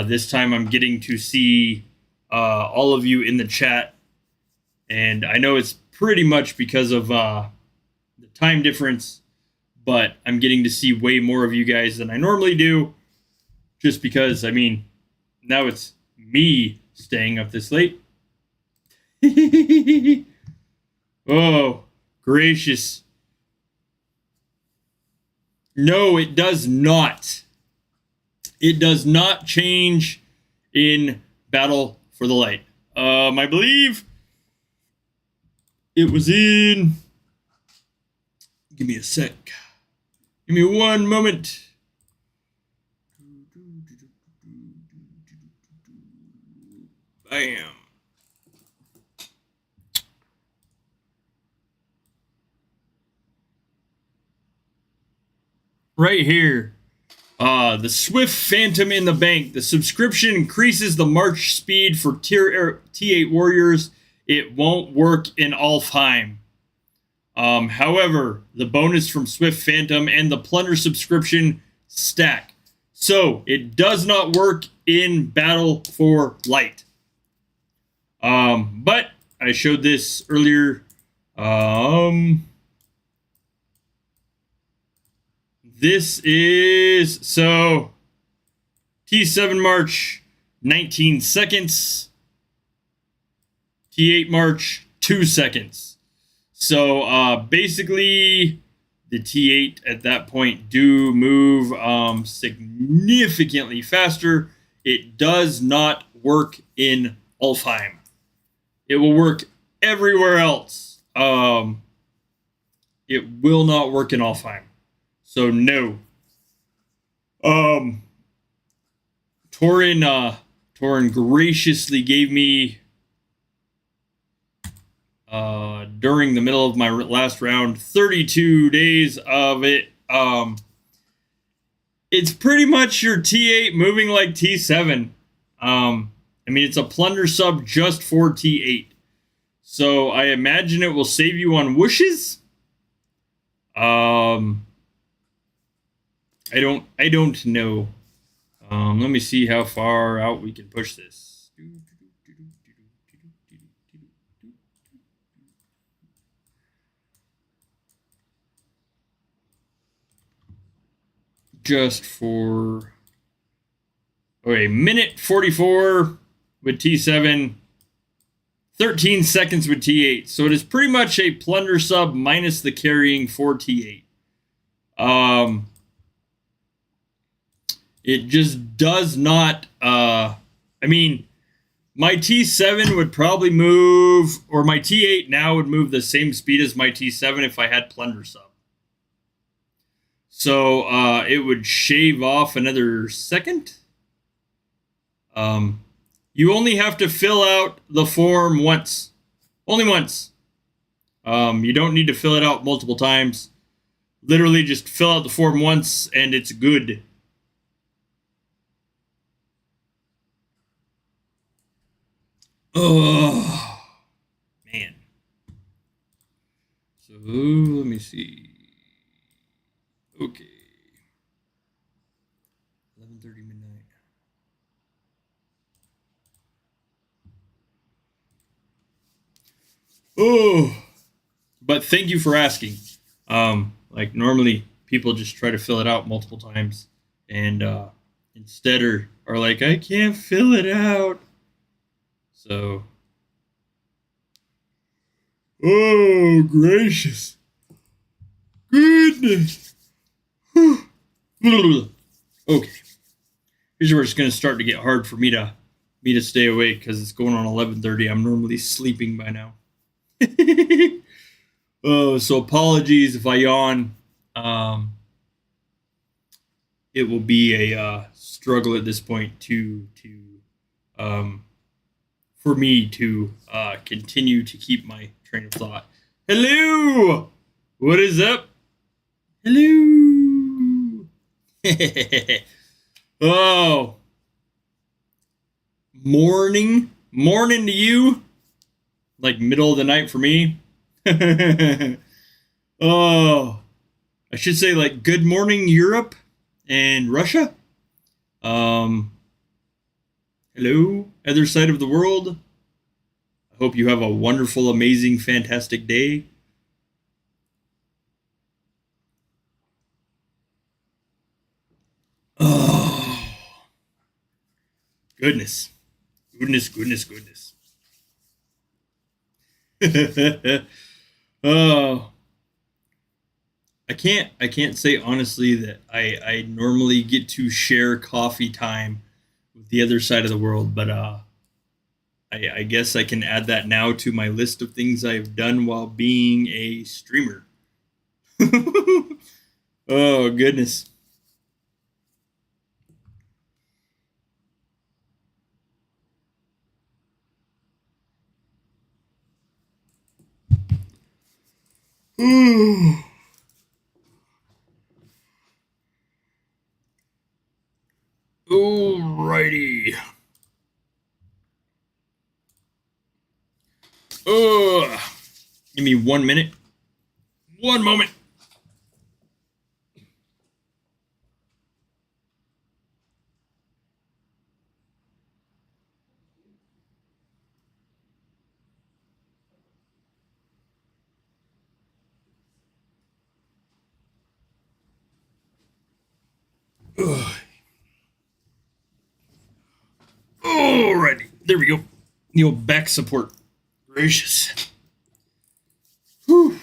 This time I'm getting to see all of you in the chat, and I know it's pretty much because of the time difference, but I'm getting to see way more of you guys than I normally do, just because, I mean, now it's me staying up this late. Oh, gracious. No, it does not. It does not change in Battle for the Light. I believe it was in... Give me a sec. Give me one moment. Bam. Right here. The Swift Phantom in the Bank. The subscription increases the march speed for T8 warriors. It won't work in Alfheim. However, the bonus from Swift Phantom and the Plunder subscription stack. So, it does not work in Battle for Light. But I showed this earlier. This is, so, T7 March, 19 seconds. T8 March, 2 seconds. So, basically, the T8 at that point do move significantly faster. It does not work in Alfheim. It will work everywhere else. It will not work in Alfheim. So no. Torin graciously gave me during the middle of my last round 32 days of it. It's pretty much your T8 moving like T7. I mean, it's a plunder sub just for T8. So I imagine it will save you on whooshes. I don't know. Let me see how far out we can push this. Just for... Okay, minute 44 with T7. 13 seconds with T8. So it is pretty much a plunder sub minus the carrying for T8. It just does not, I mean, my T7 would probably move, or my T8 now would move the same speed as my T7 if I had plunder sub. So it would shave off another second. You only have to fill out the form once. Only once. You don't need to fill it out multiple times. Literally just fill out the form once and it's good. Oh, man. So let me see. Okay. 11:30 midnight. Oh, but thank you for asking. Like normally people just try to fill it out multiple times and instead are like, I can't fill it out. So, oh gracious, goodness. Okay, here's where it's gonna start to get hard for me to stay awake because it's going on 11:30. I'm normally sleeping by now. Oh, so apologies if I yawn. It will be a struggle at this point for me to continue to keep my train of thought. Hello, what is up? Hello. Oh, morning to you. Like middle of the night for me. Oh, I should say like good morning Europe and Russia. Hello, other side of the world. I hope you have a wonderful, amazing, fantastic day. Oh, goodness. Oh, I can't say honestly that I normally get to share coffee time with the other side of the world, but I guess I can add that now to my list of things I've done while being a streamer. Oh goodness. Alrighty. Give me 1 minute. 1 moment. Alrighty. There we go. The old back support. Gracious. Whew.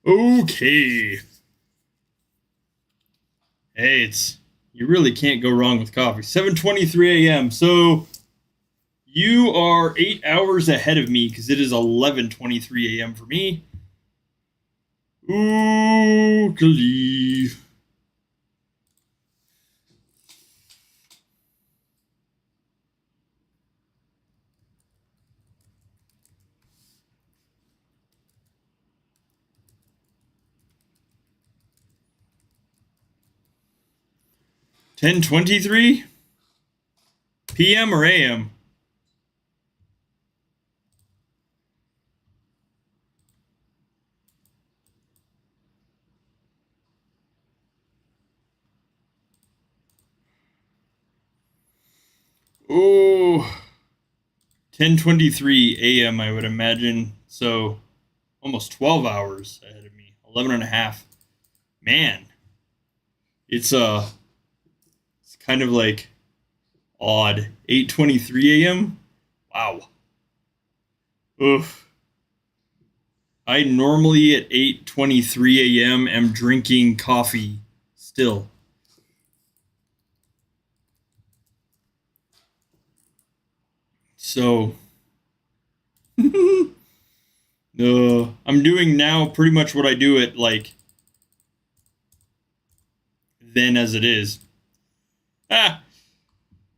Okay. Hey, you really can't go wrong with coffee. 7:23 a.m. So you are 8 hours ahead of me because it is 11:23 a.m. for me. Ooh, Khalif. $10:23 p.m. or a.m. Oh, 10:23 a.m. I would imagine. So almost 12 hours ahead of me. 11 and a half. Man, it's kind of like odd. 8:23 a.m. Wow. Oof. I normally at 8:23 a.m. am drinking coffee still. So no, I'm doing now pretty much what I do at like then as it is. Ah.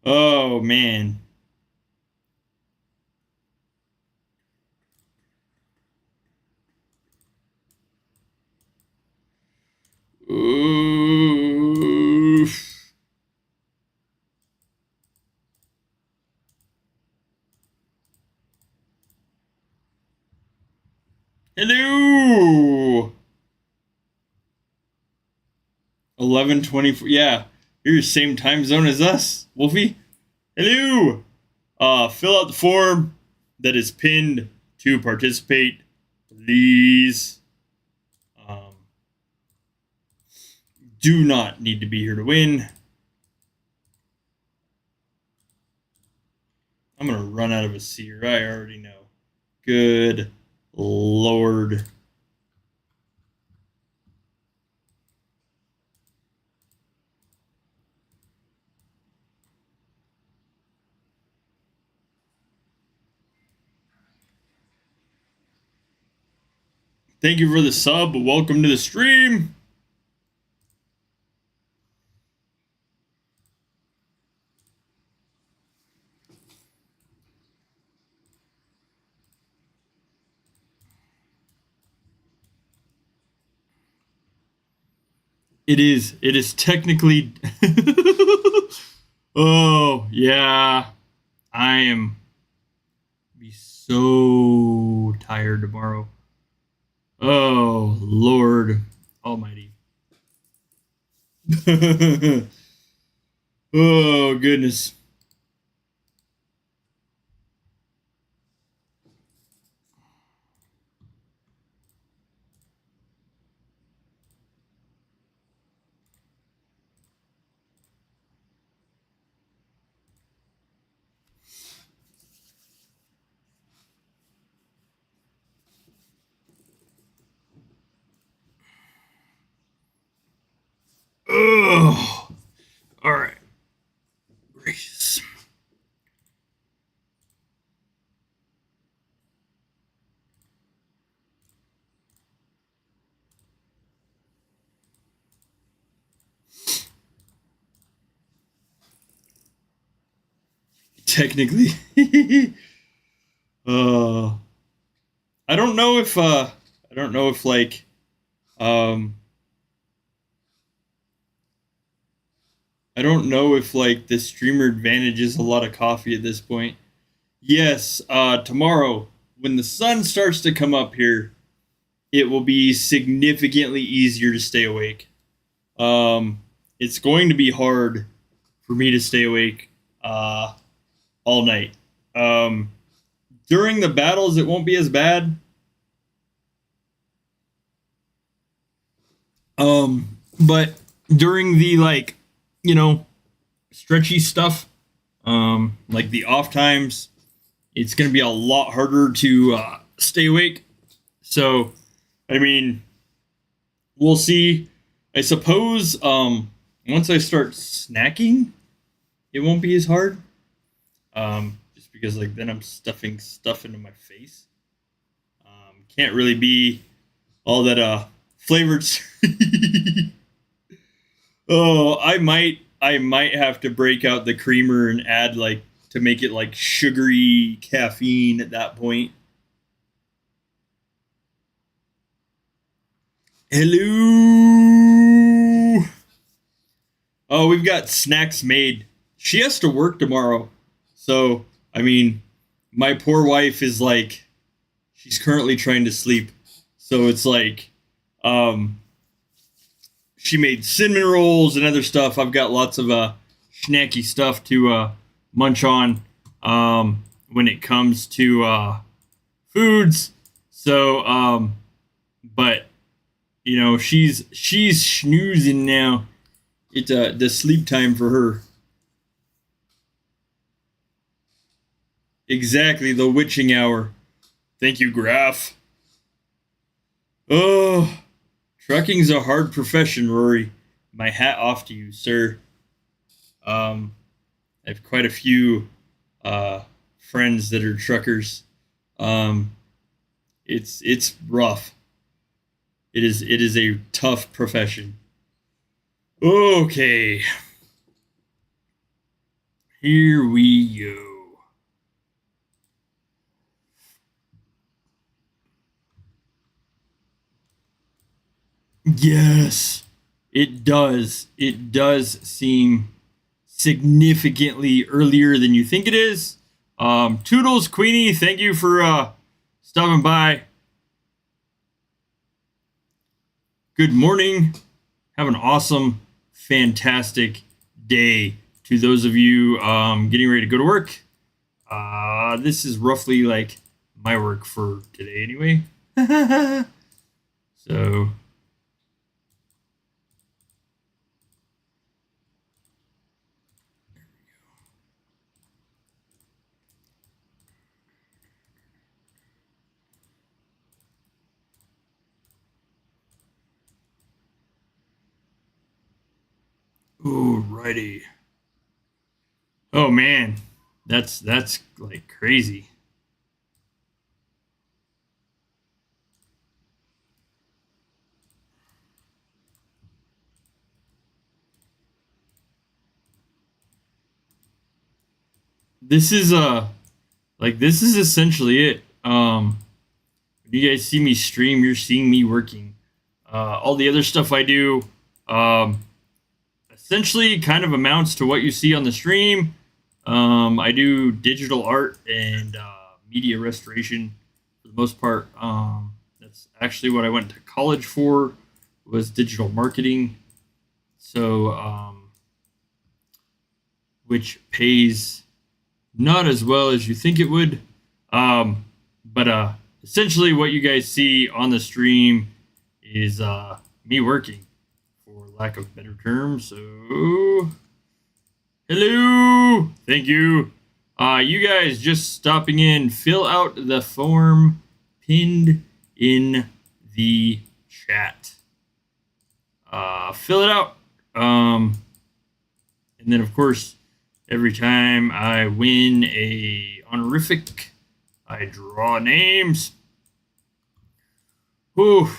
Oh man. Oof. Hello. 11:24. Yeah, you're the same time zone as us, Wolfie. Hello. Fill out the form that is pinned to participate, please. Do not need to be here to win. I'm gonna run out of a seer. I already know. Good Lord. Thank you for the sub. Welcome to the stream. It is technically Oh, yeah. I am be so tired tomorrow. Oh, Lord Almighty. Oh, goodness. Oh, all right. Gracious. Technically. I don't know if like I don't know if like the streamer advantage is a lot of coffee at this point. Yes, tomorrow when the sun starts to come up here, it will be significantly easier to stay awake. It's going to be hard for me to stay awake all night. During the battles, it won't be as bad. But during the like, stretchy stuff, like the off times, it's going to be a lot harder to stay awake. So, I mean, we'll see. I suppose once I start snacking, it won't be as hard. Just because like then I'm stuffing stuff into my face. Can't really be all that flavored. Oh, I might have to break out the creamer and add like to make it like sugary caffeine at that point. Hello. Oh, we've got snacks made. She has to work tomorrow. So, I mean, my poor wife is like she's currently trying to sleep. So it's like she made cinnamon rolls and other stuff. I've got lots of snacky stuff to munch on when it comes to foods. So, but she's snoozing now. It's the sleep time for her. Exactly, the witching hour. Thank you, Graf. Oh, trucking's a hard profession, Rory. My hat off to you, sir. I have quite a few friends that are truckers. It's rough. It is a tough profession. Okay. Here we go. Yes. It does. It does seem significantly earlier than you think it is. Toodles, Queenie, thank you for stopping by. Good morning. Have an awesome, fantastic day to those of you getting ready to go to work. This is roughly like my work for today anyway. So... Alrighty. Oh man, that's like crazy. This is this is essentially it. When you guys see me stream, you're seeing me working. All the other stuff I do, essentially kind of amounts to what you see on the stream. I do digital art and media restoration for the most part. That's actually what I went to college for, was digital marketing. So, which pays not as well as you think it would. But essentially what you guys see on the stream is me working, for lack of better terms. So, hello, thank you. You guys just stopping in, fill out the form pinned in the chat. Fill it out. And then of course, every time I win a honorific, I draw names. Whew.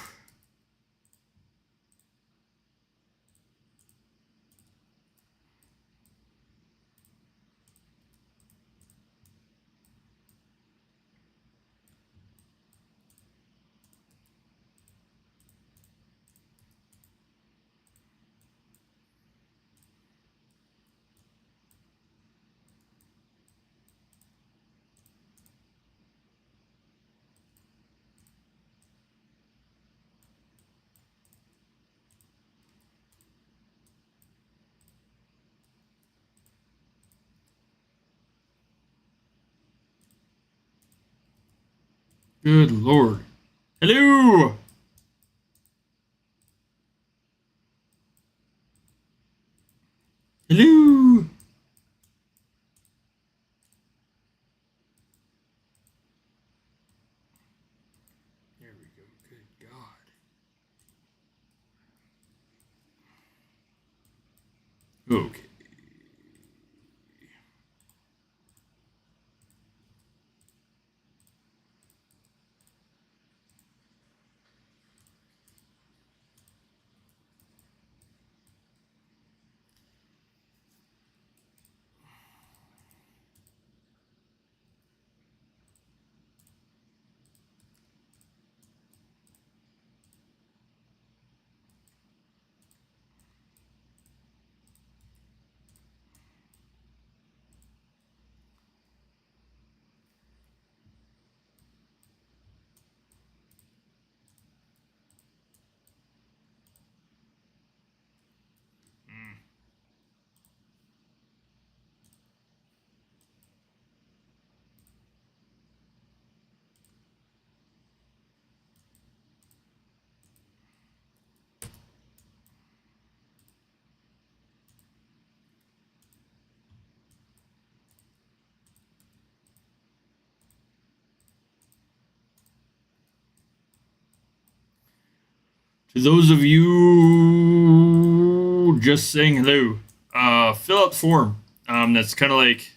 Good Lord. Hello. Hello. There we go. Good God. Okay. To those of you just saying hello, fill out the form. That's kind of like,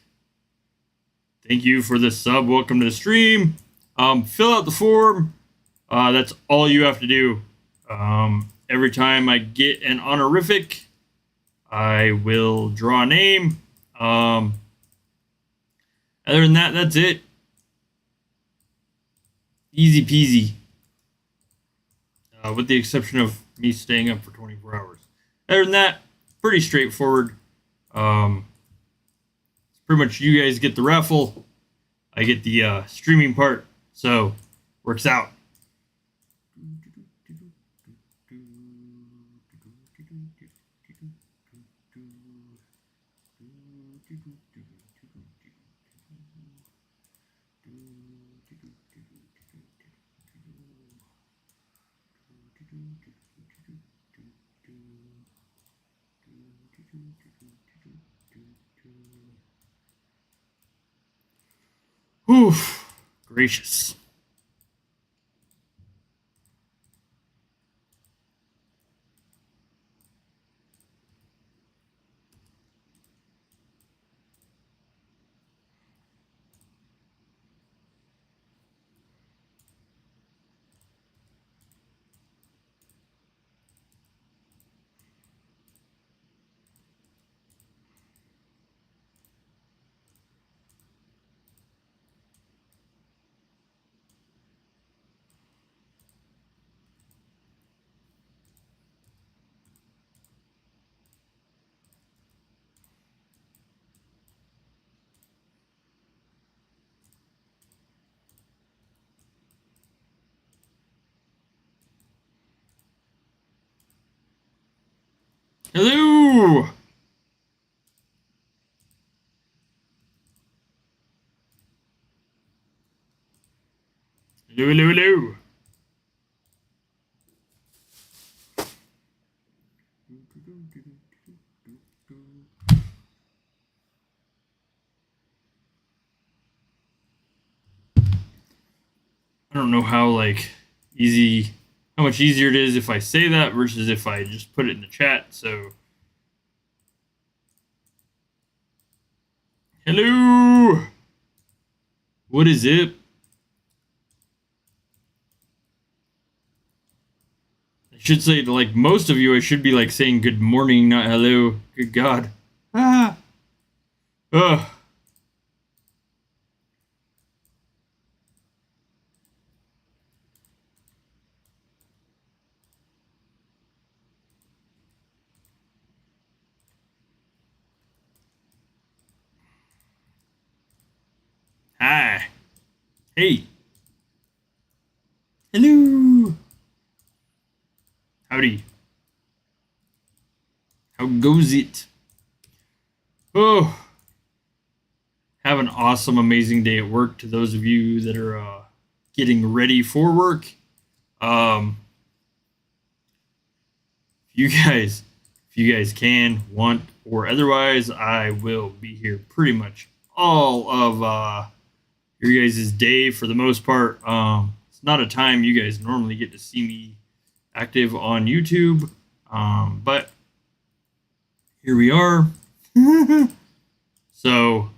thank you for the sub, welcome to the stream. Fill out the form. That's all you have to do. Every time I get an honorific, I will draw a name. Other than that, that's it. Easy peasy. With the exception of me staying up for 24 hours. Other than that, pretty straightforward. Pretty much you guys get the raffle. I get the streaming part. So, works out. Oof, gracious. Hello! Hello, hello, hello. I don't know how how much easier it is if I say that versus if I just put it in the chat. So, hello, what is it? I should say to like most of you, I should be like saying good morning, not hello. Good God. Ah. Ugh. Hi. Hey. Hello. Howdy. How goes it? Oh. Have an awesome, amazing day at work to those of you that are getting ready for work. If you guys can, want, or otherwise, I will be here pretty much all of your guys' day for the most part. It's not a time you guys normally get to see me active on YouTube, but here we are. So,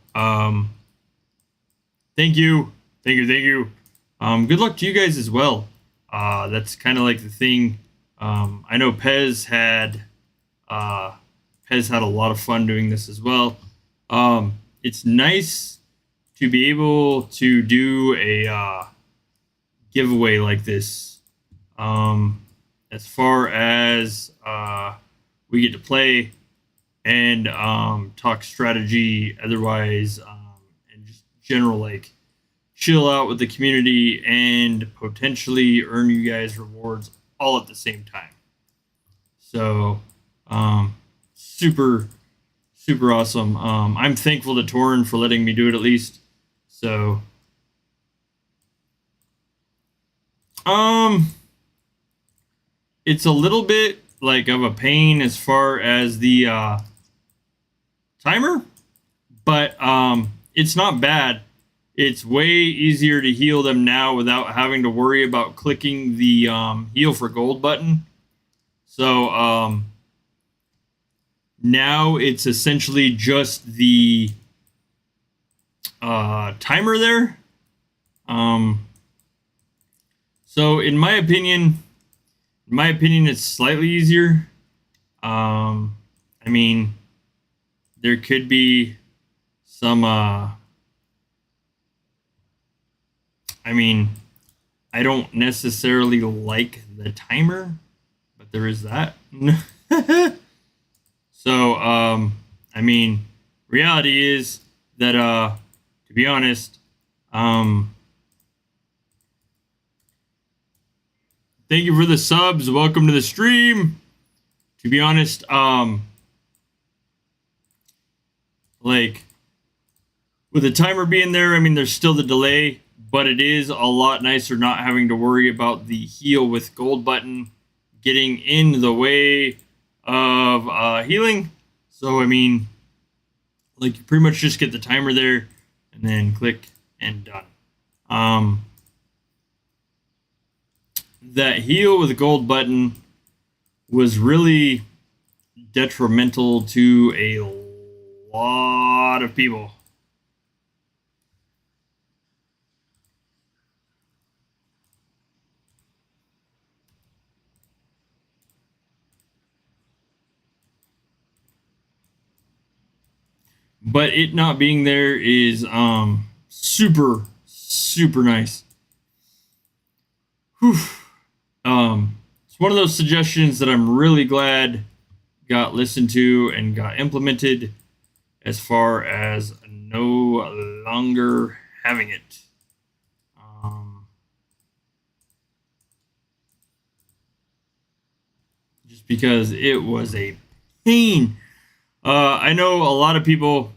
thank you. Good luck to you guys as well. That's kind of like the thing. I know Pez had a lot of fun doing this as well. It's nice to be able to do a giveaway like this. As far as we get to play and talk strategy, otherwise, and just general like chill out with the community and potentially earn you guys rewards all at the same time. So, super awesome. I'm thankful to Torrin for letting me do it at least. So, it's a little bit like of a pain as far as the timer, but it's not bad. It's way easier to heal them now without having to worry about clicking the heal for gold button. So now it's essentially just the timer there. So in my opinion, it's slightly easier. I mean, there could be some I don't necessarily like the timer, but there is that. So, I mean, reality is that, to be honest, thank you for the subs. Welcome to the stream. To be honest, like, with the timer being there, I mean, there's still the delay, but it is a lot nicer not having to worry about the heal with gold button getting in the way of healing. So, I mean, like, you pretty much just get the timer there and then click and done. That heal with the gold button was really detrimental to a lot of people. But it not being there is super nice. Whew. It's one of those suggestions that I'm really glad got listened to and got implemented, as far as no longer having it. Just because it was a pain. I know a lot of people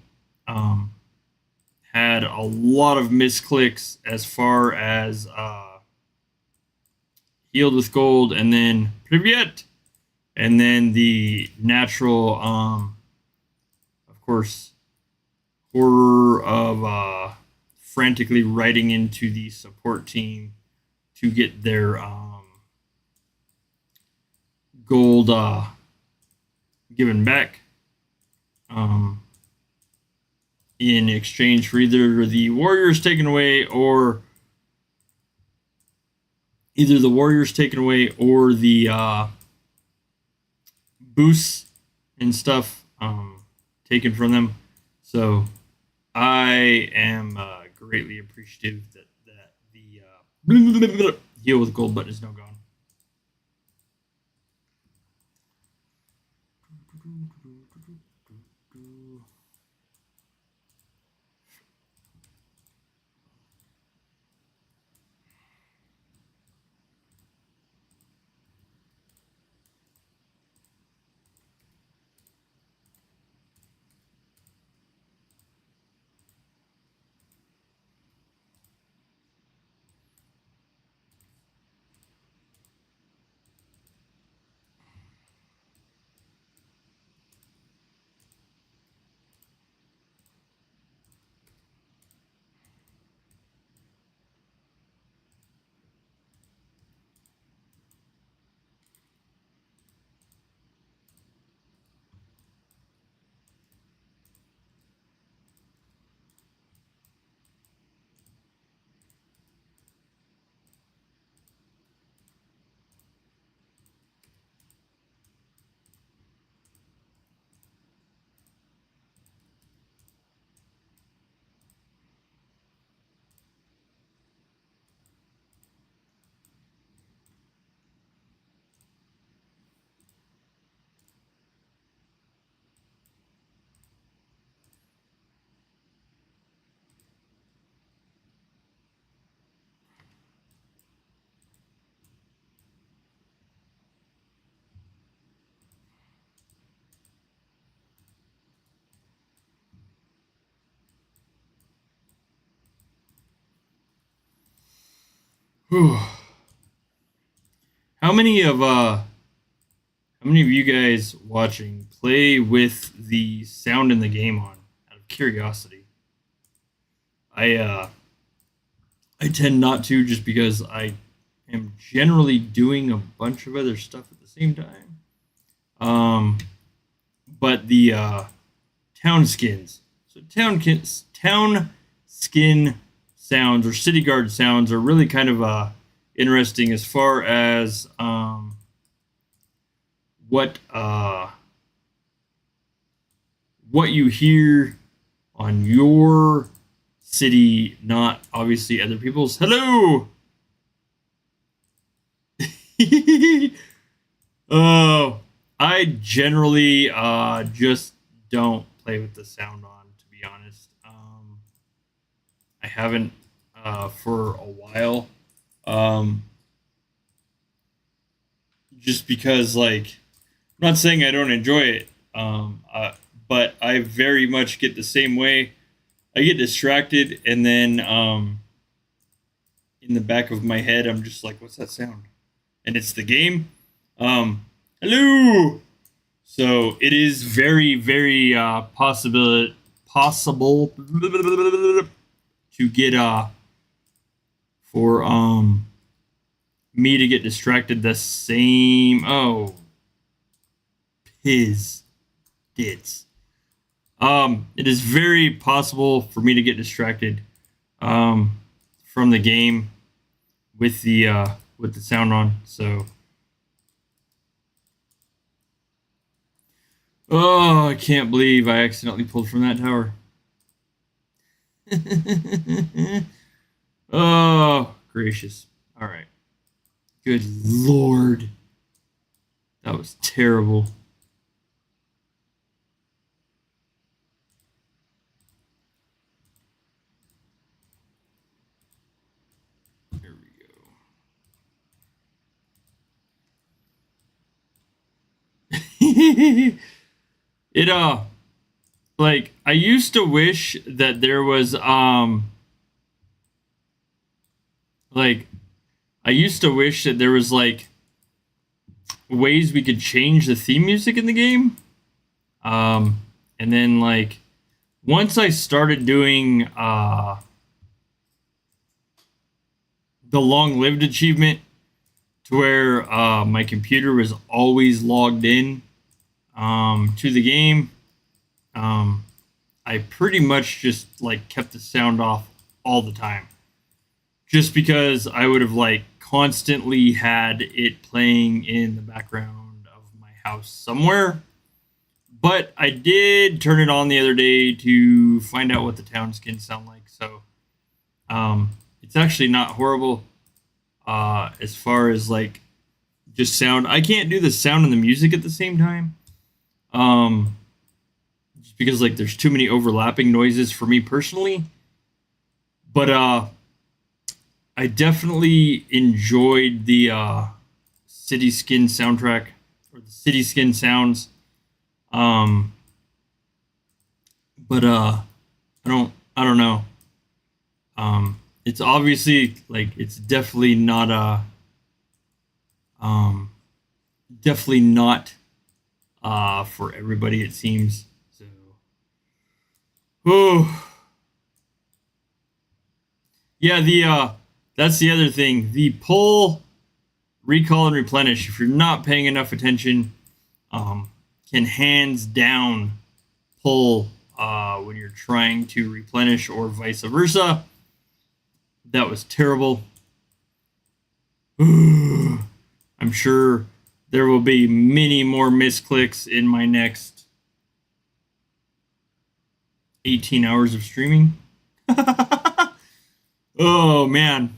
had a lot of misclicks as far as healed with gold and then Privyet, and then the natural, of course, horror of frantically writing into the support team to get their gold given back. In exchange for either the warriors taken away or the boosts and stuff taken from them. So I am greatly appreciative that the heal with gold button is now gone. How many of you guys watching play with the sound in the game on, out of curiosity? I tend not to, just because I am generally doing a bunch of other stuff at the same time. But the town skins. So town skin sounds or city guard sounds are really kind of interesting, as far as what you hear on your city, not obviously other people's. Hello. Oh, I generally just don't play with the sound on, to be honest. I haven't for a while. Um, just because, like, I'm not saying I don't enjoy it, but I very much get the same way. I get distracted, and then in the back of my head, I'm just like, "What's that sound?" And it's the game. Hello. So it is very, very possible to get for me to get distracted the same. Oh, his dits. It is very possible for me to get distracted from the game with the sound on. So, oh, I can't believe I accidentally pulled from that tower. Oh, gracious. All right. Good Lord. That was terrible. There we go. It like I used to wish that there was like I used to wish that there was like ways we could change the theme music in the game. And then like once I started doing the long-lived achievement to where my computer was always logged in to the game, I pretty much just like kept the sound off all the time. Just because I would have like constantly had it playing in the background of my house somewhere. But I did turn it on the other day to find out what the town skins sound like. So it's actually not horrible as far as like just sound. I can't do the sound and the music at the same time. Just because like there's too many overlapping noises for me personally. But I definitely enjoyed the City Skin soundtrack or the City Skin sounds. But I don't know. It's obviously like it's definitely not definitely not for everybody, it seems. So, oh yeah, the that's the other thing. The pull, recall, and replenish. If you're not paying enough attention, can hands down pull when you're trying to replenish or vice versa. That was terrible. I'm sure there will be many more misclicks in my next 18 hours of streaming. Oh, man.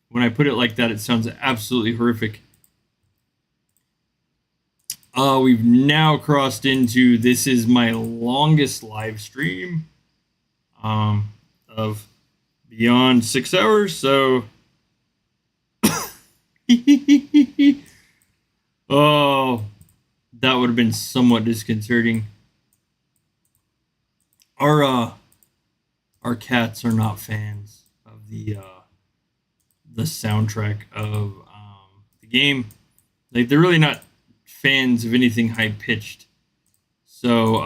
When I put it like that, it sounds absolutely horrific. We've now crossed into this is my longest live stream of beyond 6 hours. So, oh, that would have been somewhat disconcerting. Our cats are not fans of the soundtrack of the game. Like they're really not fans of anything high pitched. So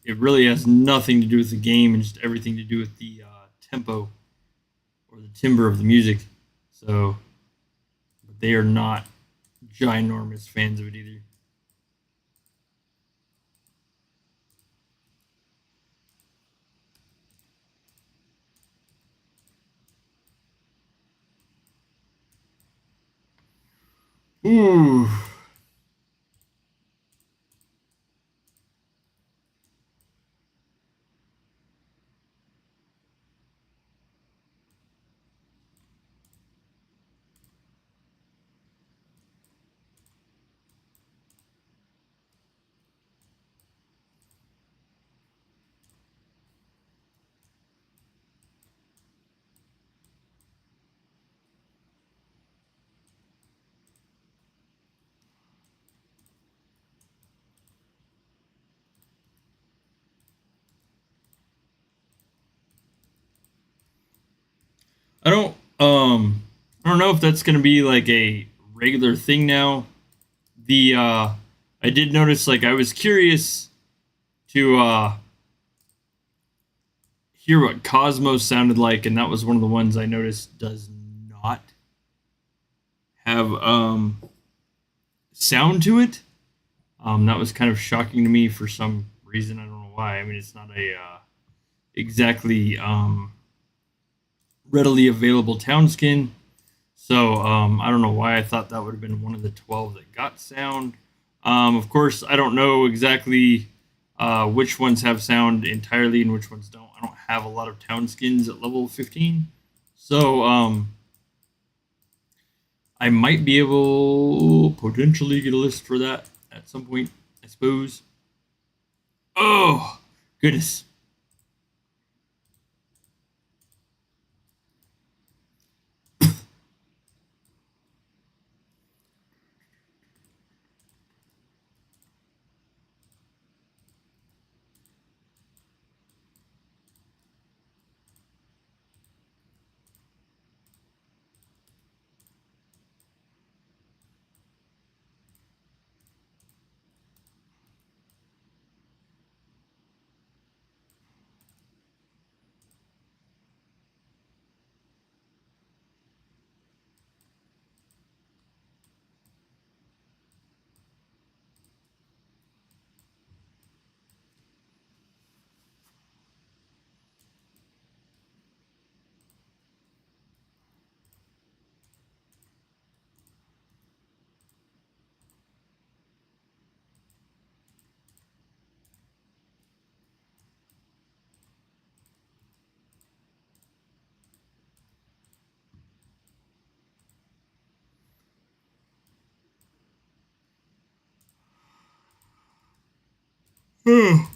it really has nothing to do with the game and just everything to do with the tempo or the timbre of the music. So they are not ginormous fans of it either. Ooh. I don't know if that's gonna be like a regular thing now. I did notice, like, I was curious to hear what Cosmos sounded like, and that was one of the ones I noticed does not have sound to it. That was kind of shocking to me for some reason. I don't know why. I mean, it's not a exactly readily available town skin. So I don't know why I thought that would have been one of the 12 that got sound. Of course, I don't know exactly which ones have sound entirely and which ones don't. I don't have a lot of town skins at level 15. So I might be able potentially get a list for that at some point, I suppose. Oh, goodness. Oh,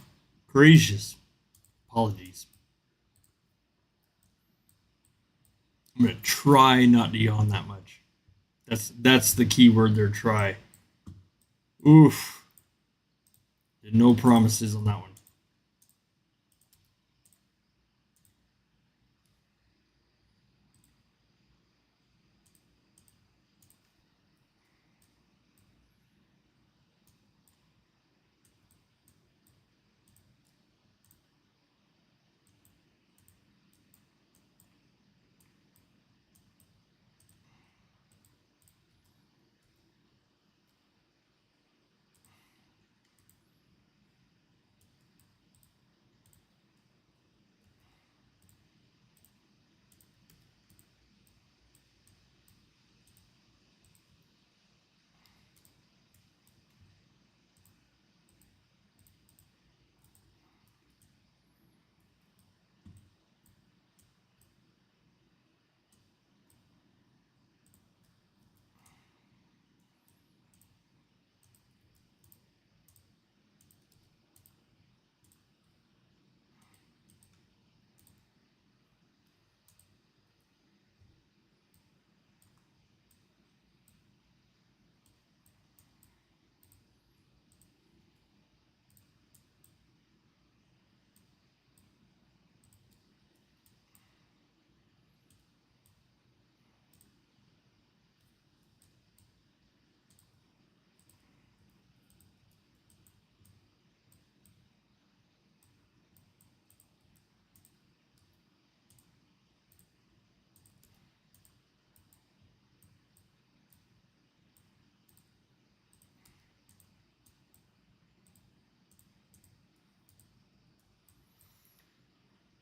gracious. Apologies. I'm gonna try not to yawn that much. That's the key word there. Try. Oof. No promises on that one.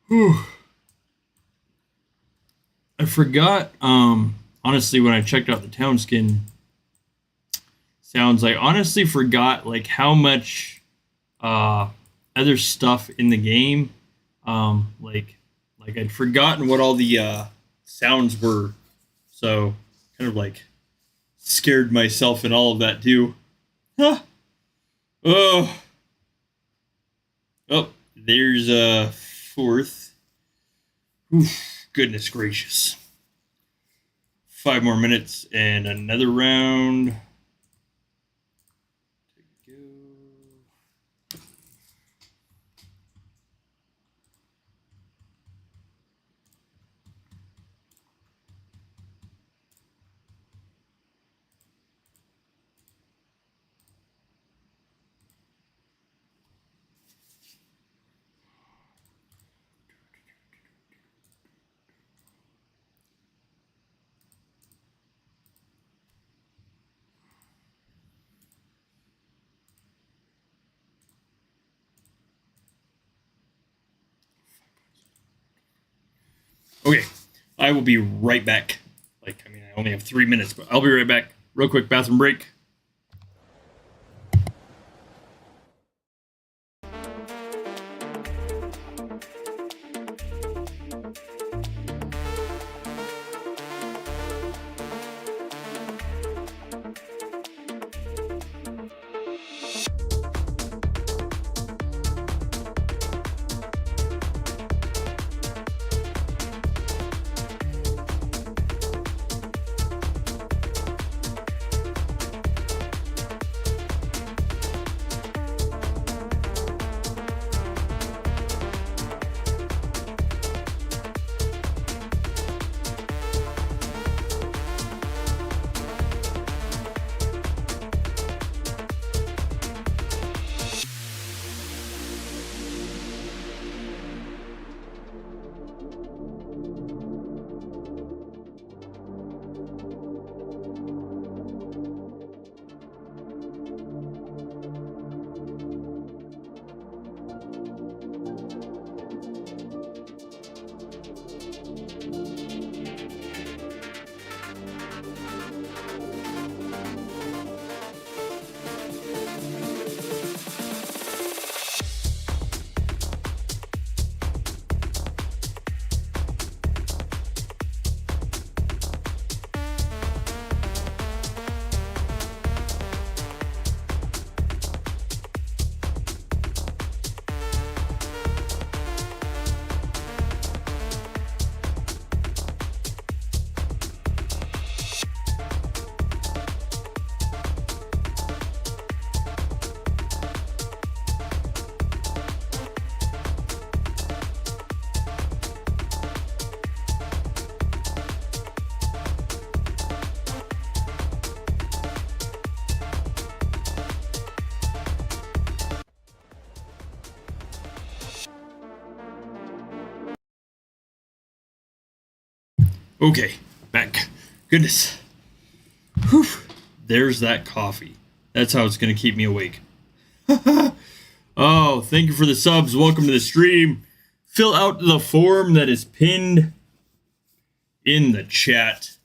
Whew. I forgot. Honestly, when I checked out the town skin sounds, I honestly forgot like how much uh other stuff in the game. Like I'd forgotten what all the sounds were. So kind of like scared myself and all of that too. Huh. Oh. Oh, there's a fourth. Oof, goodness gracious. 5 more minutes and another round. Okay, I will be right back. Like, I mean, I only have 3 minutes, but I'll be right back. Real quick bathroom break. Okay, back. Goodness. Whew. There's that coffee. That's how it's going to keep me awake. Oh, thank you for the subs. Welcome to the stream. Fill out the form that is pinned in the chat.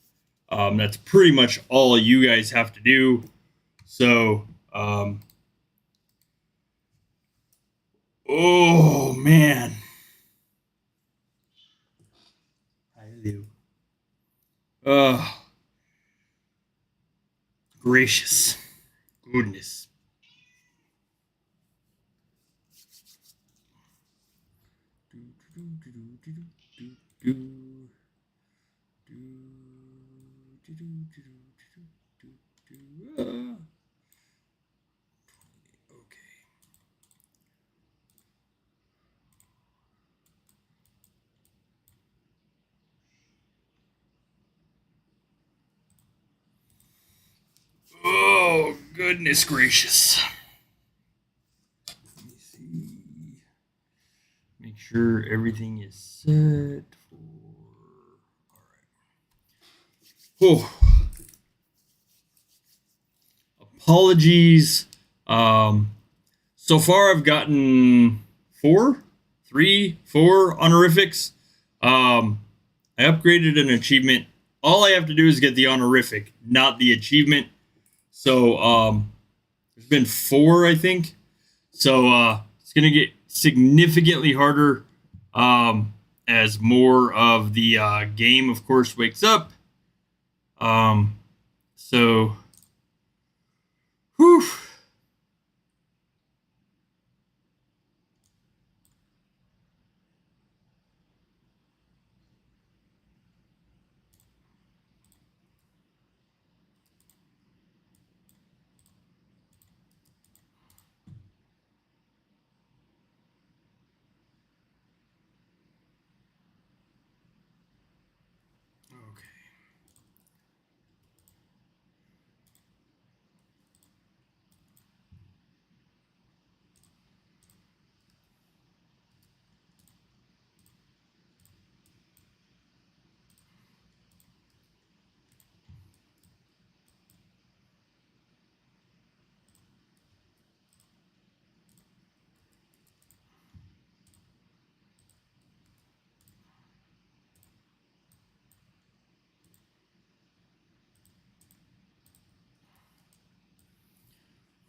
That's pretty much all you guys have to do. So, oh, man. Gracious. Goodness. Oh, goodness gracious. Let me see. Make sure everything is set for... All right. Oh. Apologies. So far I've gotten 4 honorifics. I upgraded an achievement. All I have to do is get the honorific, not the achievement. So, there's been 4, I think. So, it's going to get significantly harder, as more of the, game, of course, wakes up. So, whew.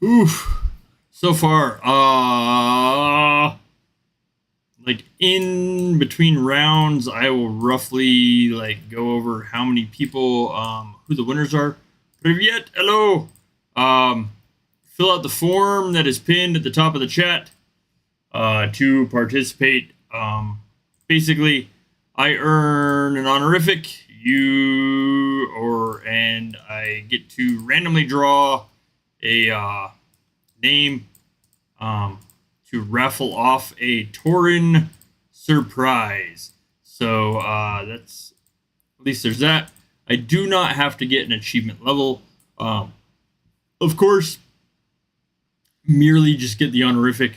Oof. So far, like in between rounds, I will roughly like go over how many people, who the winners are. Привет, hello. Fill out the form that is pinned at the top of the chat to participate. Basically, I earn an honorific. And I get to randomly draw a name to raffle off a Tauren surprise. So that's, at least there's that. I do not have to get an achievement level. Of course, merely just get the honorific.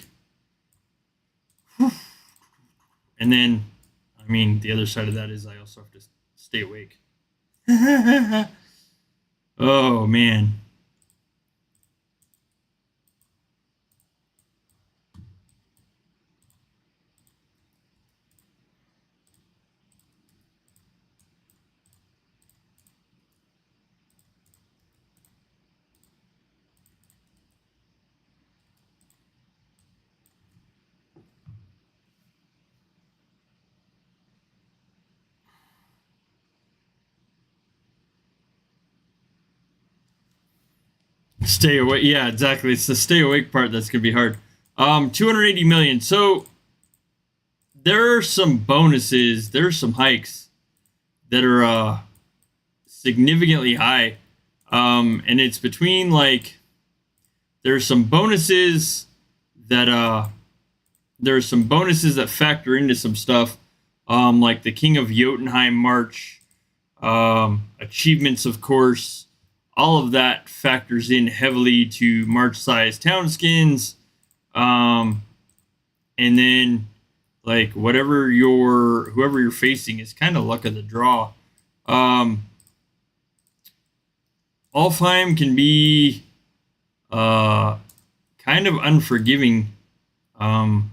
And then, I mean, the other side of that is I also have to stay awake. Oh, man. Stay awake. Yeah, exactly. It's the stay awake part that's going to be hard. 280 million. So there are some bonuses. There are some hikes that are significantly high. And it's between like, there's some bonuses that factor into some stuff. Like the King of Jotunheim March, achievements, of course. All of that factors in heavily to March size town skins. And then like whoever you're facing is kind of luck of the draw. Alfheim can be kind of unforgiving in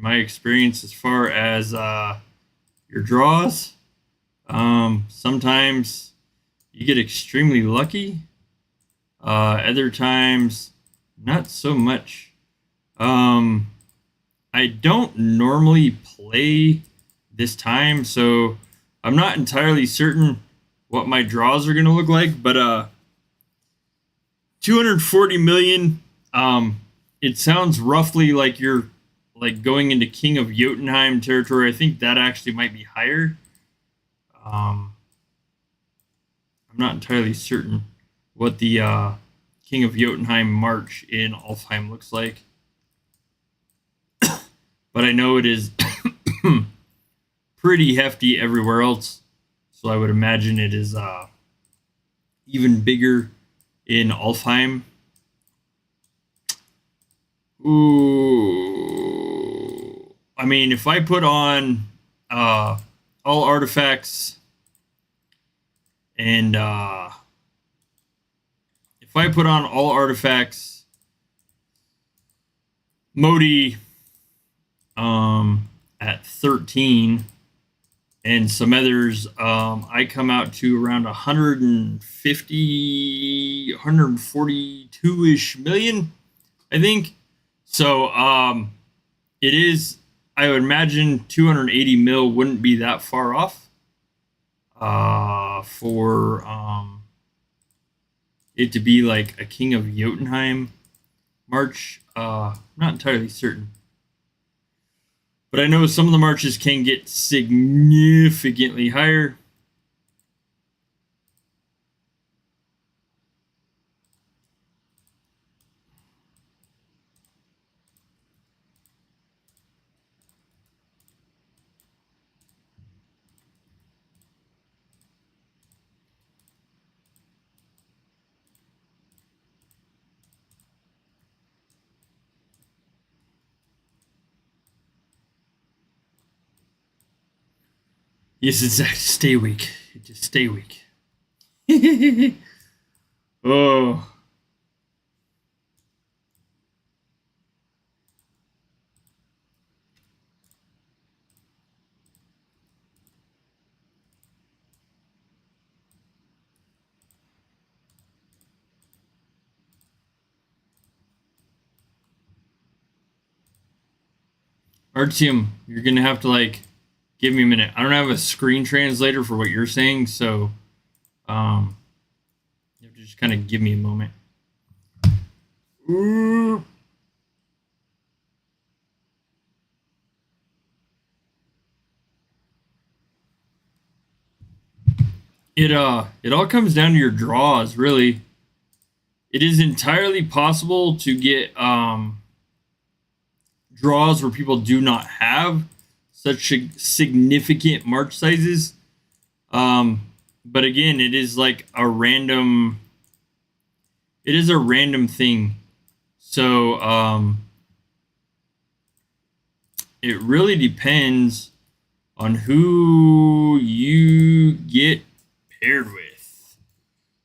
my experience as far as your draws. Sometimes you get extremely lucky. Other times, not so much. I don't normally play this time, so I'm not entirely certain what my draws are going to look like, but 240 million, it sounds roughly like you're like going into King of Jotunheim territory. I think that actually might be higher. I'm not entirely certain what the King of Jotunheim March in Alfheim looks like. But I know it is pretty hefty everywhere else. So I would imagine it is even bigger in Alfheim. Ooh. I mean, if I put on all artifacts and if I put on all artifacts, Modi at 13 and some others, I come out to around 142-ish million, I think. So it is, I would imagine 280 mil wouldn't be that far off for it to be like a King of Jotunheim March. I'm not entirely certain. But I know some of the marches can get significantly higher. Yes, exactly. Stay weak. Just stay weak. Oh. Artyom, you're gonna have to like give me a minute. I don't have a screen translator for what you're saying, so you have to just kind of give me a moment. Ooh. It all comes down to your draws, really. It is entirely possible to get draws where people do not have such significant march sizes. But again, it is like a random. It is a random thing. So it really depends on who you get paired with.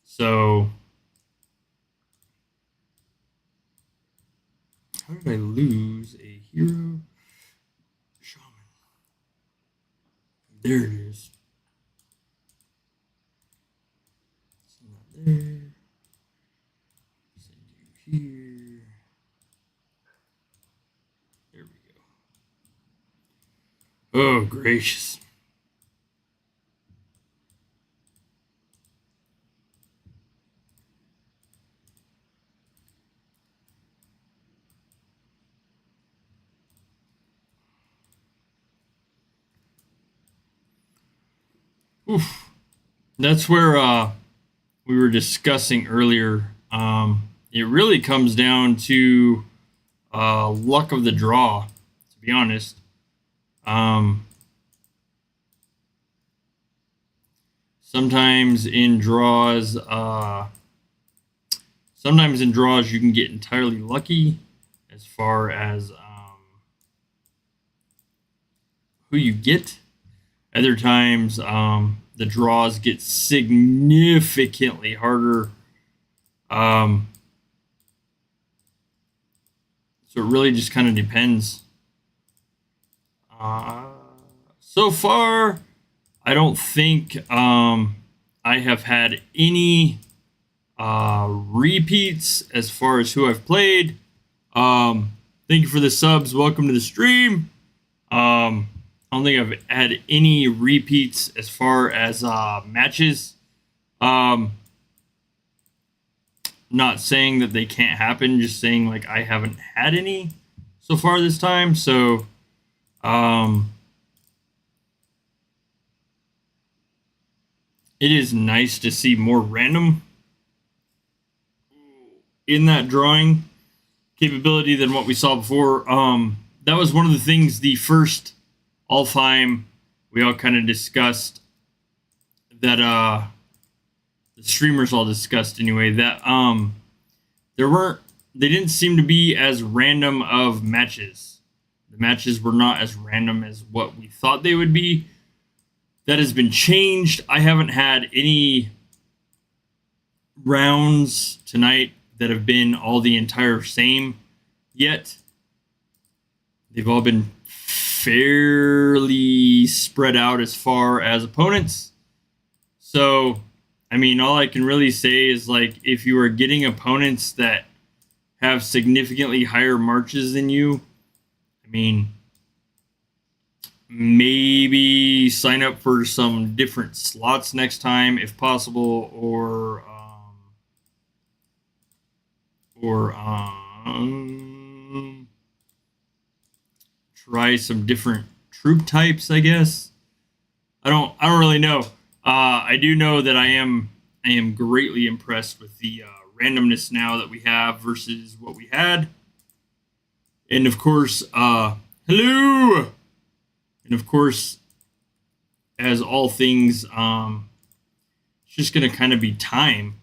So how did I lose a hero? Shaman. There it is. It's not there. Send you here. There we go. Oh, gracious. Oof. That's where we were discussing earlier. It really comes down to luck of the draw, to be honest. Sometimes in draws, you can get entirely lucky as far as who you get. Other times, the draws get significantly harder. So it really just kind of depends. So far, I don't think I have had any repeats as far as who I've played. Thank you for the subs. Welcome to the stream. I don't think I've had any repeats as far as matches. Not saying that they can't happen, just saying like I haven't had any so far this time. So it is nice to see more random in that drawing capability than what we saw before. That was one of the things the first Alfheim we all kind of discussed, that the streamers all discussed anyway, that they didn't seem to be as random of matches. The matches were not as random as what we thought they would be. That has been changed. I haven't had any rounds tonight that have been all the entire same yet. They've all been fairly spread out as far as opponents. So, I mean, all I can really say is, like, if you are getting opponents that have significantly higher marches than you, I mean, maybe sign up for some different slots next time if possible, or try some different troop types, I guess. I don't really know. I do know that I am greatly impressed with the randomness now that we have versus what we had. And of course, hello. And of course, as all things, it's just gonna kind of be time.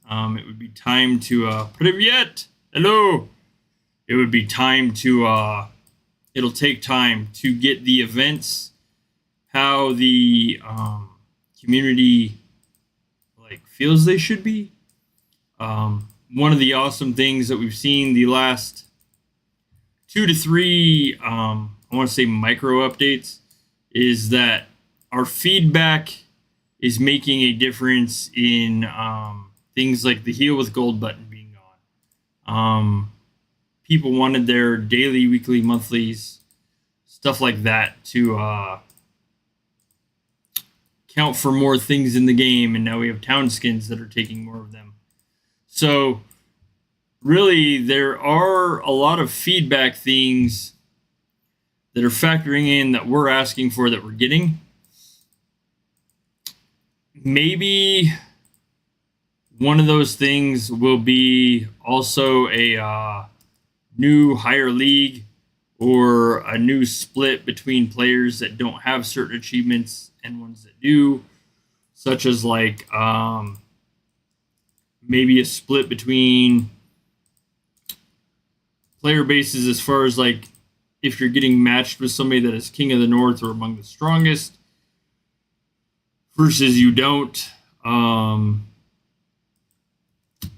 It would be time to Privyet. Hello. It would be time to it'll take time to get the events how the community like feels they should be. One of the awesome things that we've seen the last 2 to 3 I want to say micro updates is that our feedback is making a difference in things like the heal with gold button being gone. People wanted their daily, weekly, monthlies stuff like that to count for more things in the game, and now we have town skins that are taking more of them. So really, there are a lot of feedback things that are factoring in that we're asking for that we're getting. Maybe one of those things will be also a new higher league or a new split between players that don't have certain achievements and ones that do, such as like maybe a split between player bases as far as like if you're getting matched with somebody that is King of the North or among the strongest versus you don't.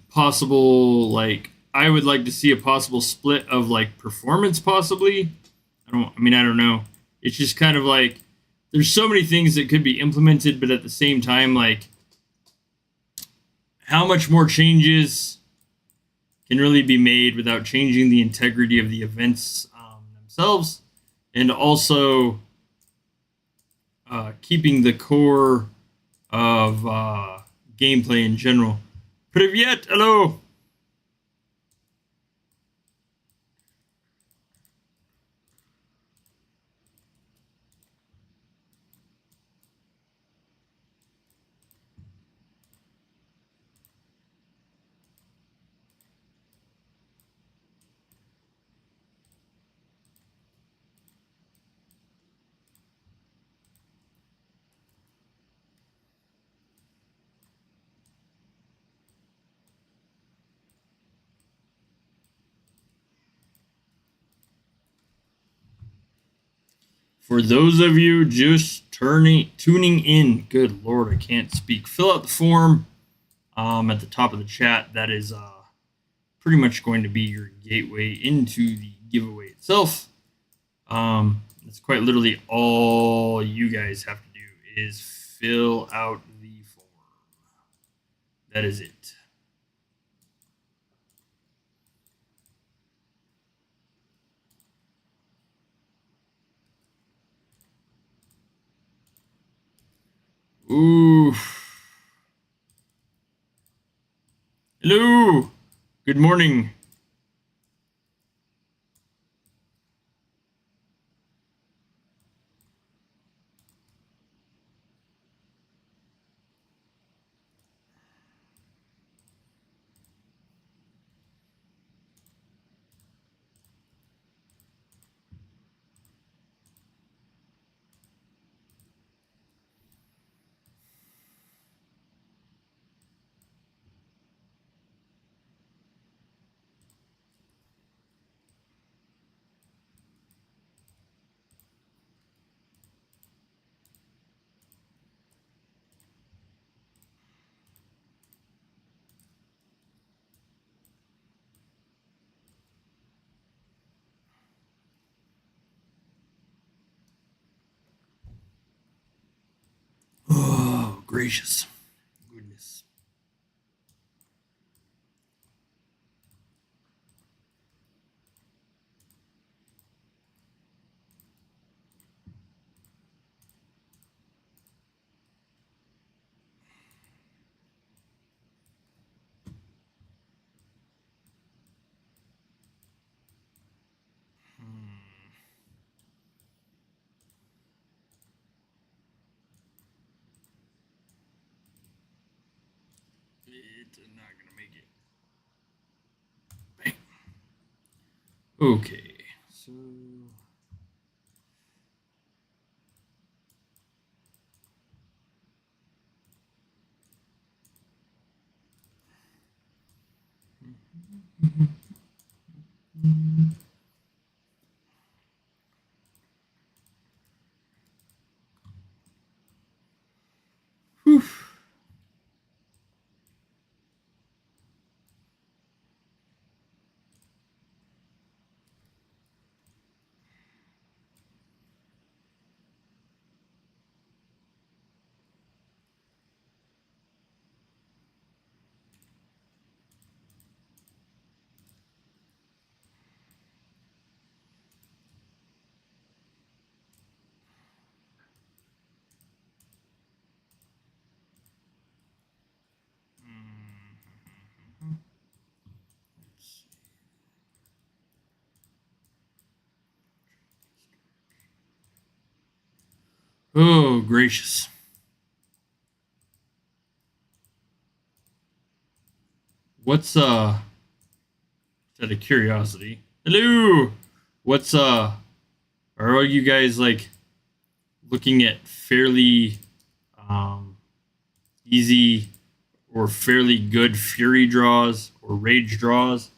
Possible, like, I would like to see a possible split of like performance possibly. I don't know. It's just kind of like there's so many things that could be implemented, but at the same time, like, how much more changes can really be made without changing the integrity of the events themselves, and also keeping the core of gameplay in general. Привет, hello. For those of you just tuning in, good Lord, I can't speak. Fill out the form at the top of the chat. That is pretty much going to be your gateway into the giveaway itself. That's quite literally all you guys have to do is fill out the form. That is it. Ooh. Hello. Good morning. Oh, gracious. Goodness. It's not going to make it. Bang. Okay. So... Whew. Oh, gracious. What's out of curiosity? Hello. What's are all you guys like looking at fairly easy or fairly good fury draws or rage draws?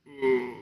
Ooh.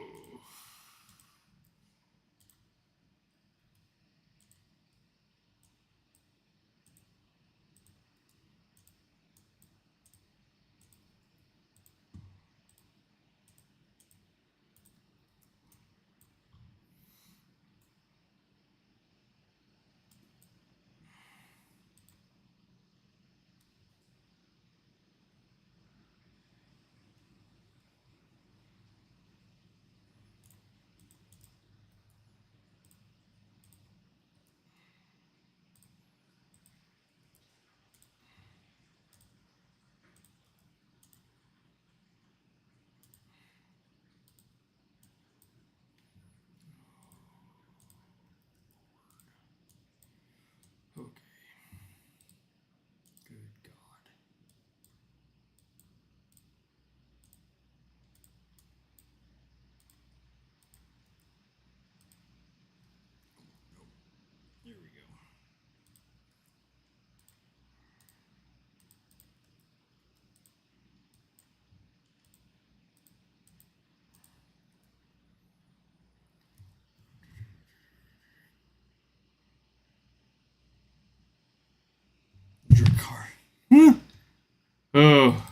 Okay. Good God. There we go. Drakkar. Oh.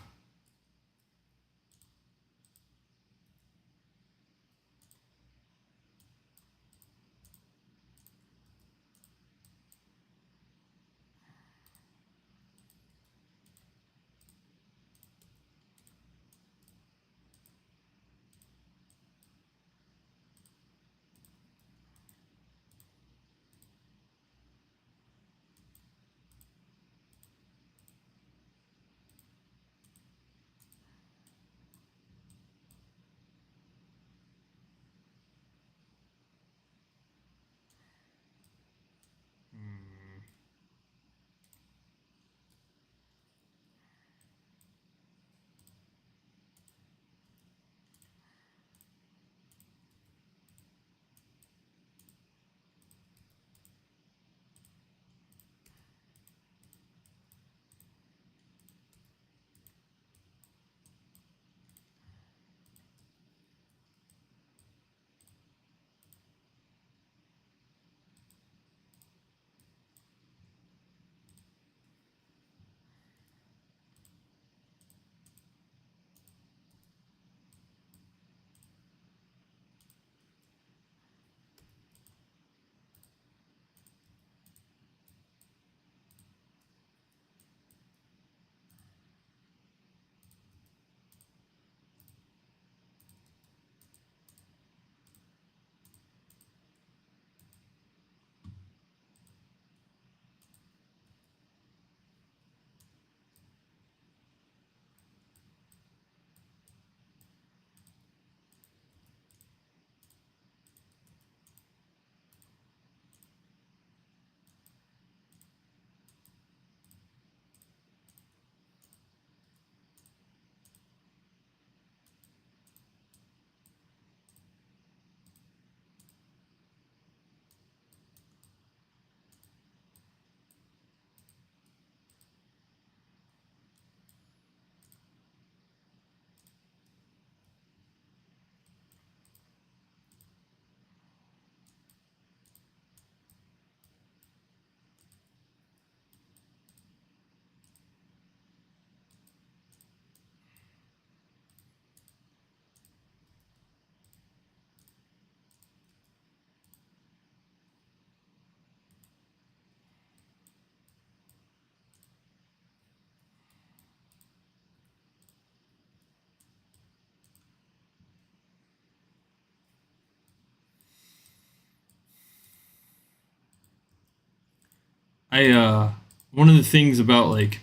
I one of the things about like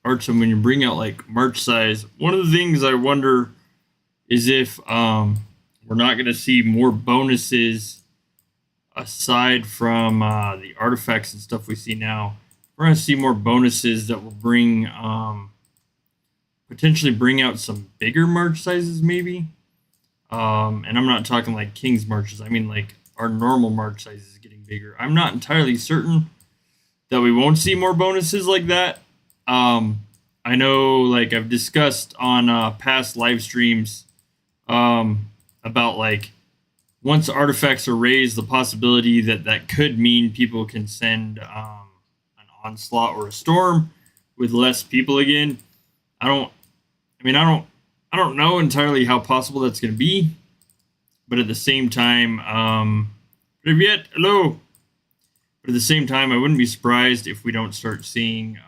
Artsum when you bring out like March size, one of the things I wonder is if We're not going to see more bonuses aside from the artifacts and stuff we see now. We're going to see more bonuses that will bring potentially bring out some bigger march sizes, maybe. And I'm not talking like King's marches. I mean like our normal march size is getting bigger. I'm not entirely certain that we won't see more bonuses like that. I know, like I've discussed on past live streams about like once artifacts are raised, the possibility that could mean people can send an onslaught or a storm with less people again. I don't know entirely how possible that's going to be, but at the same time, hello. But at the same time, I wouldn't be surprised if we don't start seeing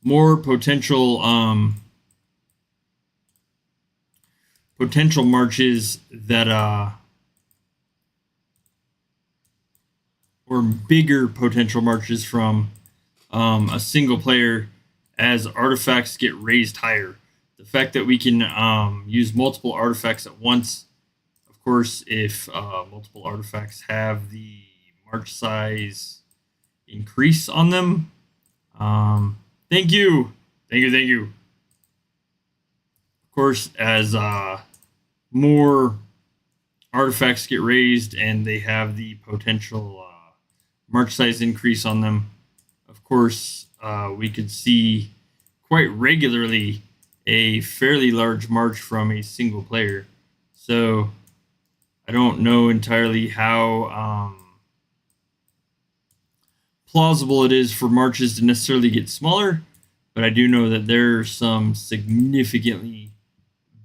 more potential marches that or bigger potential marches from a single player as artifacts get raised higher. The fact that we can use multiple artifacts at once, of course, if multiple artifacts have the march size increase on them. Thank you. Of course, as more artifacts get raised and they have the potential march size increase on them, of course, we could see quite regularly a fairly large march from a single player. So I don't know entirely how plausible it is for marches to necessarily get smaller, but I do know that there are some significantly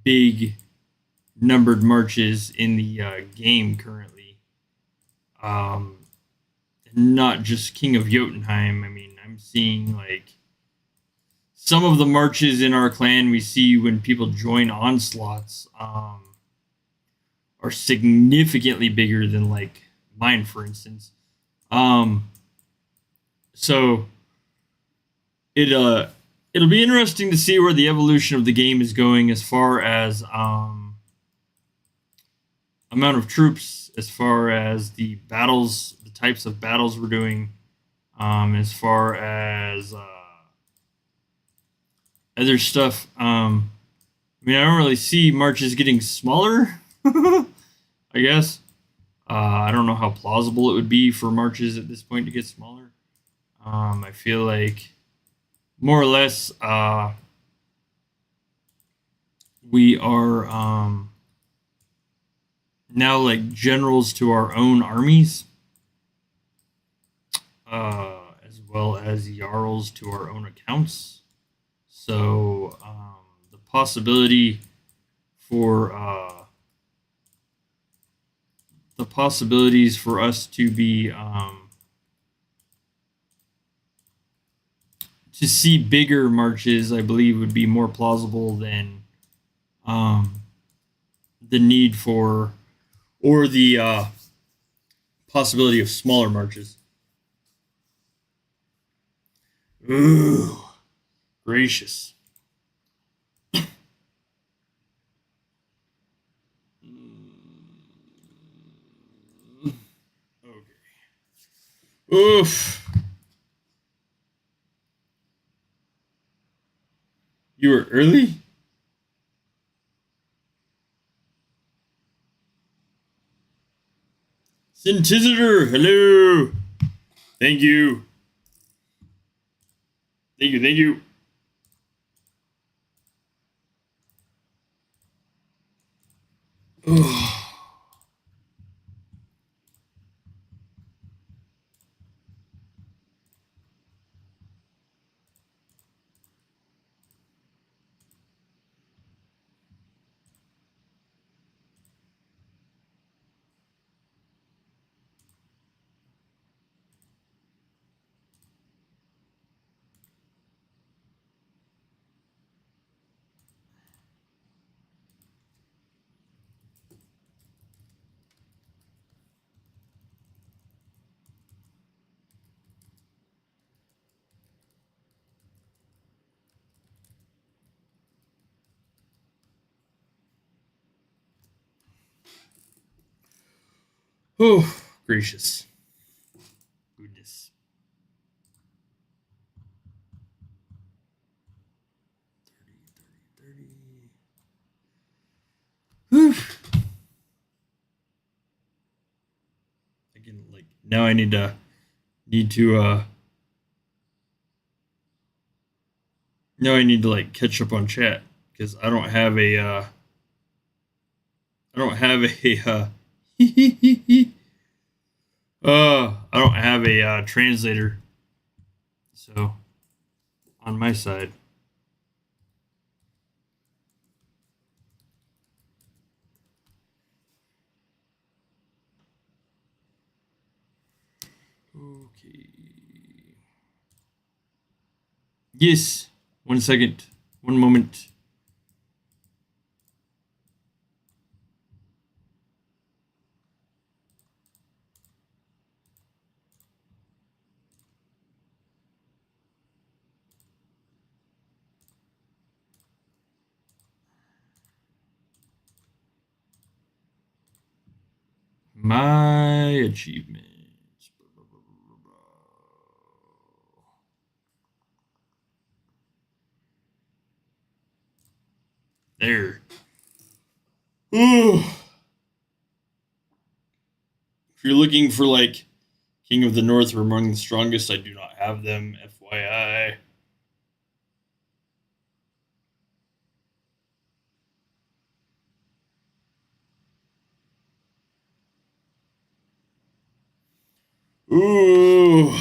big numbered marches in the game currently. Not just King of Jotunheim. I mean, I'm seeing like some of the marches in our clan we see when people join Onslaughts are significantly bigger than like mine, for instance. So it'll be interesting to see where the evolution of the game is going as far as amount of troops, as far as the battles, the types of battles we're doing, as far as other stuff. I mean, I don't really see marches getting smaller, I guess. I don't know how plausible it would be for marches at this point to get smaller. I feel like more or less we are now like generals to our own armies, as well as jarls to our own accounts. So the possibility for the possibilities for us to be to see bigger marches, I believe, would be more plausible than the need for or the possibility of smaller marches. Ooh, gracious. Okay. Oof. You were early? Synthesizer, hello. Thank you. Thank you. Oh, gracious. Goodness. 30. Whew. Again, like now I need to now I need to like catch up on chat because I don't have a I don't have a translator. So on my side. Okay. Yes. 1 second. 1 moment. My achievements. There. Ooh. If you're looking for like King of the North or among the strongest, I do not have them. FYI. Ooh.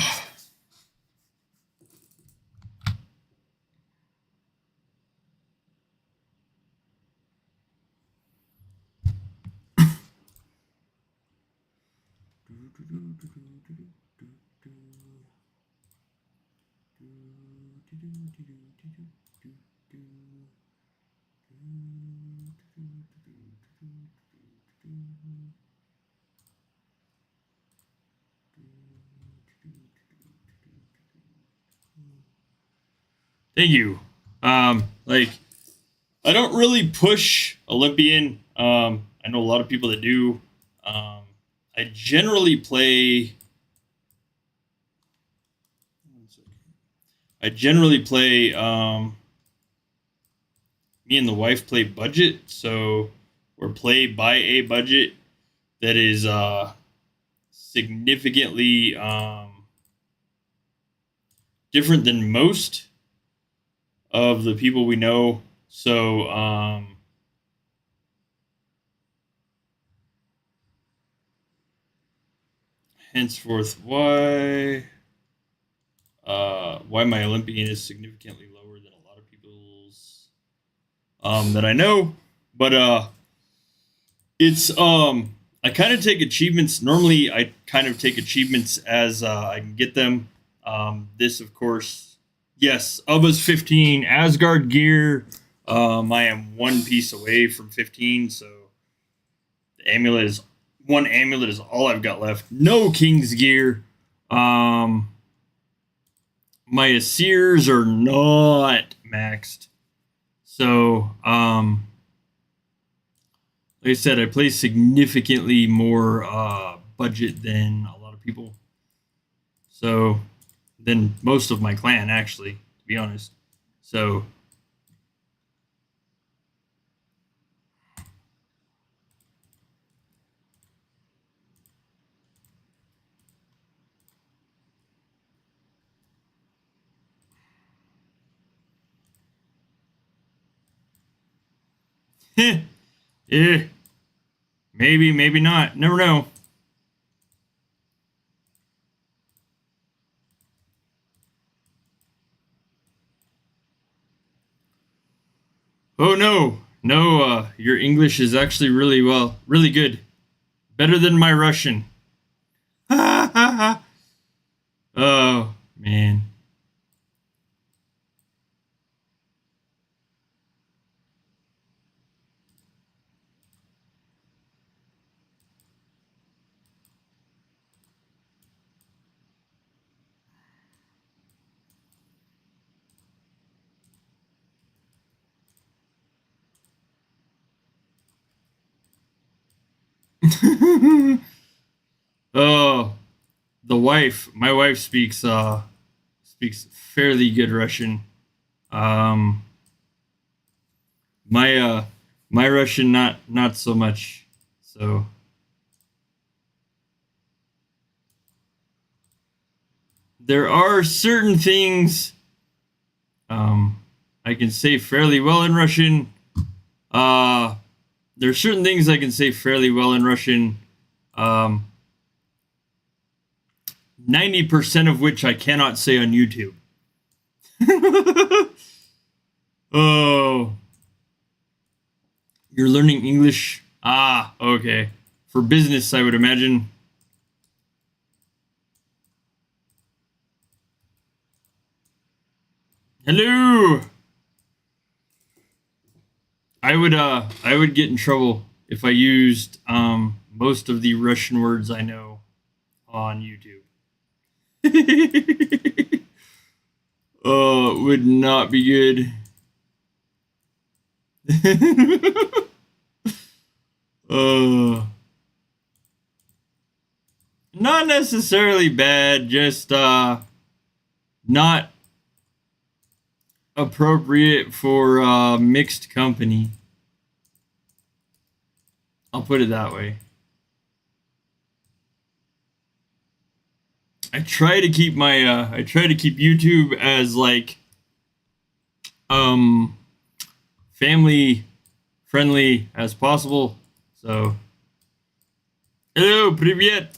Thank you. Like, I don't really push Olympian. I know a lot of people that do. I generally play. Me and the wife play budget, so we're play by a budget that is significantly different than most of the people we know. So henceforth, why my Olympian is significantly lower than a lot of people's that I know, but it's I kind of take achievements. Normally, I kind of take achievements as I can get them. This, of course, yes, Ubba's 15 Asgard gear. I am one piece away from 15, so the amulet is one amulet is all I've got left. No King's gear. My Asirs are not maxed. So, like I said, I play significantly more budget than a lot of people. So, than most of my clan, actually, to be honest. So, yeah, maybe not. Never know. Oh no, your English is actually really good, better than my Russian. Oh man. Oh, my wife speaks fairly good Russian. Um, my Russian not so much. So there are certain things I can say fairly well in Russian. Uh, there are certain things I can say fairly well in Russian. 90% of which I cannot say on YouTube. Oh, you're learning English? Ah, okay. For business, I would imagine. Hello. I would get in trouble if I used most of the Russian words I know on YouTube. Oh, it would not be good. uh Not necessarily bad, just not appropriate for mixed company. I'll put it that way. I try to keep YouTube as like um family friendly as possible. So hello, привет.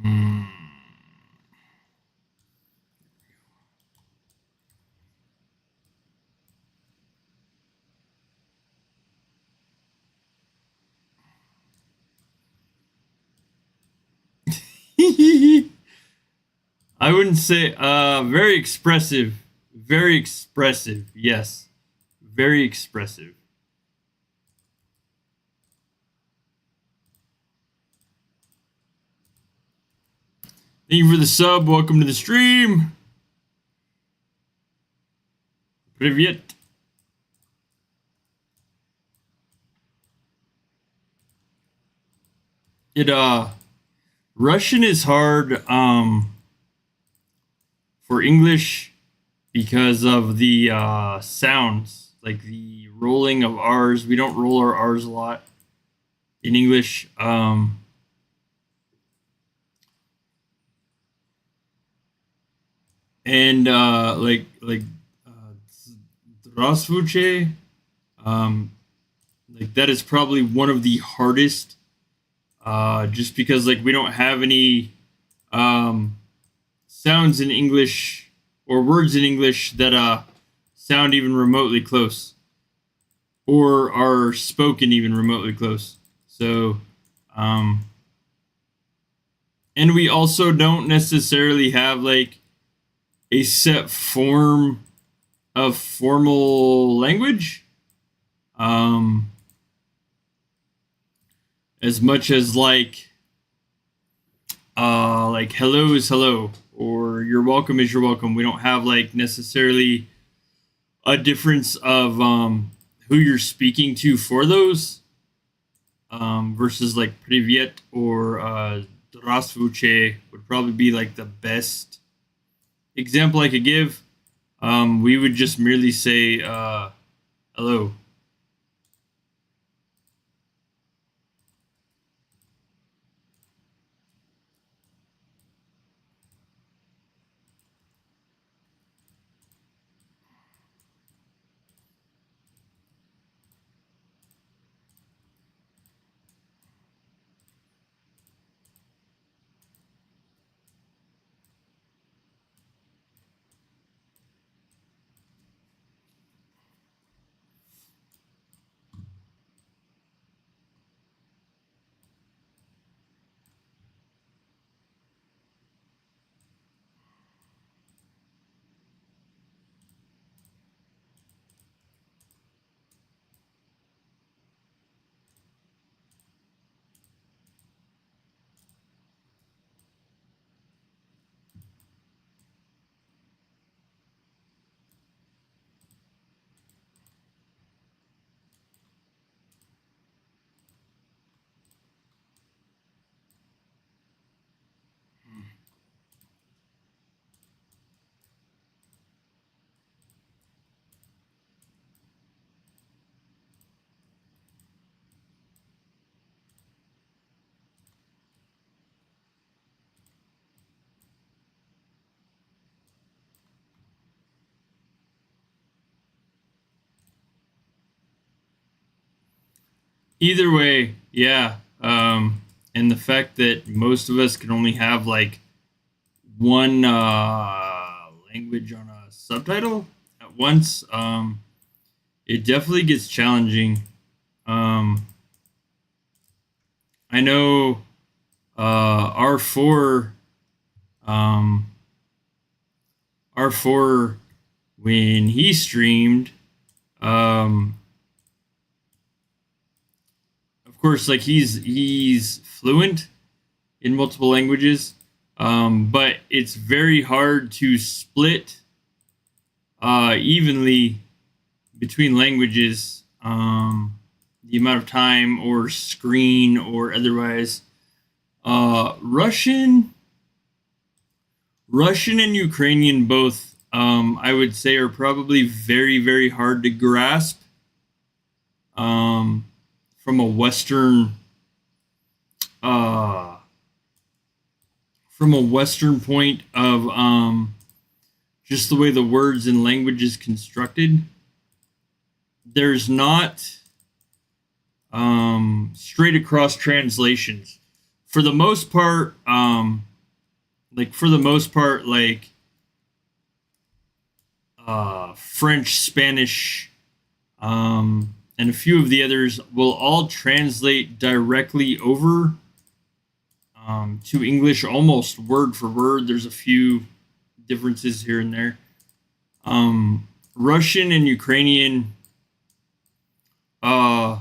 Mm. I wouldn't say very expressive. Very expressive. Yes. Very expressive. Thank you for the sub. Welcome to the stream. Привет. It Russian is hard for English because of the sounds, like the rolling of R's. We don't roll our R's a lot in English. And like Здравствуйте, like that is probably one of the hardest, just because like we don't have any sounds in English or words in English that sound even remotely close or are spoken even remotely close. So and we also don't necessarily have like a set form of formal language, as much as like hello is hello or you're welcome is you're welcome. We don't have like necessarily a difference of who you're speaking to for those, versus like привет or здравствуйте would probably be like the best example I could give. We would just merely say hello. Either way, yeah. And the fact that most of us can only have like one language on a subtitle at once, it definitely gets challenging. Um, I know R4, um, R4, when he streamed, um, of course, like he's fluent in multiple languages, but it's very hard to split evenly between languages, the amount of time or screen or otherwise. Russian and Ukrainian both, I would say, are probably very, very hard to grasp um, from a Western uh, point of just the way the words and language is constructed. There's not straight across translations. For the most part, French, Spanish, and a few of the others will all translate directly over to English almost word for word. There's a few differences here and there. Russian and Ukrainian, the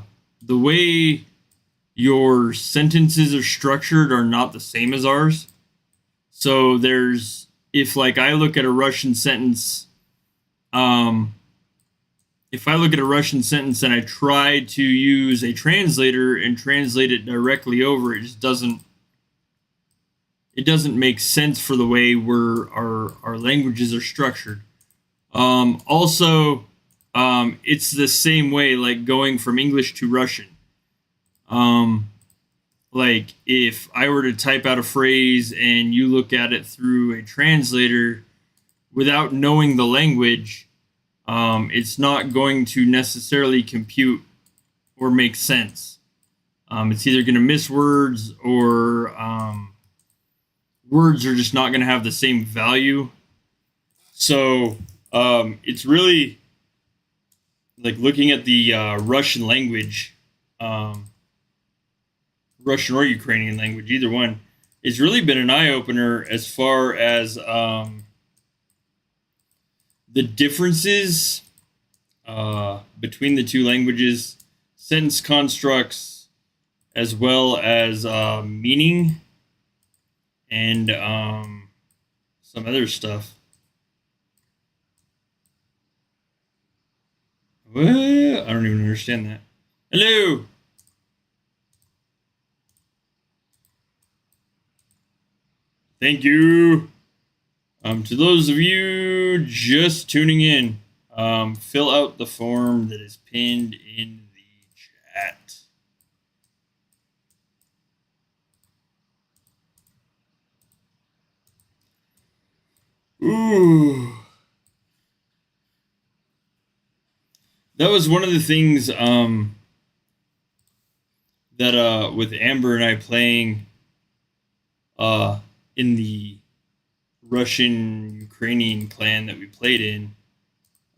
way your sentences are structured are not the same as ours. So if like I look at a Russian sentence, if I look at a Russian sentence and I try to use a translator and translate it directly over, it just doesn't make sense for the way our languages are structured. Also, it's the same way, like going from English to Russian. Like if I were to type out a phrase and you look at it through a translator without knowing the language, it's not going to necessarily compute or make sense. It's either going to miss words or words are just not going to have the same value. So it's really like looking at the Russian language, Russian or Ukrainian language, either one, it's really been an eye-opener as far as the differences between the two languages, sentence constructs, as well as meaning and some other stuff. What? I don't even understand that. Hello. Thank you. To those of you just tuning in, fill out the form that is pinned in the chat. Ooh. That was one of the things that with Amber and I playing in the Russian-Ukrainian clan that we played in,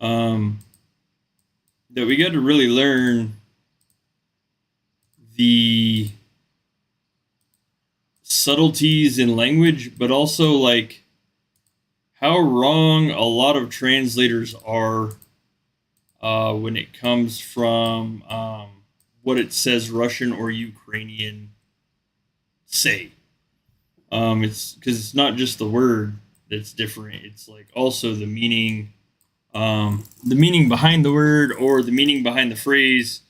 that we got to really learn the subtleties in language, but also like how wrong a lot of translators are when it comes from what it says Russian or Ukrainian say. It's because it's not just the word that's different. It's like also the meaning behind the word or the meaning behind the phrase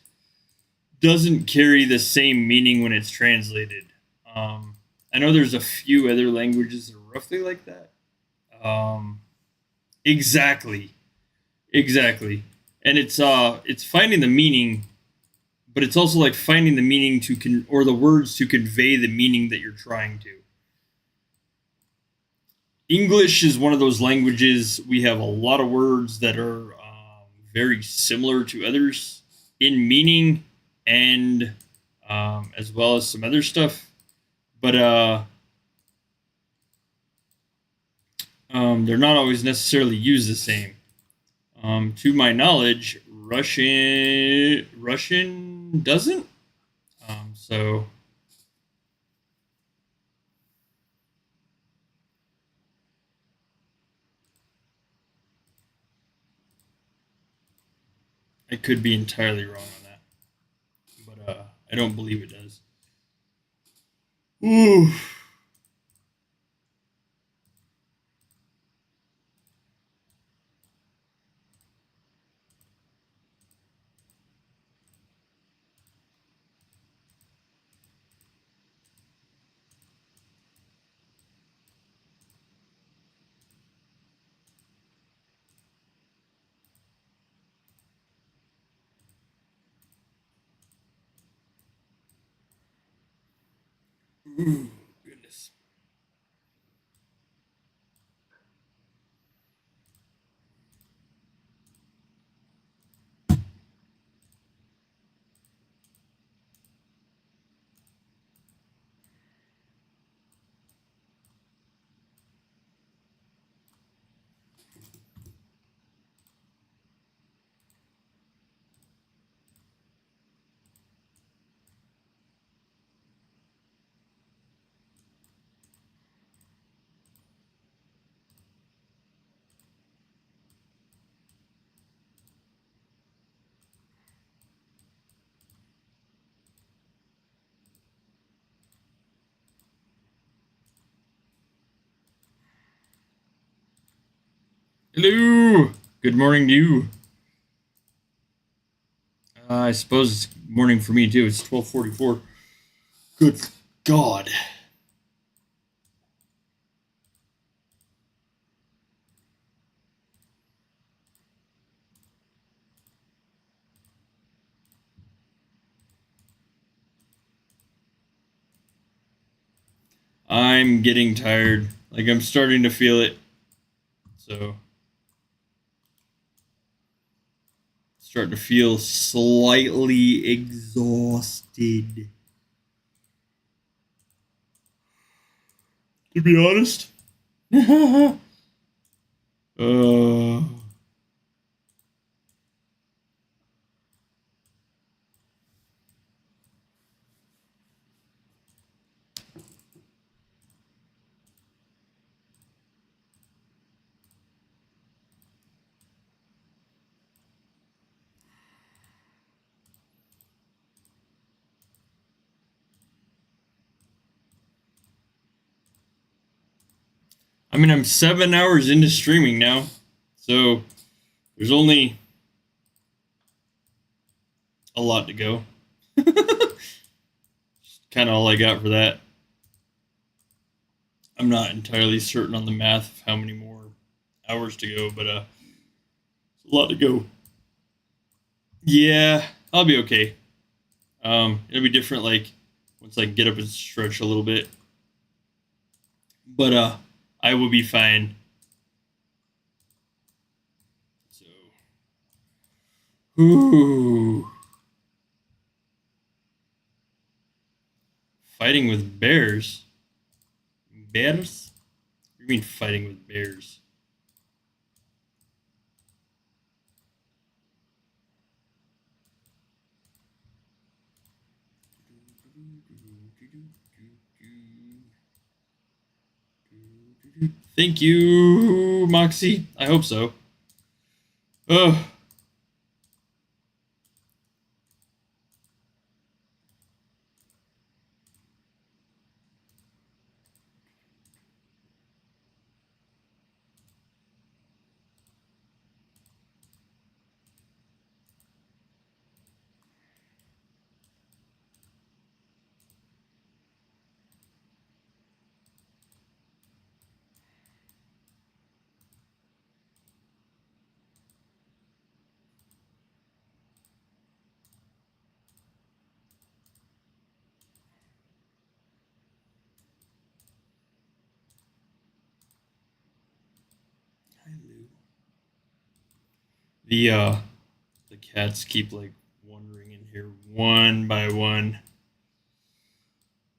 doesn't carry the same meaning when it's translated. I know there's a few other languages that are roughly like that. Exactly. And it's finding the meaning, but it's also like finding the meaning or the words to convey the meaning that you're trying to. English is one of those languages. We have a lot of words that are very similar to others in meaning, and as well as some other stuff. But they're not always necessarily used the same. To my knowledge, Russian doesn't. So I could be entirely wrong on that, but I don't believe it does. Ooh. Ooh, goodness. Hello. Good morning to you. I suppose it's morning for me too. It's 12:44. Good God. I'm getting tired. Like, I'm starting to feel it. So, starting to feel slightly exhausted. To be honest. uh, I mean, I'm 7 hours into streaming now. So, there's only a lot to go. Kind of all I got for that. I'm not entirely certain on the math of how many more hours to go, but a lot to go. Yeah, I'll be okay. It'll be different, like once I get up and stretch a little bit. But I will be fine. So, ooh, fighting with bears. Bears? What do you mean fighting with bears? Thank you, Moxie. I hope so. Ugh. The cats keep like wandering in here one by one.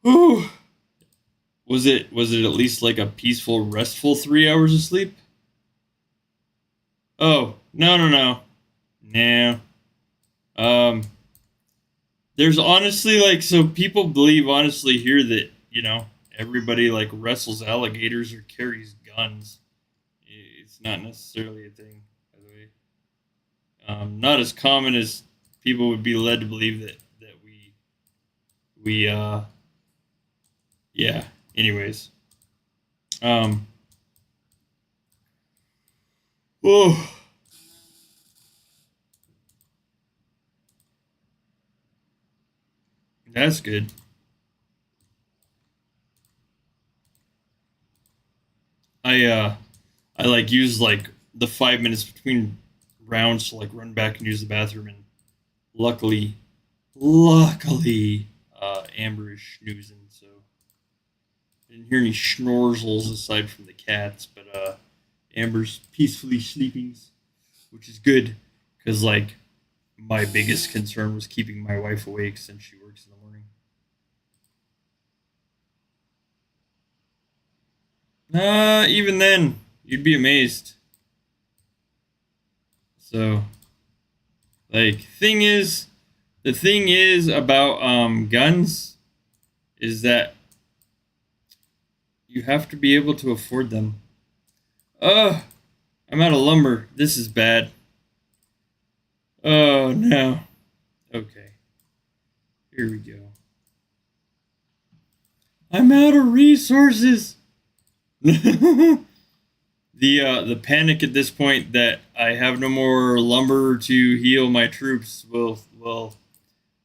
Whew. Was it at least like a peaceful, restful 3 hours of sleep? Oh, no. There's honestly, like, so people believe honestly here that, everybody like wrestles alligators or carries guns. It's not necessarily a thing, by the way. Not as common as people would be led to believe that we yeah. Anyways. Oh. That's good. I like use like the 5 minutes between rounds to like run back and use the bathroom, and luckily, Amber is snoozing, so didn't hear any schnorzels aside from the cats, but Amber's peacefully sleeping, which is good, because like my biggest concern was keeping my wife awake since she works in the morning. Even then, you'd be amazed. So, like, the thing is about guns is that you have to be able to afford them. I'm out of lumber. This is bad. Oh no. Okay. Here we go. I'm out of resources. The panic at this point that I have no more lumber to heal my troops will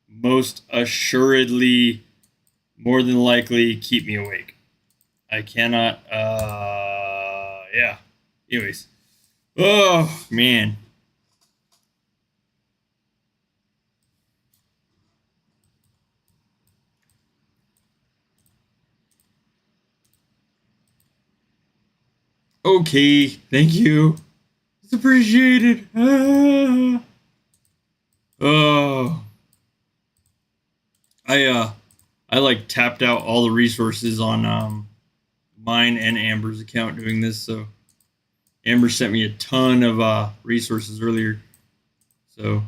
most assuredly, more than likely, keep me awake. I cannot. Yeah. Anyways. Oh man. Okay, thank you. It's appreciated. Oh. I like tapped out all the resources on mine and Amber's account doing this, so Amber sent me a ton of resources earlier. So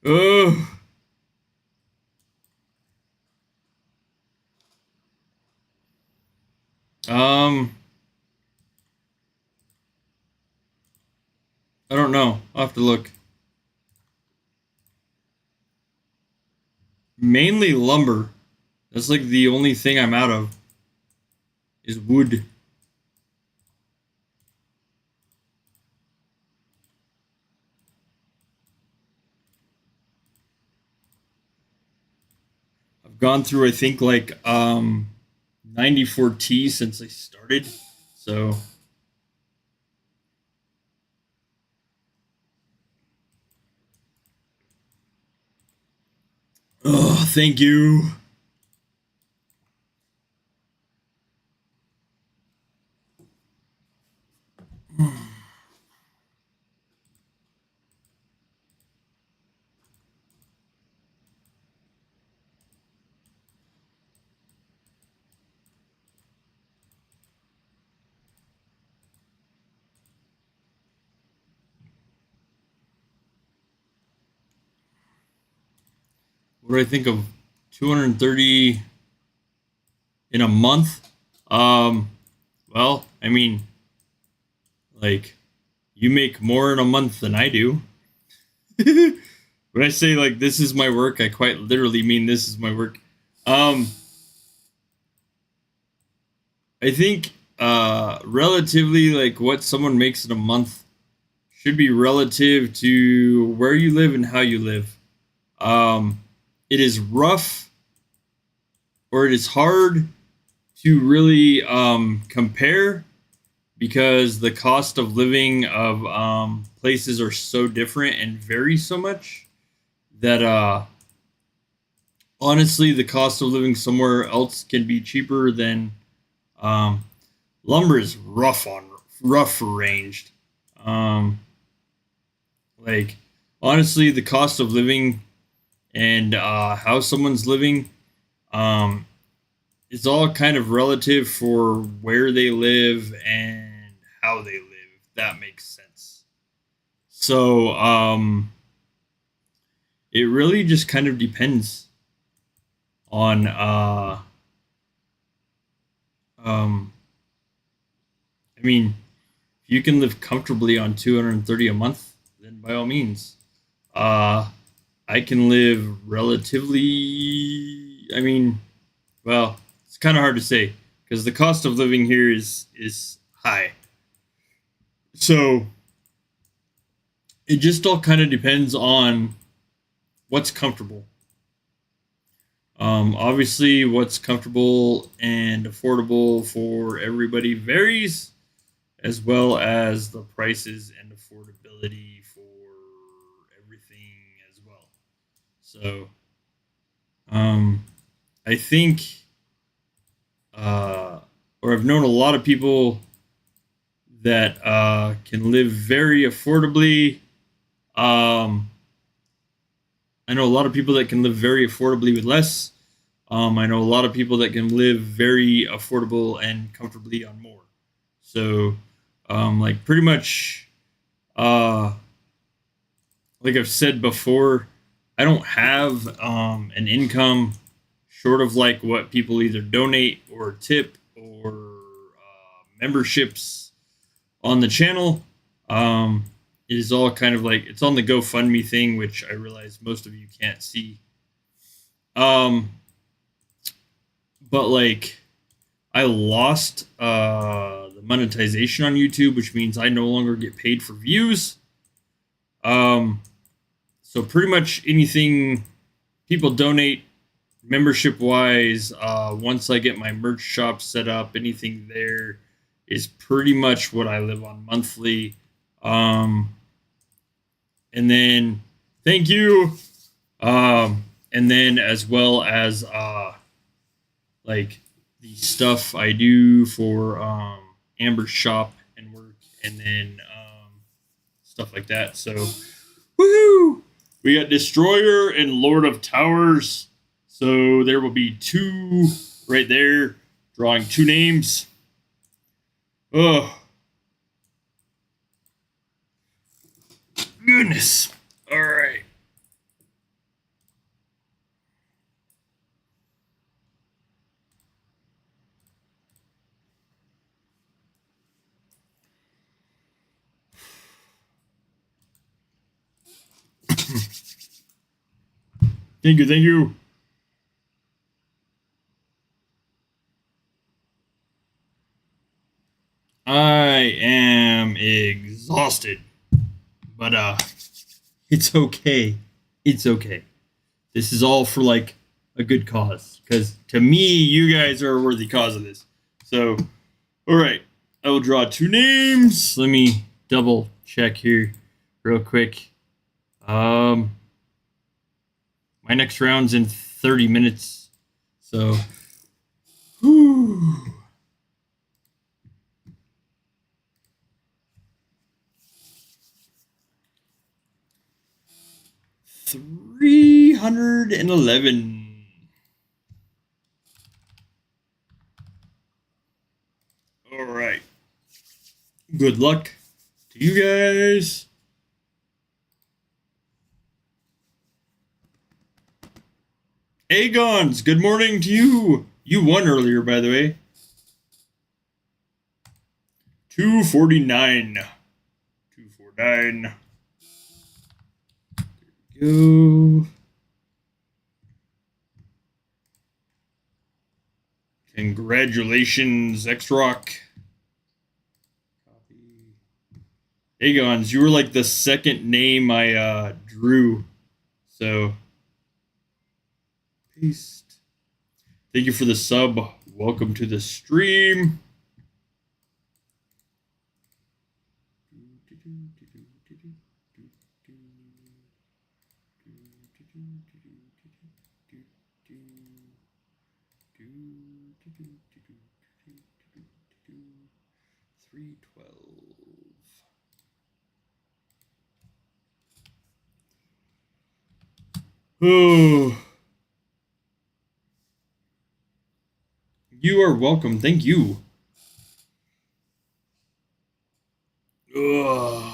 oh. I don't know. I'll have to look. Mainly lumber. That's like the only thing I'm out of is wood. I've gone through I think like 94T since I started. So oh, thank you. What do I think of 230 in a month? Well, I mean, like, you make more in a month than I do. When I say like this is my work, I quite literally mean this is my work. I think relatively like what someone makes in a month should be relative to where you live and how you live. It is rough, or it is hard to really compare, because the cost of living of places are so different and vary so much that honestly the cost of living somewhere else can be cheaper than lumber is rough arranged. Like honestly, the cost of living and how someone's living, it's all kind of relative for where they live and how they live, if that makes sense. So, it really just kind of depends on, I mean, if you can live comfortably on 230 a month, then by all means. I can live relatively, I mean, well, it's kind of hard to say because the cost of living here is high. So it just all kind of depends on what's comfortable. Obviously, what's comfortable and affordable for everybody varies, as well as the prices and affordability for everything as well. So, I think, or I've known a lot of people that can live very affordably. I know a lot of people that can live very affordably with less. I know a lot of people that can live very affordable and comfortably on more. So, like pretty much, like I've said before, I don't have an income short of like what people either donate or tip or memberships on the channel. It is all kind of like it's on the GoFundMe thing, which I realize most of you can't see. But like I lost the monetization on YouTube, which means I no longer get paid for views. So pretty much anything people donate membership wise, once I get my merch shop set up, anything there is pretty much what I live on monthly. And then thank you. And then as well as like the stuff I do for Amber's shop and work, and then stuff like that. So woohoo! We got Destroyer and Lord of Towers. So there will be two right there, drawing two names. Oh, goodness. All right. Thank you, thank you. I am exhausted, but it's okay. It's okay. This is all for like a good cause, because to me, you guys are a worthy cause of this. So, all right, I will draw two names. Let me double check here, real quick. My next round's in 30 minutes, so. Whew. 311. All right. Good luck to you guys. Agons, good morning to you. You won earlier, by the way. 249. 249. There we go. Congratulations, X-Rock. Agons, you were like the second name I drew. So, paste. Thank you for the sub. Welcome to the stream. Oh. You are welcome. Thank you. Ugh.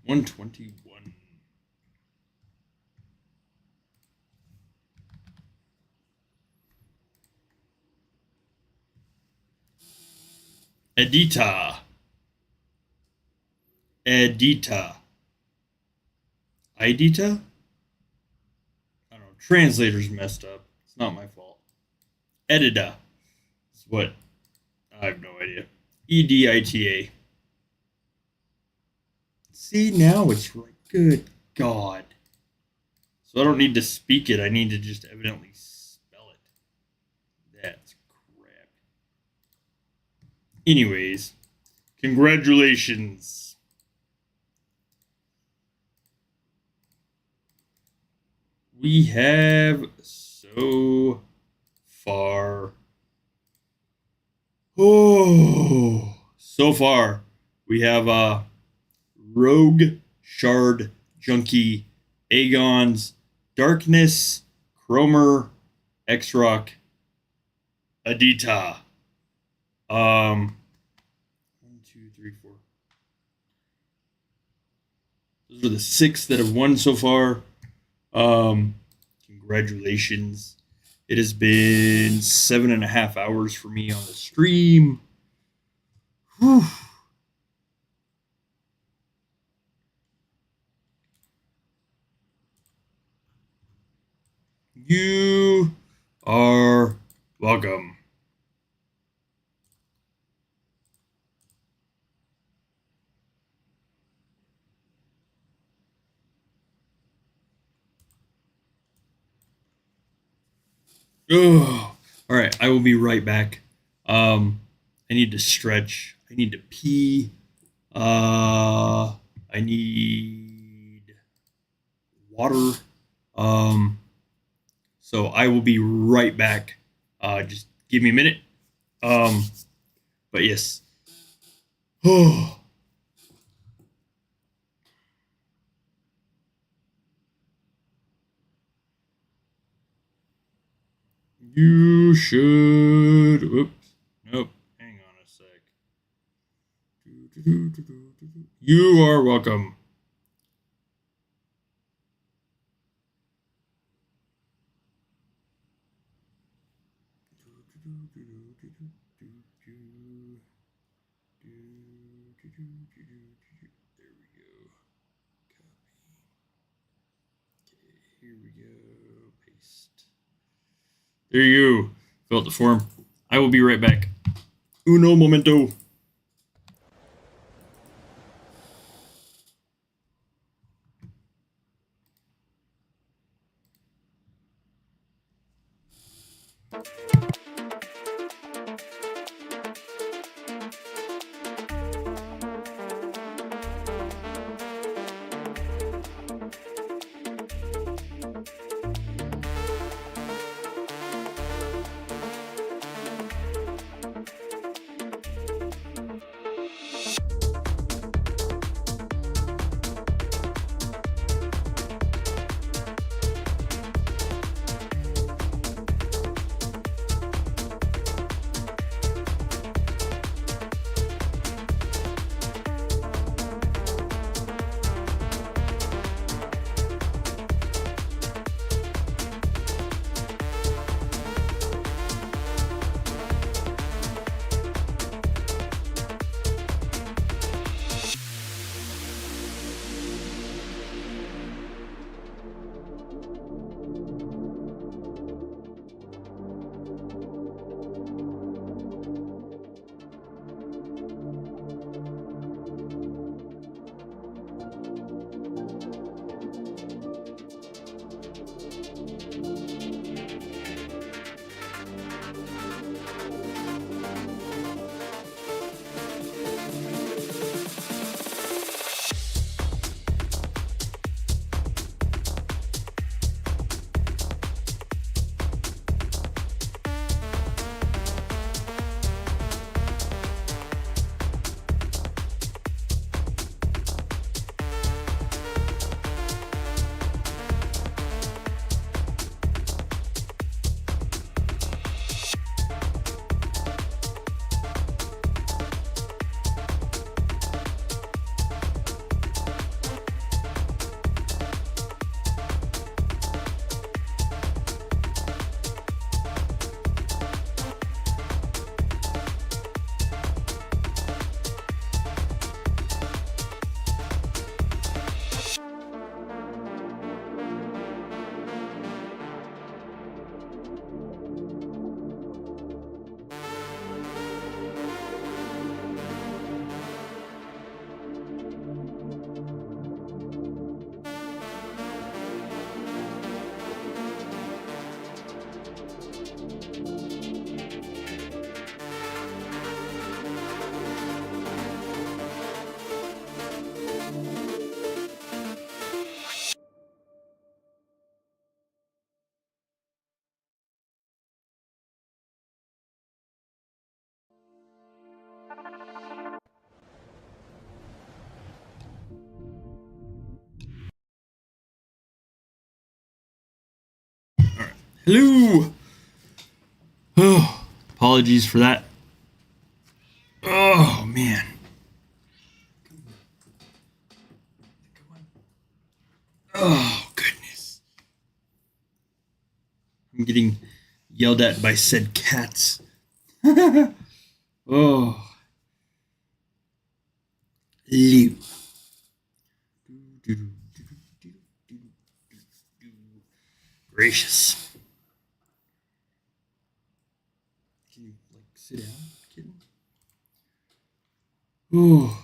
121. Edita. Edita. Edita? I don't know. Translator's messed up. It's not my fault. Edita is what? I have no idea. Edita. See, now it's right. Good God. So I don't need to speak it. I need to just evidently spell it. That's crap. Anyways, congratulations. We have so far. Oh, so far we have Rogue, Shard, Junkie, Aegon's, Darkness, Cromer, X-Rock, Edita. 1, 2, 3, 4. Those are the 6 that have won so far. Congratulations. It has been 7.5 hours for me on the stream. Whew. You are welcome. Oh, all right. I will be right back. I need to stretch. I need to pee. I need water. So I will be right back. Just give me a minute. But yes. Oh. You should. Oops. Nope. Hang on a sec. You are welcome. There we go. Copy. Okay, here we go. Paste. There you go. Fill out the form. I will be right back. Uno momento. Hello. Oh, apologies for that. Oh, man. Oh, goodness. I'm getting yelled at by said cats. Oh. Lou. Gracious. Can you, like, sit down, kitten? Oh.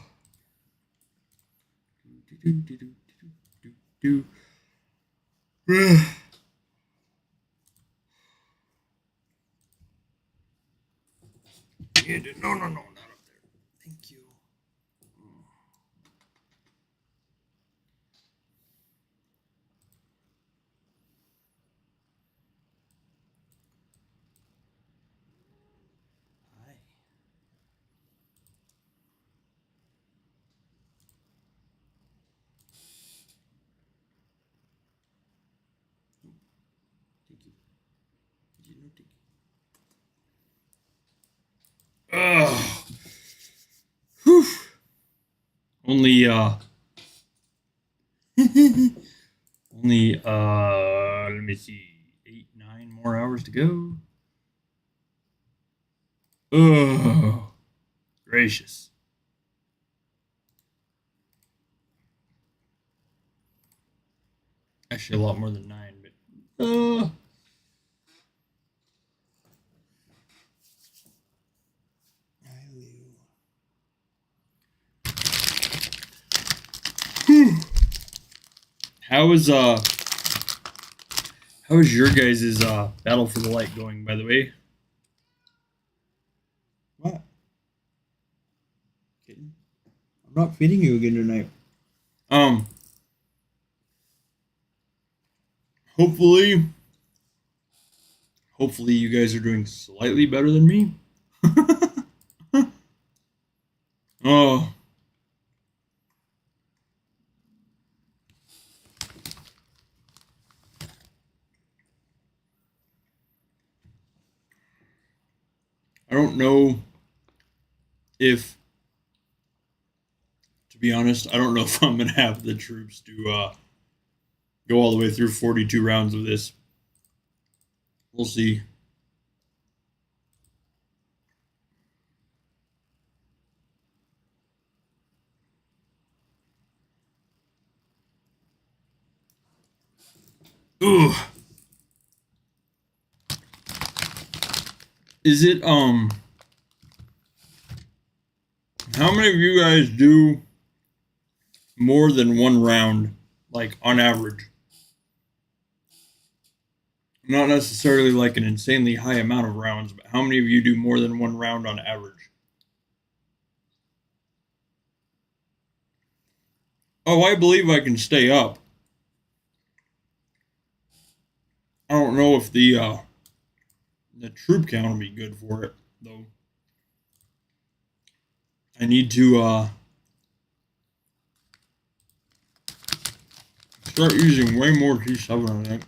No, not up there. Thank you. Hi. Thank you. Ugh. Whew. Only let me see, 8-9 more hours to go. Oh, gracious. Actually, a lot more than 9, but How is your guys' Battle for the Light going, by the way? What? Kitten? I'm not feeding you again tonight. Hopefully you guys are doing slightly better than me. Oh. I don't know if, to be honest, I don't know if I'm going to have the troops to go all the way through 42 rounds of this. We'll see. Ugh. Is it, how many of you guys do more than one round, like, on average? Not necessarily like an insanely high amount of rounds, but how many of you do more than one round on average? Oh, I believe I can stay up. I don't know if the troop count will be good for it, though. I need to start using way more T7, I think.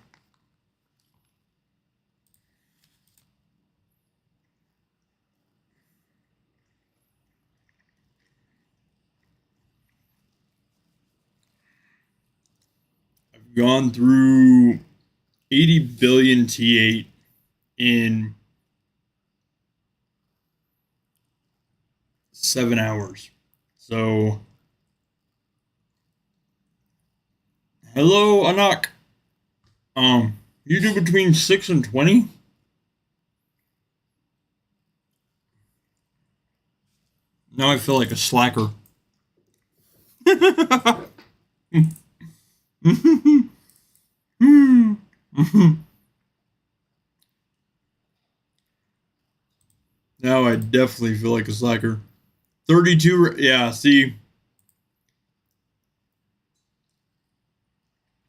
I've gone through 80 billion T8 in 7 hours. So, hello, Anak. You do between 6 and 20? Now I feel like a slacker. Now I definitely feel like a slacker. 32, yeah, see.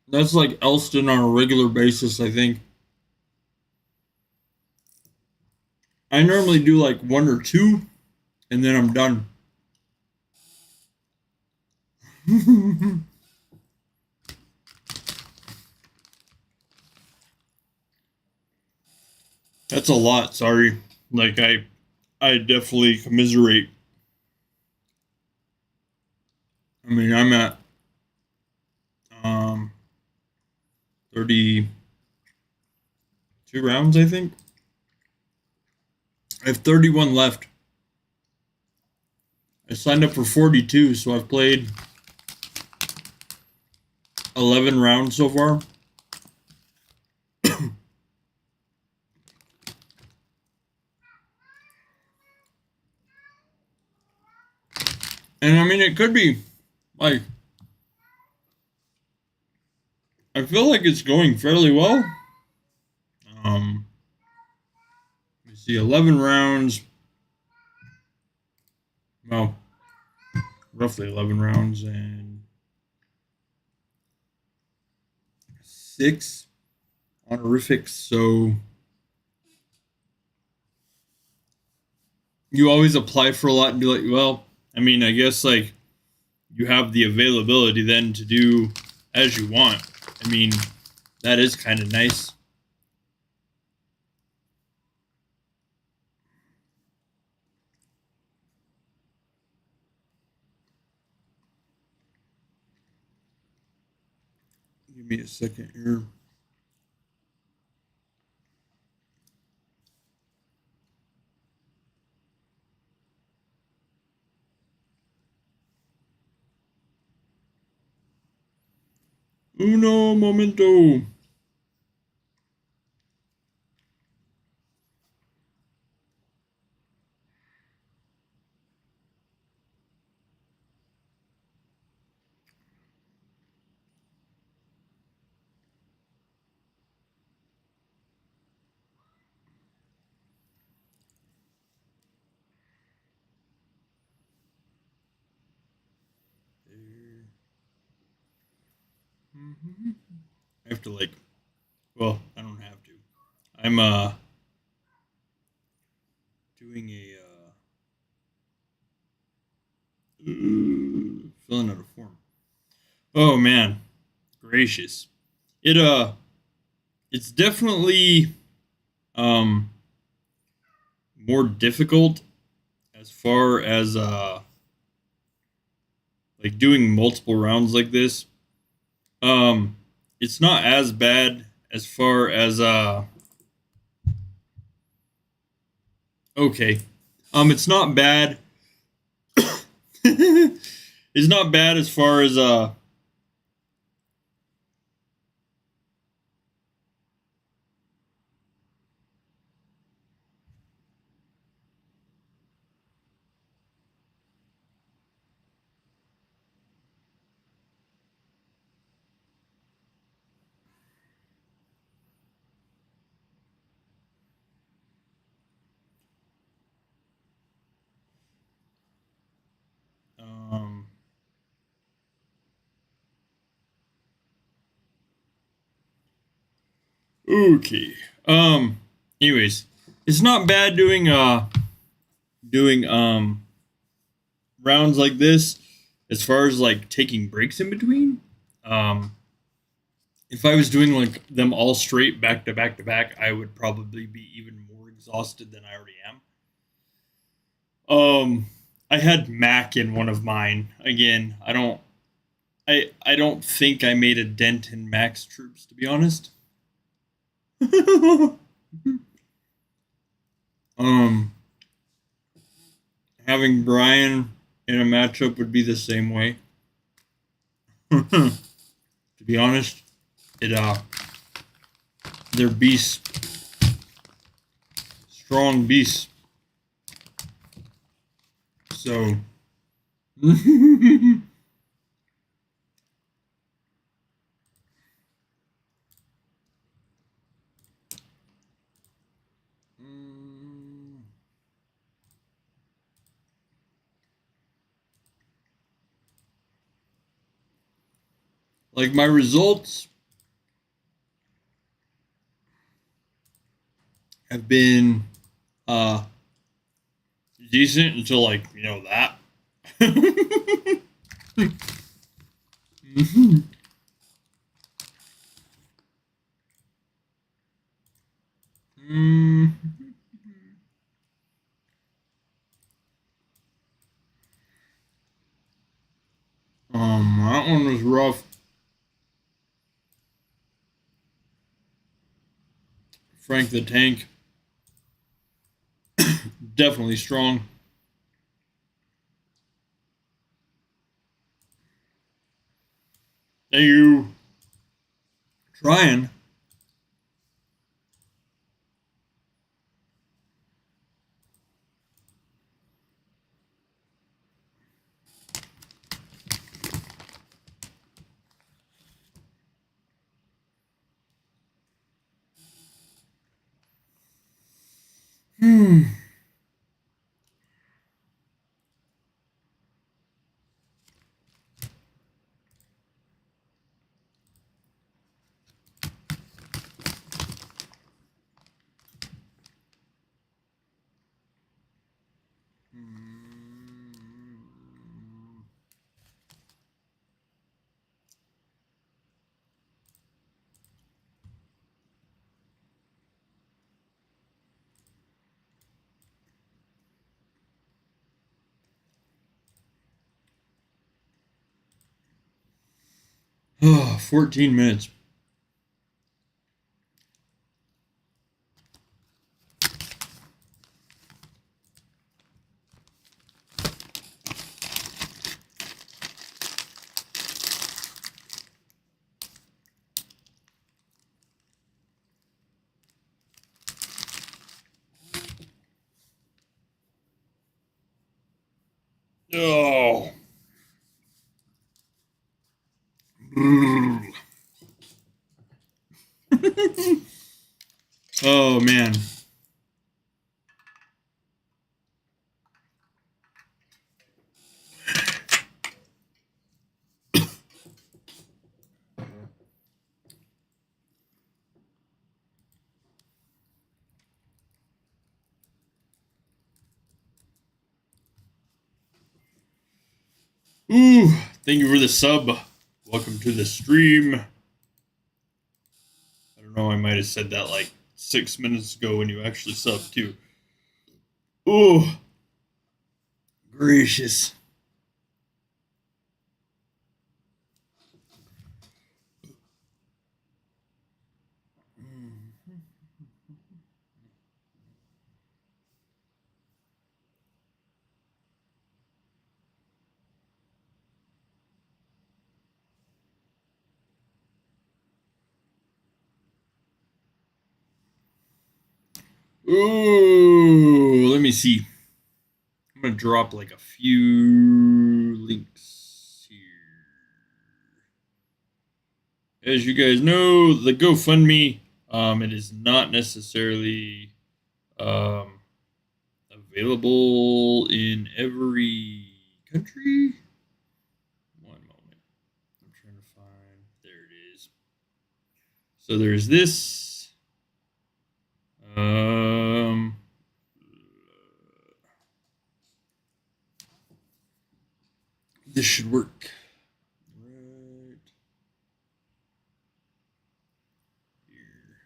That's like Elston on a regular basis, I think. I normally do like 1 or 2, and then I'm done. That's a lot. Sorry. Like I definitely commiserate. I mean, I'm at 32 rounds, I think. I have 31 left. I signed up for 42, so I've played 11 rounds so far. And I mean, it could be like, I feel like it's going fairly well. Let me see, 11 rounds. Well, roughly 11 rounds and 6 honorifics. So you always apply for a lot and be like, well, I mean, I guess like you have the availability then to do as you want. I mean, that is kind of nice. Give me a second here. Uno momento. I have to like, well, I don't have to. I'm doing a filling out a form. Oh man, gracious. It's definitely more difficult as far as like doing multiple rounds like this. It's not as bad as far as okay. It's not bad. It's not bad as far as okay. Anyways, it's not bad doing rounds like this as far as like taking breaks in between. If I was doing like them all straight back to back to back, I would probably be even more exhausted than I already am. I had Mac in one of mine. Again, I don't think I made a dent in Mac's troops, to be honest. Having Brian in a matchup would be the same way. To be honest, they're beasts, strong beasts. So. Like my results have been decent until like, you know, that. Mm-hmm. That one was rough. Frank the Tank. Definitely strong. Thank you. Trying. Hmm. Oh, 14 minutes. Oh. Oh, man. Ooh, thank you for the sub. Welcome to the stream. I don't know, I might have said that like 6 minutes ago when you actually subbed too. Ooh, gracious. Ooh, let me see. I'm going to drop like a few links here. As you guys know, the GoFundMe, it is not necessarily available in every country. One moment. I'm trying to find. There it is. So there's this. This should work. Right here.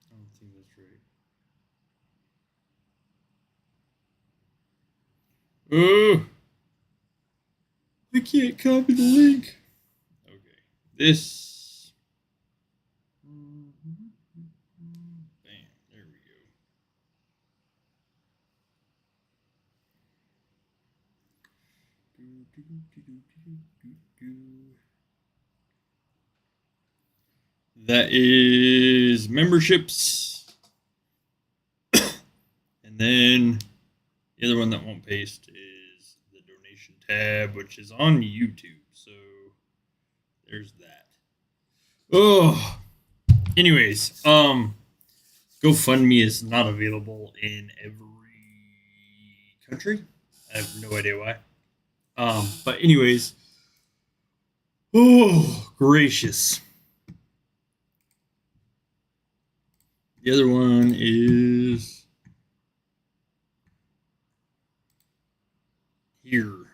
I don't think that's right. Oh, I can't copy the link. Okay, this. Bam, there we go. That is memberships. And then the other one that won't paste is the donation tab, which is on YouTube. So there's that. Oh, anyways, GoFundMe is not available in every country. I have no idea why. But anyways, oh gracious. The other one is here.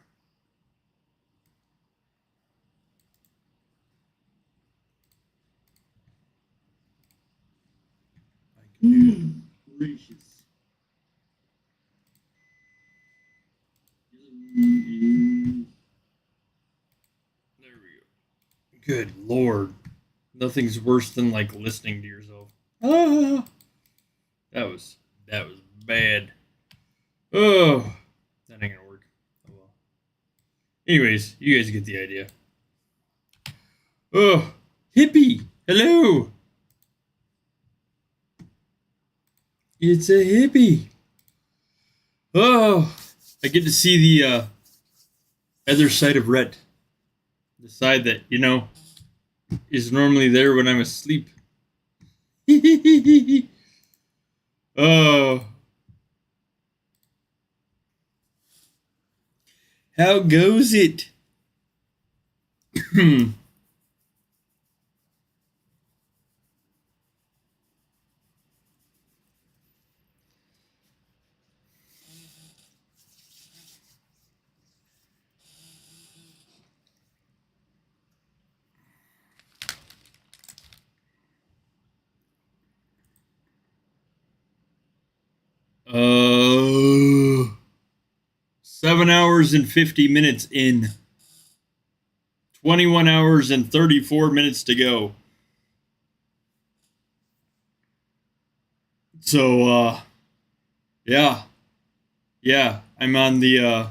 Gracious. Good Lord. Nothing's worse than like listening to yourself. Ah, that was bad. Oh, that ain't gonna work. Oh well. Anyways, you guys get the idea. Oh, hippie. Hello. It's a hippie. Oh, I get to see the other side of Rhett. The side that, you know, is normally there when I'm asleep. Oh. How goes it? 7 hours and 50 minutes in. 21 hours and 34 minutes to go. So, yeah. Yeah, I'm on the,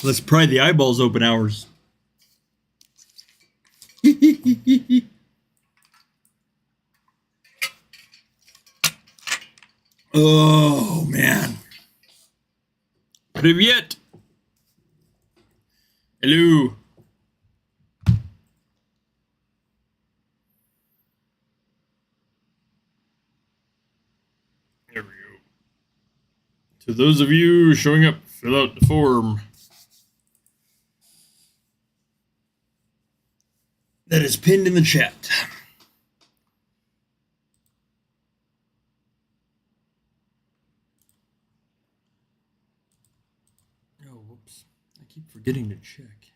let's pry the eyeballs open hours. Oh, man. Привет. Hello. There we go. To those of you showing up, fill out the form. That is pinned in the chat. Oh, whoops. I keep forgetting to check.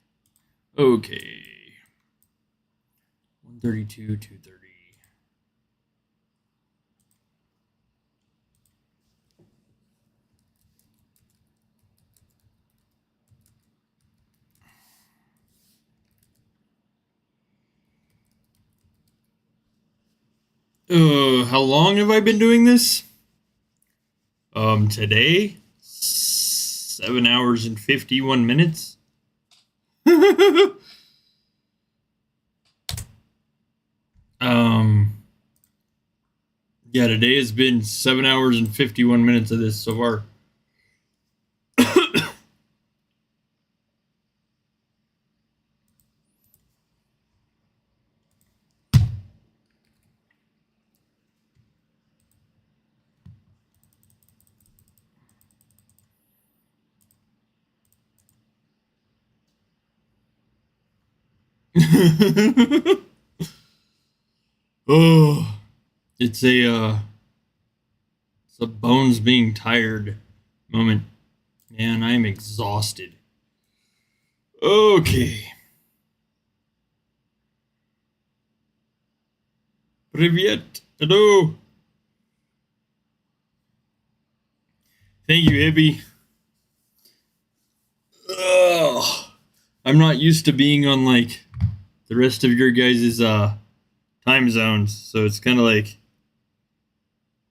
Okay. 132, 230. How long have I been doing this? Today? 7 hours and 51 minutes? Yeah, today has been 7 hours and 51 minutes of this so far. Oh, it's a bones being tired moment. Man, I'm exhausted. Okay. Привет. Hello. Thank you, Hippie. Ugh. I'm not used to being on like the rest of your guys' time zones, so it's kind of like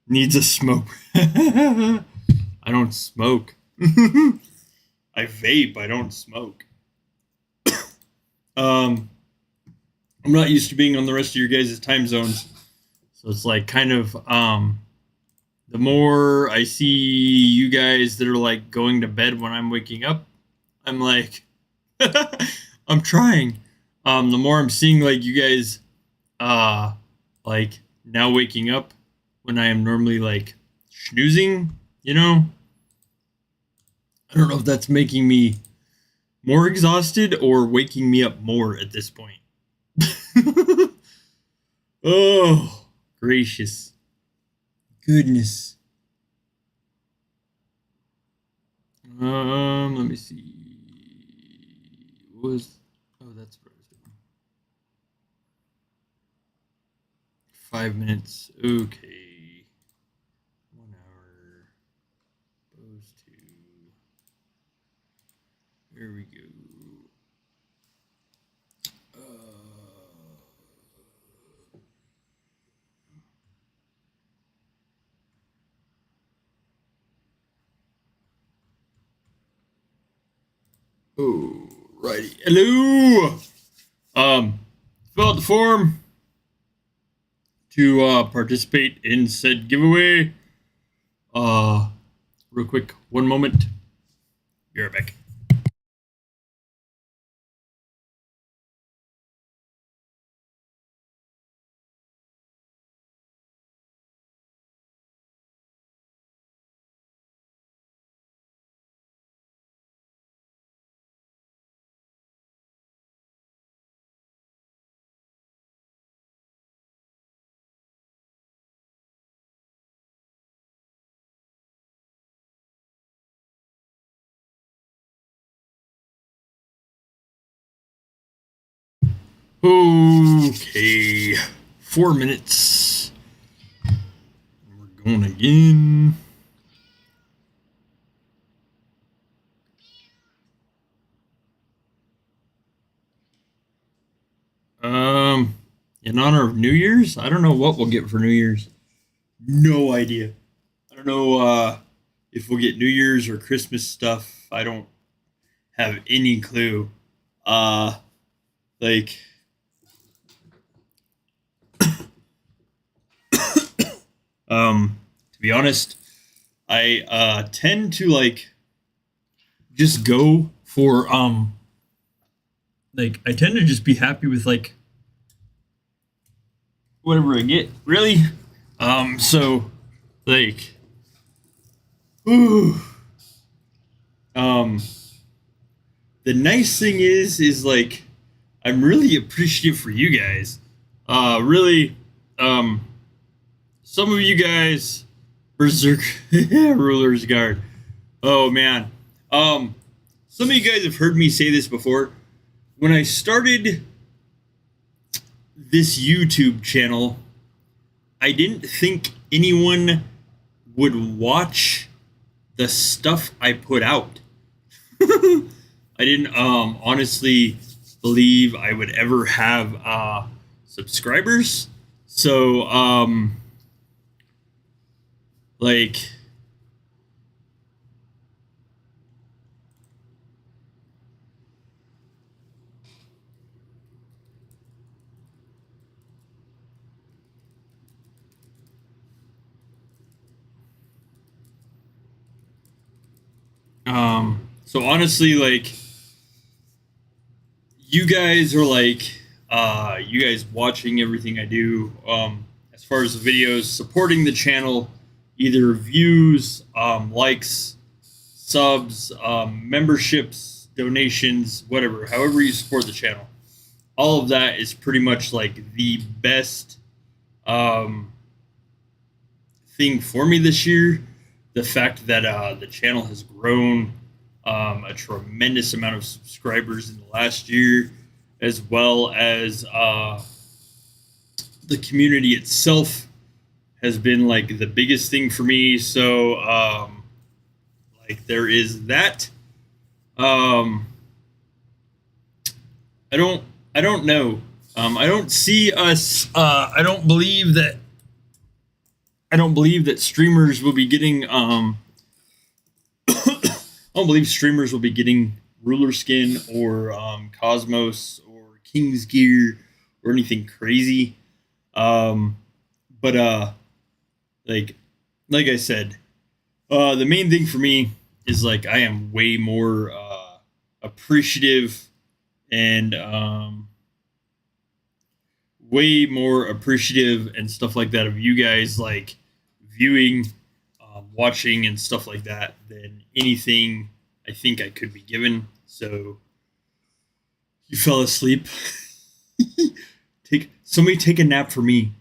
needs a smoke. I don't smoke. I vape. I don't smoke. I'm not used to being on the rest of your guys' time zones, so it's like kind of the more I see you guys that are like going to bed when I'm waking up, I'm like, I'm trying. The more I'm seeing like you guys, like now waking up when I am normally like snoozing, you know, I don't know if that's making me more exhausted or waking me up more at this point. Oh, gracious. Goodness. Let me see. What was that's what I was doing. 5 minutes. Okay. 1 hour. Those two. There we go. Alrighty. Hello. Fill out the form to participate in said giveaway. Real quick, one moment. Be right back. Okay, 4 minutes. We're going again. In honor of New Year's, I don't know what we'll get for New Year's. No idea. I don't know if we'll get New Year's or Christmas stuff. I don't have any clue. Like to be honest, I tend to like just go for like I tend to just be happy with like whatever I get, really. So like ooh. The nice thing is like I'm really appreciative for you guys. Really, some of you guys, Berserkr, Ruler's Guard. Oh man, some of you guys have heard me say this before. When I started this YouTube channel, I didn't think anyone would watch the stuff I put out. I didn't honestly believe I would ever have subscribers. So like so honestly, like you guys are like you guys watching everything I do, as far as the videos, supporting the channel, either views, likes, subs, memberships, donations, whatever, however you support the channel. All of that is pretty much like the best thing for me this year. The fact that the channel has grown a tremendous amount of subscribers in the last year, as well as the community itself has been like the biggest thing for me. So like there is that. I don't know. I don't see us. I don't believe that streamers will be getting. I don't believe streamers will be getting Ruler Skin or Cosmos or King's Gear or anything crazy. But like I said, the main thing for me is like I am way more appreciative and way more appreciative and stuff like that of you guys like viewing, watching and stuff like that than anything I think I could be given. So you fell asleep. Somebody take a nap for me.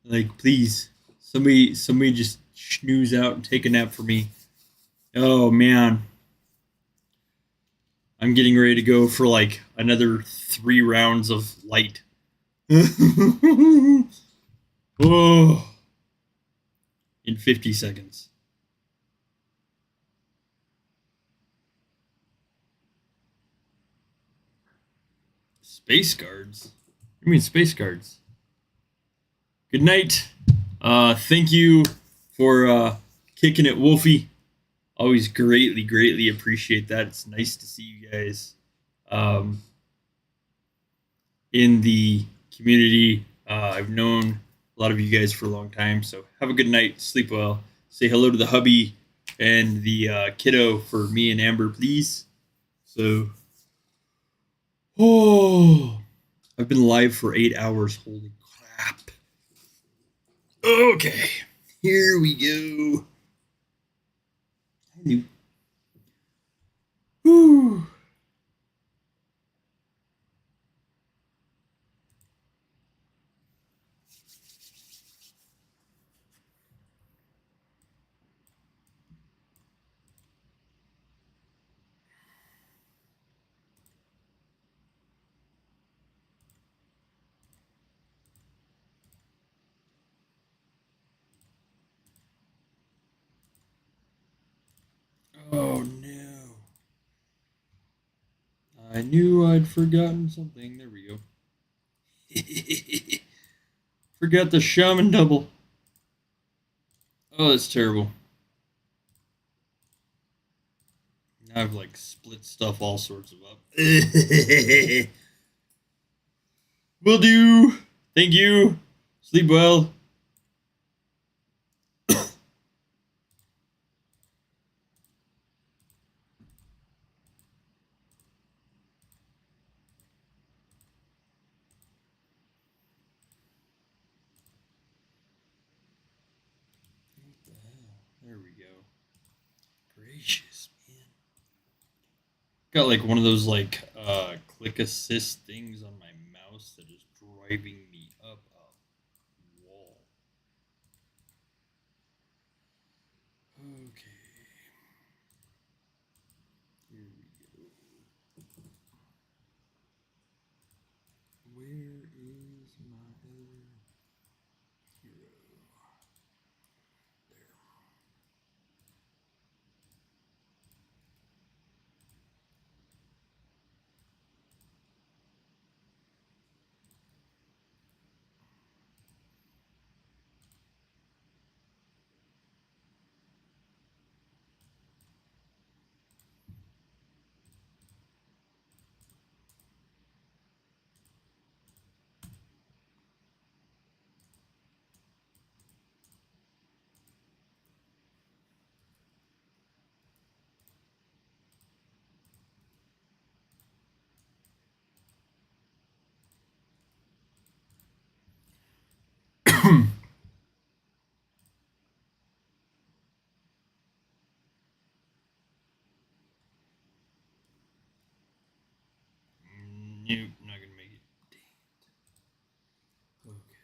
Like please. Somebody just snooze out and take a nap for me. Oh man. I'm getting ready to go for like another 3 rounds of light. Oh. In 50 seconds. Space guards? What do you mean space guards? Good night. Thank you for kicking it, Wolfie. Always greatly appreciate that. It's nice to see you guys in the community. I've known a lot of you guys for a long time, so have a good night. Sleep well. Say hello to the hubby and the kiddo for me and Amber, please. So, I've been live for 8 hours. Holy crap. Okay, here we go. Whew. Oh no. I knew I'd forgotten something. There we go. Forgot the shaman double. Oh, that's terrible. Now I've like split stuff all sorts of up. Will do. Thank you. Sleep well. There we go. Gracious, man. Got like one of those like click assist things on my mouse that is driving me up a wall. Okay. Here we go. Where is my other hero? There. Nope, not gonna make it. Dang it. Okay.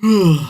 Ooh.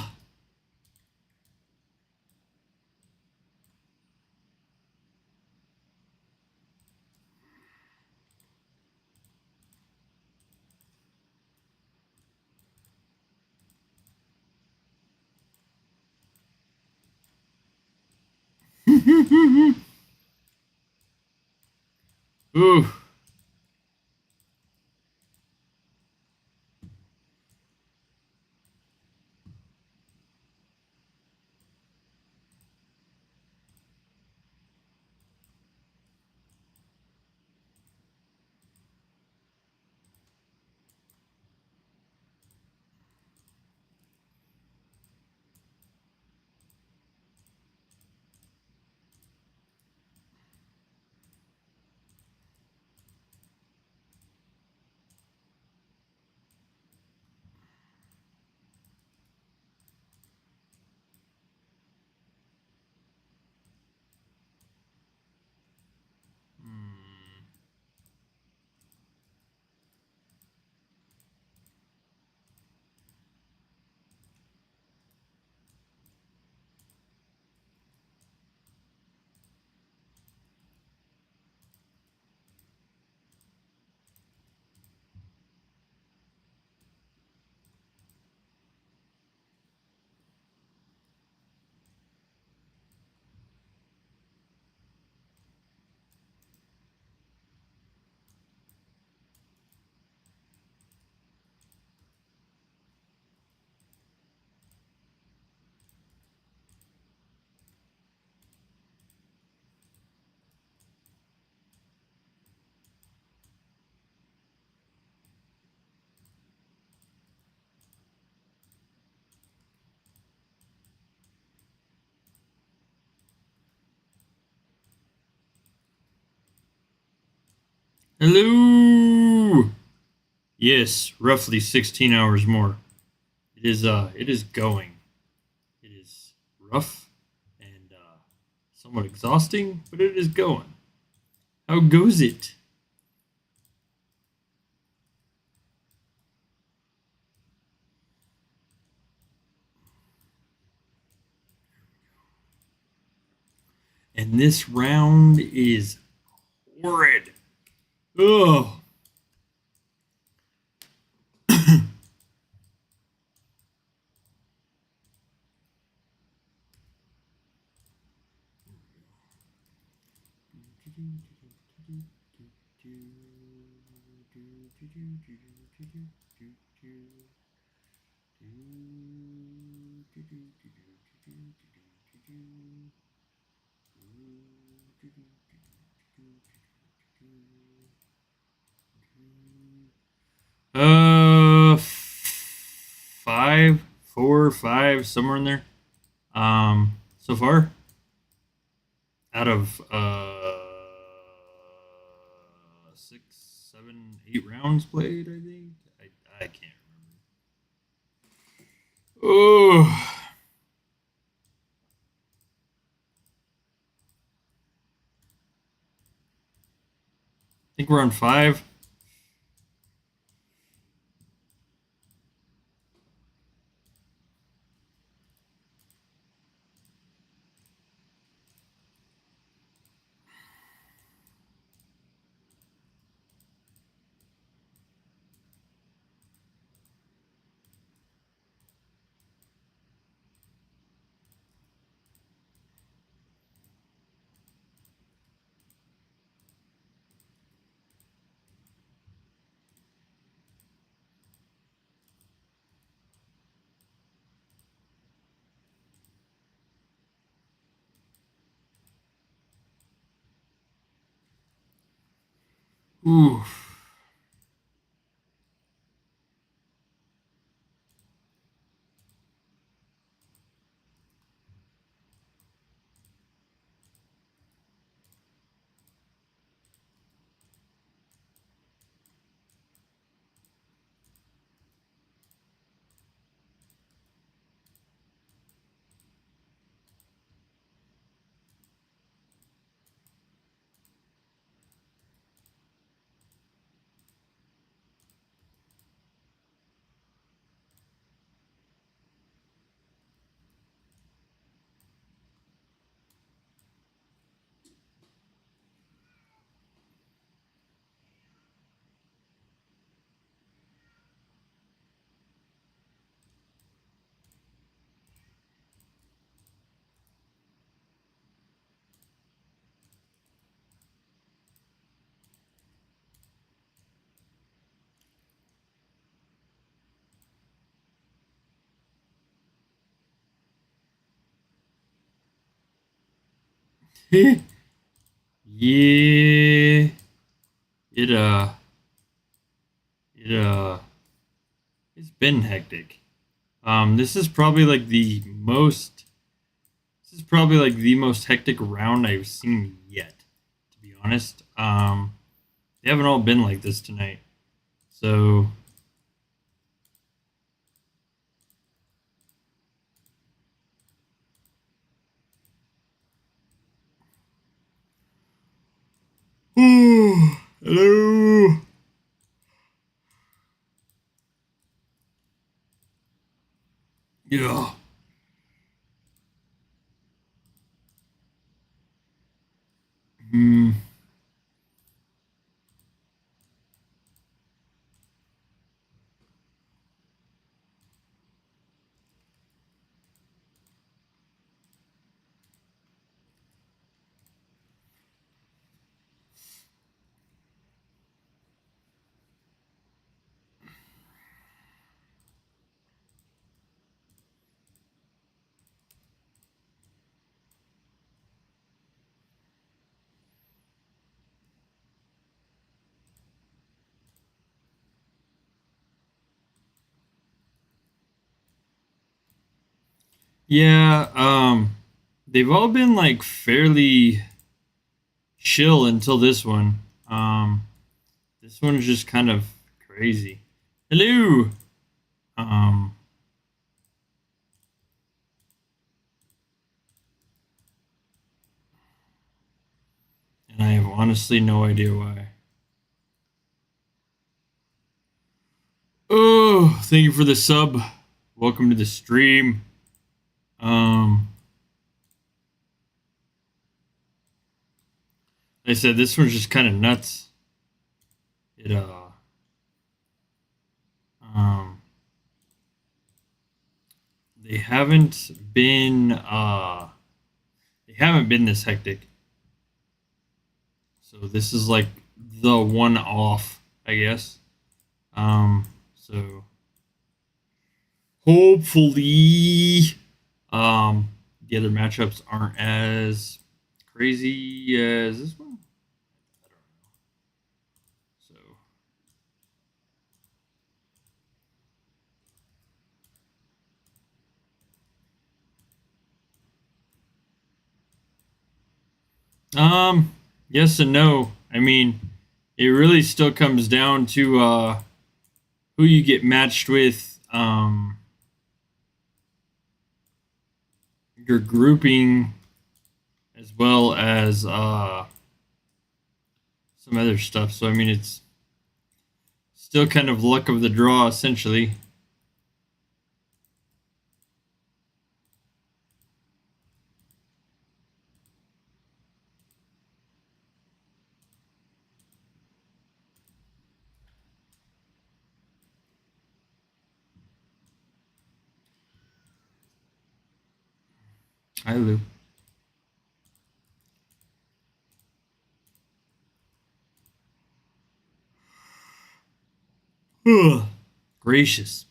Hello. Yes, roughly 16 hours more. It is going. It is rough and somewhat exhausting, but it is going. How goes it? And this round is horrid. Ugh. Five, 4, 5, somewhere in there. So far, out of 6, 7, 8 rounds played, I think. I can't remember. Oh, I think we're on 5. Ooh. Yeah. It it it's been hectic. This is probably like the most hectic round I've seen yet, to be honest. They haven't all been like this tonight. So hello. Yeah. Hmm. Yeah, they've all been like fairly chill until this one. This one's just kind of crazy. Hello. Um, and I have honestly no idea why. Oh, thank you for the sub. Welcome to the stream. Um, like I said, this one's just kind of nuts. It um, they haven't been this hectic. So this is like the one off, I guess. So hopefully, the other matchups aren't as crazy as this one. I don't know. So, yes and no. I mean, it really still comes down to who you get matched with, your grouping, as well as some other stuff. So I mean, it's still kind of luck of the draw, essentially. Hi, Lou. Gracious.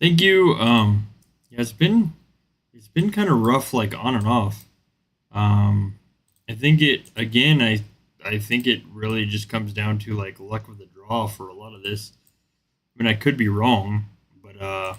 Thank you. Yeah, it's been kind of rough, like on and off. Um, I think it again. I think it really just comes down to like luck of the draw for a lot of this. I mean, I could be wrong, but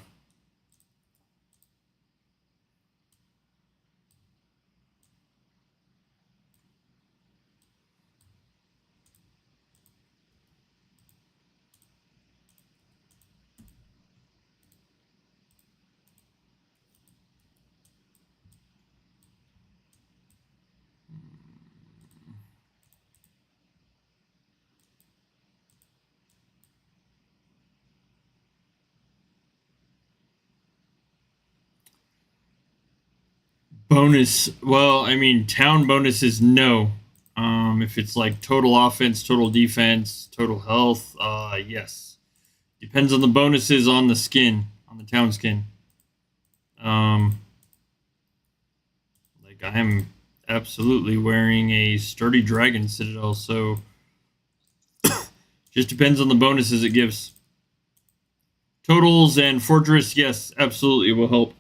Bonus. Well, I mean, town bonuses, no. If it's like total offense, total defense, total health, yes. Depends on the bonuses on the skin, on the town skin. Like I am absolutely wearing a sturdy dragon citadel, so just depends on the bonuses it gives. Totals and fortress, yes, absolutely will help.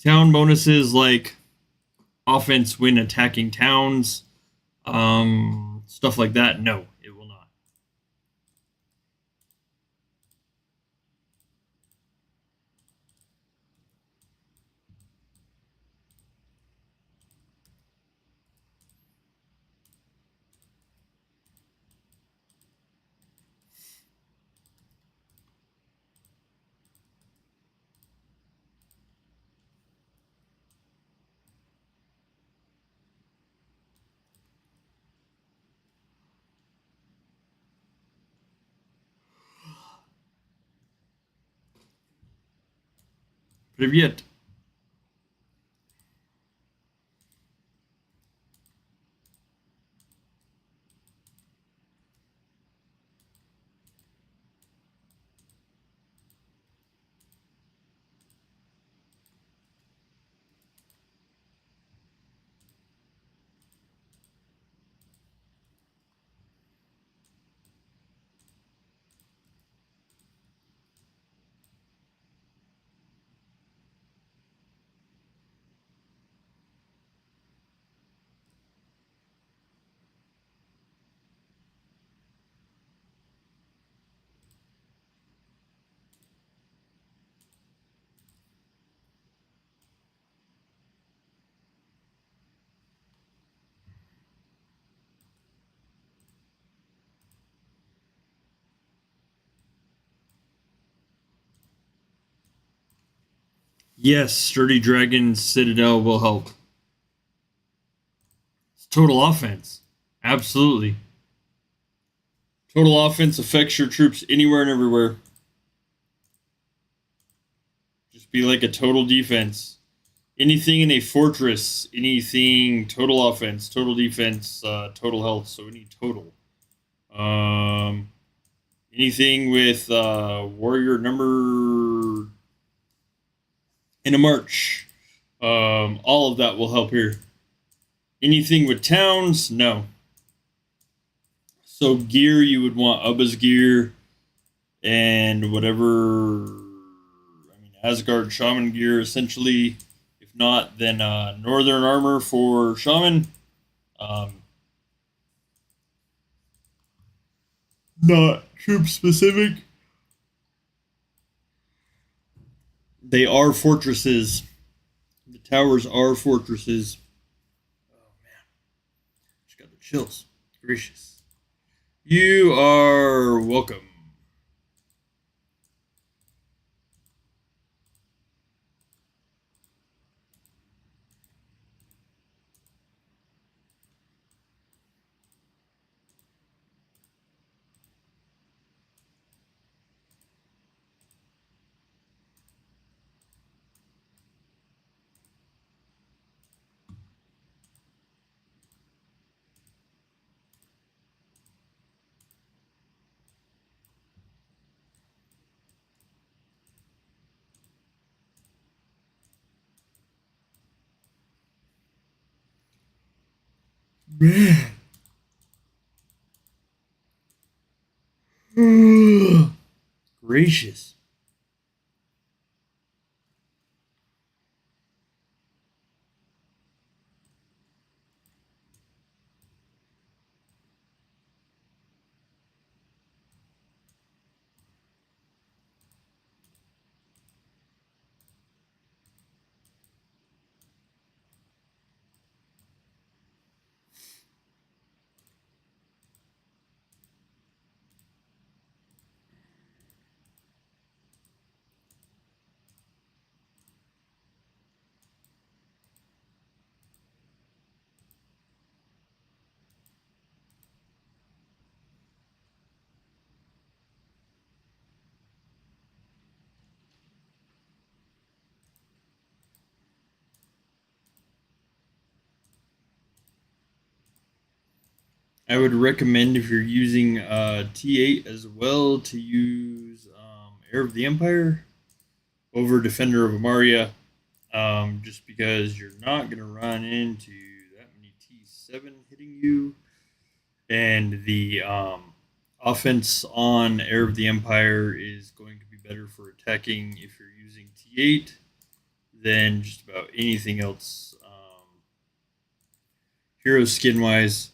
Town bonuses like offense when attacking towns, stuff like that. No, it will not. Привет. Yes, sturdy dragon citadel will help. It's total offense. Absolutely. Total offense affects your troops anywhere and everywhere. Just be like a total defense. Anything in a fortress, anything total offense, total defense, total health. So any total. Anything with warrior number in a march. All of that will help here. Anything with towns, no. So gear, you would want Ubba's gear and whatever. I mean, Asgard Shaman gear, essentially. If not, then Northern armor for Shaman. Not troop specific. They are fortresses. The towers are fortresses. Oh man, just got the chills. Gracious. You are welcome. Man. Gracious. I would recommend if you're using T8 as well to use Heir of the Empire over Defender of Amaria, just because you're not going to run into that many T7 hitting you, and the offense on Heir of the Empire is going to be better for attacking if you're using T8 than just about anything else. Hero skin wise.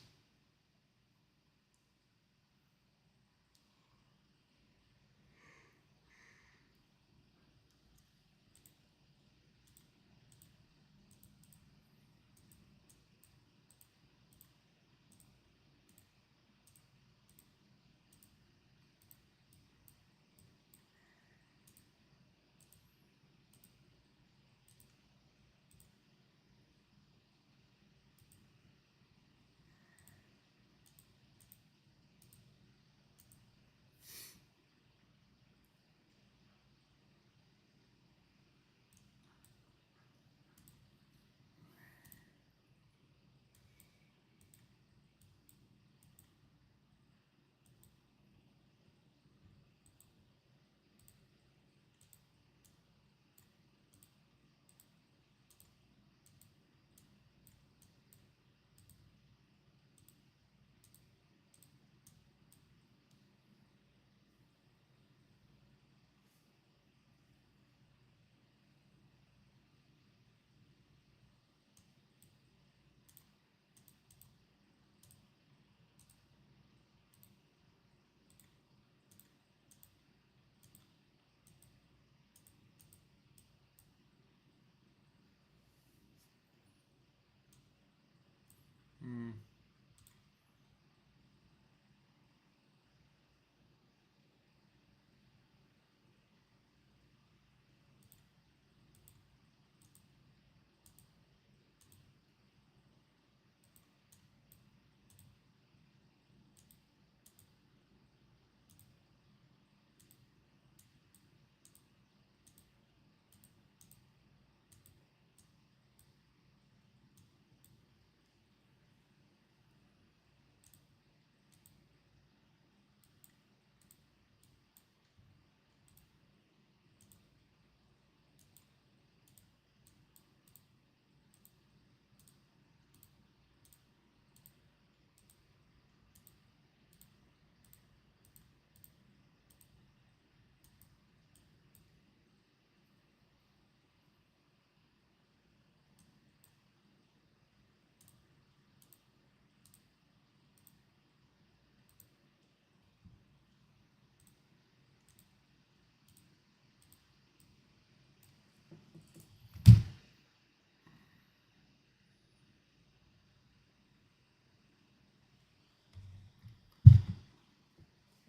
Hmm.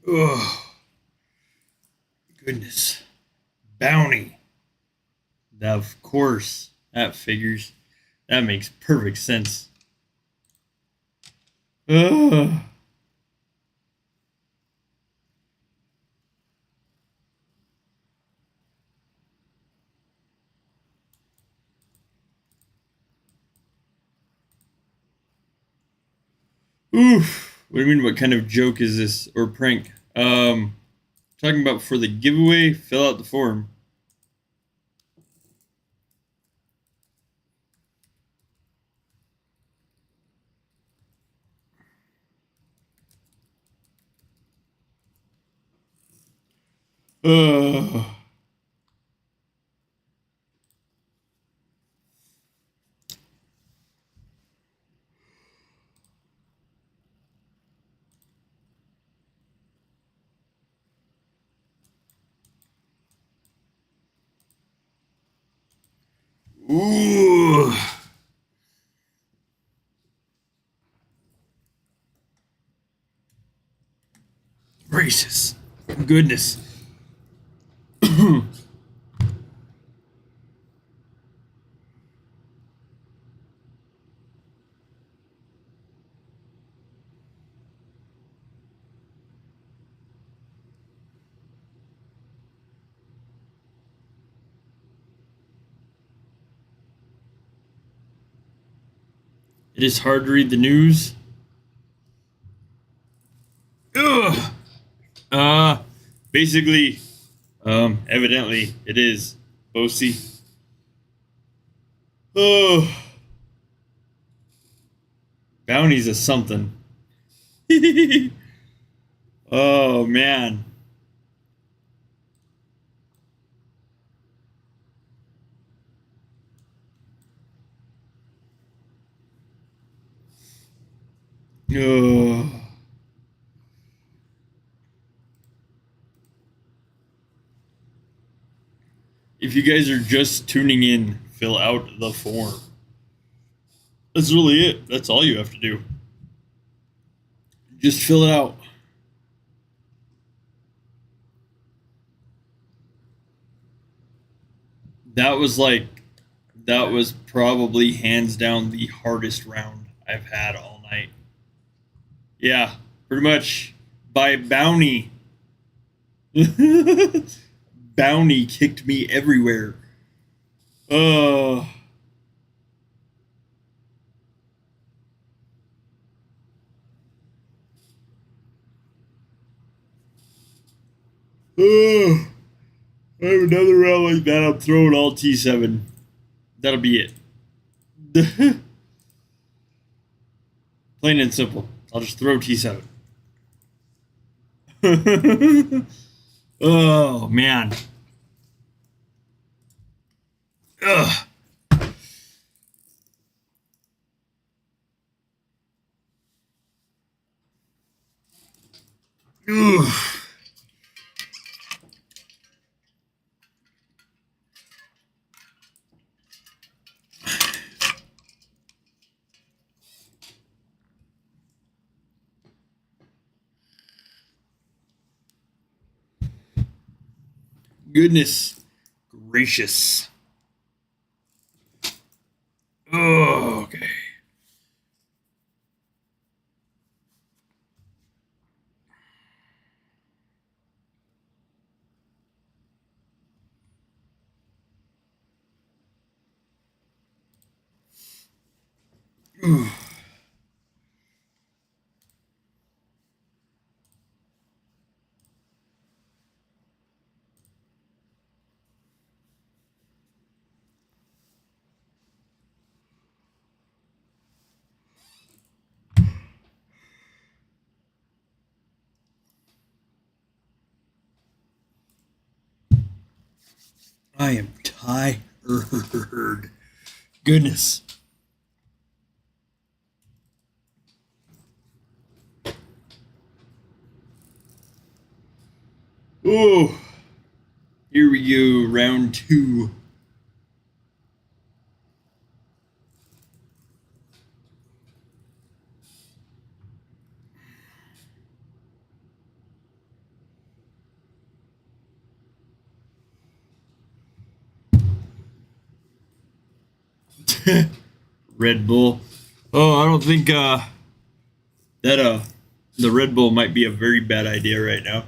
Oh, goodness. Bounty. Of course. That figures. That makes perfect sense. Ugh. Oof. What do you mean? What kind of joke is this? Or prank? Talking about for the giveaway, fill out the form. Ugh. Ooh. Gracious. Goodness. It is hard to read the news. Basically, evidently it is Bosie. Oh, bounties is something. Oh man. Oh. If you guys are just tuning in, fill out the form. That's really it. That's all you have to do. Just fill it out. That was probably hands down the hardest round I've had all night. Yeah, pretty much by bounty. Bounty kicked me everywhere. Oh. Oh. I have another round like that. I'm throwing all T7. That'll be it. Plain and simple. I'll just throw T7. Oh, man. Ugh. Ugh. Goodness gracious. Oh, okay. I am tired. Goodness. Oh, here we go, round 2. Red Bull. Oh, I don't think that the Red Bull might be a very bad idea right now.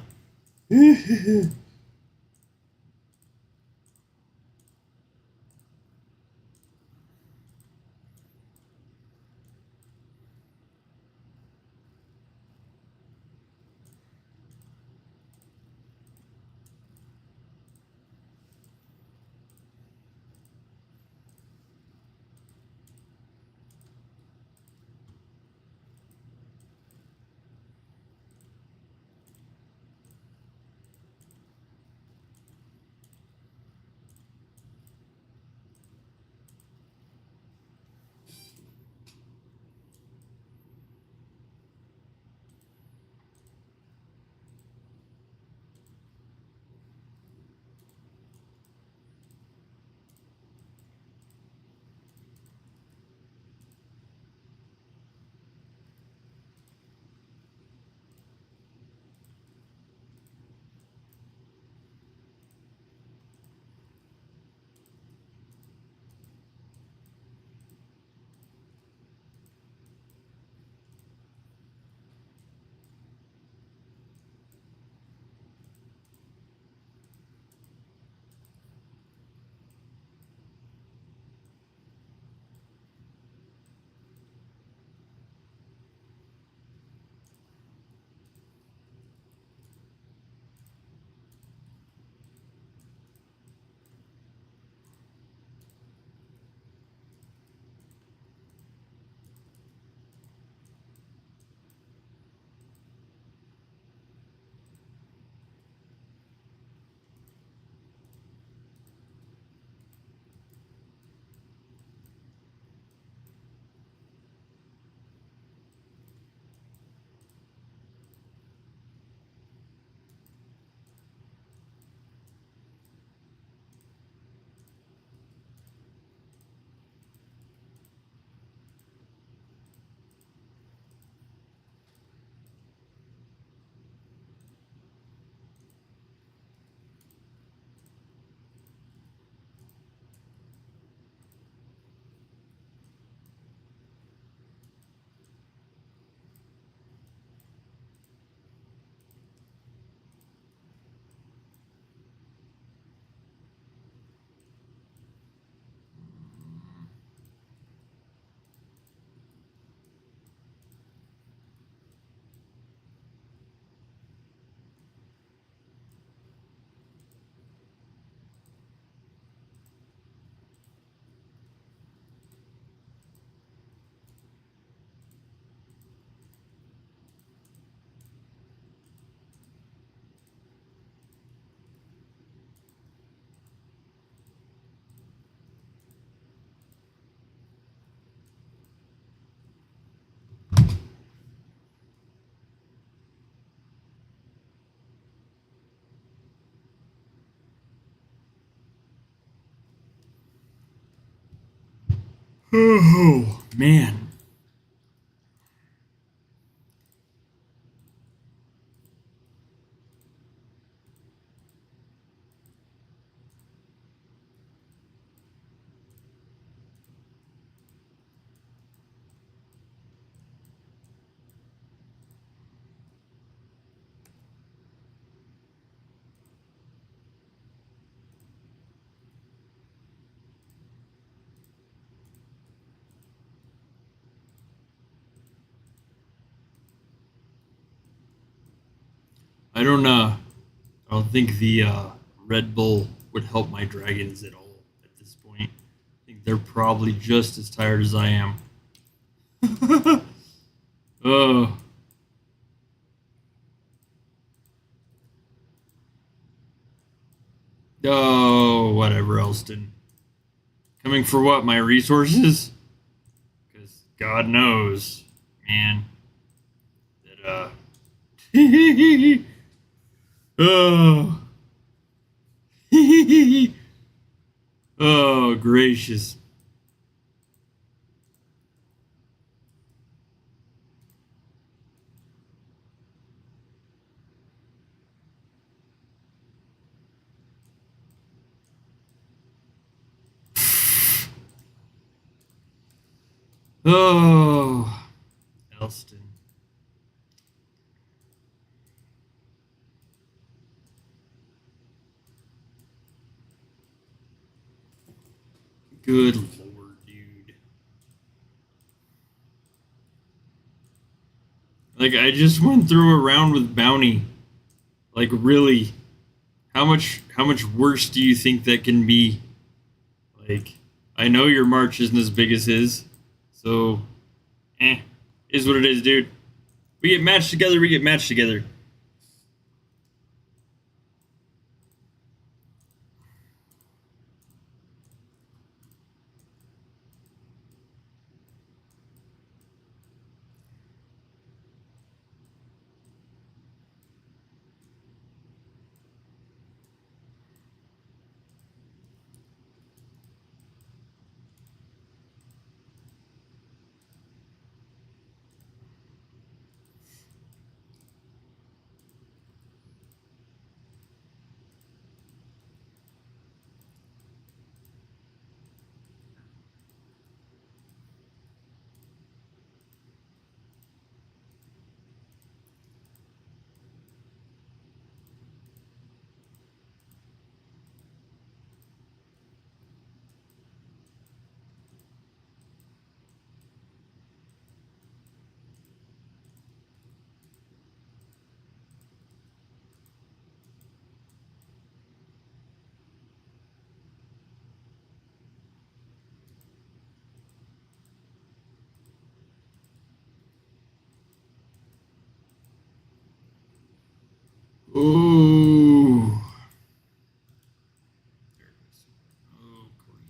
Oh, man. I don't think the Red Bull would help my dragons at all at this point. I think they're probably just as tired as I am. Oh. Oh, whatever, Elston. Coming for what? My resources? Because God knows, man, that, oh. Oh, gracious. Oh, Elston. Good lord, dude. Like, I just went through a round with Bounty. Like, really, how much worse do you think that can be? Like, I know your march isn't as big as his, so, is what it is, dude. We get matched together, we get matched together. Ooh. There it is. Oh, great.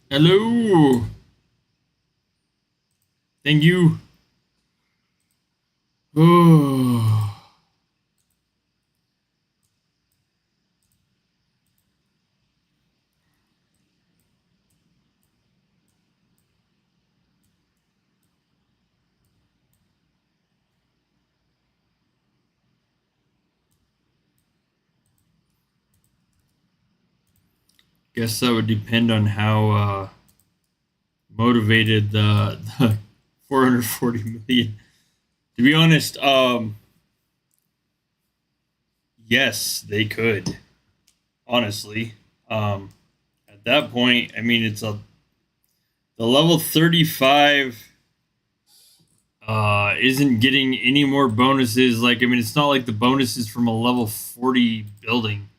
Hello. Thank you. Oh. Guess that would depend on how motivated the 440 million. To be honest, yes, they could. Honestly, At that point, I mean, the level 35 isn't getting any more bonuses. Like, I mean, it's not like the bonuses from a level 40 building.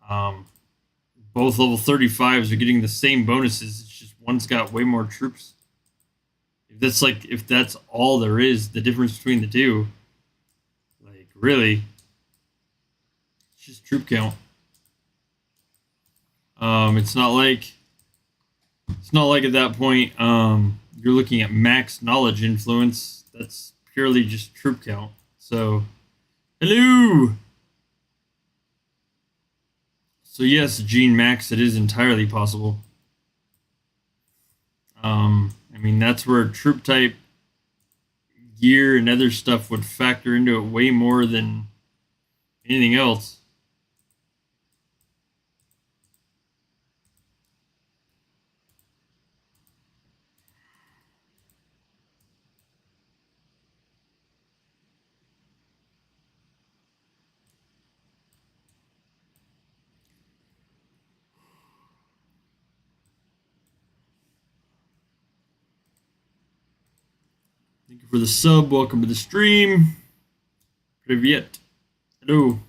Both level 35s are getting the same bonuses. It's just one's got way more troops. If that's all there is, the difference between the two, like, really, it's just troop count. It's not like at that point you're looking at max knowledge influence. That's purely just troop count. So, hello. So yes, Gene Max, it is entirely possible. I mean, that's where troop type gear and other stuff would factor into it way more than anything else. Thank you for the sub. Welcome to the stream. Privyet. Hello.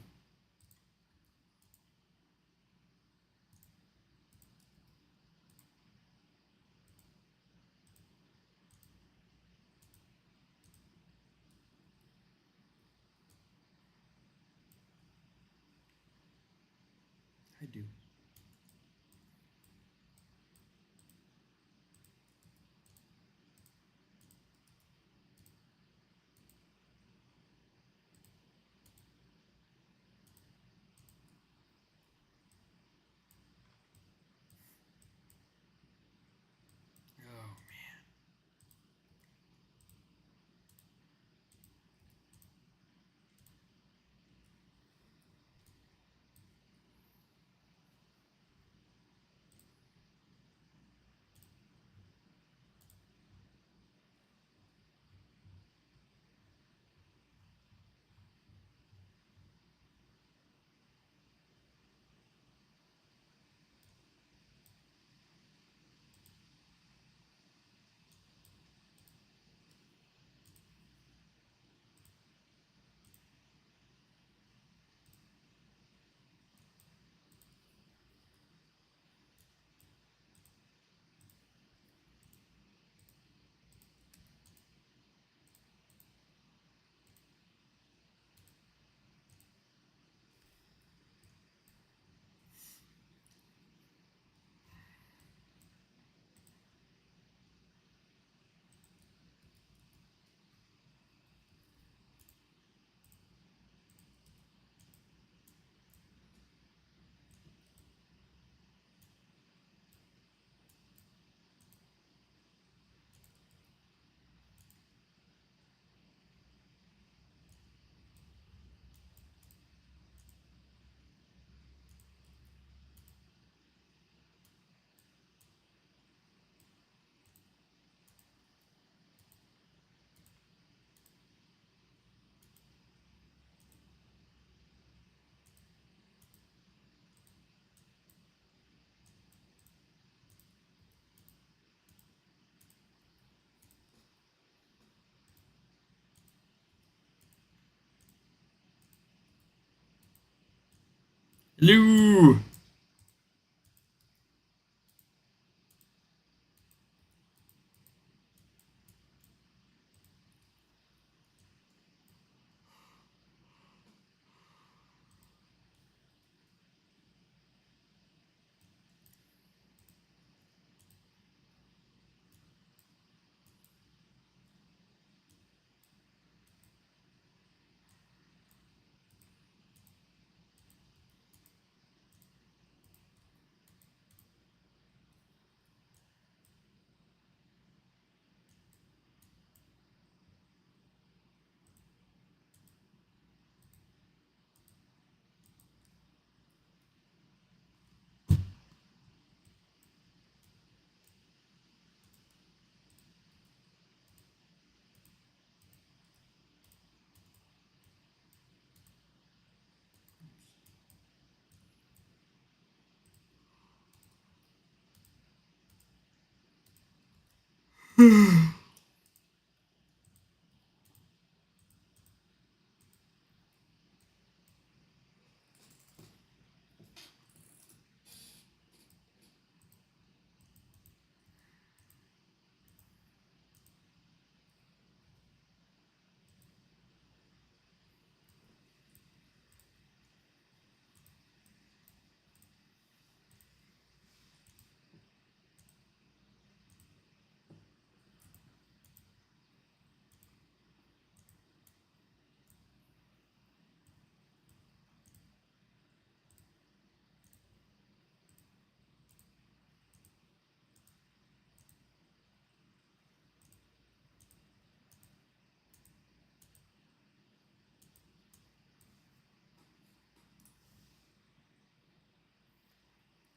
I do. Hello.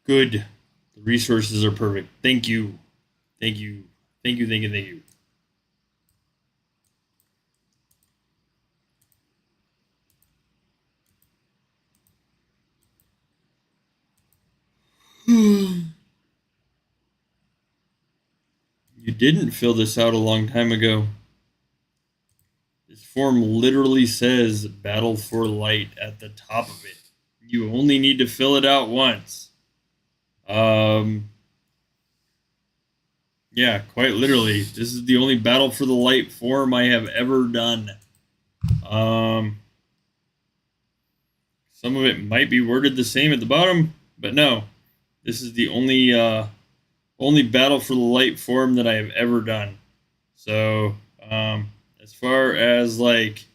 Good. The resources are perfect. Thank you. Thank you. Thank you. Thank you. Thank you. You didn't fill this out a long time ago. This form literally says Battle for Light at the top of it. You only need to fill it out once. Yeah, quite literally. This is the only Battle for the Light form I have ever done. Some of it might be worded the same at the bottom, but no. This is the only Battle for the Light form that I have ever done. So, as far as like,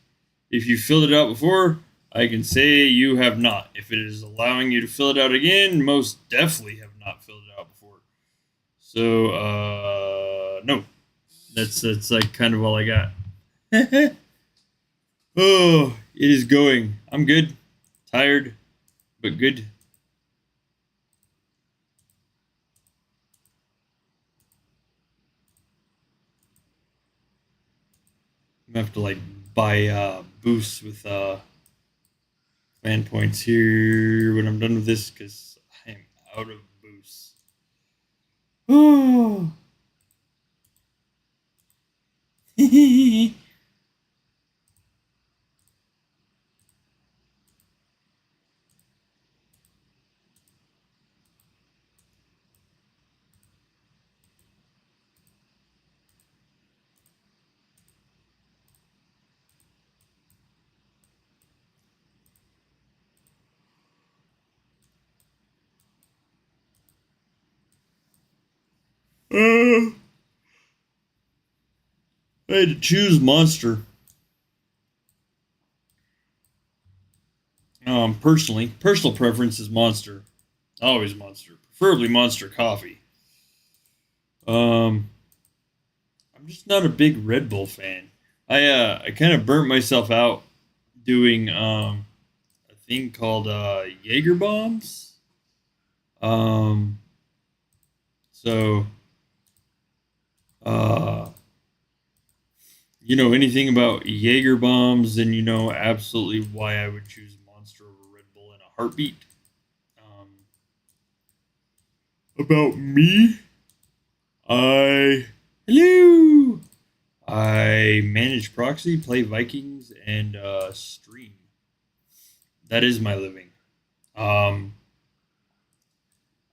if you filled it out before, I can say you have not. If it is allowing you to fill it out again, most definitely have not filled it out before. So, no. That's like kind of all I got. Oh, it is going. I'm good. Tired, but good. I'm gonna have to like buy boosts with clan points here when I'm done with this because I'm out of boosts. Oh. I had to choose monster. Personal preference is monster. Always monster. Preferably monster coffee. Um, I'm just not a big Red Bull fan. I kind of burnt myself out doing a thing called Jaeger bombs. Um, so uh, you know anything about Jaeger bombs, then you know absolutely why I would choose Monster over Red Bull in a heartbeat. Um, about me, I hello. I manage proxy, play Vikings, and stream. That is my living. Um,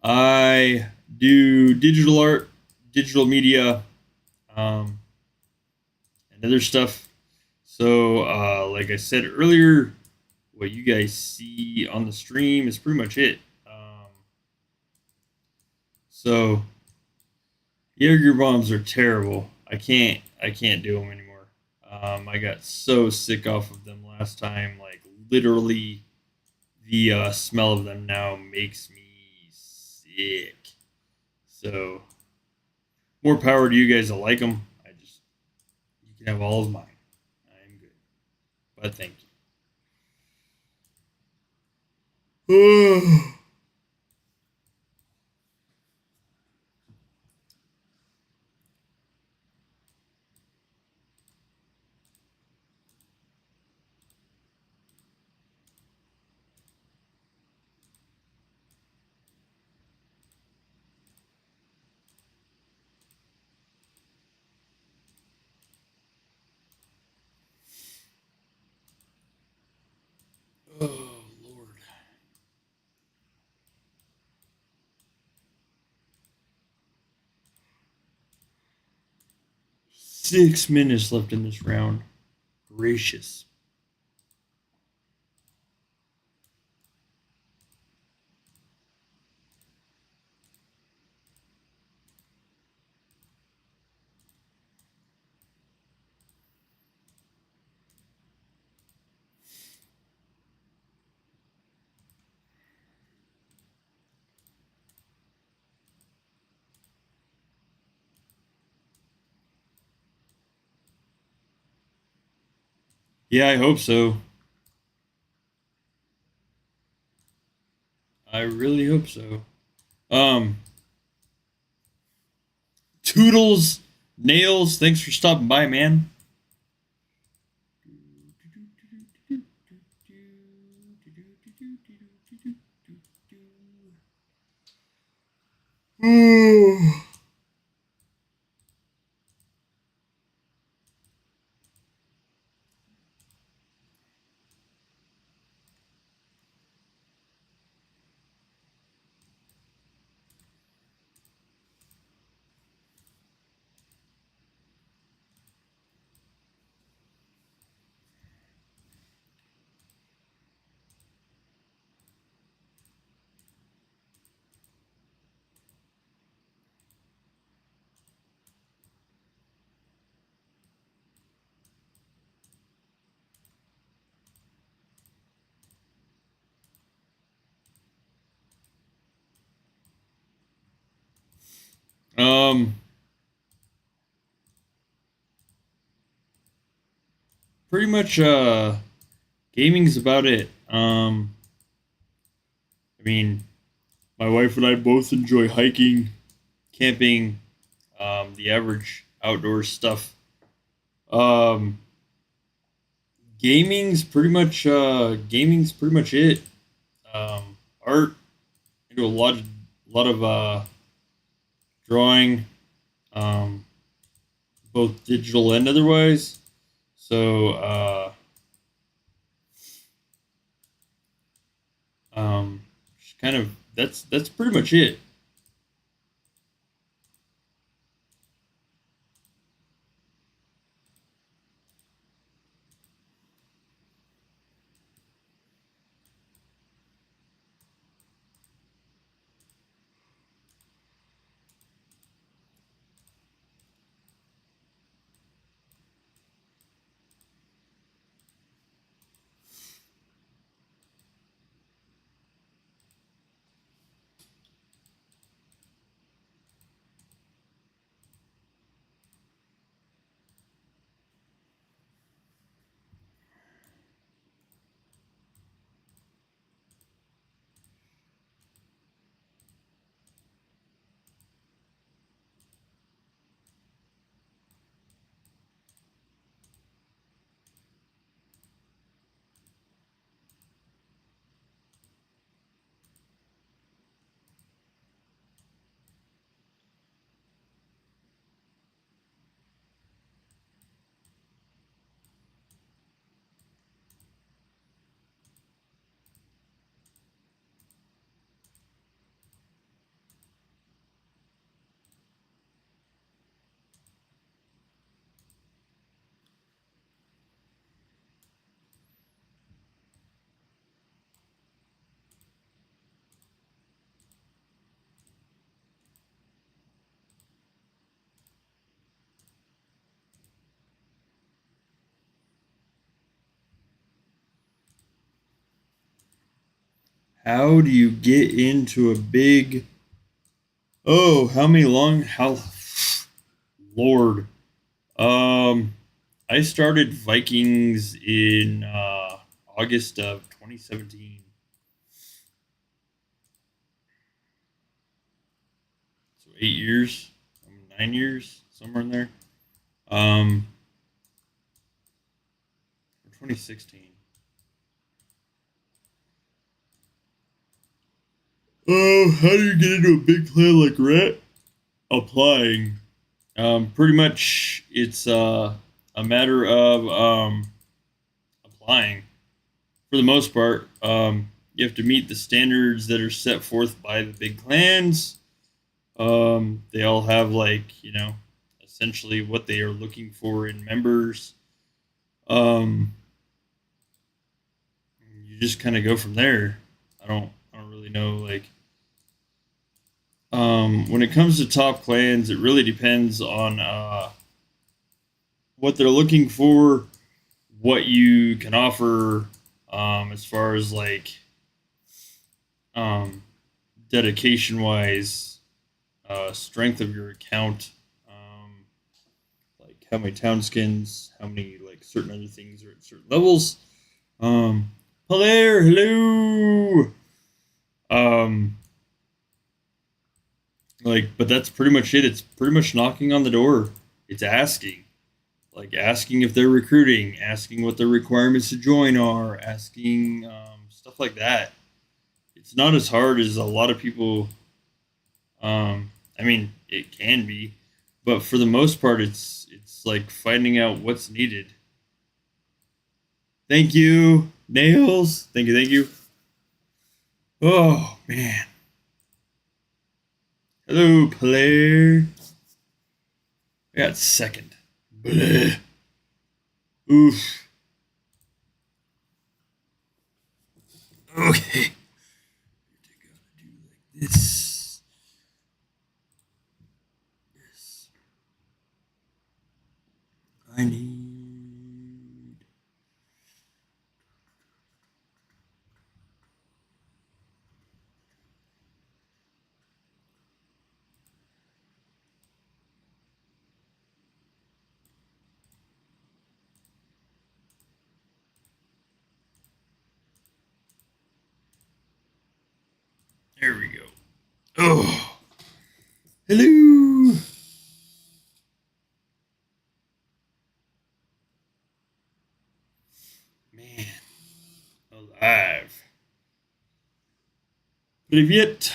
I do digital art, digital media, um, and other stuff. So, like I said earlier, what you guys see on the stream is pretty much it. So, Jaeger bombs are terrible. I can't do them anymore. I got so sick off of them last time. Like literally, the smell of them now makes me sick. So, more power to you guys that like them. You can have all of mine. I am good, but thank you. Oh, Lord. 6 minutes left in this round. Gracious. Yeah, I hope so. I really hope so. Toodles, Nails, thanks for stopping by, man. Um, Pretty much, gaming's about it. I mean, my wife and I both enjoy hiking, camping, the average outdoor stuff. Um, gaming's pretty much it. Art, I do lot of drawing, um, both digital and otherwise. So, just kind of that's pretty much it. How do you get into a big? Oh, how many long? How? Lord. Um, I started Vikings in August of 2017. So 8 years, 9 years, somewhere in there. Um, 2016. Oh, how do you get into a big plan like Ret? Applying. Pretty much, it's a matter of applying. for the most part. You have to meet the standards that are set forth by the big clans. They all have, like, essentially what they are looking for in members. You just kind of go from there. I don't really know, like, when it comes to top clans, it really depends on what they're looking for, what you can offer, as far as, like, dedication wise, strength of your account, like how many town skins, how many, like, certain other things are at certain levels. Hello. Like, but that's pretty much it. It's pretty much knocking on the door. It's asking. Like, asking if they're recruiting, asking what their requirements to join are, asking stuff like that. It's not as hard as a lot of people. I mean, it can be, but for the most part, it's like finding out what's needed. Thank you, Nails. Thank you. Oh man. Hello, player. I got second. Bleh. Oof. Okay. Do like this. This. I need. There we go. Oh. Hello. Man. Alive. Привет.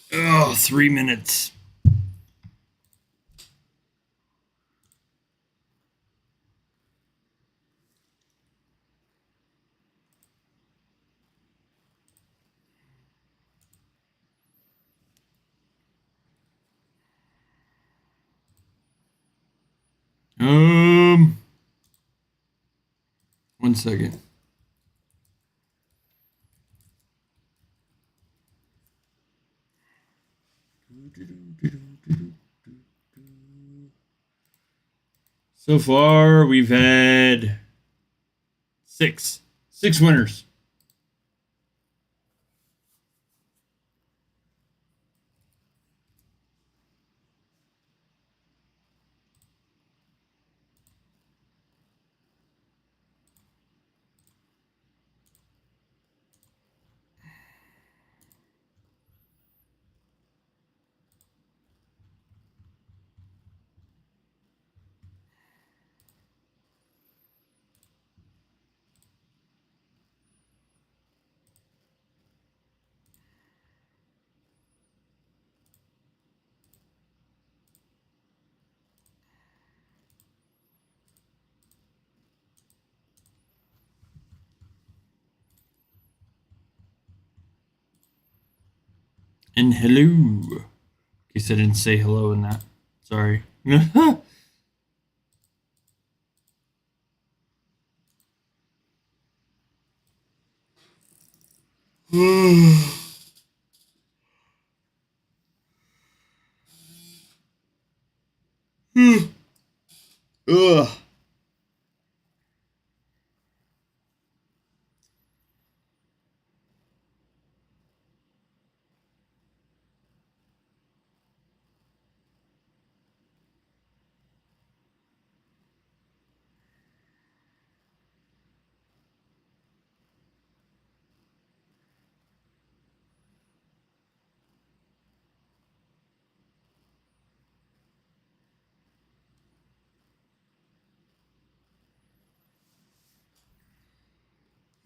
Oh, 3 minutes. One second. So far, we've had six winners. And hello. In case I didn't say hello in that. Sorry. Ugh.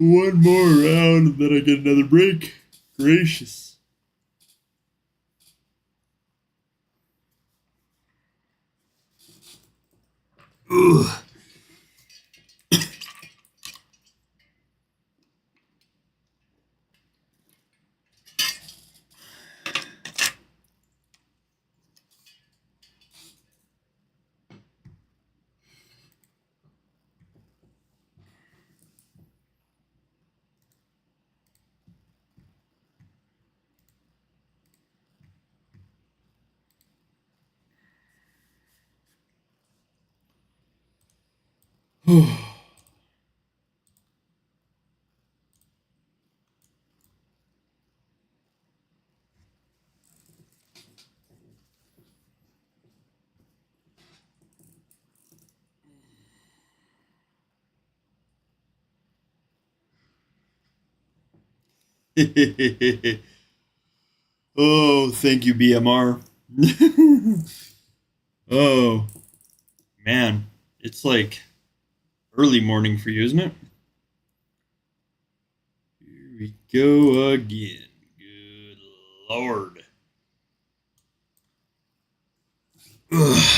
One more round and then I get another break. Gracious. Ugh. Oh, thank you, BMR. Oh, man. It's like early morning for you, isn't it? Here we go again. Good Lord. Ugh.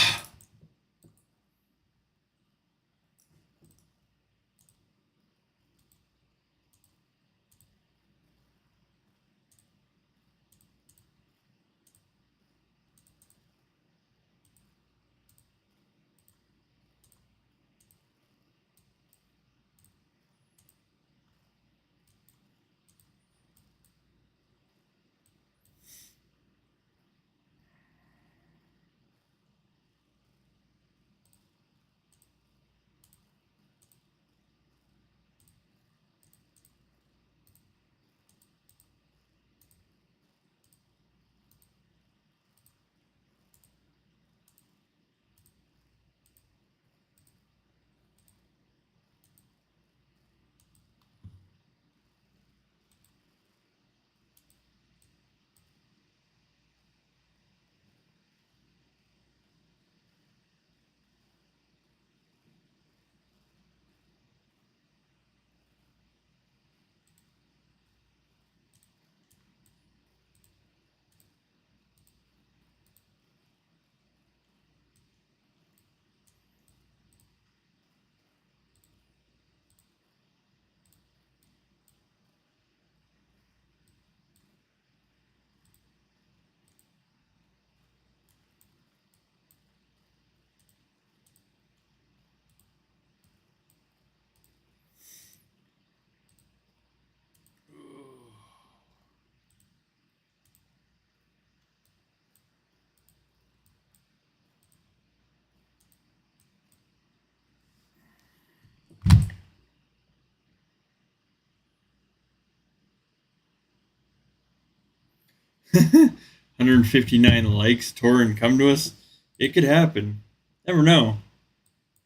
$159 likes. Torin, come to us. It could happen. Never know.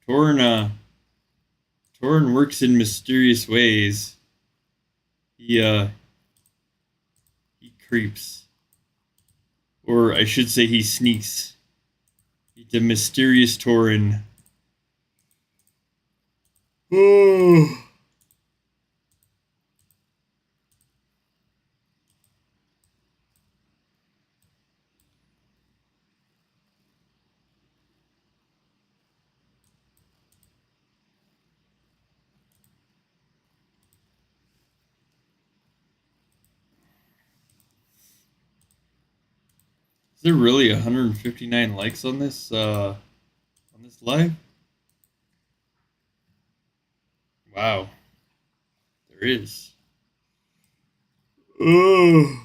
Torin, Torin works in mysterious ways. He creeps. Or I should say he sneaks. He's a mysterious Torin. Oh. Is there really 159 likes on this live? Wow. There is. Oh.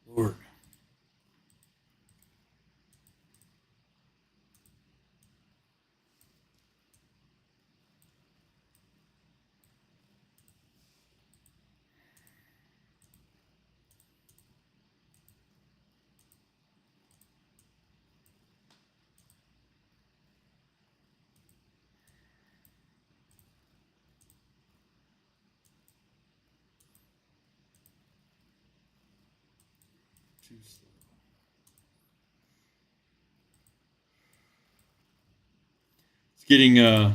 Lord. Too slow. getting to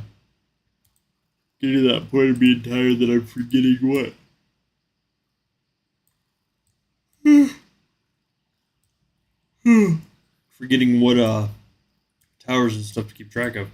that point of being tired that I'm forgetting what. Forgetting what towers and stuff to keep track of.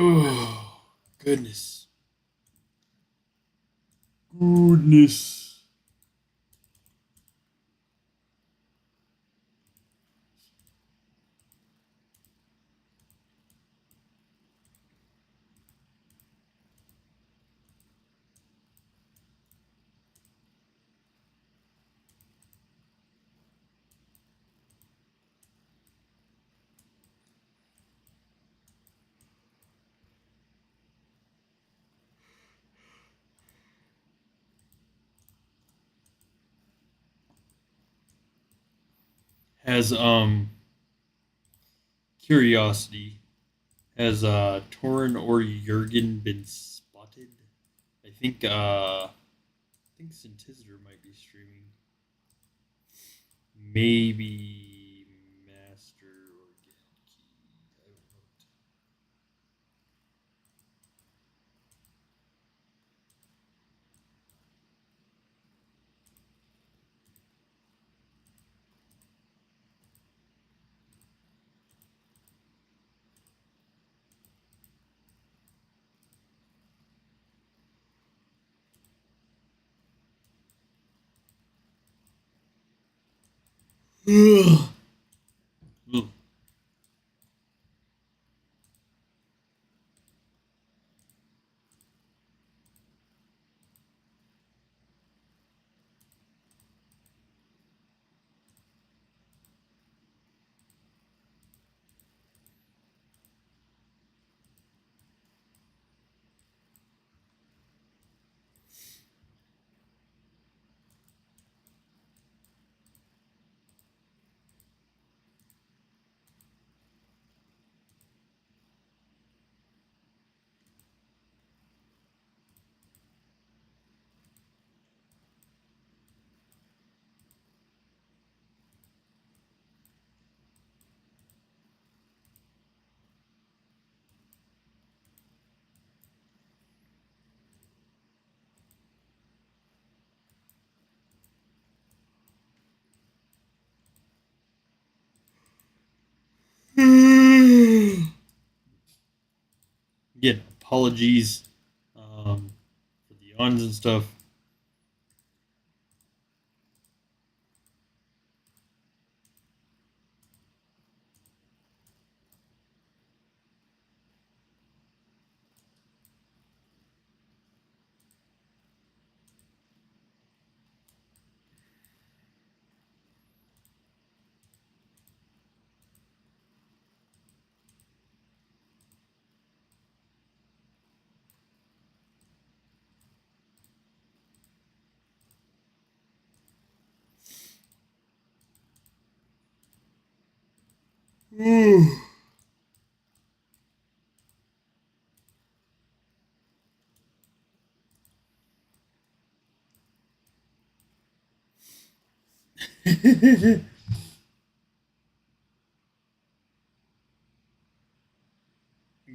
Oh, goodness. Goodness. Has curiosity. Has Torin or Jurgen been spotted? I think Syntizer might be streaming. Maybe Master or Get Key. I don't know. Ugh. Again, apologies for the yawns and stuff.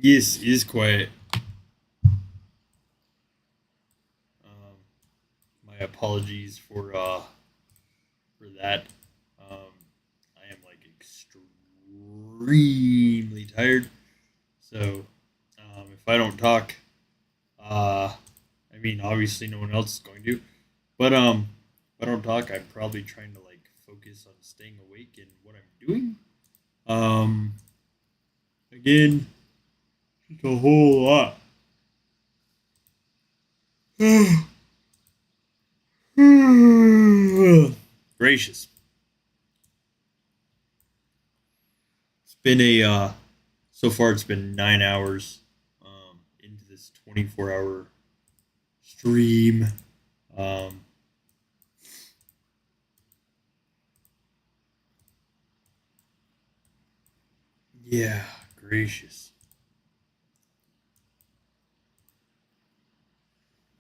Yes, it is quiet. My apologies for that. I am like extremely tired. So if I don't talk, I mean obviously no one else is going to. if I don't talk, I'm probably trying to like focus on staying awake and what I'm doing. Um, Again, just a whole lot. Gracious. It's been a so far it's been 9 hours into this 24-hour stream. Um, yeah, gracious.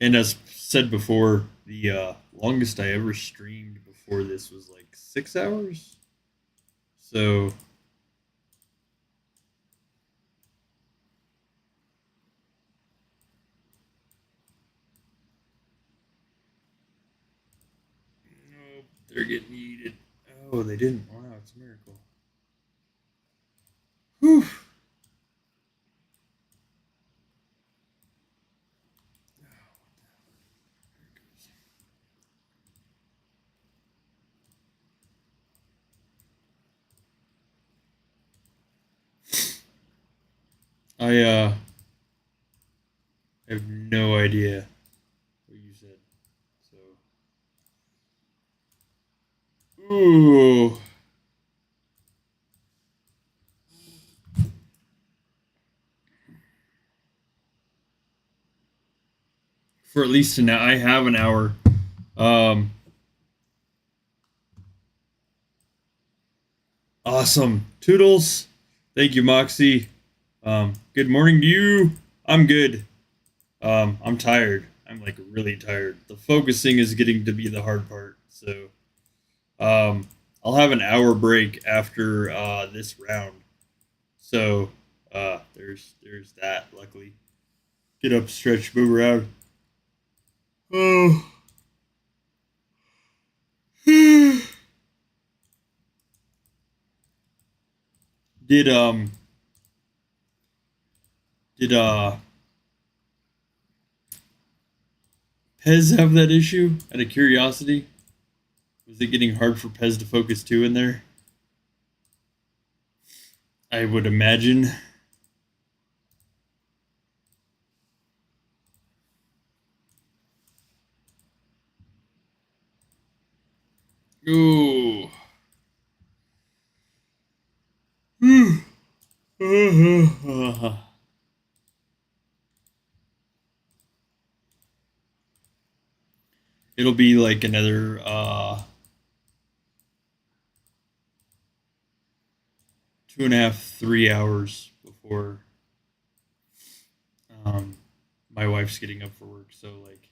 And as said before, the longest I ever streamed before this was like 6 hours. So nope, they're getting yeeted. Oh, they didn't. Wow, it's a miracle. Whew. I have no idea what you said. So, ooh, for at least an hour, I have an hour. Um, Awesome, Toodles. Thank you, Moxie. Good morning to you. I'm good. I'm tired. I'm like really tired. The focusing is getting to be the hard part. So, I'll have an hour break after this round. So, there's that. Luckily, get up, stretch, move around. Oh. did um did Pez have that issue? Out of curiosity, was it getting hard for Pez to focus too in there? I would imagine. Ooh. It'll be like another 2.5, 3 hours before um my wife's getting up for work. So like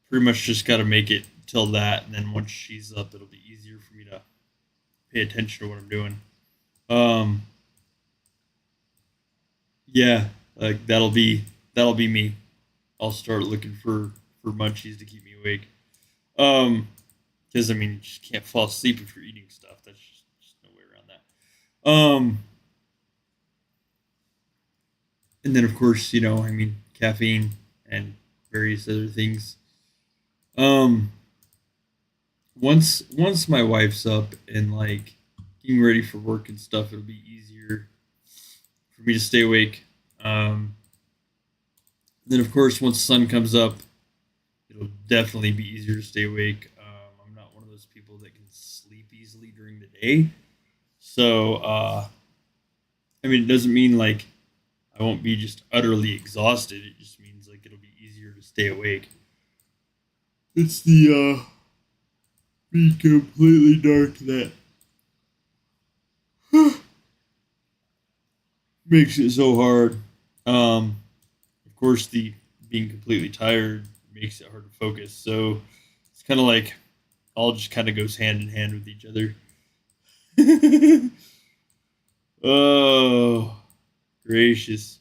pretty much just gotta make it till that, and then once she's up it'll be easier for me to pay attention to what I'm doing. Um yeah, like that'll be me. I'll start looking for munchies to keep me awake. Because I mean, you just can't fall asleep if you're eating stuff. That's just no way around that. And then of course, I mean, caffeine and various other things. Um, once my wife's up and like getting ready for work and stuff, it'll be easier for me to stay awake. Then of course, once the sun comes up, it'll definitely be easier to stay awake. I'm not one of those people that can sleep easily during the day. So, I mean, it doesn't mean like I won't be just utterly exhausted. It just means like it'll be easier to stay awake. It's the be completely dark that makes it so hard. Of course, the being completely tired makes it hard to focus. So it's kind of like all just kind of goes hand in hand with each other. Oh, gracious.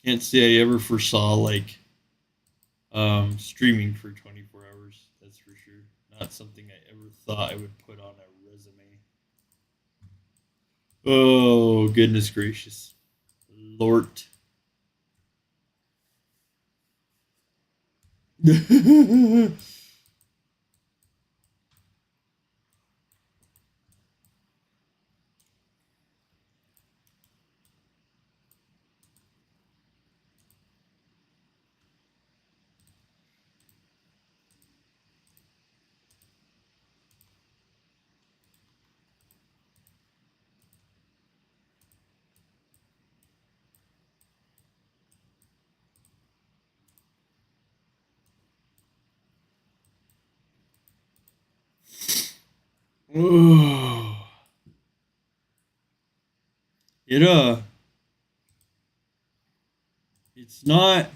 Can't say I ever foresaw like streaming for 24 hours. That's for sure. Not something I ever thought I would put on a resume. Oh, goodness gracious. Lord. Oh, it it's not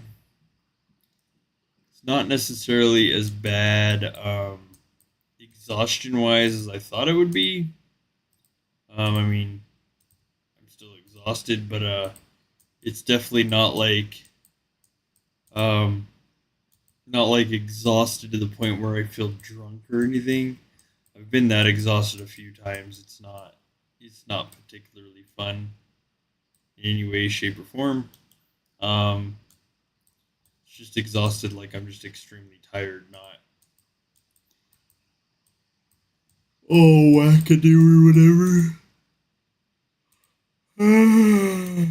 necessarily as bad exhaustion wise as I thought it would be. I mean, I'm still exhausted, but it's definitely um not like exhausted to the point where I feel drunk or anything. I've been that exhausted a few times. It's not particularly fun in any way, shape, or form. Um, it's just exhausted, like I'm just extremely tired, not oh wackadoo or whatever. Hmm.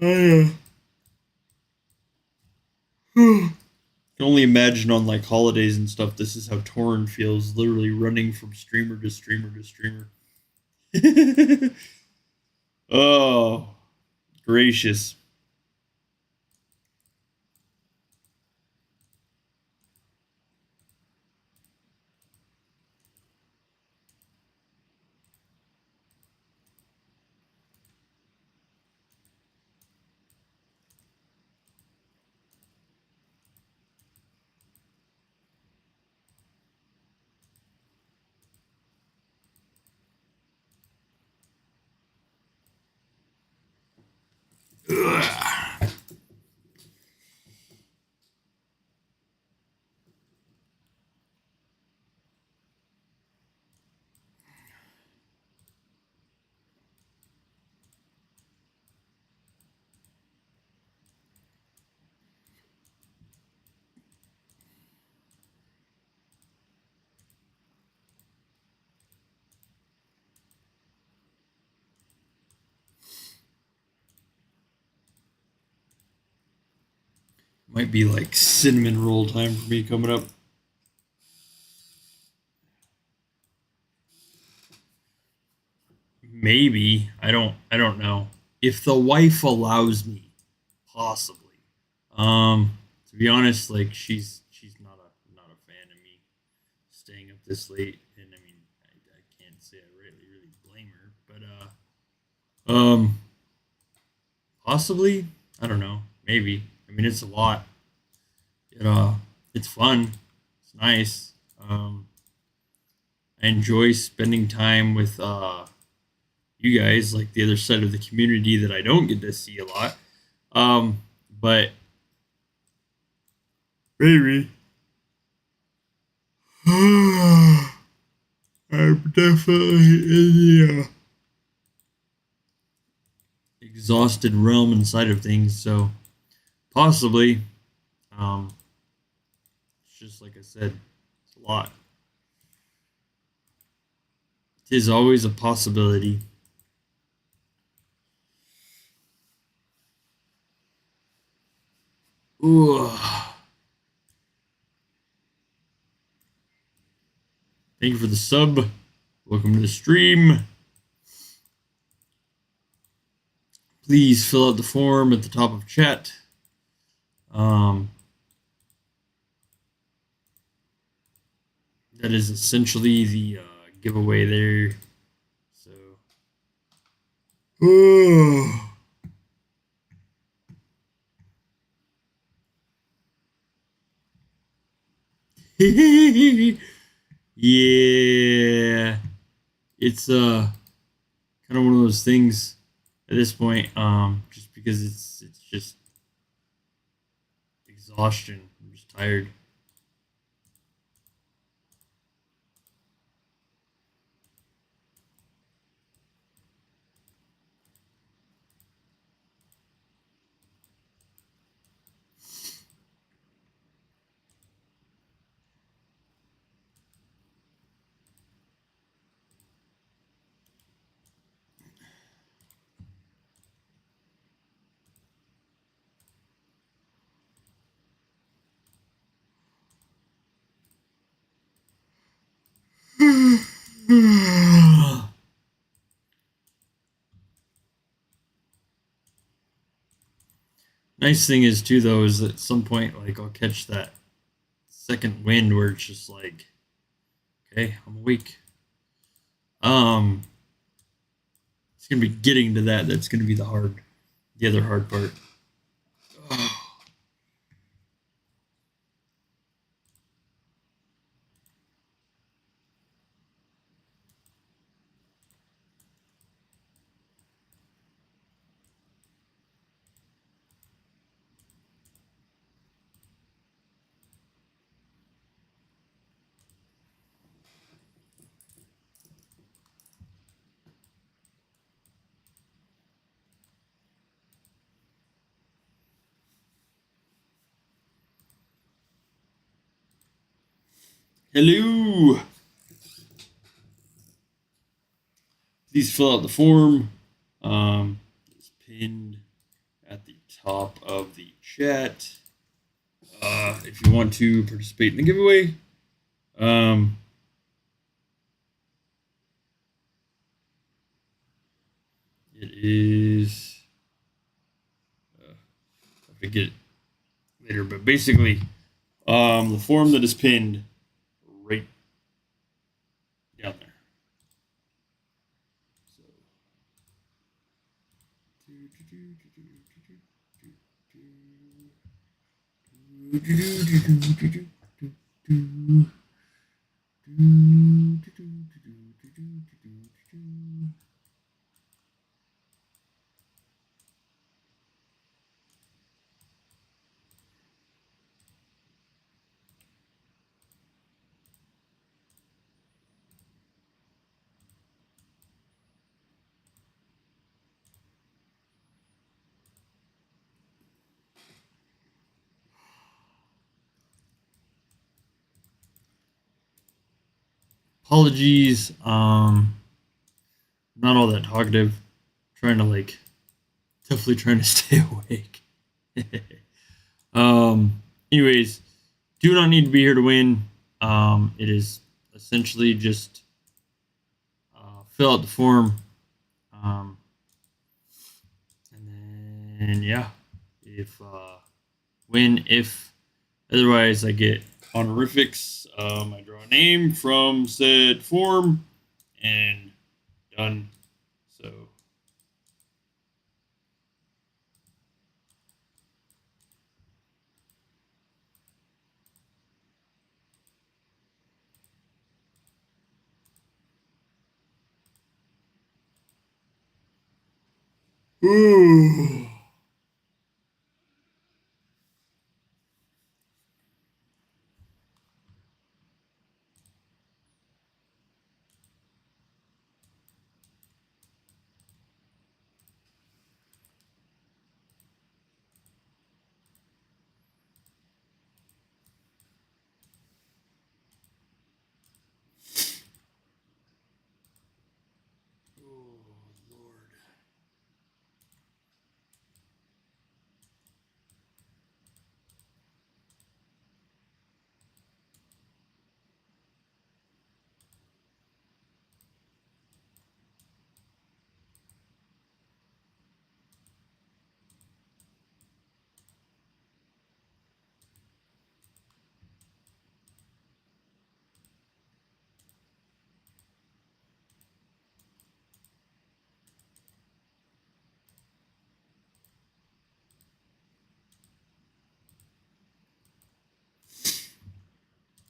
I can only imagine on like holidays and stuff. This is how Torn feels, literally running from streamer to streamer to streamer. Oh, gracious. Ugh. Might be like cinnamon roll time for me coming up. Maybe. I don't know. If the wife allows me, possibly. To be honest, like she's not a fan of me staying up this late, and I mean I can't say I really blame her, but possibly, I don't know, maybe. I mean it's a lot. It it's fun. It's nice. I enjoy spending time with you guys, like the other side of the community that I don't get to see a lot. But maybe I'm definitely in the exhausted realm inside of things, so possibly. Um, it's just like I said, it's a lot. It is always a possibility. Ooh. Thank you for the sub. Welcome to the stream. Please fill out the form at the top of chat. That is essentially the giveaway there. So. Yeah, it's kind of one of those things at this point, just because it's just exhaustion. I'm just tired. Nice thing is too, though, is that at some point, like, I'll catch that second wind where it's just like, okay, I'm awake. It's gonna be getting to that. That's gonna be the other hard part. Hello. Please fill out the form. It's pinned at the top of the chat. If you want to participate in the giveaway. It is. I forget it later, but basically, the form that is pinned right down there. Apologies. Not all that talkative. Definitely trying to stay awake. Anyways, do not need to be here to win. It is essentially just fill out the form. And then, yeah, if otherwise I get honorifics. I draw a name from said form and done. So. Ooh.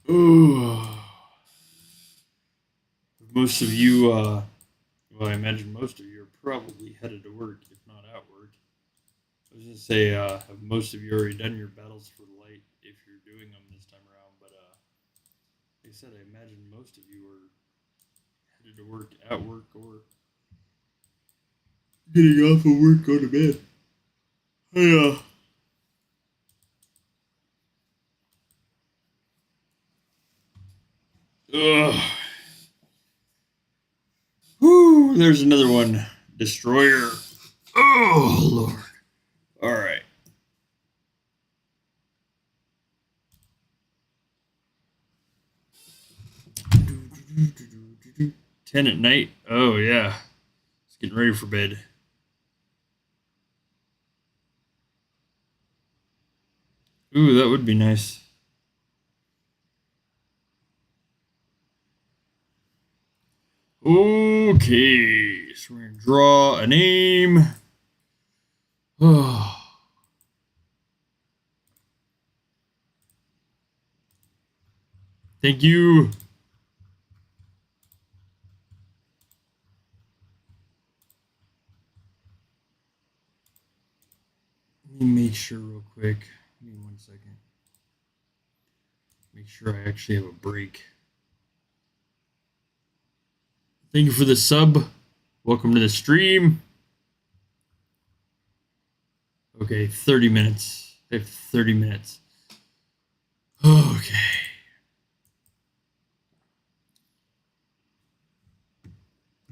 Ooh. Most of you, well, I imagine most of you are probably headed to work, if not at work. I was going to say, have most of you already done your battles for the light if you're doing them this time around? But like I said, I imagine most of you are headed to work, at work, or getting off of work, go to bed. Yeah. Ugh. Whew, there's another one. Destroyer. Oh, Lord. All right. Do 10 at night. Oh, yeah. It's getting ready for bed. Ooh, that would be nice. Okay, so we're going to draw a name. Oh. Thank you. Let me make sure real quick. Give me 1 second. Make sure I actually have a break. Thank you for the sub. Welcome to the stream. Okay, 30 minutes. I have 30 minutes. Okay.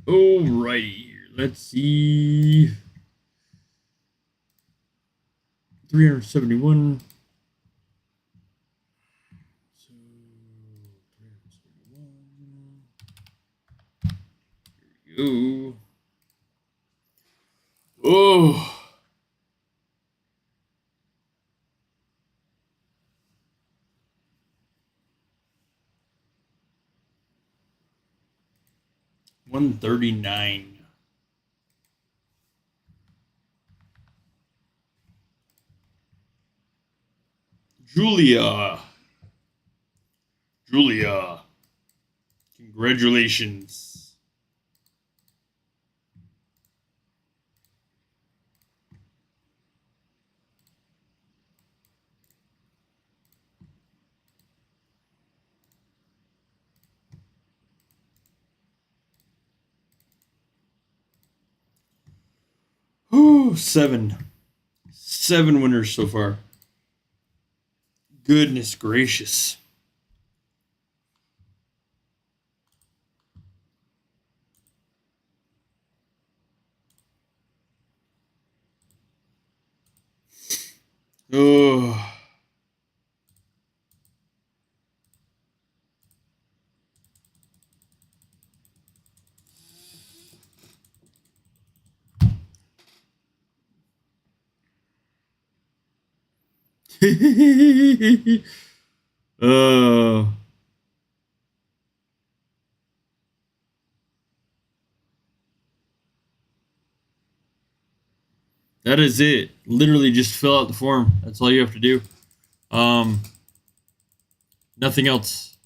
Alrighty. Let's see. 371. So 371. Here we go. Oh. $139. Julia. Congratulations. Oh, 7. 7 winners so far. Goodness gracious. Oh. Oh. That is it. Literally just fill out the form. That's all you have to do. Nothing else.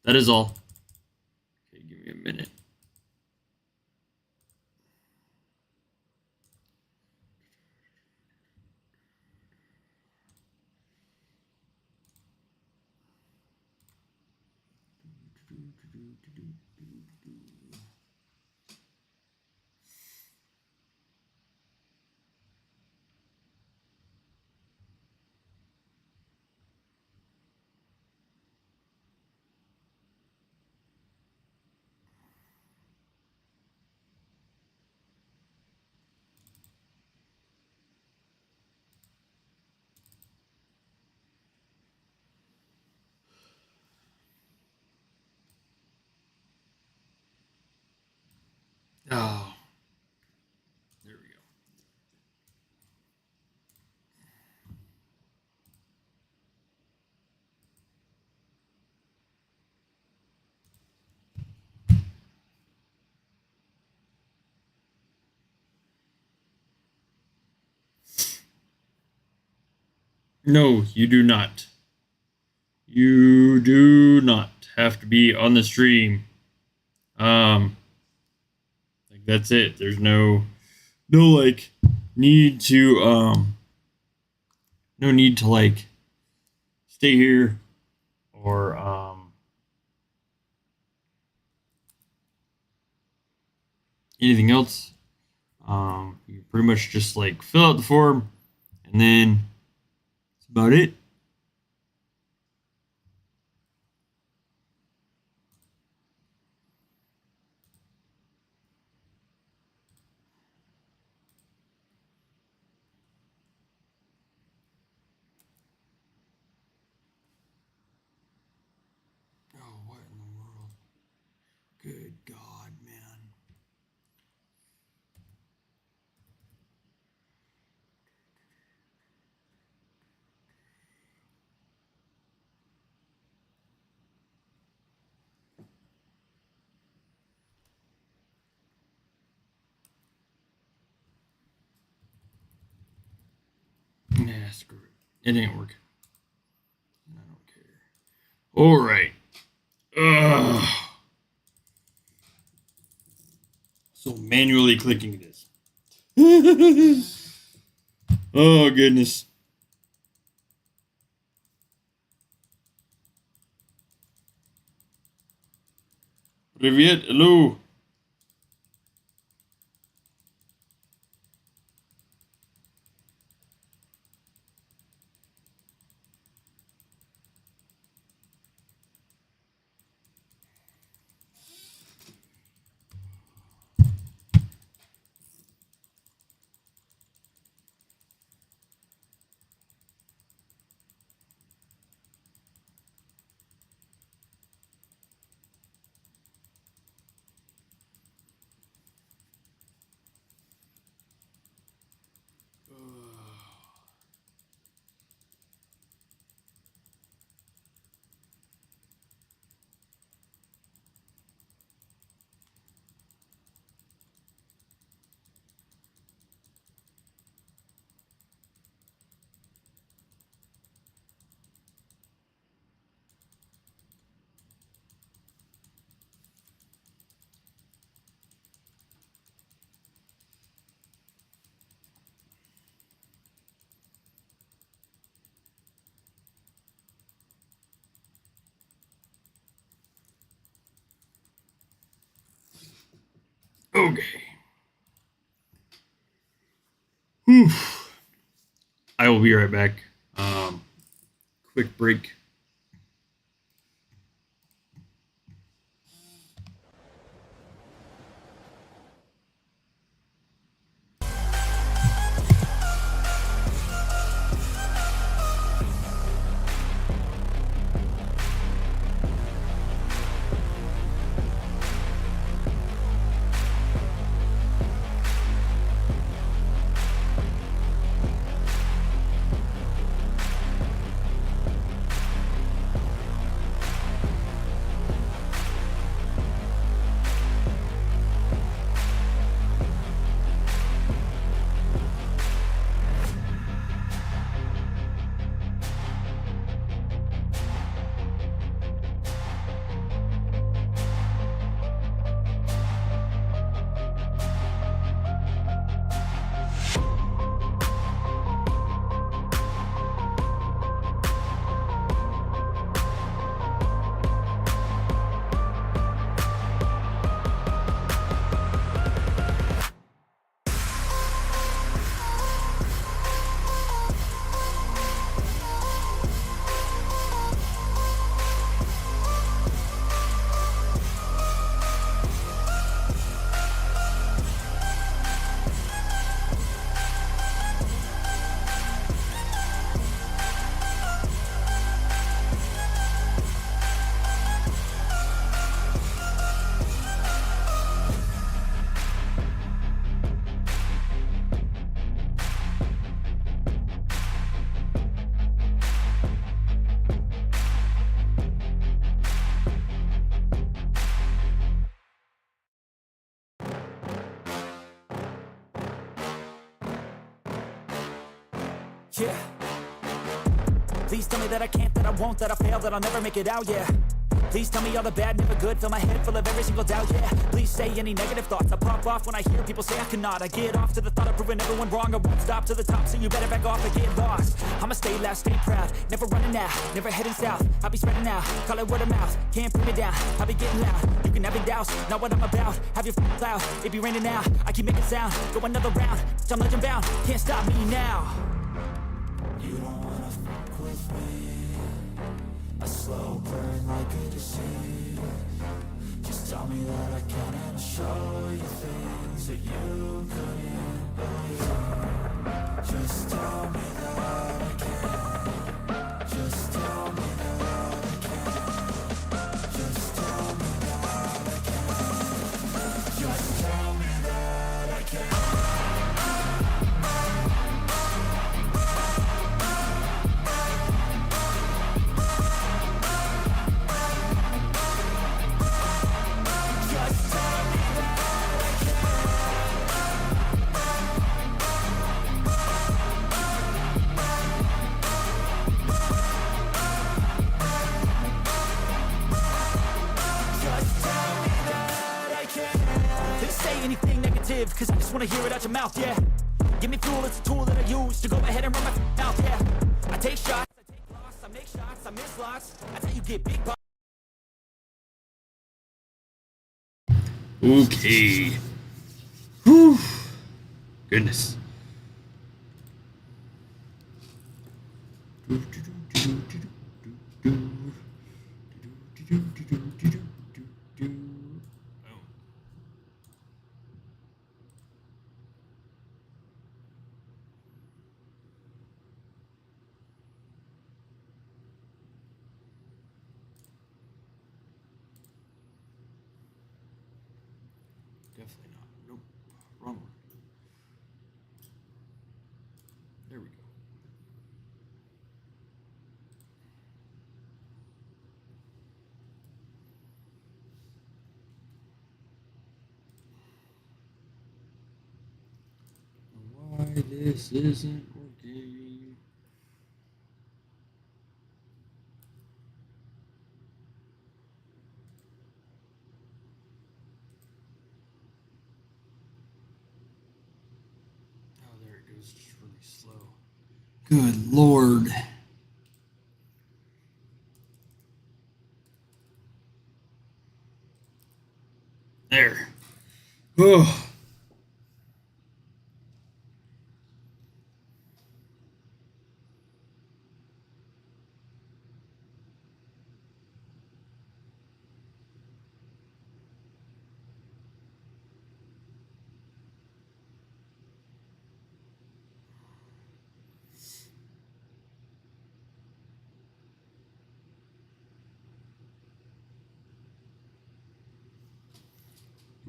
That is all. Okay, give me a minute. Oh. There we go. No, you do not. You do not have to be on the stream. Like that's it. There's no like need to no need to like stay here or anything else. You pretty much just like fill out the form and then that's about it. Oh, what in the world? Good God, man. Nah, screw it. It ain't working. I don't care. All right. Ugh. So manually clicking this. Oh, goodness. Привет, hello. Okay. Whew. I will be right back. Quick break. Yeah. Please tell me that I can't, that I won't, that I fail, that I'll never make it out, yeah. Please tell me all the bad, never good, fill my head full of every single doubt, yeah. Please say any negative thoughts, I pop off when I hear people say I cannot. I get off to the thought of proving everyone wrong, I won't stop to the top, so you better back off and get lost. I'ma stay loud, stay proud, never running out, never heading south. I'll be spreading out, call it word of mouth, can't put me down, I'll be getting loud. You can have it douse, not what I'm about, have your cloud, it be raining now, I keep making sound, go another round, I'm legend bound, can't stop me now. You don't wanna fuck with me, a slow burn like a disease. Just tell me that I can and I'll show you things that you couldn't believe. Just tell me that I can. Just tell me that I can. Just tell me that I can. Just tell me that I can. Anything negative, cause I just wanna hear it out your mouth, yeah. Give me fuel, it's a tool that I use to go ahead and run my mouth, yeah. I take shots, I take loss, I make shots, I miss lots. That's how you get big bucks. Okay. Whew. Goodness. Definitely not. Nope. Wrong one. There we go. Why this isn't working? Oh, there it goes. Just really slow. Good Lord. There. Oh.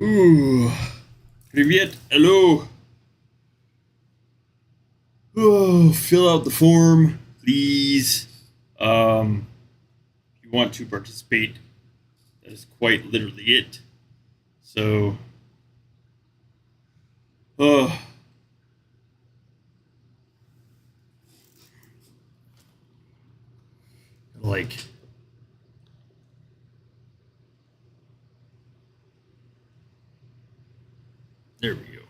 Ooh. Привет. Hello. Oh, fill out the form, please. If you want to participate, that is quite literally it. So, like, there we go.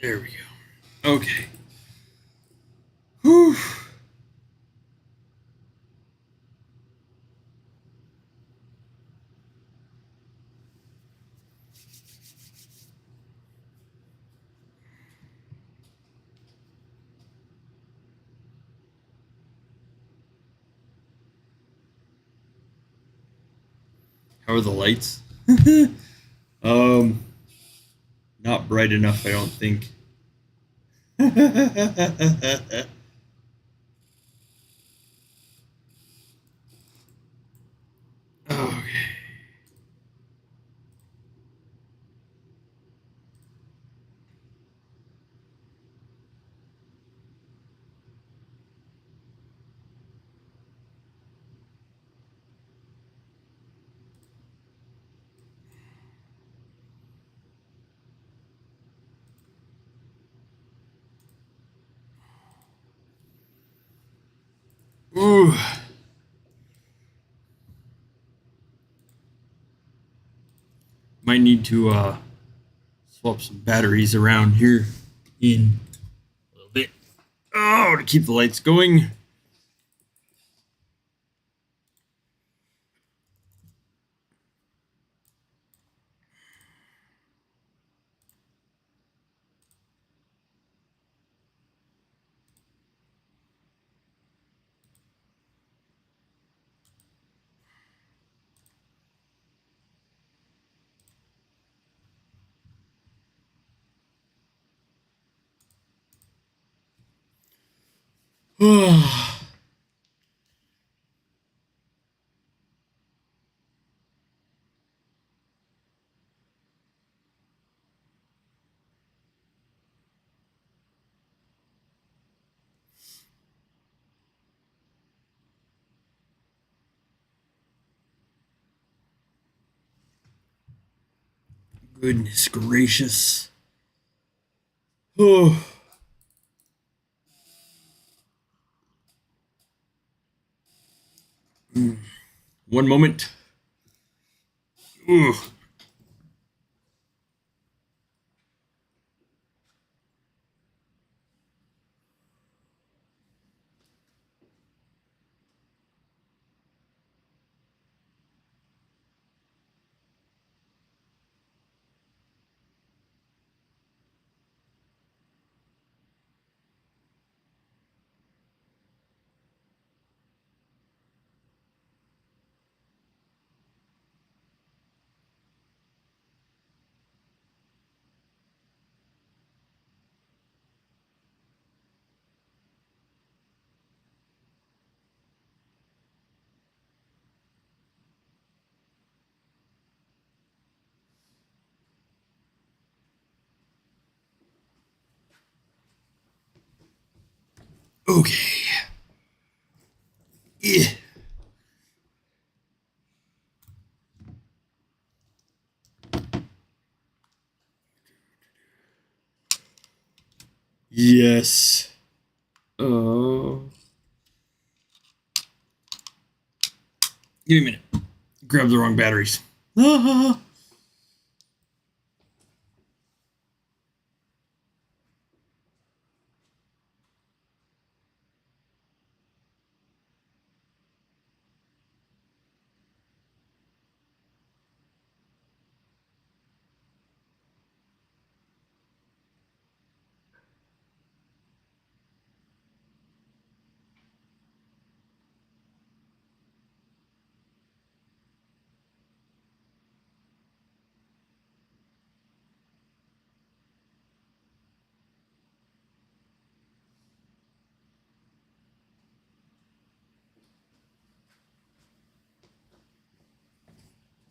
There we go. Okay. Whew. How are the lights? Not bright enough, I don't think. Okay. Ooh. Might need to swap some batteries around here in a little bit. Oh, to keep the lights going. Goodness gracious. Oh. One moment. Ooh. Okay. Yeah. Yes. Give me a minute. Grab the wrong batteries.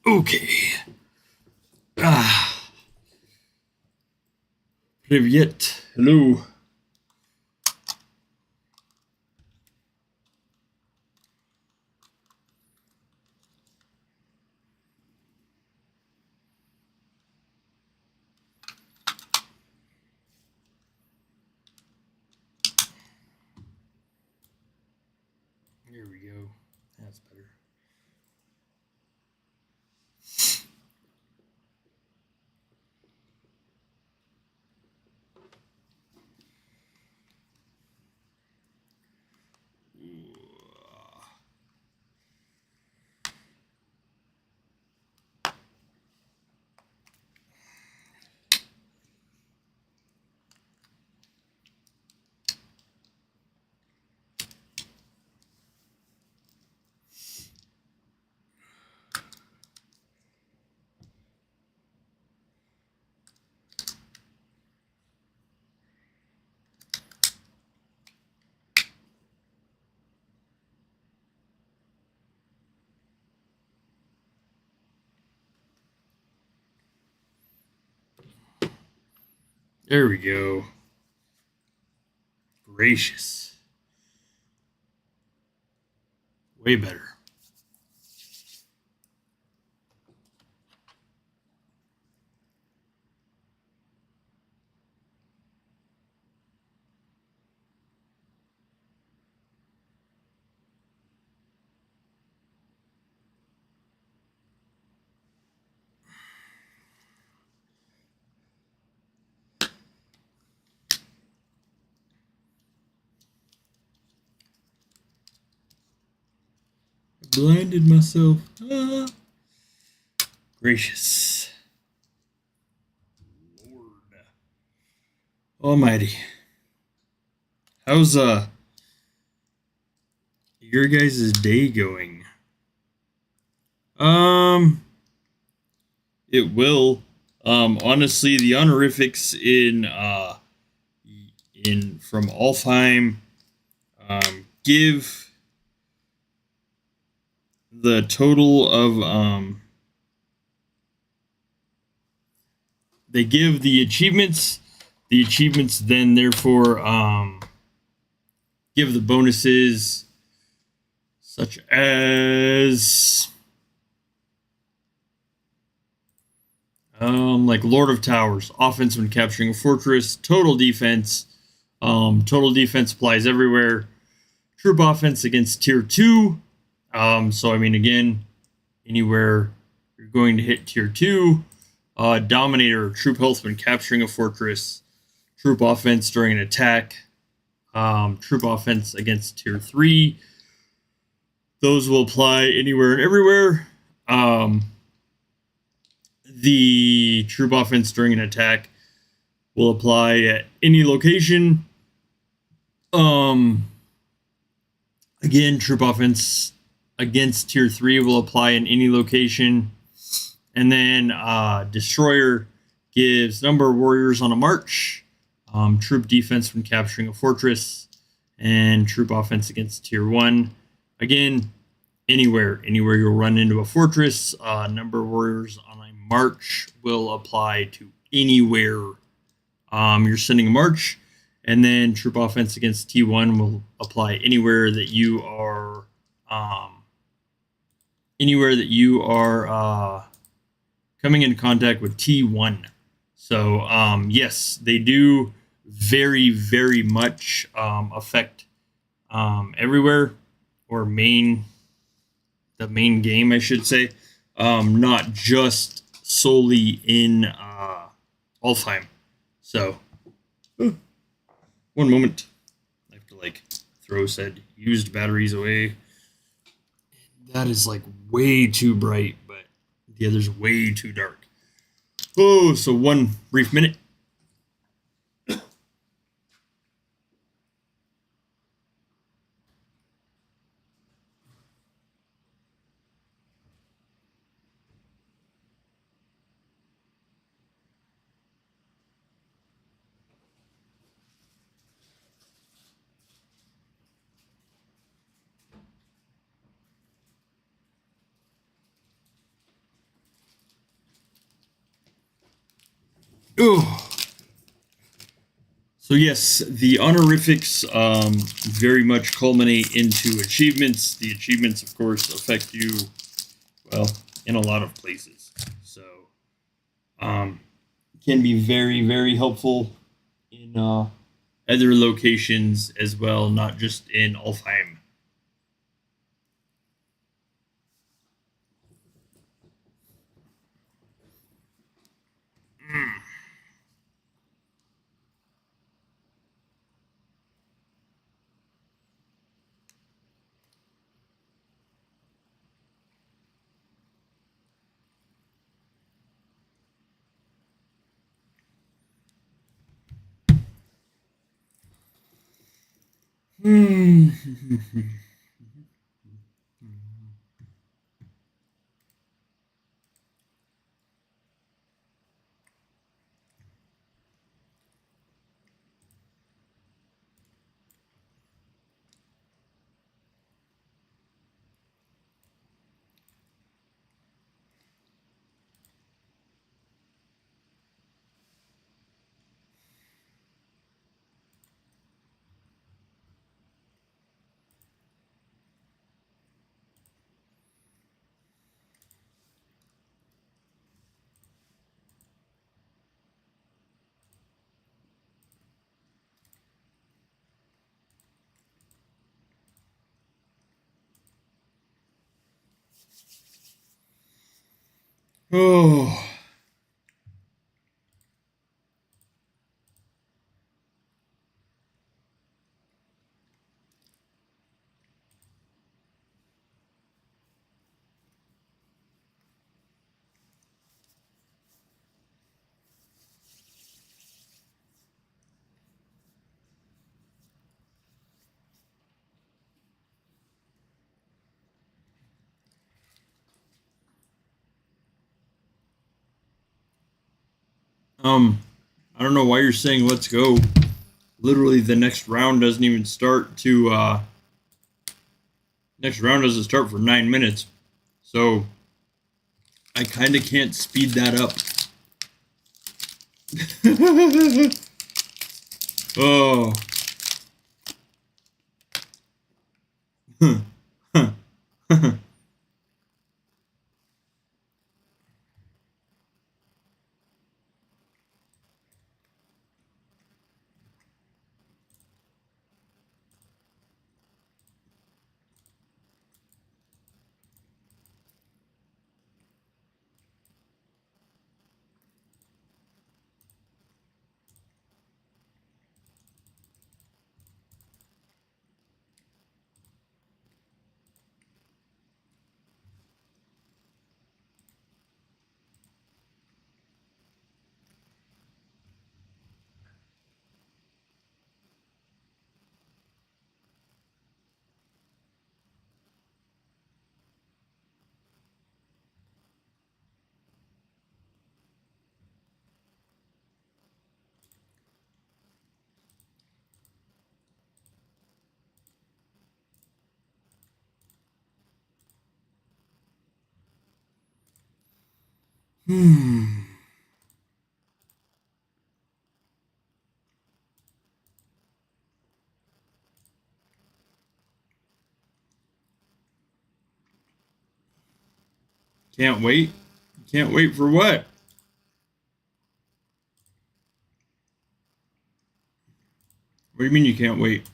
Okay. Привет. Hello. Here we go. That's better. There we go. Gracious. Way better. blinded myself. Ah. Gracious. Lord Almighty. How's your guys' day going? It will. Honestly, the honorifics in from Alfheim give the total of they give the achievements. The achievements then therefore give the bonuses such as like Lord of Towers, offense when capturing a fortress, total defense. Total defense applies everywhere. Troop offense against tier 2. So I mean, again, anywhere you're going to hit tier 2. Dominator, troop health when capturing a fortress. Troop offense during an attack. Troop offense against tier 3. Those will apply anywhere and everywhere. The troop offense during an attack will apply at any location. Again, troop offense against tier 3 will apply in any location. And then Destroyer gives number of warriors on a march, troop defense when capturing a fortress, and troop offense against tier 1. Again, anywhere you'll run into a fortress, number of warriors on a march will apply to anywhere you're sending a march. And then troop offense against T1 will apply anywhere that you are coming into contact with T1. So yes, they do very, very much affect everywhere, or the main game, I should say, not just solely in Alfheim. So one moment, I have to throw said used batteries away. That is way too bright, but the other's way too dark. Oh, so one brief minute. Oh. So yes, the honorifics very much culminate into achievements. The achievements, of course, affect you, well, in a lot of places. So can be very, very helpful in other locations as well, not just in Alfheim. Oh. I don't know why you're saying let's go. Literally, the next round doesn't even start to, next round doesn't start for 9 minutes. So, I kind of can't speed that up. Oh. Can't wait. Can't wait for what? What do you mean you can't wait?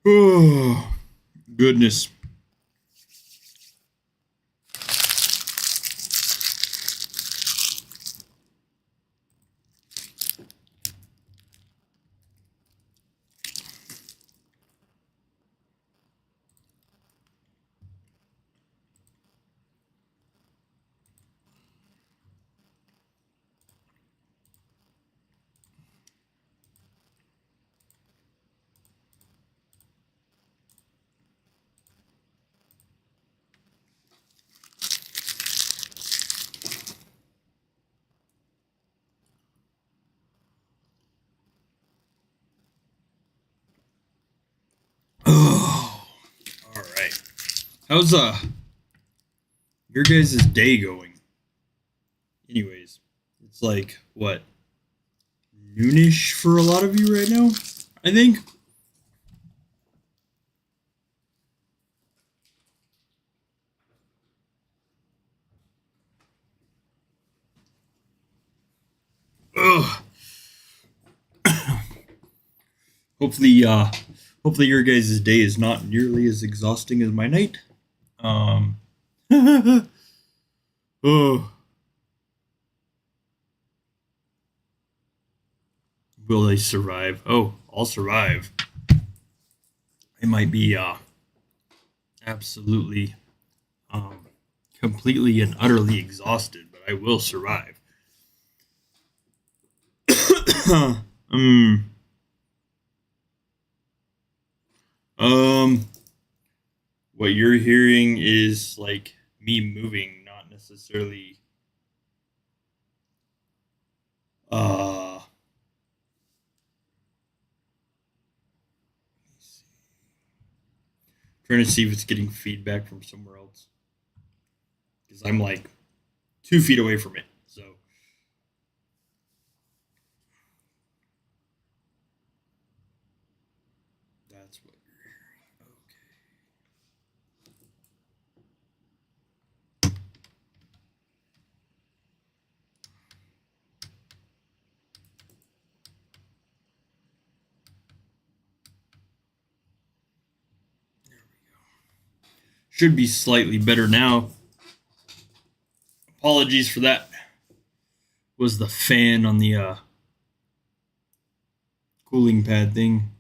Oh, goodness. Oh, all right. How's your guys' day going? Anyways, it's like what, noonish for a lot of you right now, I think. Ugh. Hopefully your guys' day is not nearly as exhausting as my night. Oh, will I survive? Oh, I'll survive. I might be absolutely completely and utterly exhausted, but I will survive. um um what you're hearing is like me moving, not necessarily uh trying to see if it's getting feedback from somewhere else, because I'm like 2 feet away from it. So that's what you're hearing. Should be slightly better now. Apologies for that. Was the fan on the cooling pad thing.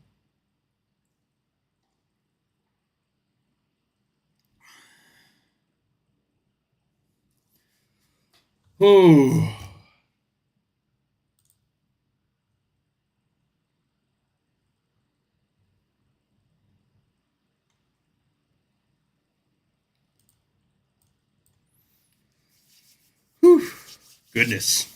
Oh. Whew. Goodness.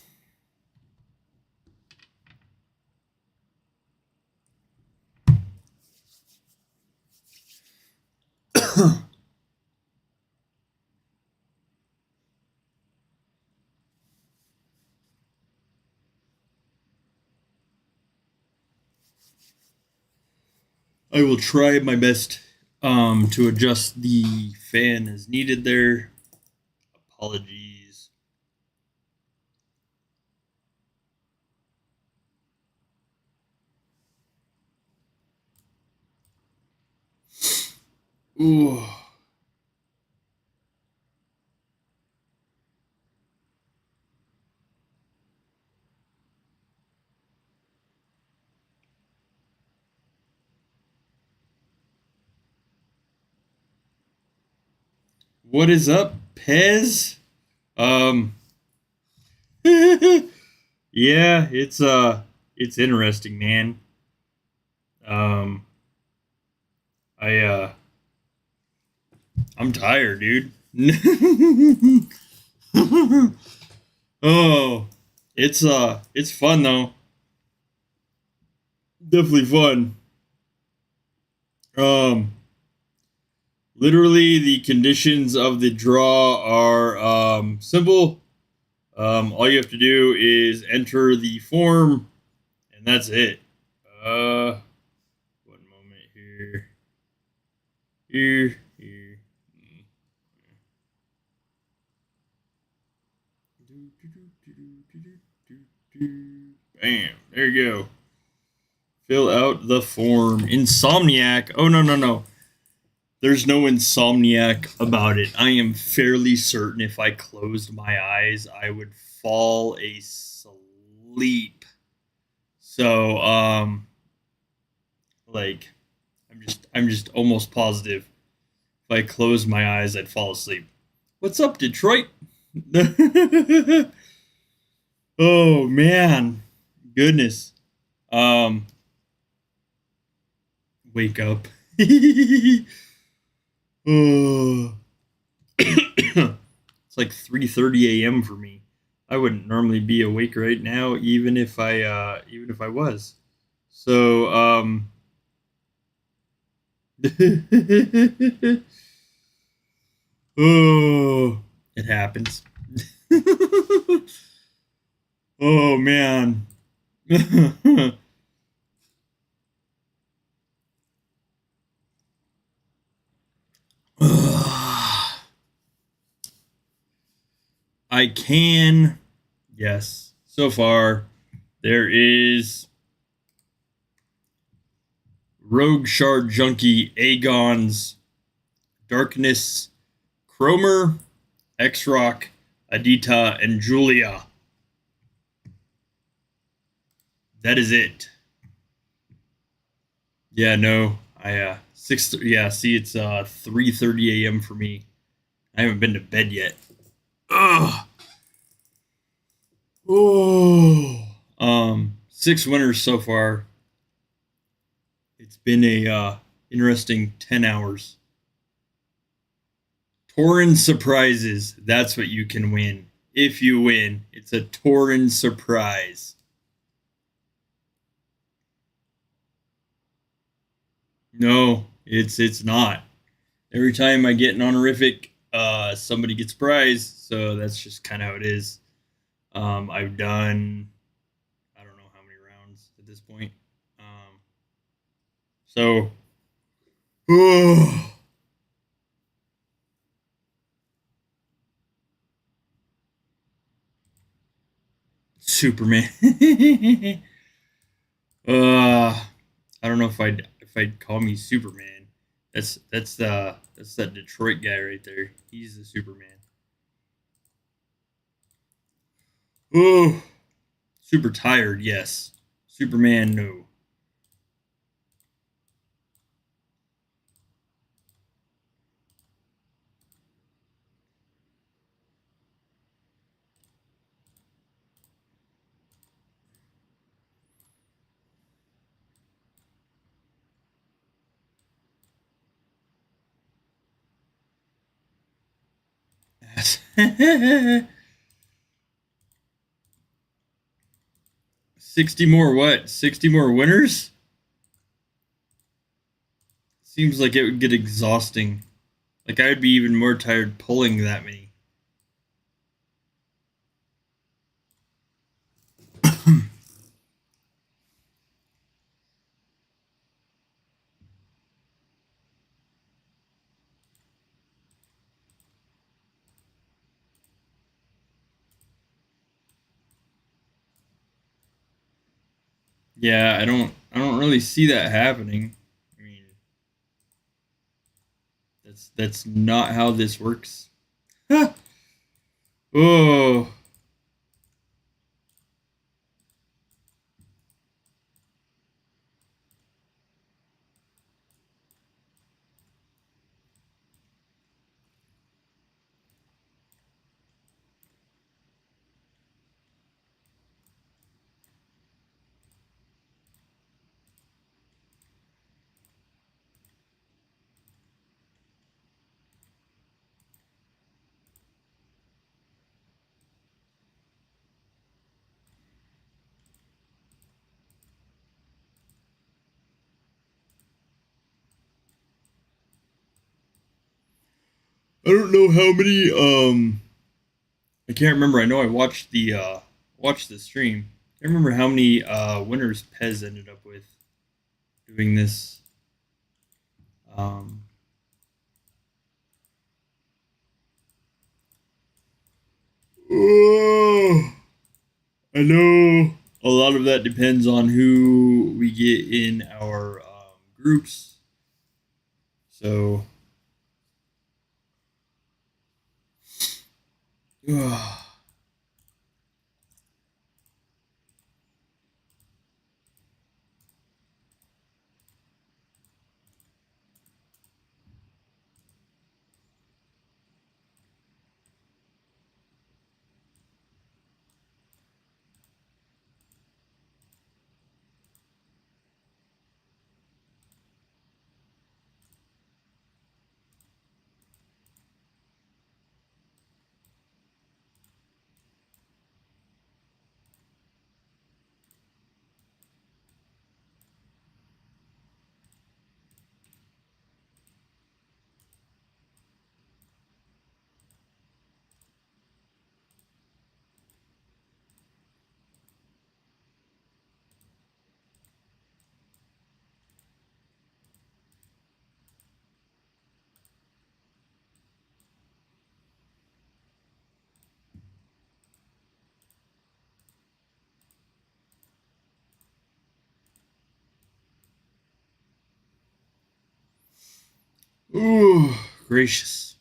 I will try my best to adjust the fan as needed there. Apologies. Ooh. What is up, Pez? Yeah, it's interesting, man. I'm tired, dude. Oh, it's fun though. Definitely fun. Literally the conditions of the draw are simple. All you have to do is enter the form, and that's it. One moment here. Here. Bam. There you go. Fill out the form. Insomniac. Oh, no. There's no insomniac about it. I am fairly certain if I closed my eyes, I would fall asleep. So, like, I'm just almost positive. If I closed my eyes, I'd fall asleep. What's up, Detroit? Oh, man. Goodness. Wake up. Oh. It's like 3:30 a.m. for me. I wouldn't normally be awake right now, even if I was. So, oh, it happens. Oh man. I can. Yes. So far, there is Rogue Shard Junkie, Aegon's, Darkness, Cromer, X-Rock, Adita, and Julia. That is it. Yeah, no. See, it's 3:30 a.m. for me. I haven't been to bed yet. Ugh. Oh. 6 winners so far. It's been a interesting 10 hours. Tauren surprises. That's what you can win. If you win, it's a Tauren surprise. No, it's not. Every time I get an honorific, somebody gets prized. So that's just kind of how it is. I've done, I don't know how many rounds at this point. So, Superman. I don't know if I'd call me Superman. That's that Detroit guy right there. He's the Superman. Oh, super tired. Yes. Superman. No. Yes. 60 more what? 60 more winners? Seems like it would get exhausting. Like I would be even more tired pulling that many. Yeah, I don't really see that happening. I mean, that's not how this works. Oh, I don't know how many I can't remember. I know I watched the stream. I can't remember how many winners Pez ended up with doing this. Um oh, I know a lot of that depends on who we get in our groups. So ooh, gracious.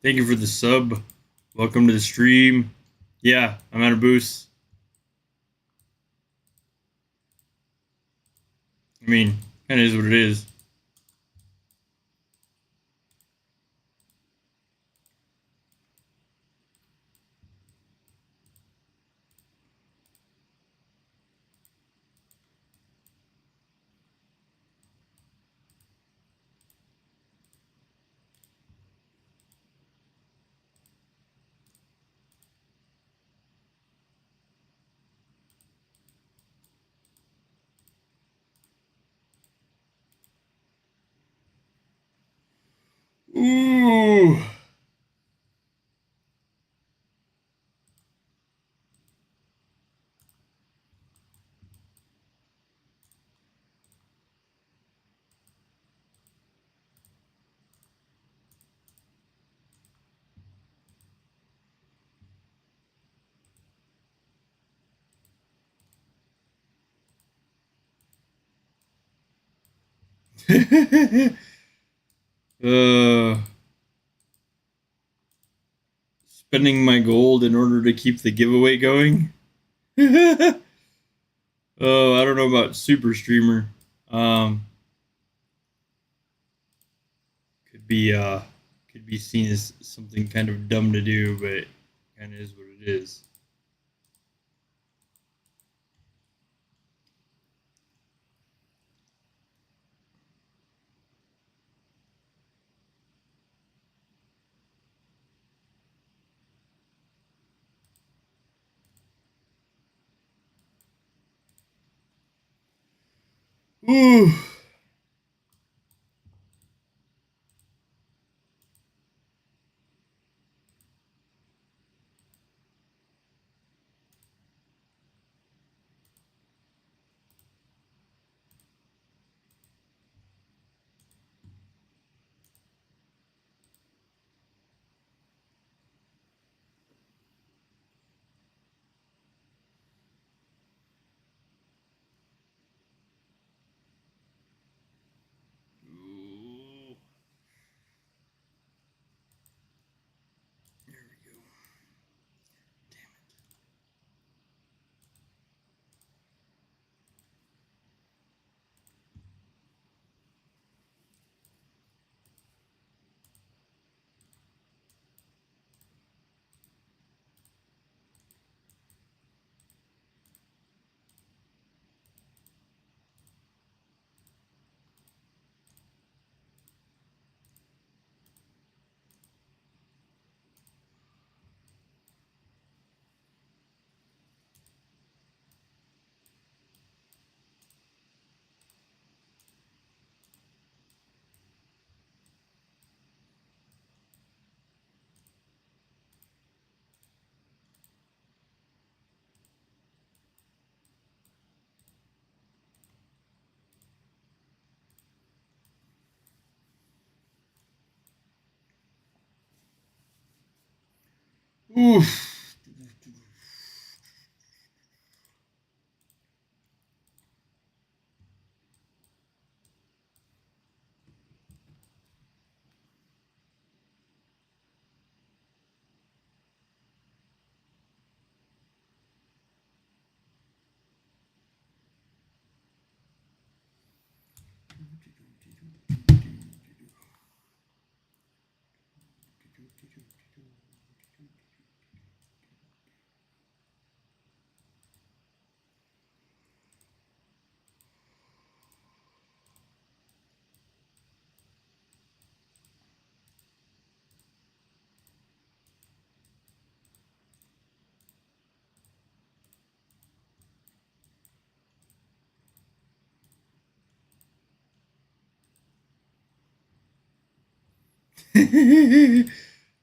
Thank you for the sub. Welcome to the stream. Yeah, I'm out of boost. I mean, kind of is what it is. Ooh. Spending my gold in order to keep the giveaway going. Oh, I don't know about super streamer. Could be seen as something kind of dumb to do, but it kind of is what it is. Ooh. Oof.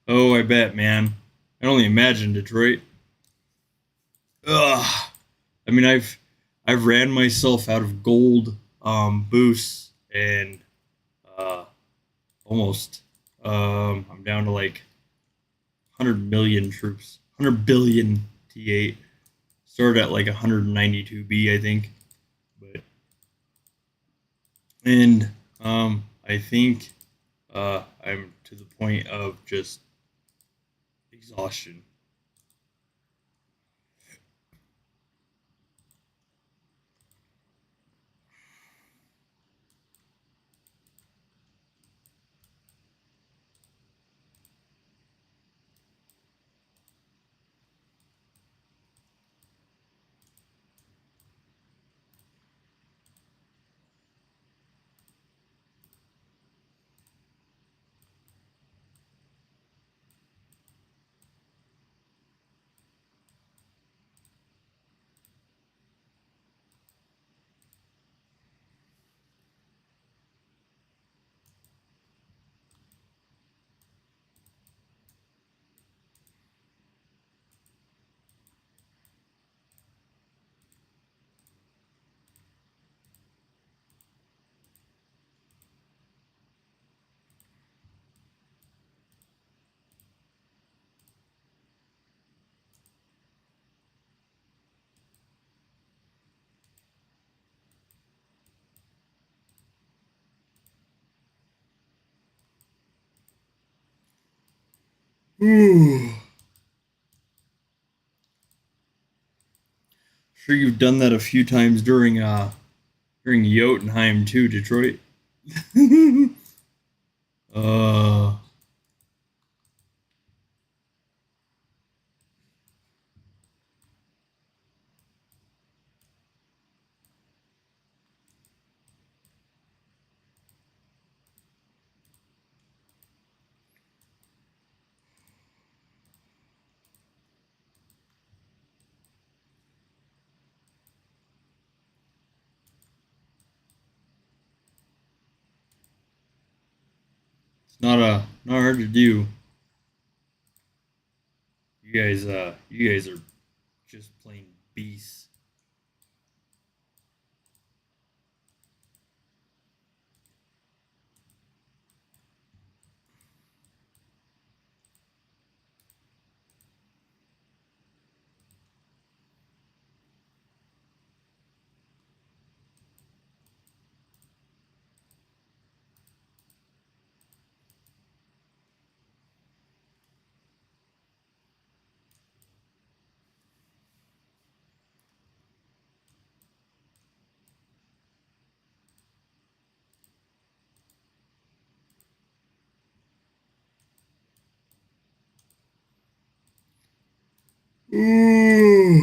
Oh, I bet, man. I only imagine Detroit. Ugh. I mean, I've ran myself out of gold boosts and almost I'm down to like 100 million troops, 100 billion T8. Started at like 192B, I think, but and I think I'm to the point of just exhaustion. Ooh. Sure, you've done that a few times during Jotunheim too, Detroit. uh it's not hard to do. You guys are just plain beasts. Ooh.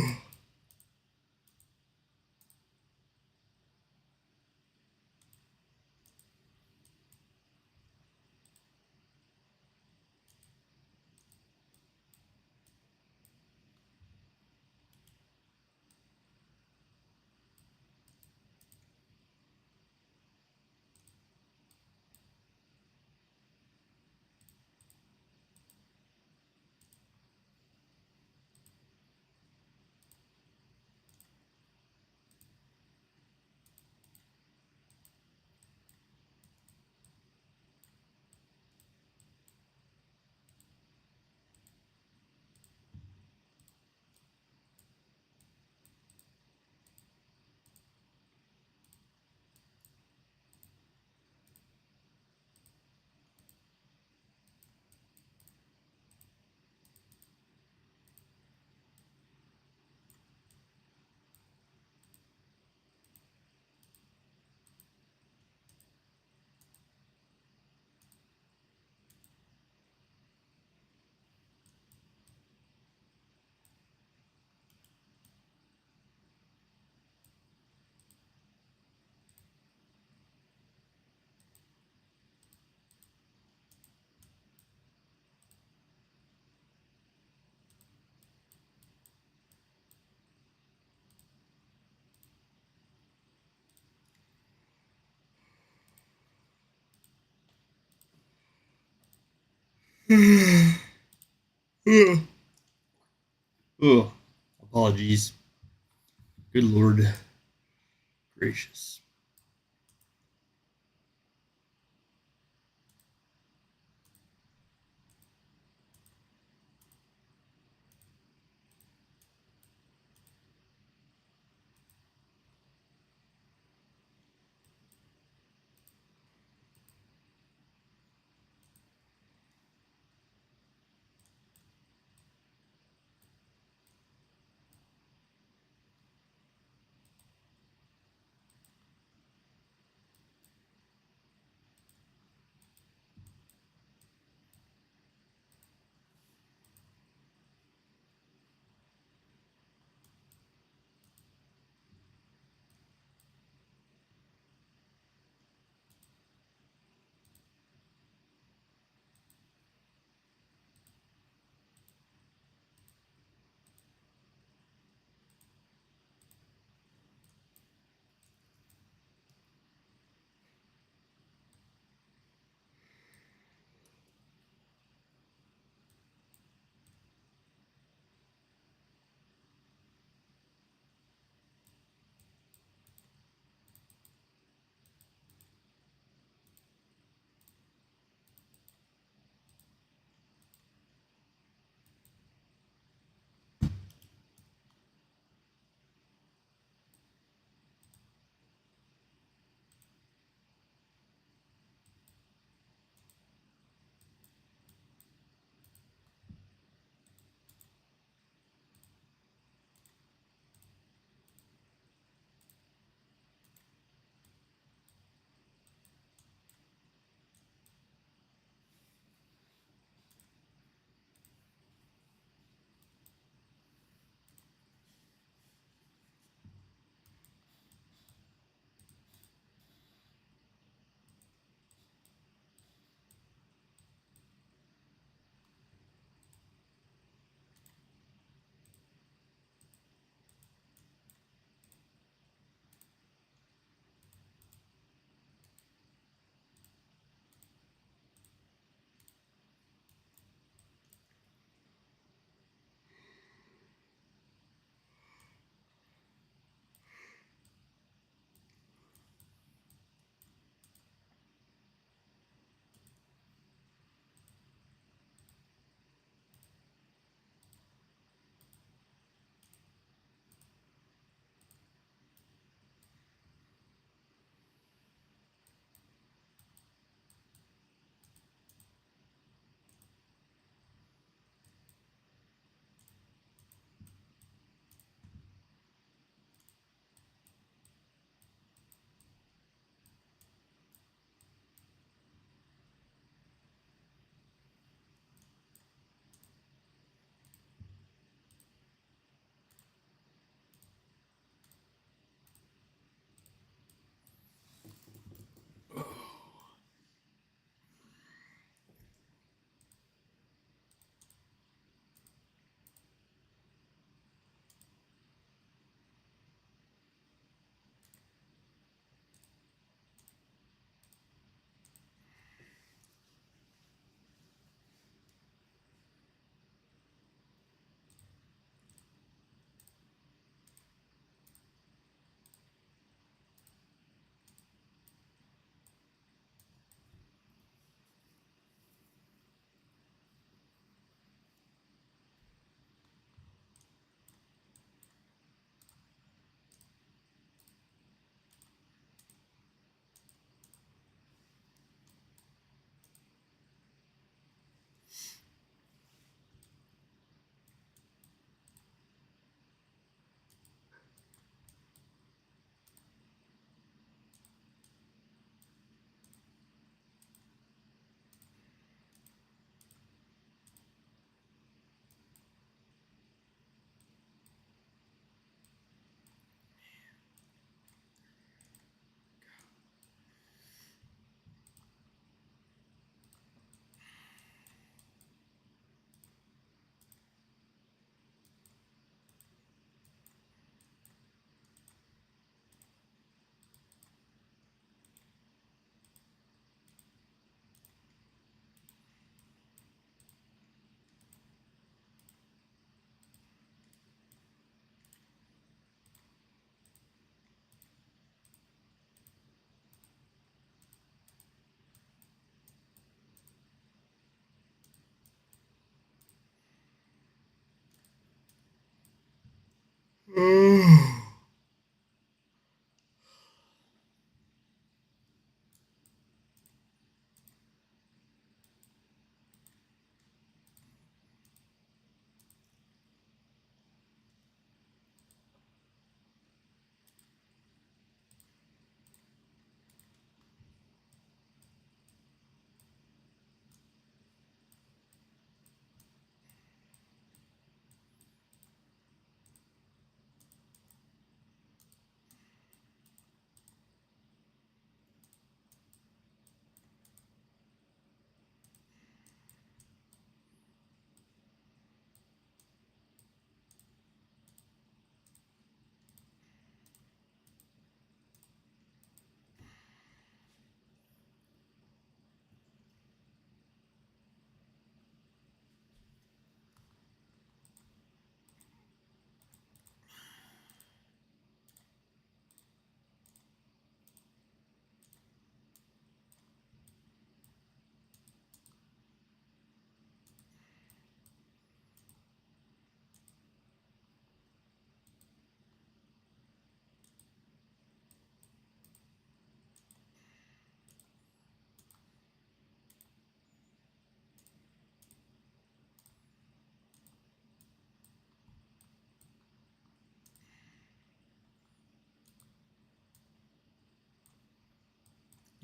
Oh, apologies. Good Lord gracious.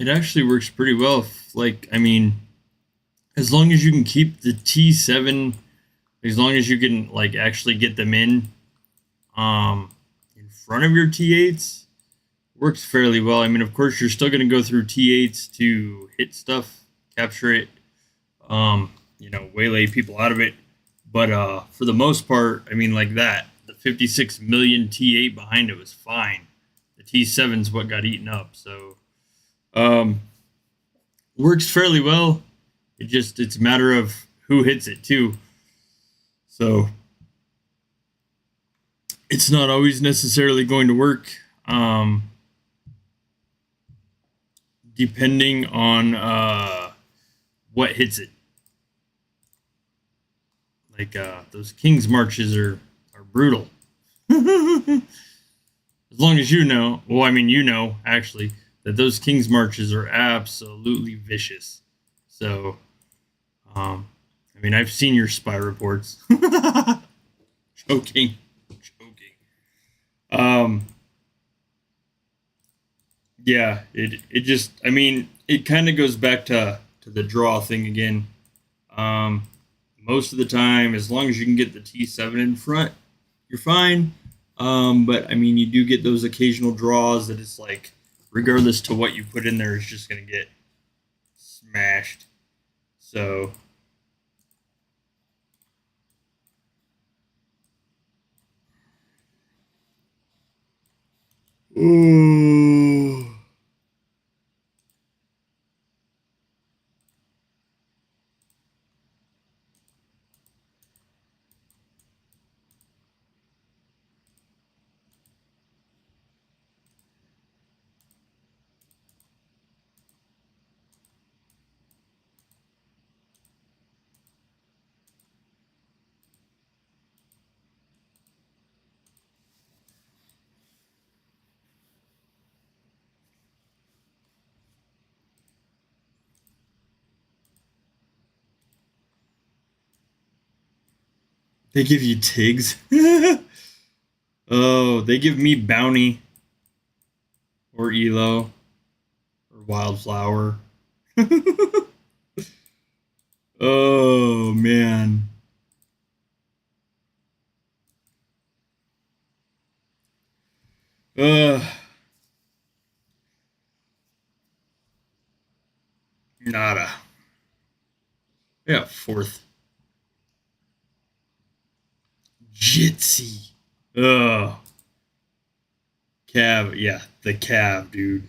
It actually works pretty well. Like, I mean, as long as you can keep the T7, as long as you can like actually get them in front of your T8s, works fairly well. I mean, of course, you're still going to go through T8s to hit stuff, capture it, waylay people out of it. But for the most part, I mean, like that, the 56 million T8 behind it was fine. The T7's what got eaten up. So, works fairly well. It's a matter of who hits it too. So it's not always necessarily going to work, depending on what hits it. Like those King's marches are brutal. As long as you know, well, I mean, actually, that those King's marches are absolutely vicious. So, I mean, I've seen your spy reports. Joking. Yeah, it just, I mean, it kind of goes back to the draw thing again. Most of the time, as long as you can get the T7 in front, you're fine. But I mean, you do get those occasional draws that it's like, regardless to what you put in there, it's just going to get smashed. So, ooh. They give you Tigs. Oh, they give me Bounty or Elo or Wildflower. Oh, man. Nada. Yeah, fourth. Jitsi. Ugh. Cav. Yeah, the Cav, dude.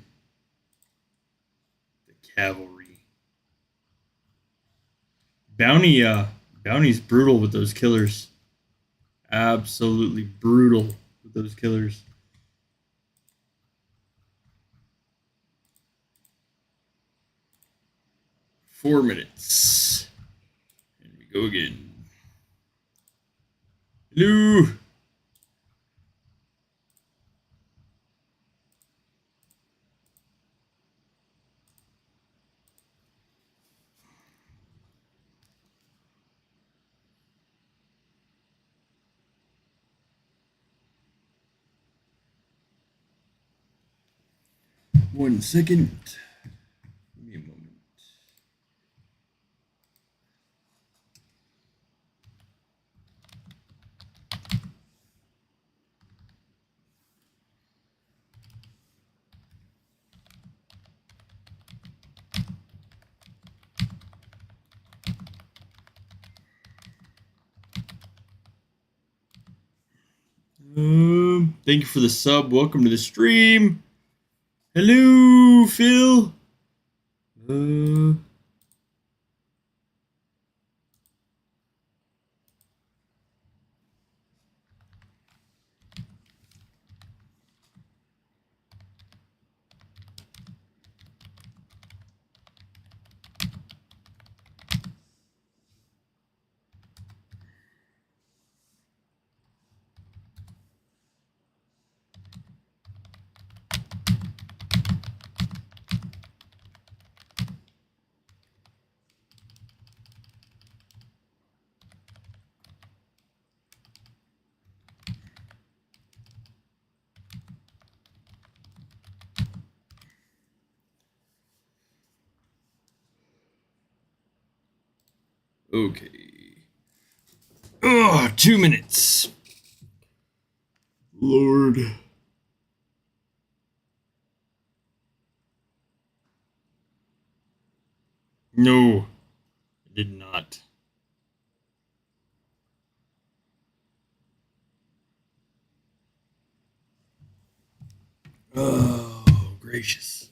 The cavalry. Bounty's brutal with those killers. Absolutely brutal with those killers. Four minutes. And we go again. Hello. One second. Give me a moment. Thank you for the sub. Welcome to the stream. Hello, Phil. Okay. Oh, 2 minutes. Lord. No, I did not. Oh, gracious.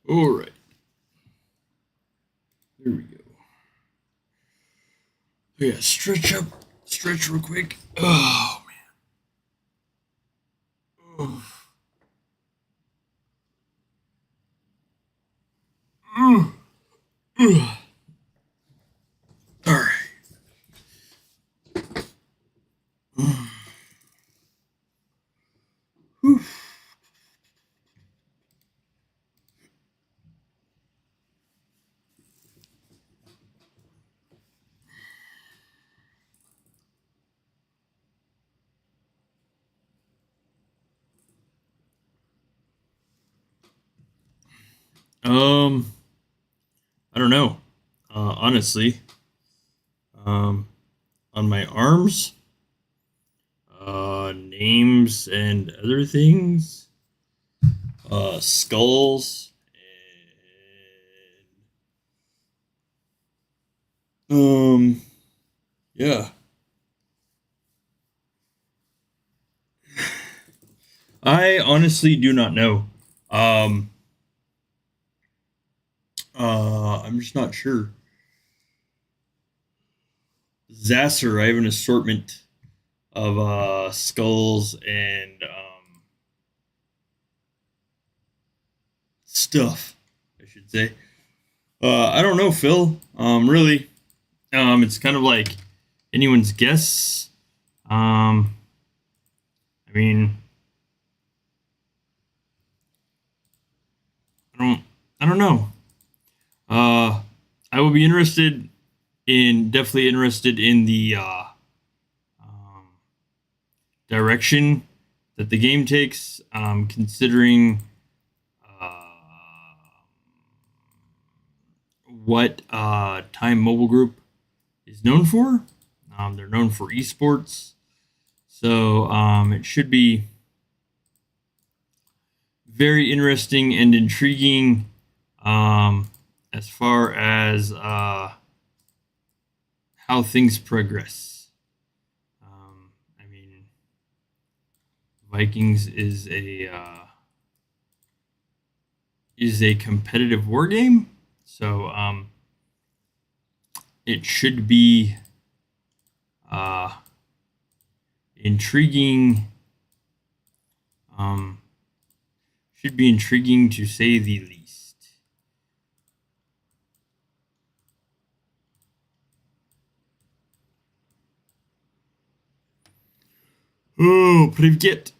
All right. There we go. Yeah, stretch real quick. Oh, man. All right. I don't know. Honestly, on my arms, names and other things, skulls, and yeah. I honestly do not know. Um, I'm just not sure. Zasser, I have an assortment of skulls and stuff, I should say. I don't know, Phil. Really, it's kind of like anyone's guess. I mean, I don't know. I will be definitely interested in the direction that the game takes, considering what Time Mobile Group is known for. They're known for esports, so it should be very interesting and intriguing as far as how things progress. I mean, Vikings is a competitive war game, so it should be intriguing. Should be intriguing to say the least. Oh, привет.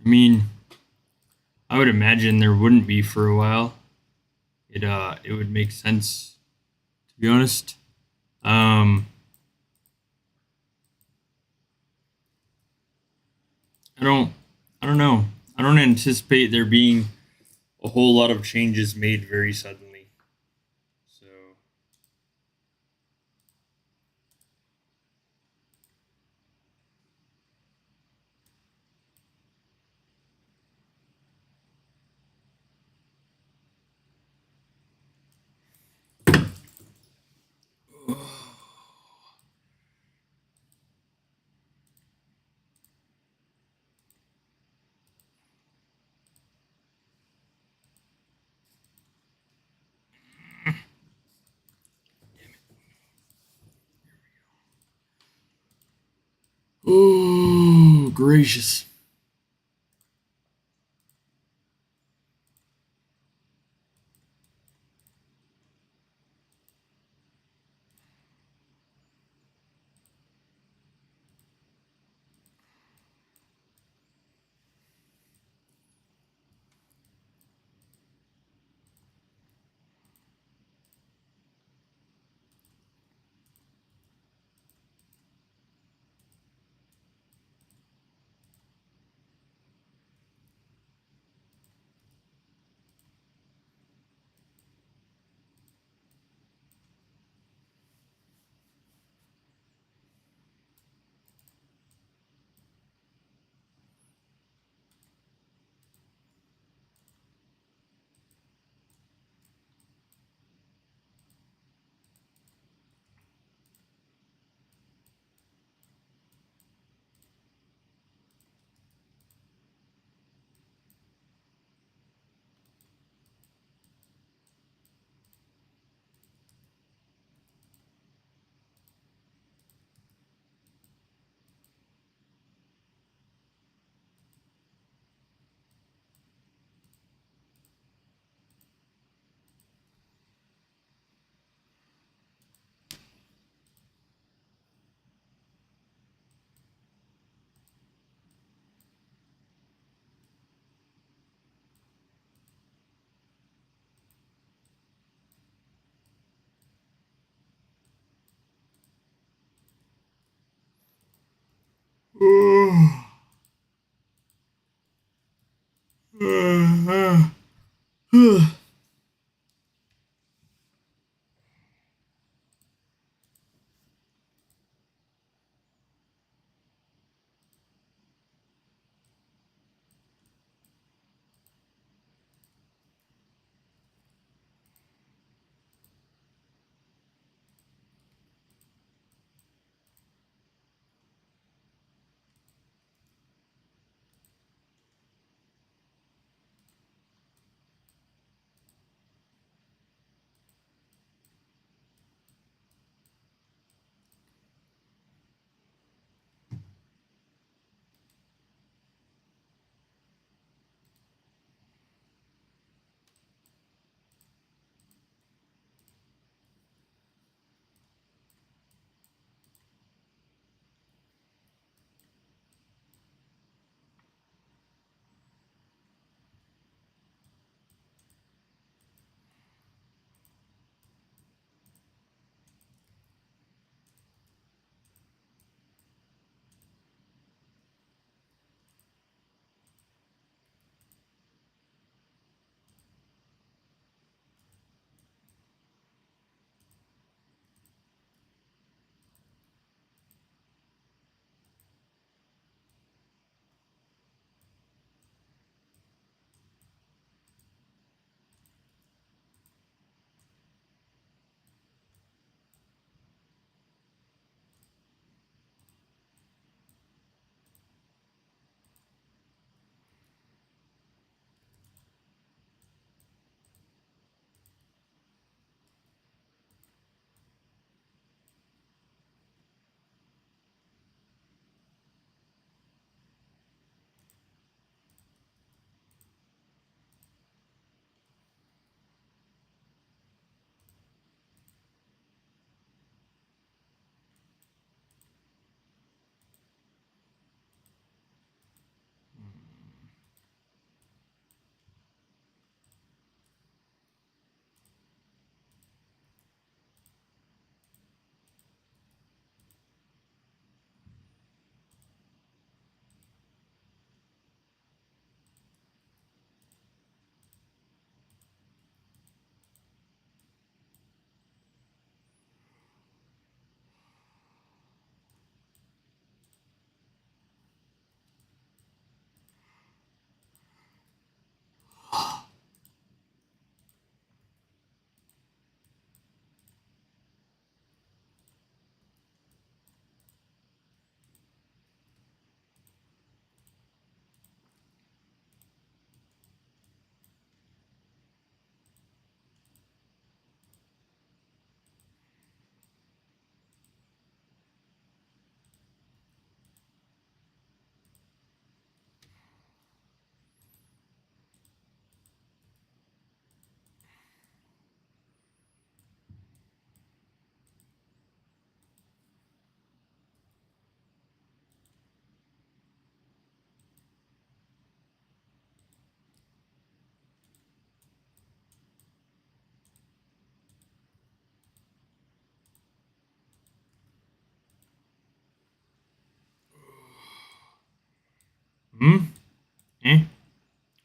I mean, I would imagine there wouldn't be for a while. It would make sense, to be honest. I don't know. I don't anticipate there being a whole lot of changes made very suddenly. So oh, gracious.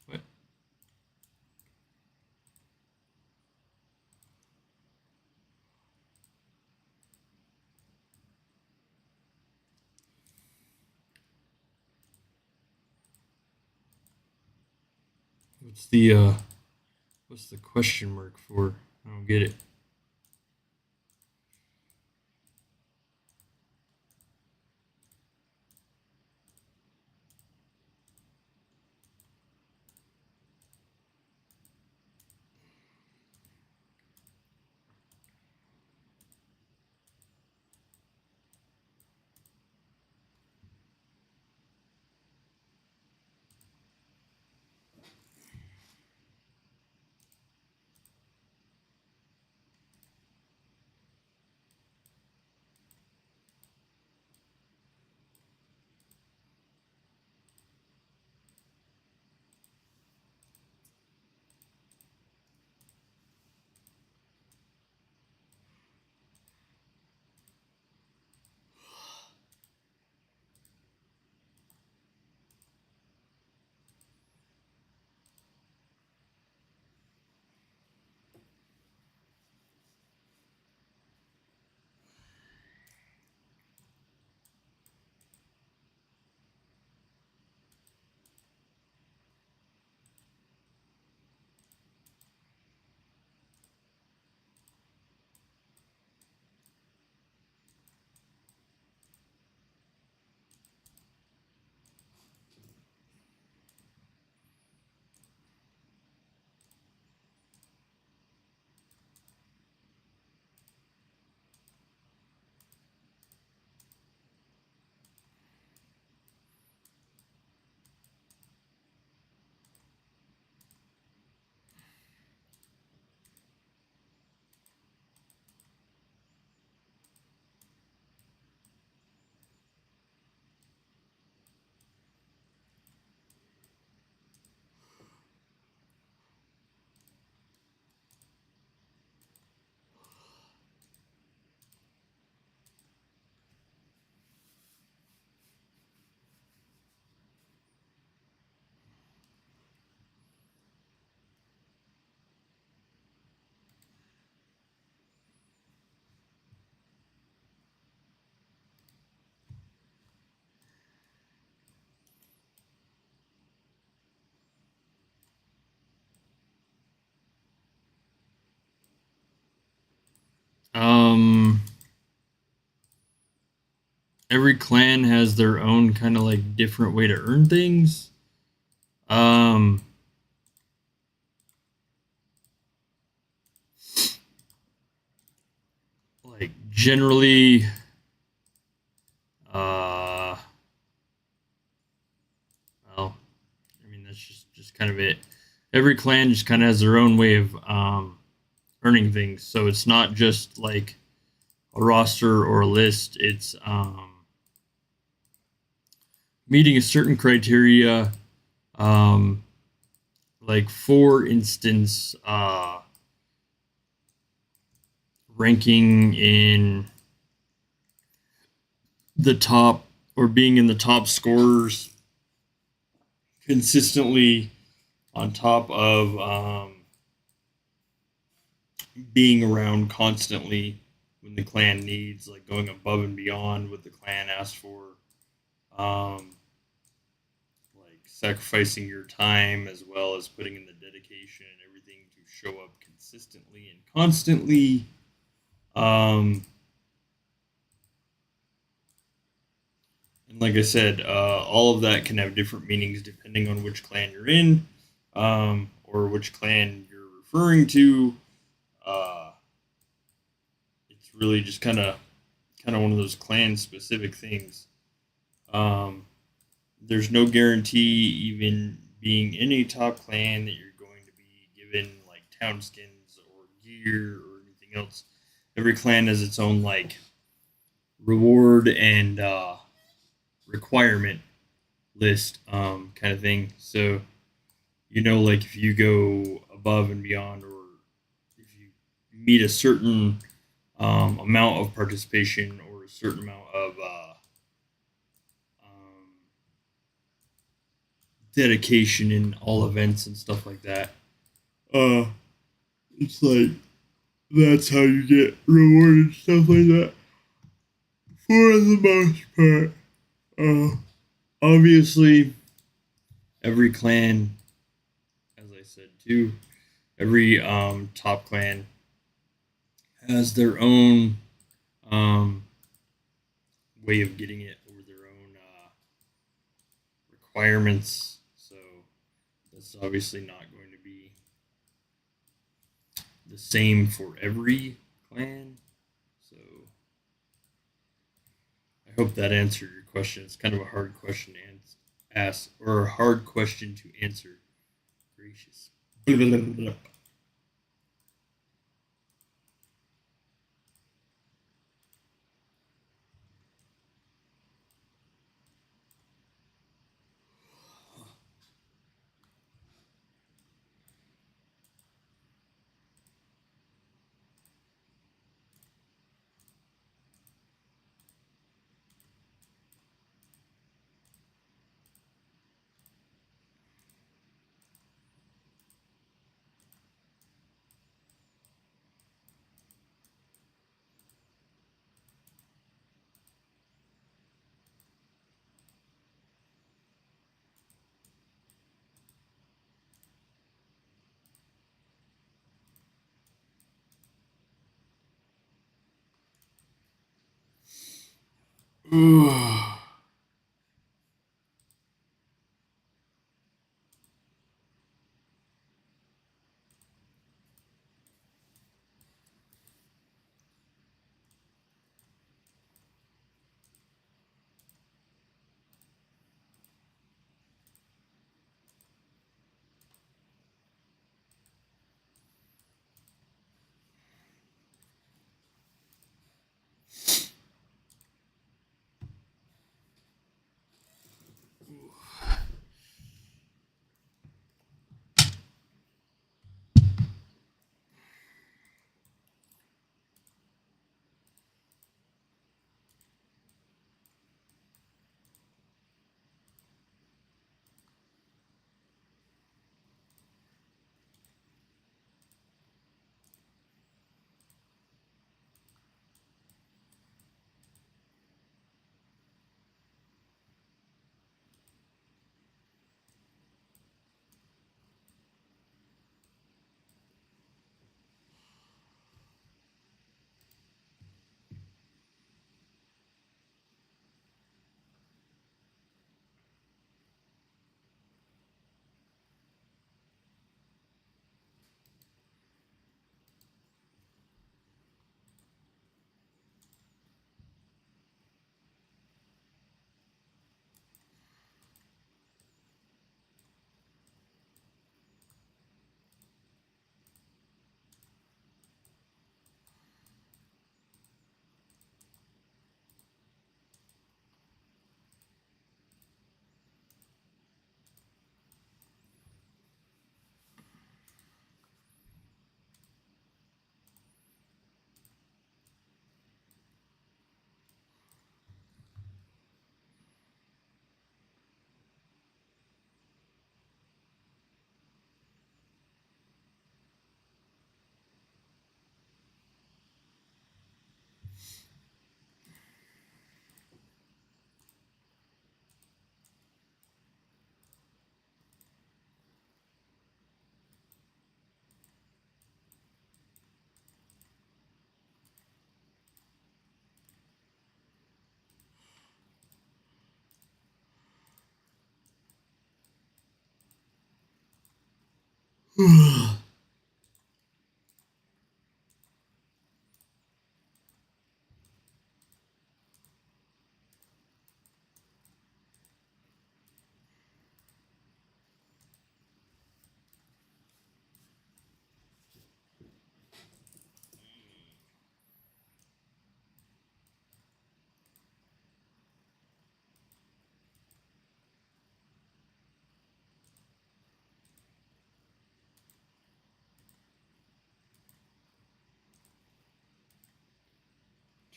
What? What's the question mark for? I don't get it. Every clan has their own kind of like different way to earn things. Like generally, well, I mean that's just kind of it. Every clan just kind of has their own way of earning things, so it's not just like a roster or a list. It's meeting a certain criteria. Like for instance, ranking in the top or being in the top scorers consistently, on top of being around constantly when the clan needs, like going above and beyond what the clan asks for, like sacrificing your time as well as putting in the dedication and everything to show up consistently and constantly. And like I said, all of that can have different meanings depending on which clan you're in, or which clan you're referring to. It's really just kind of one of those clan specific things. There's no guarantee, even being in a top clan, that you're going to be given like town skins or gear or anything else. Every clan has its own like reward and requirement list, kind of thing. So, like if you go above and beyond, or if you meet a certain amount of participation or a certain amount of dedication in all events and stuff like that. It's like that's how you get rewarded, stuff like that. For the most part, obviously, every clan, as I said too, every top clan has their own way of getting it, or their own requirements. So that's obviously not going to be the same for every clan. So I hope that answered your question. It's kind of a hard question to ask, or a hard question to answer. Gracious.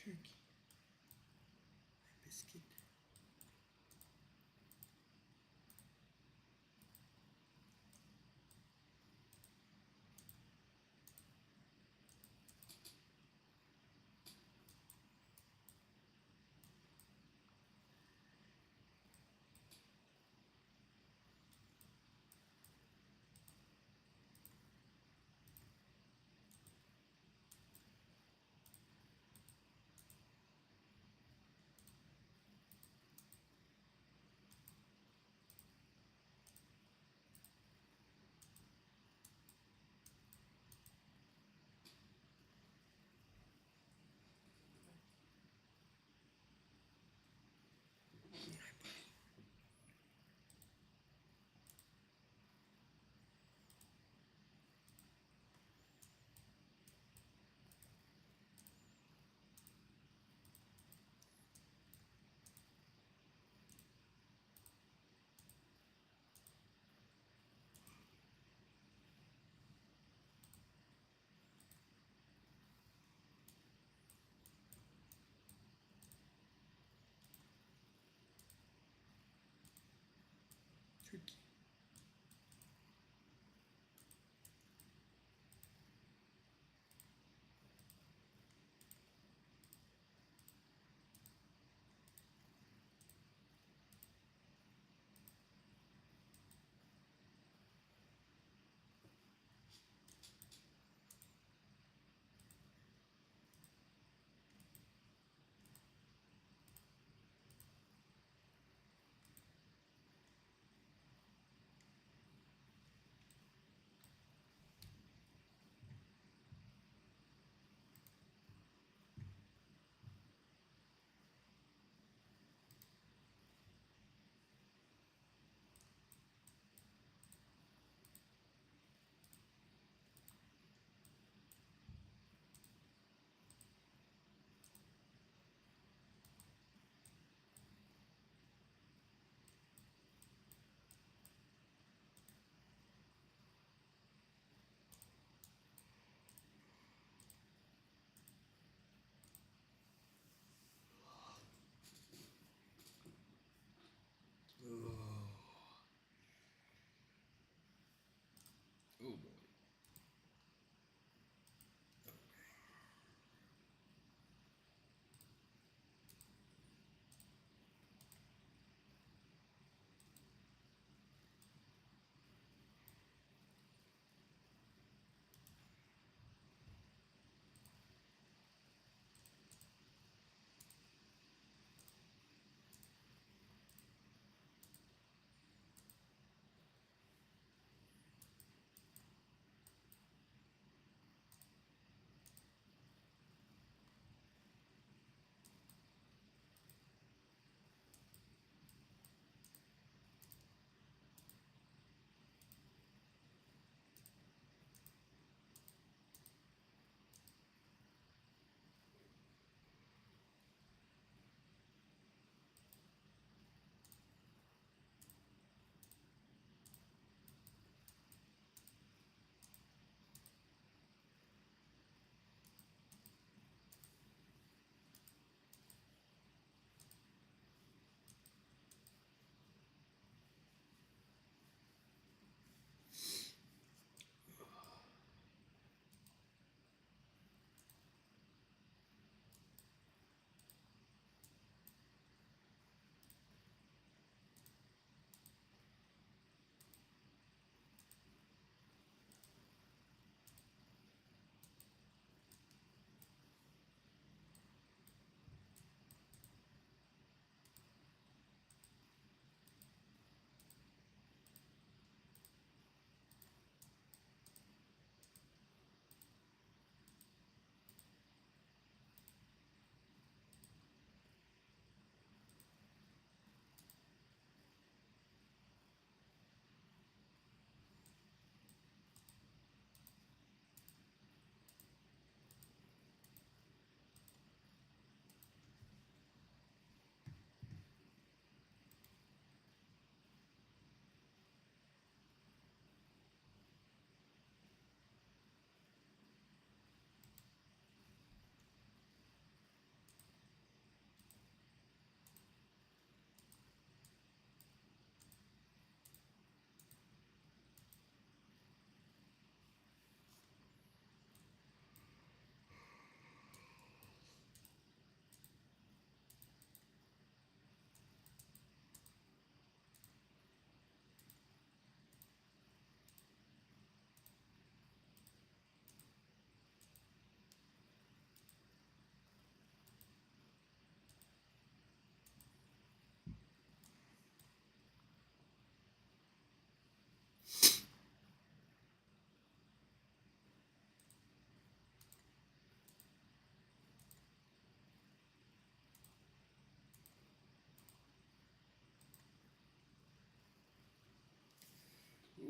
Turkey. Biscuit.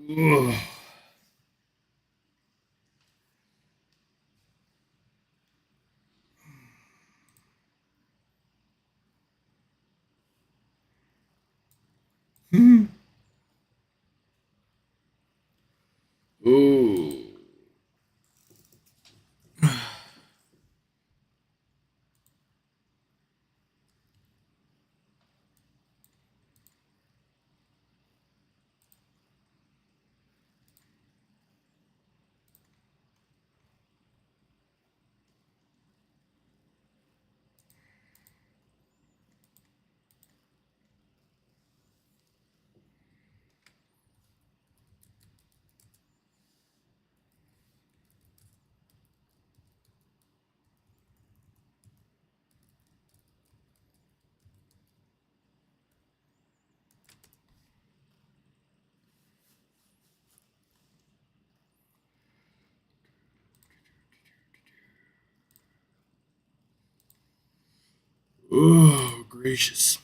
Ugh. Ooh. Oh, gracious.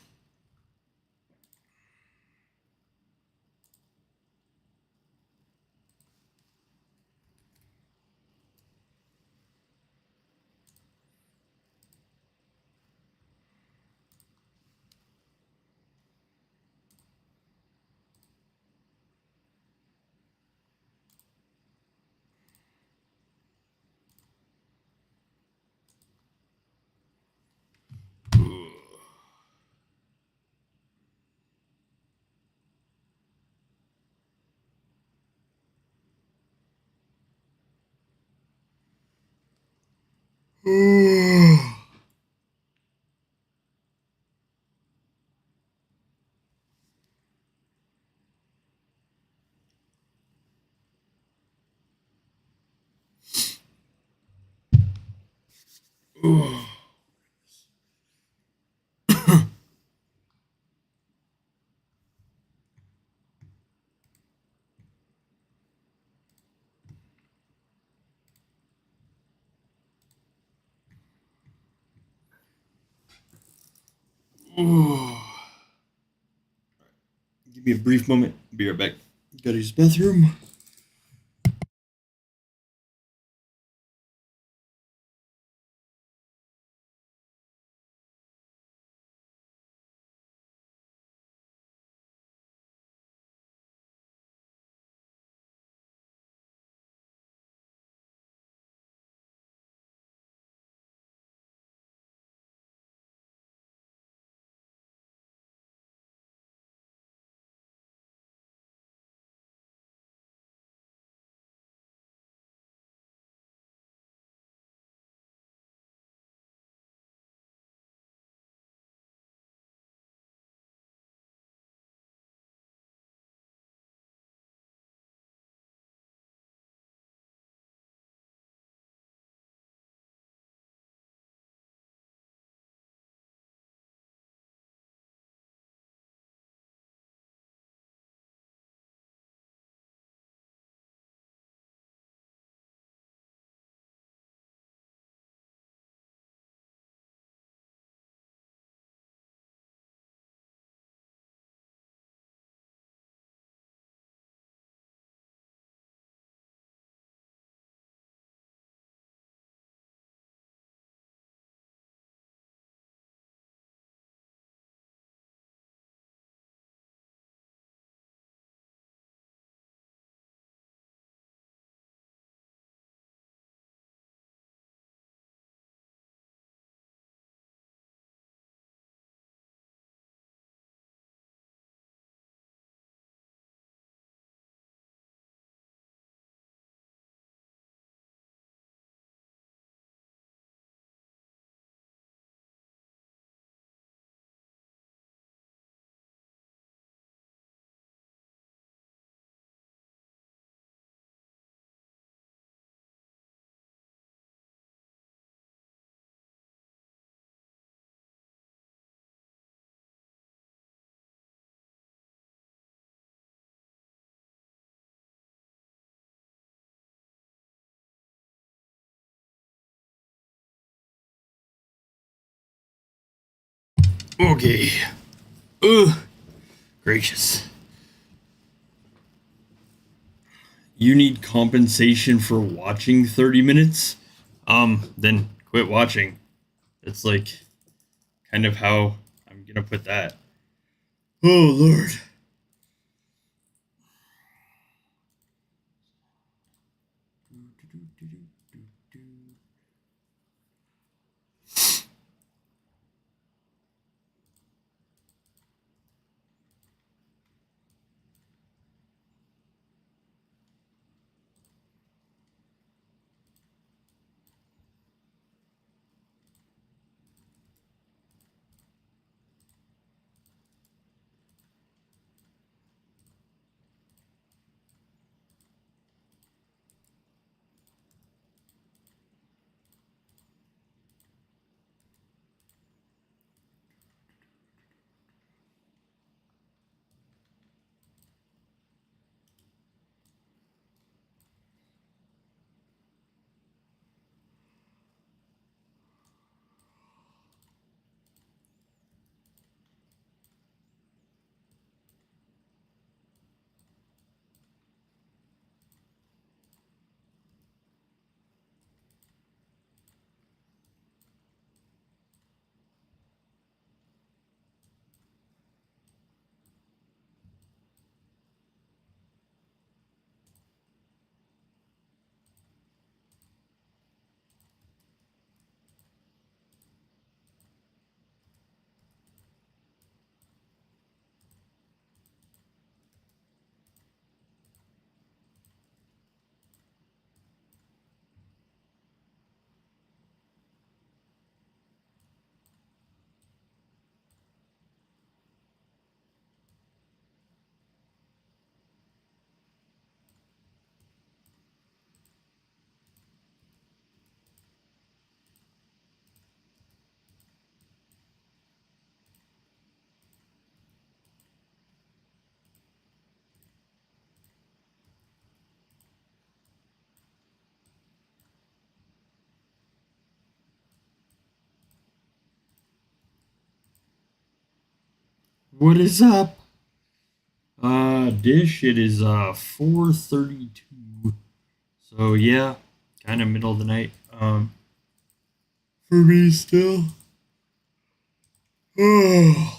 Give me a brief moment. Be right back. Gotta use the bathroom. Okay. Ugh. Gracious. you need compensation for watching 30 minutes, then quit watching. It's like kind of how I'm gonna put that. Oh Lord. What is up? Dish, it is 4:32. So yeah, kind of middle of the night. For me still. Oh.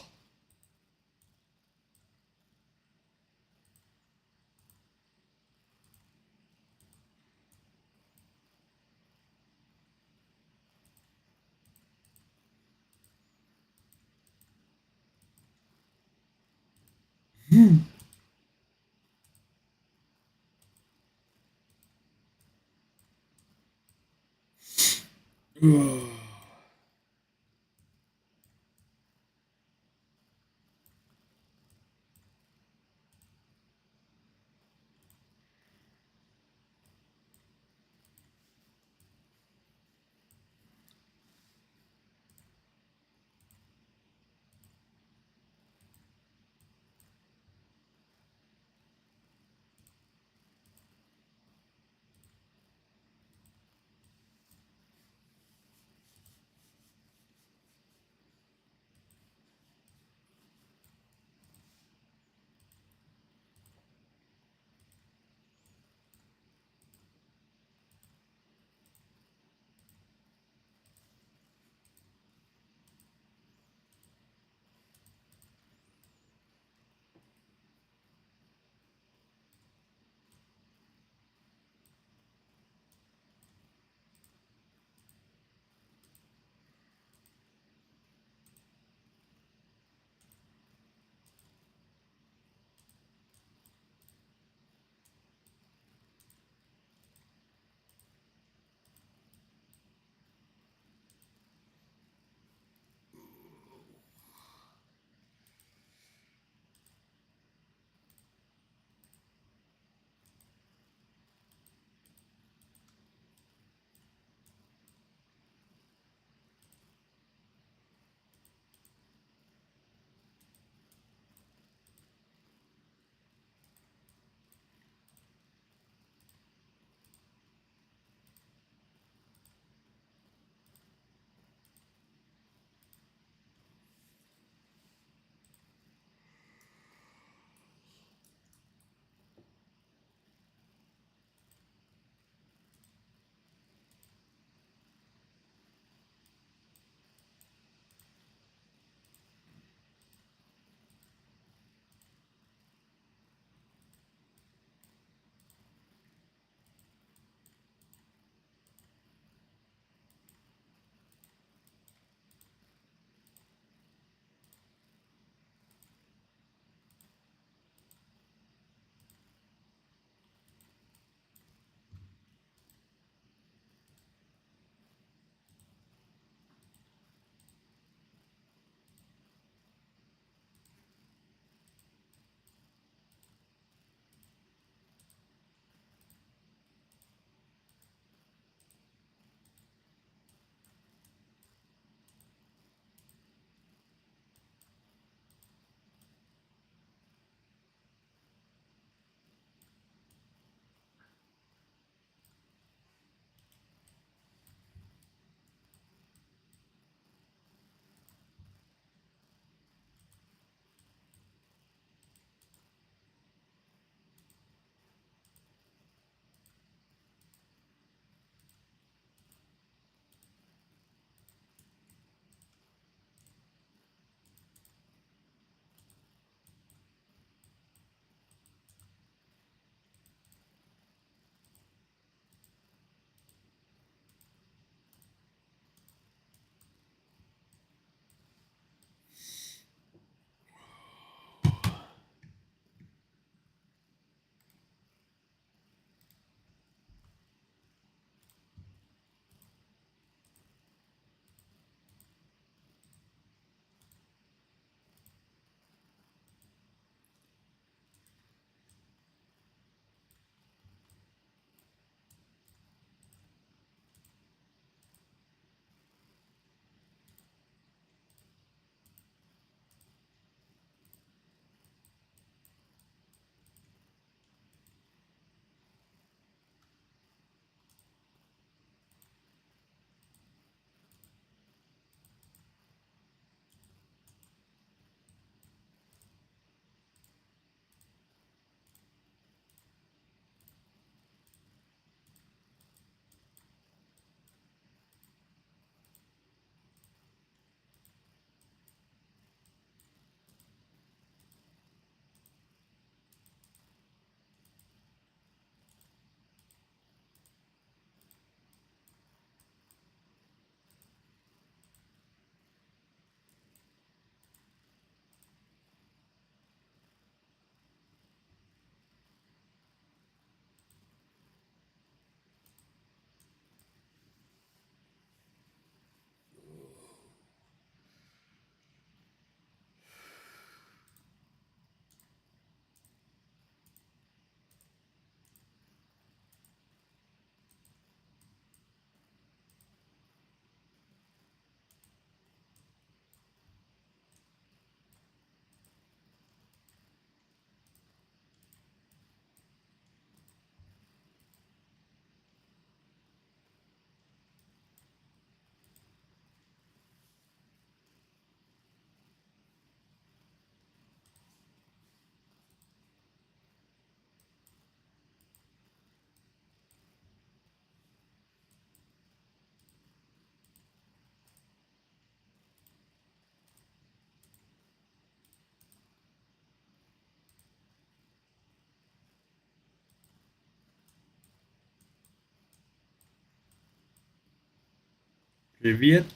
Privyet.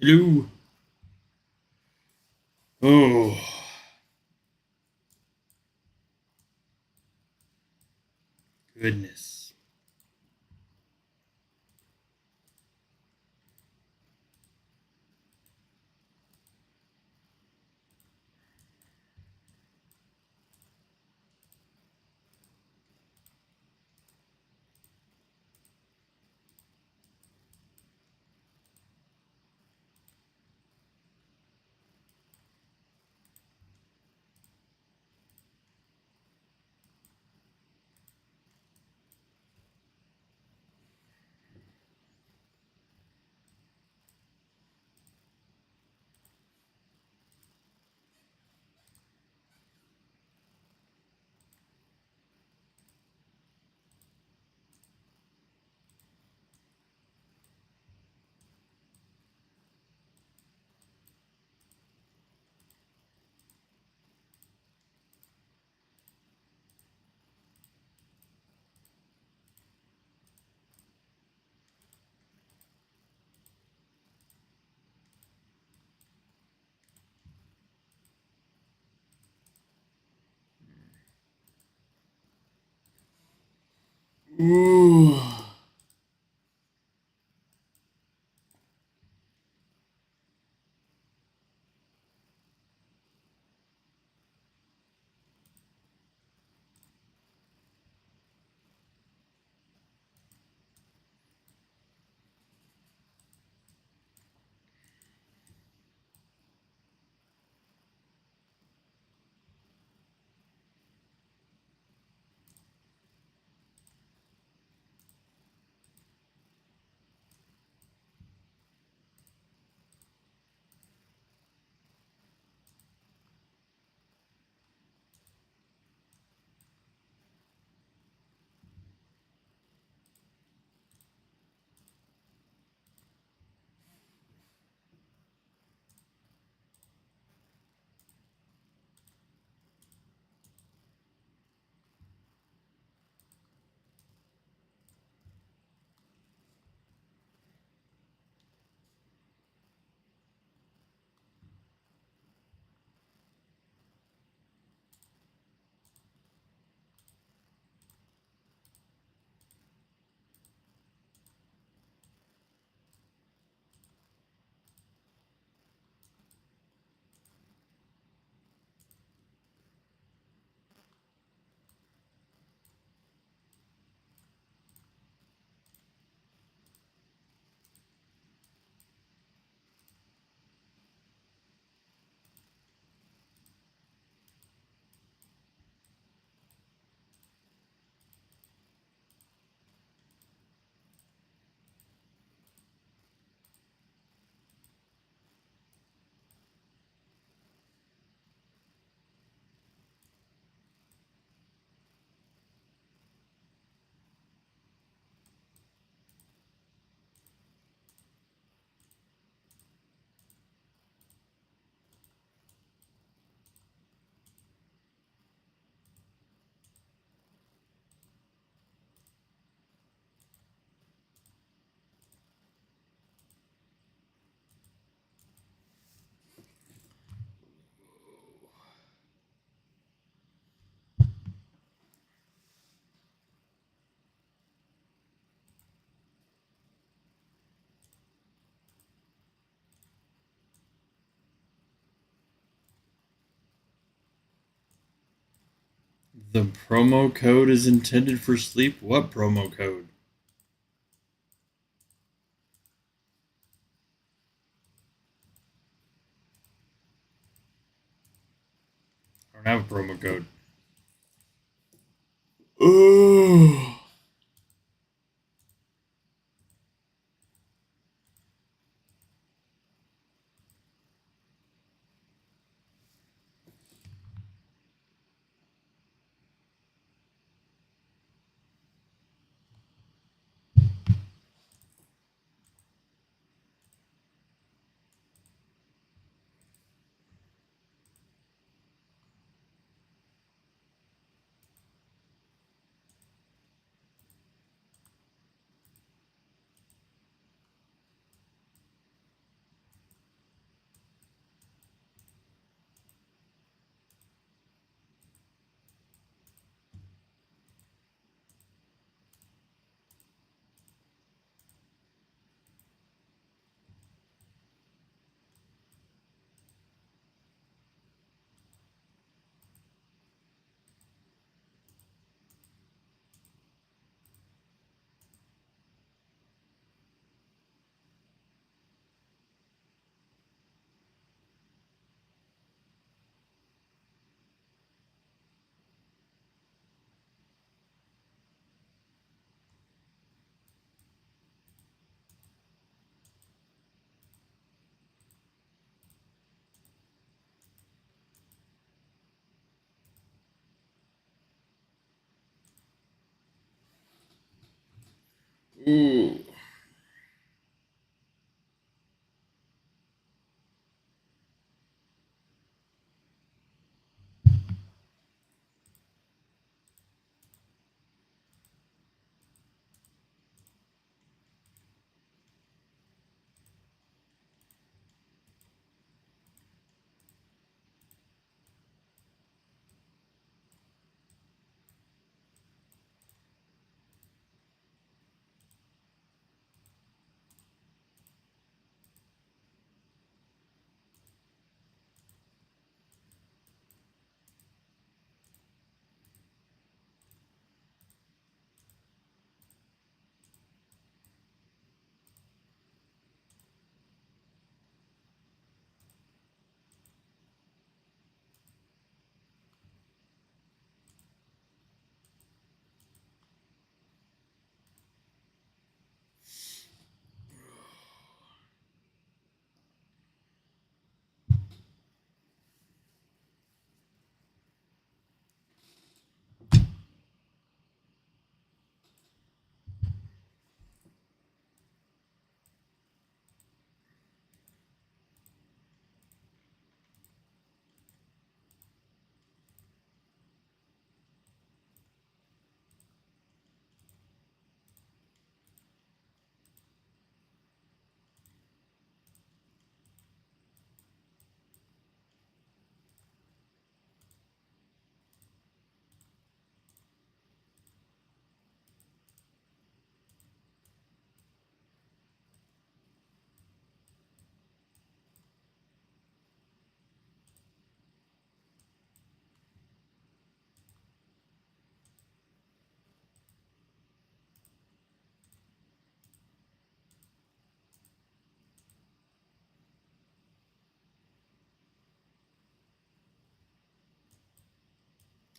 Hello. Oh. Goodness. Ooh. The promo code is intended for sleep? What promo code? I don't have a promo code. Oh.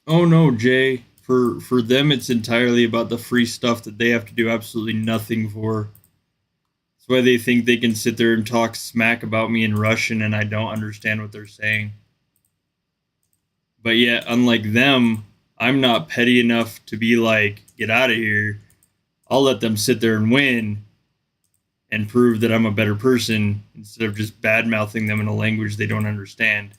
Oh no, Jay. For them, it's entirely about the free stuff that they have to do absolutely nothing for. That's why they think they can sit there and talk smack about me in Russian and I don't understand what they're saying. But yet, unlike them, I'm not petty enough to be like, get out of here. I'll let them sit there and win and prove that I'm a better person instead of just bad mouthing them in a language they don't understand.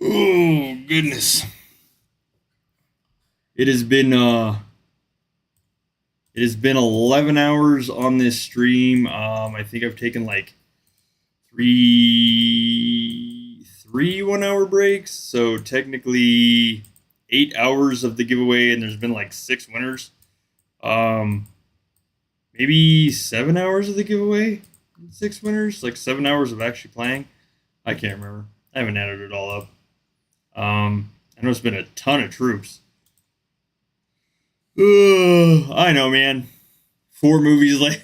Oh goodness. It has been uh it has been 11 hours on this stream. I think I've taken like three 1 hour breaks. So technically 8 hours of the giveaway, and there's been like 6 winners. Um, maybe 7 hours of the giveaway, 6 winners, like 7 hours of actually playing. I can't remember. I haven't added it all up. I know it's been a ton of troops. I know, man. 4 movies like.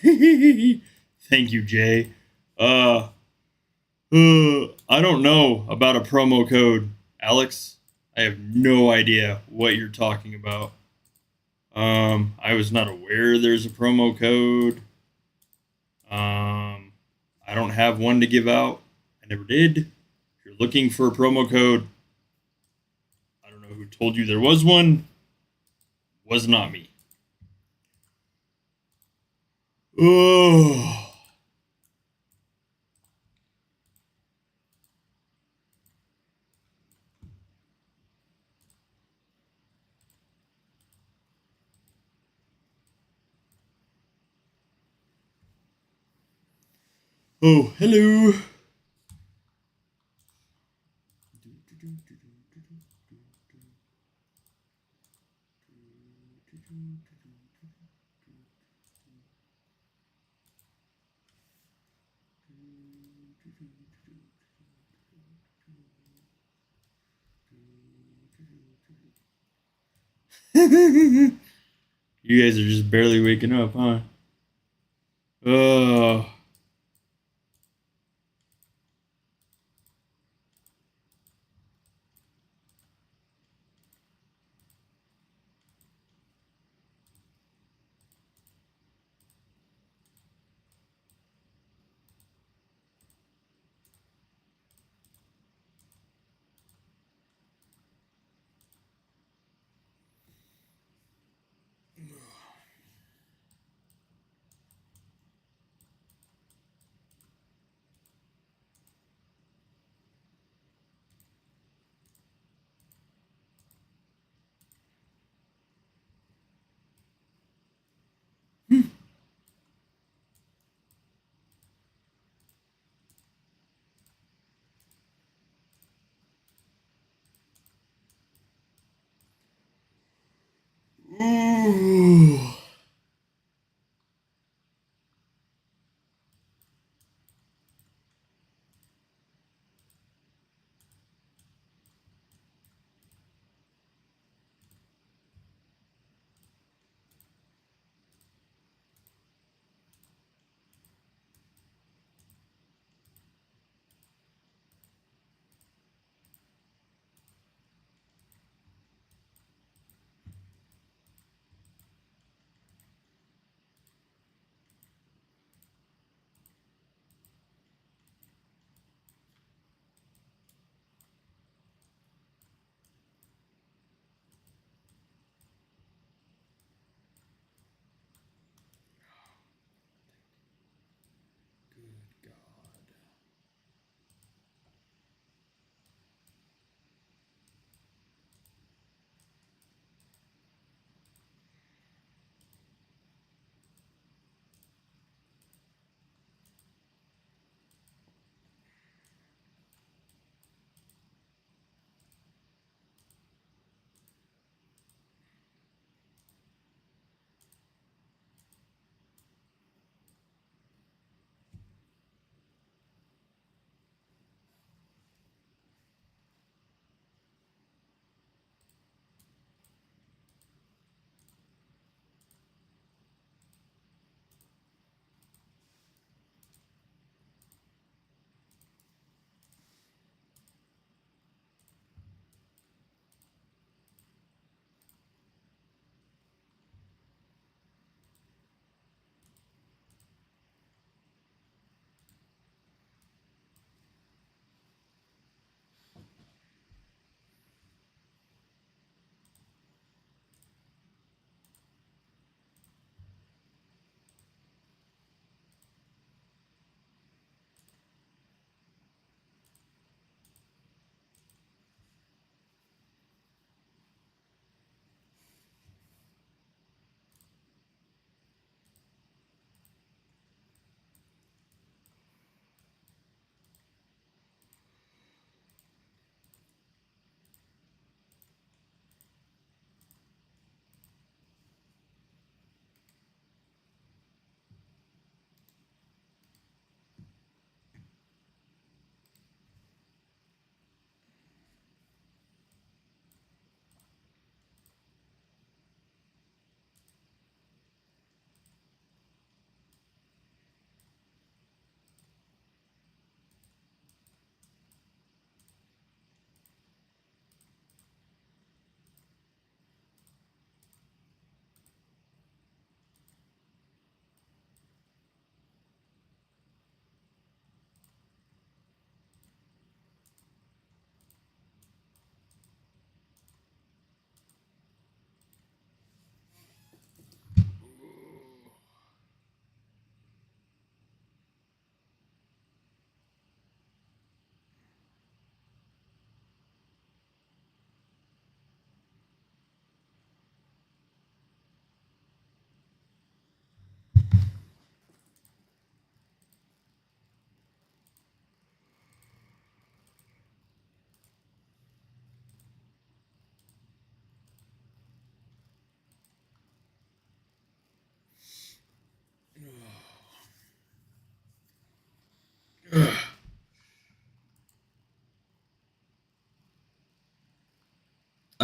Thank you, Jay. I don't know about a promo code, Alex. I have no idea what you're talking about. I was not aware there's a promo code. I don't have one to give out. I never did. If you're looking for a promo code, I don't know who told you there was one. Was not me. Oh. Oh, hello. You guys are just barely waking up, huh? Oh.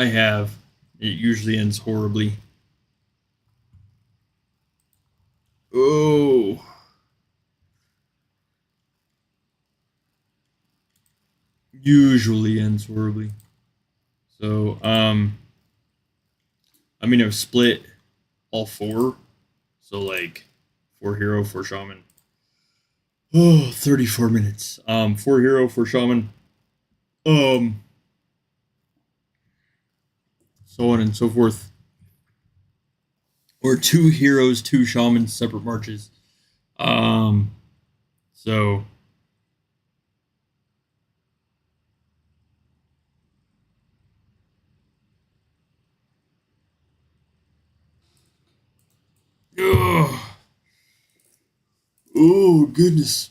I have. It usually ends horribly. Oh. Usually ends horribly. So, I mean, I've split all 4. So, like, 4 hero, 4 shaman. Oh, 34 minutes. 4 hero, 4 shaman. So on and so forth. Or 2 heroes, 2 shamans, separate marches. So ugh. Oh goodness.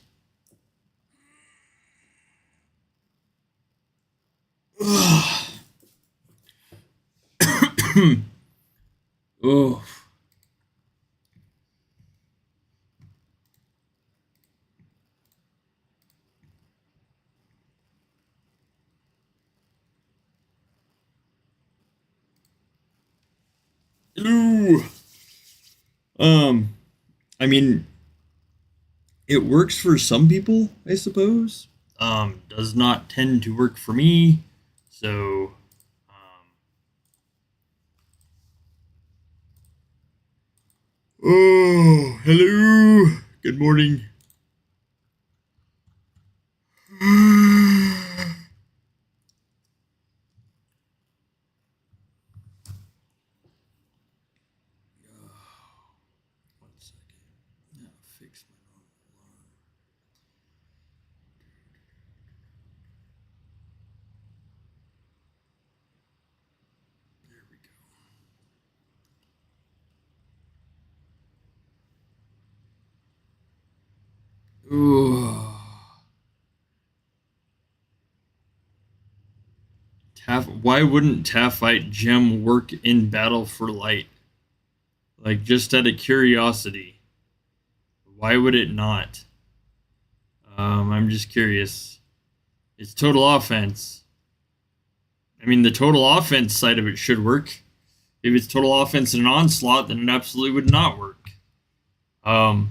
Oh. Ooh. I mean, it works for some people, I suppose. Does not tend to work for me. So, oh, hello. Good morning. One second. Now fix my normal alarm. There we go. Ooh. Why wouldn't Taphite gem work in Battle for Light? Like, just out of curiosity. Why would it not? I'm just curious. It's total offense. I mean, the total offense side of it should work. If it's total offense in an Onslaught, then it absolutely would not work. I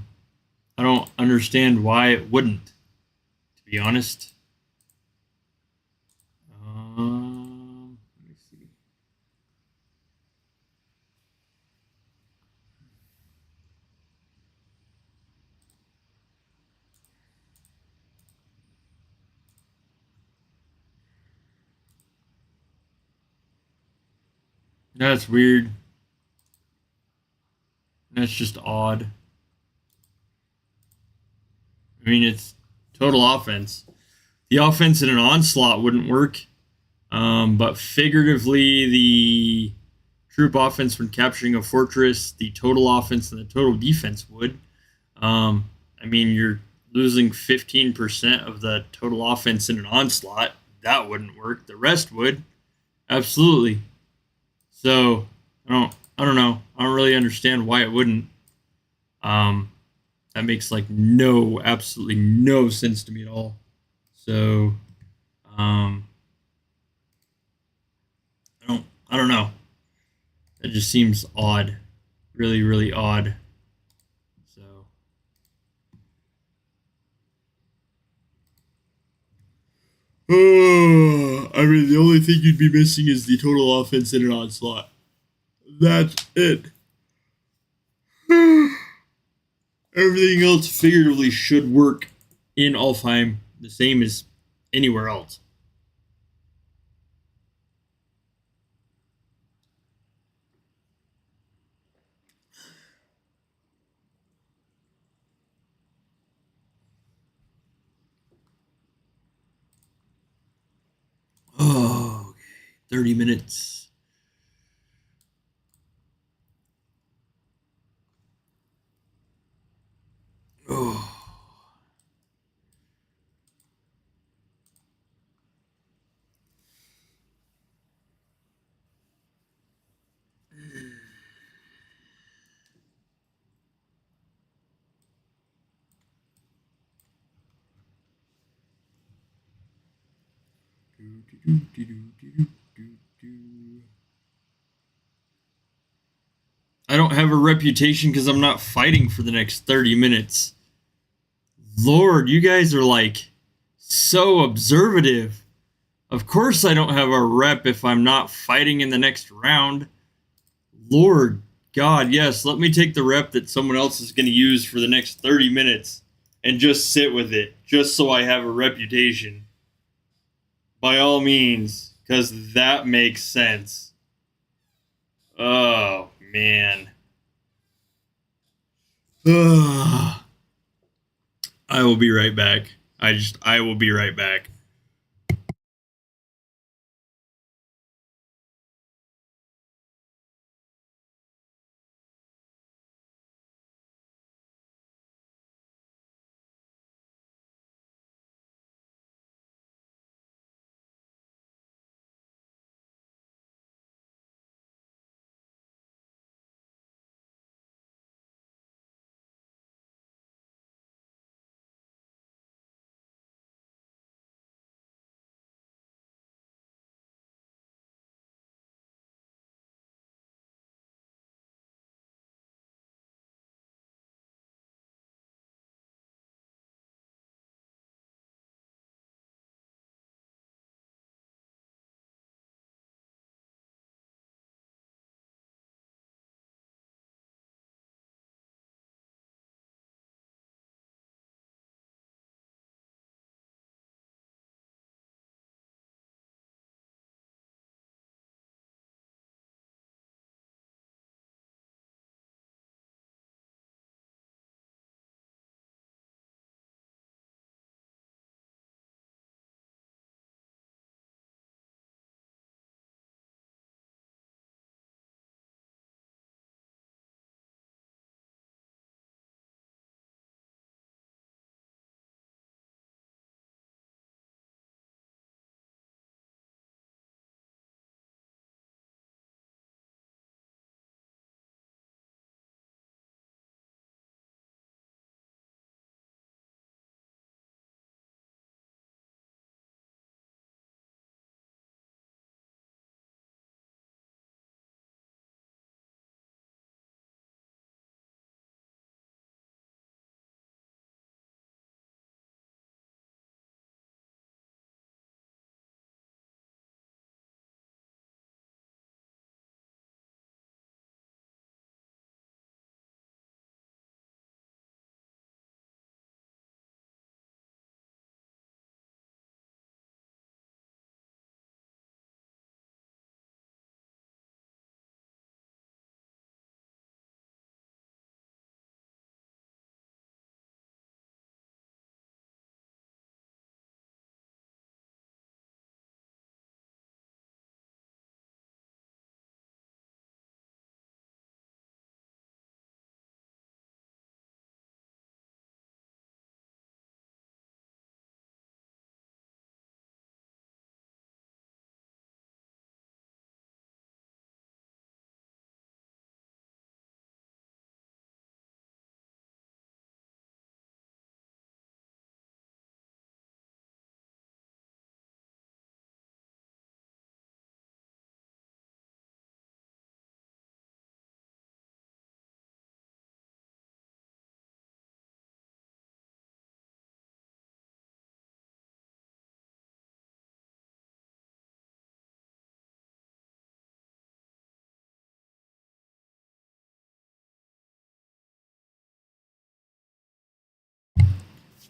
don't understand why it wouldn't, to be honest. Let me see. That's weird. That's just odd. I mean, it's total offense. The offense in an Onslaught wouldn't work, but figuratively, the troop offense when capturing a fortress, the total offense and the total defense would. I mean, you're losing 15% of the total offense in an Onslaught. That wouldn't work. The rest would. Absolutely. So, I don't know. I don't really understand why it wouldn't. That makes like absolutely no sense to me at all. So, I don't know. It just seems odd, really, really odd. So, I mean, the only thing you'd be missing is the total offense in an Onslaught. That's it. Everything else figuratively should work in Alfheim the same as anywhere else. Oh, okay. 30 minutes. Oh. I don't have a reputation because I'm not fighting for the next 30 minutes. Lord, you guys are like so observative. Of course I don't have a rep if I'm not fighting in the next round. Lord God, yes, let me take the rep that someone else is going to use for the next 30 minutes and just sit with it, just so I have a reputation. By all means, because that makes sense. Oh, man. I will be right back. I will be right back.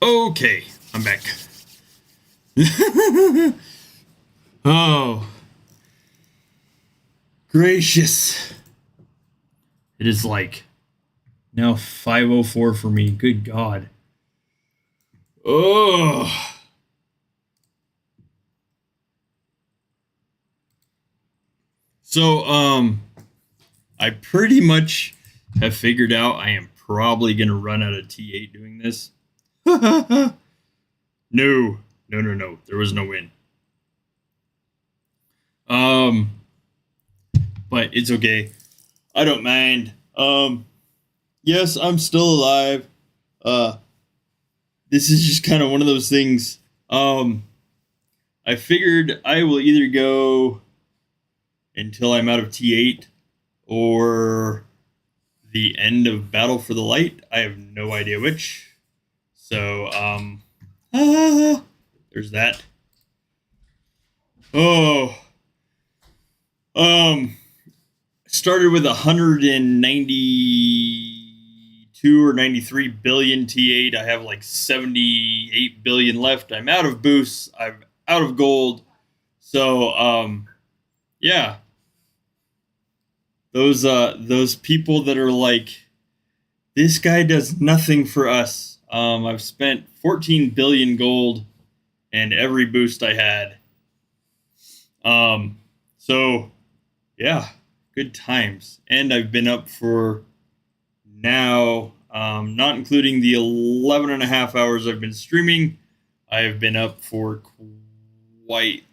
Okay, I'm back. Oh, gracious. It is like now 5:04 for me. Good God. Oh. So, I pretty much have figured out I am probably going to run out of T8 doing this. No. There was no win. But it's okay. I don't mind. Yes, I'm still alive. This is just kind of one of those things. I figured I will either go until I'm out of T8 or the end of Battle for the Light. I have no idea which. So, there's that. Oh, started with 192 or 93 billion T8. I have like 78 billion left. I'm out of boosts. I'm out of gold. So, yeah. Those people that are like, this guy does nothing for us. I've spent 14 billion gold and every boost I had. So yeah, good times. And I've been up for now, not including the 11 and a half hours I've been streaming, I have been up for quite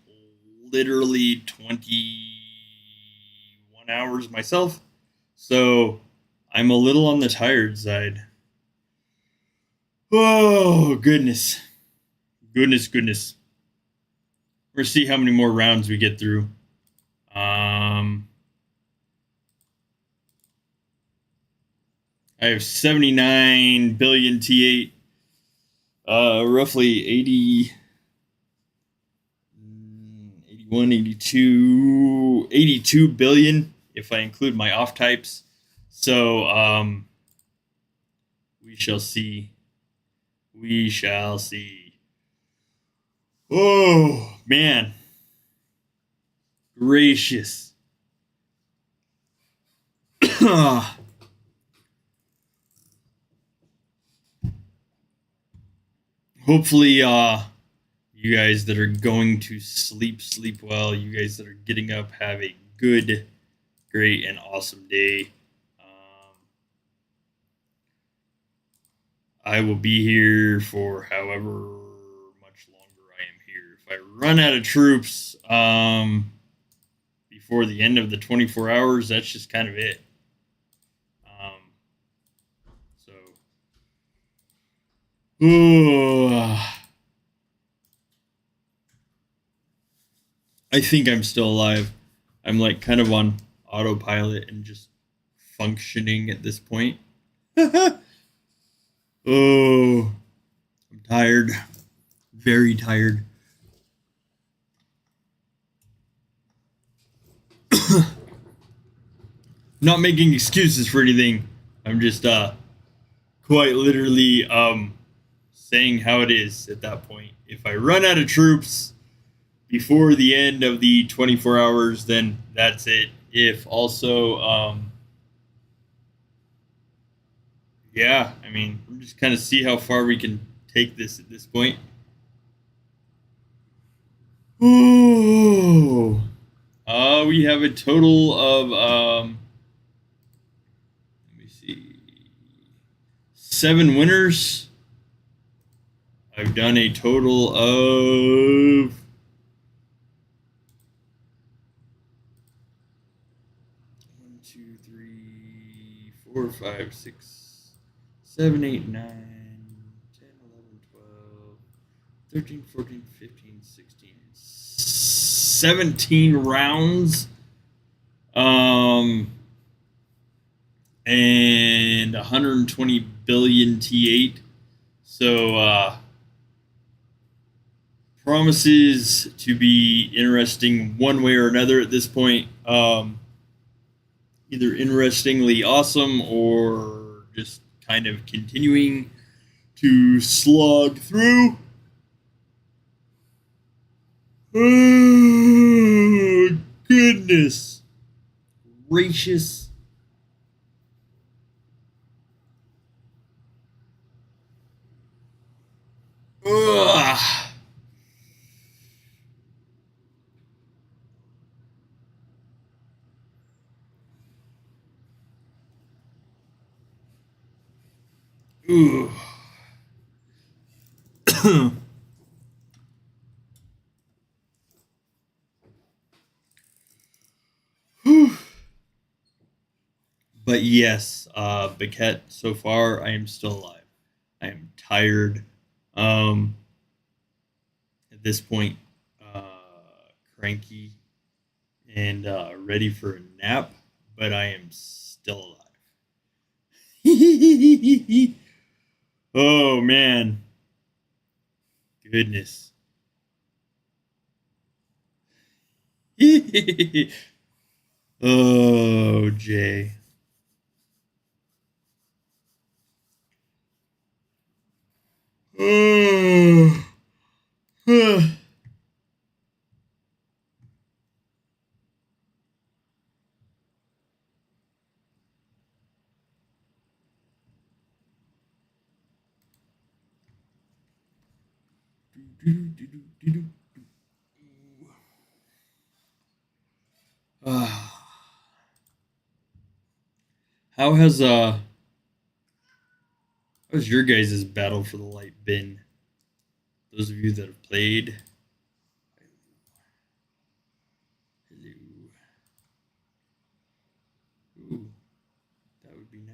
literally 21 hours myself. So I'm a little on the tired side. Oh, goodness. Goodness. We're going to see how many more rounds we get through. I have 79 billion T8, roughly 80, 81, 82 billion if I include my off types. So, we shall see. We shall see. Oh, man. Gracious. Hopefully, you guys that are going to sleep well. You guys that are getting up, have a good, great, and awesome day. I will be here for however much longer I am here. If I run out of troops before the end of the 24 hours, that's just kind of it. So, I think I'm still alive. I'm like kind of on autopilot and just functioning at this point. Oh, I'm tired. Very tired. Not making excuses for anything. I'm just quite literally saying how it is at that point. If I run out of troops before the end of the 24 hours, then that's it. If also yeah, I mean, we'll just kind of see how far we can take this at this point. Ooh. We have a total of, let me see, 7 winners. I've done a total of 1, 2, 3, 4, 5, 6, 7, 8, 9, 10, 11, 12, 13, 14, 15, 16, 17 rounds. And 120 billion T8. So, promises to be interesting one way or another at this point. Either interestingly awesome or just kind of continuing to slog through. Oh, goodness gracious. Ugh. Ooh. But yes, Biquette, so far, I am still alive. I am tired. At this point, cranky and ready for a nap, but I am still alive. Oh, man. Goodness. Oh, Jay. Oh. How has how's your guys' battle for the light been? Those of you that have played. Hello. Ooh, that would be nice.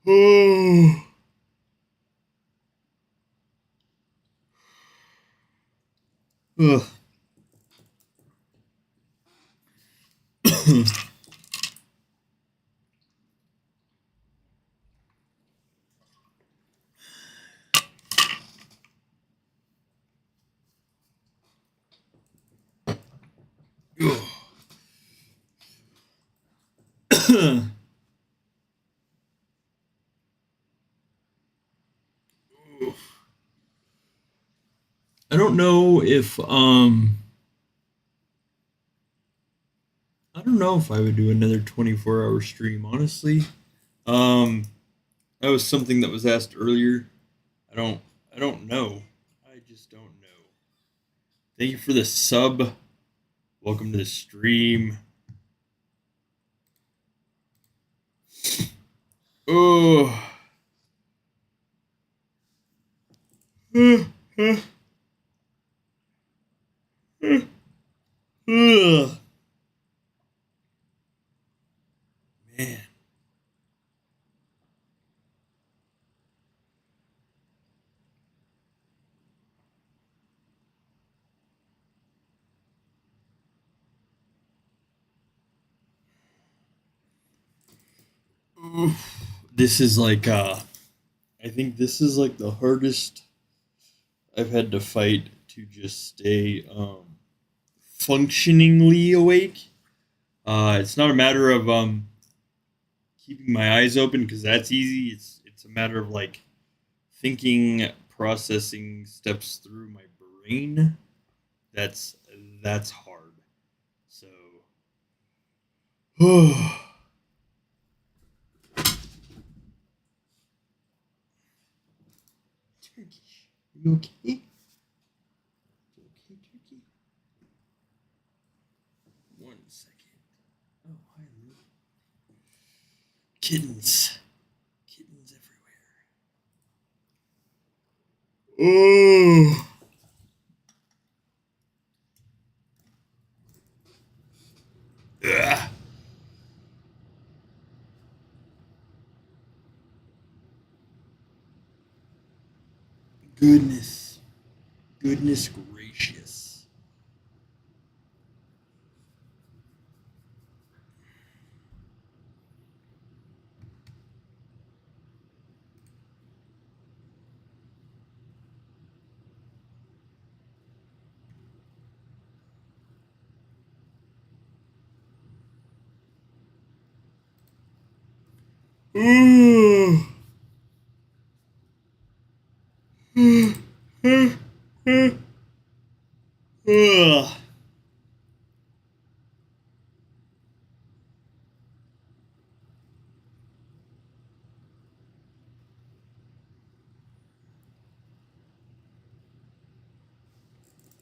Oh. Ugh. I don't know if I don't know if I would do another 24-hour stream, honestly. Um that was something that was asked earlier. I don't I don't know. I just don't know. Thank you for the sub. Welcome to the stream. Oh. Man. This is like I think this is like the hardest I've had to fight to just stay functioningly awake. It's not a matter of keeping my eyes open because that's easy. It's a matter of like thinking, processing steps through my brain. That's hard. So Turkish. Are you okay? You okay, Turkey? 1 second. Oh, hi, Lou. Kittens. Kittens everywhere. Oh. Ugh. Goodness. Goodness gracious. Ooh. Ugh.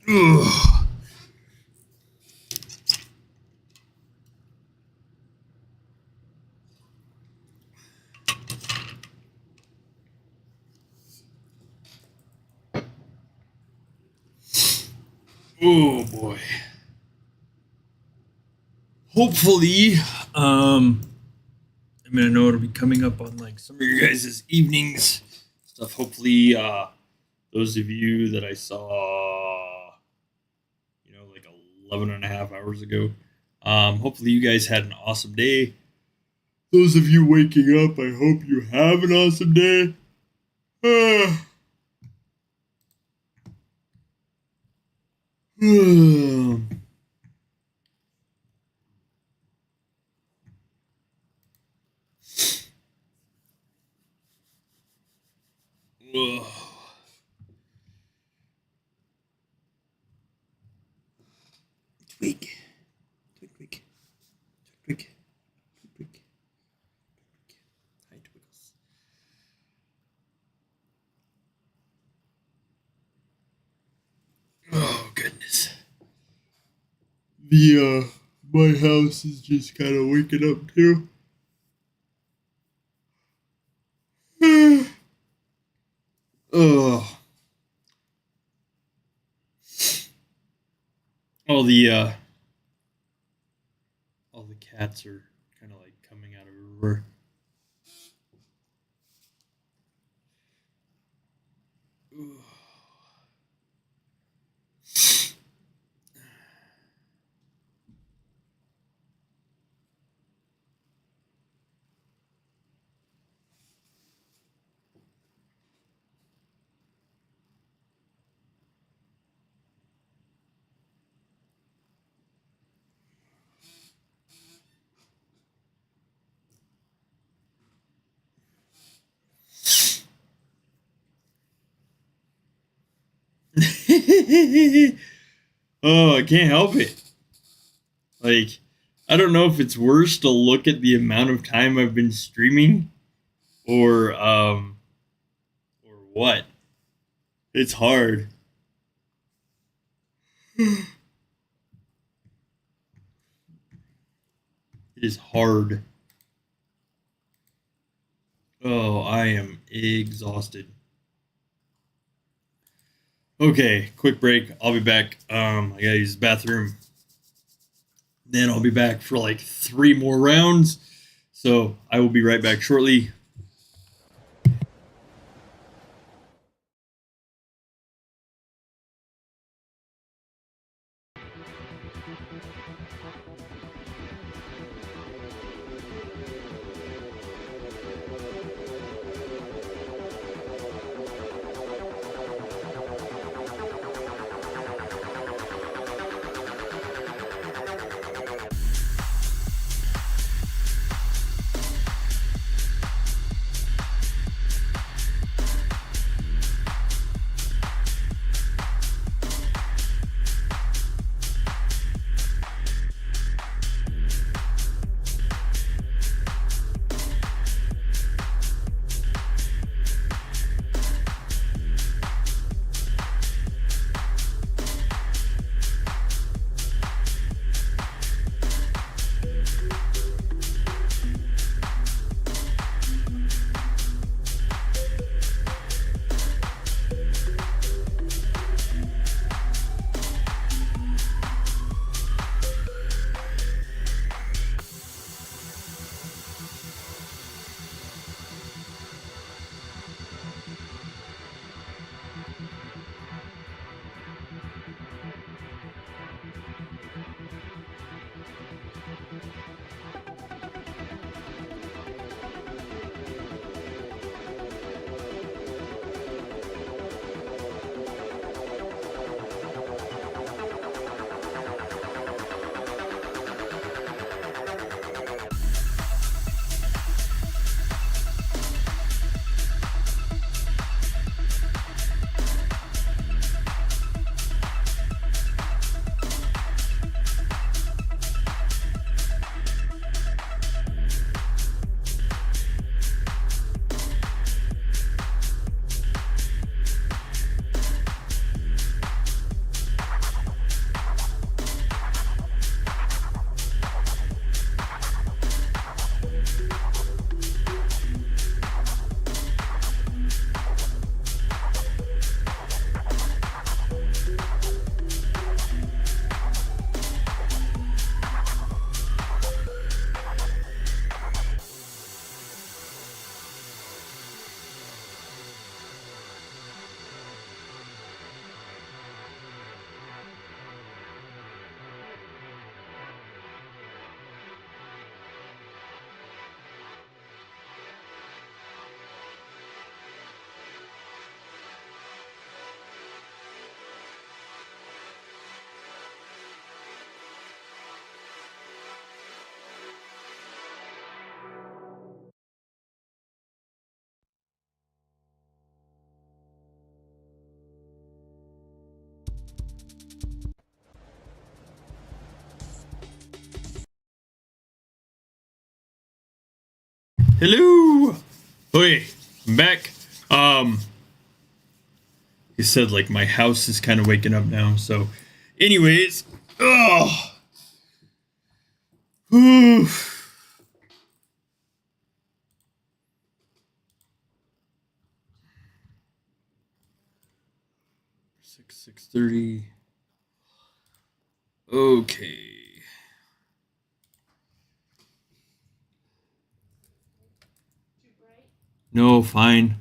Ugh. Oh boy. Hopefully, I mean, I know it'll be coming up on like some of your guys' evenings stuff. Hopefully, those of you that I saw, like 11 and a half hours ago, hopefully you guys had an awesome day. Those of you waking up, I hope you have an awesome day. Tweak. Tweak. Hi, Twiggles. Oh, goodness. My house is just kind of waking up, too. Oh. All the cats are kind of like coming out of everywhere. Oh, I can't help it. Like, I don't know if it's worse to look at the amount of time I've been streaming or what. It's hard. It is hard. Oh, I am exhausted. Okay, quick break. I'll be back. I gotta use the bathroom. Then I'll be back for like 3 more rounds. So I will be right back shortly. Hello. Okay, I'm back. You said like my house is kind of waking up now. So, anyways, oof. 6:30. Okay. No, fine.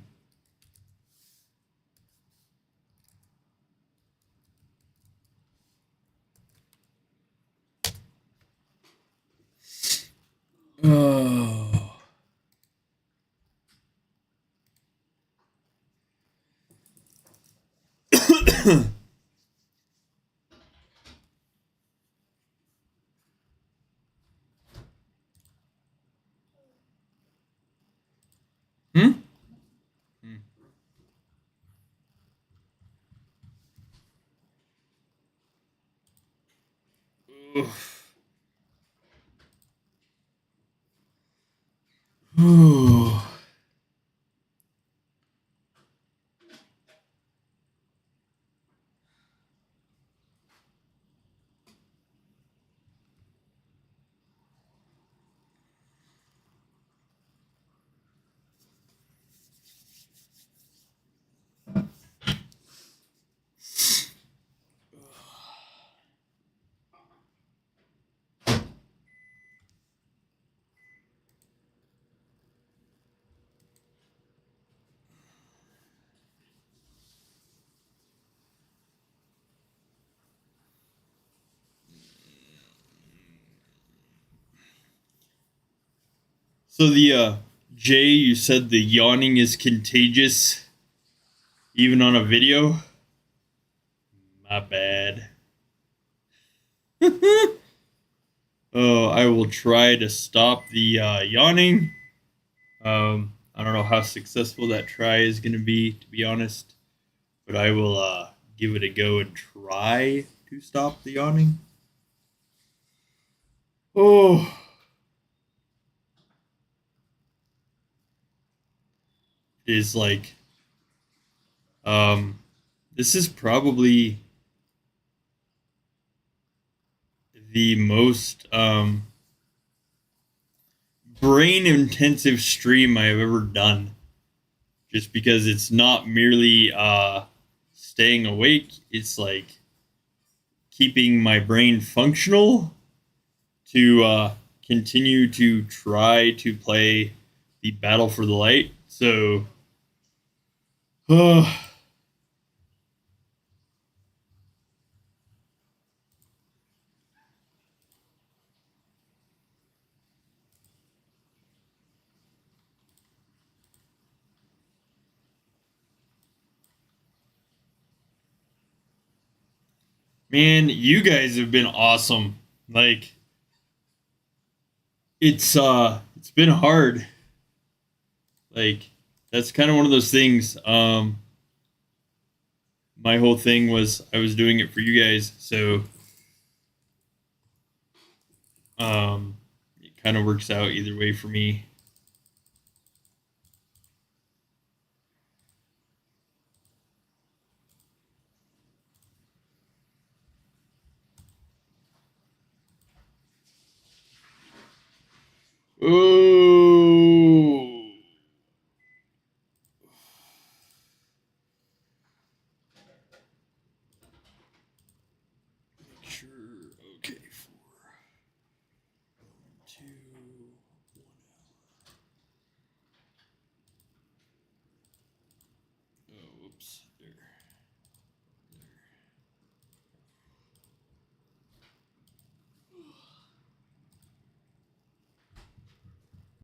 Oh. Hmm? Oof. Ooh. So the Jay, you said the yawning is contagious, even on a video. My bad. Oh, I will try to stop the yawning. I don't know how successful that try is going to be, to be honest, but I will give it a go and try to stop the yawning. Oh. It is like, this is probably the most brain intensive stream I've ever done. Just because it's not merely staying awake, it's like keeping my brain functional to continue to try to play the Battle for the Light. So, man, you guys have been awesome. Like, it's been hard. Like, that's kind of one of those things. My whole thing was I was doing it for you guys, so it kind of works out either way for me. Oh.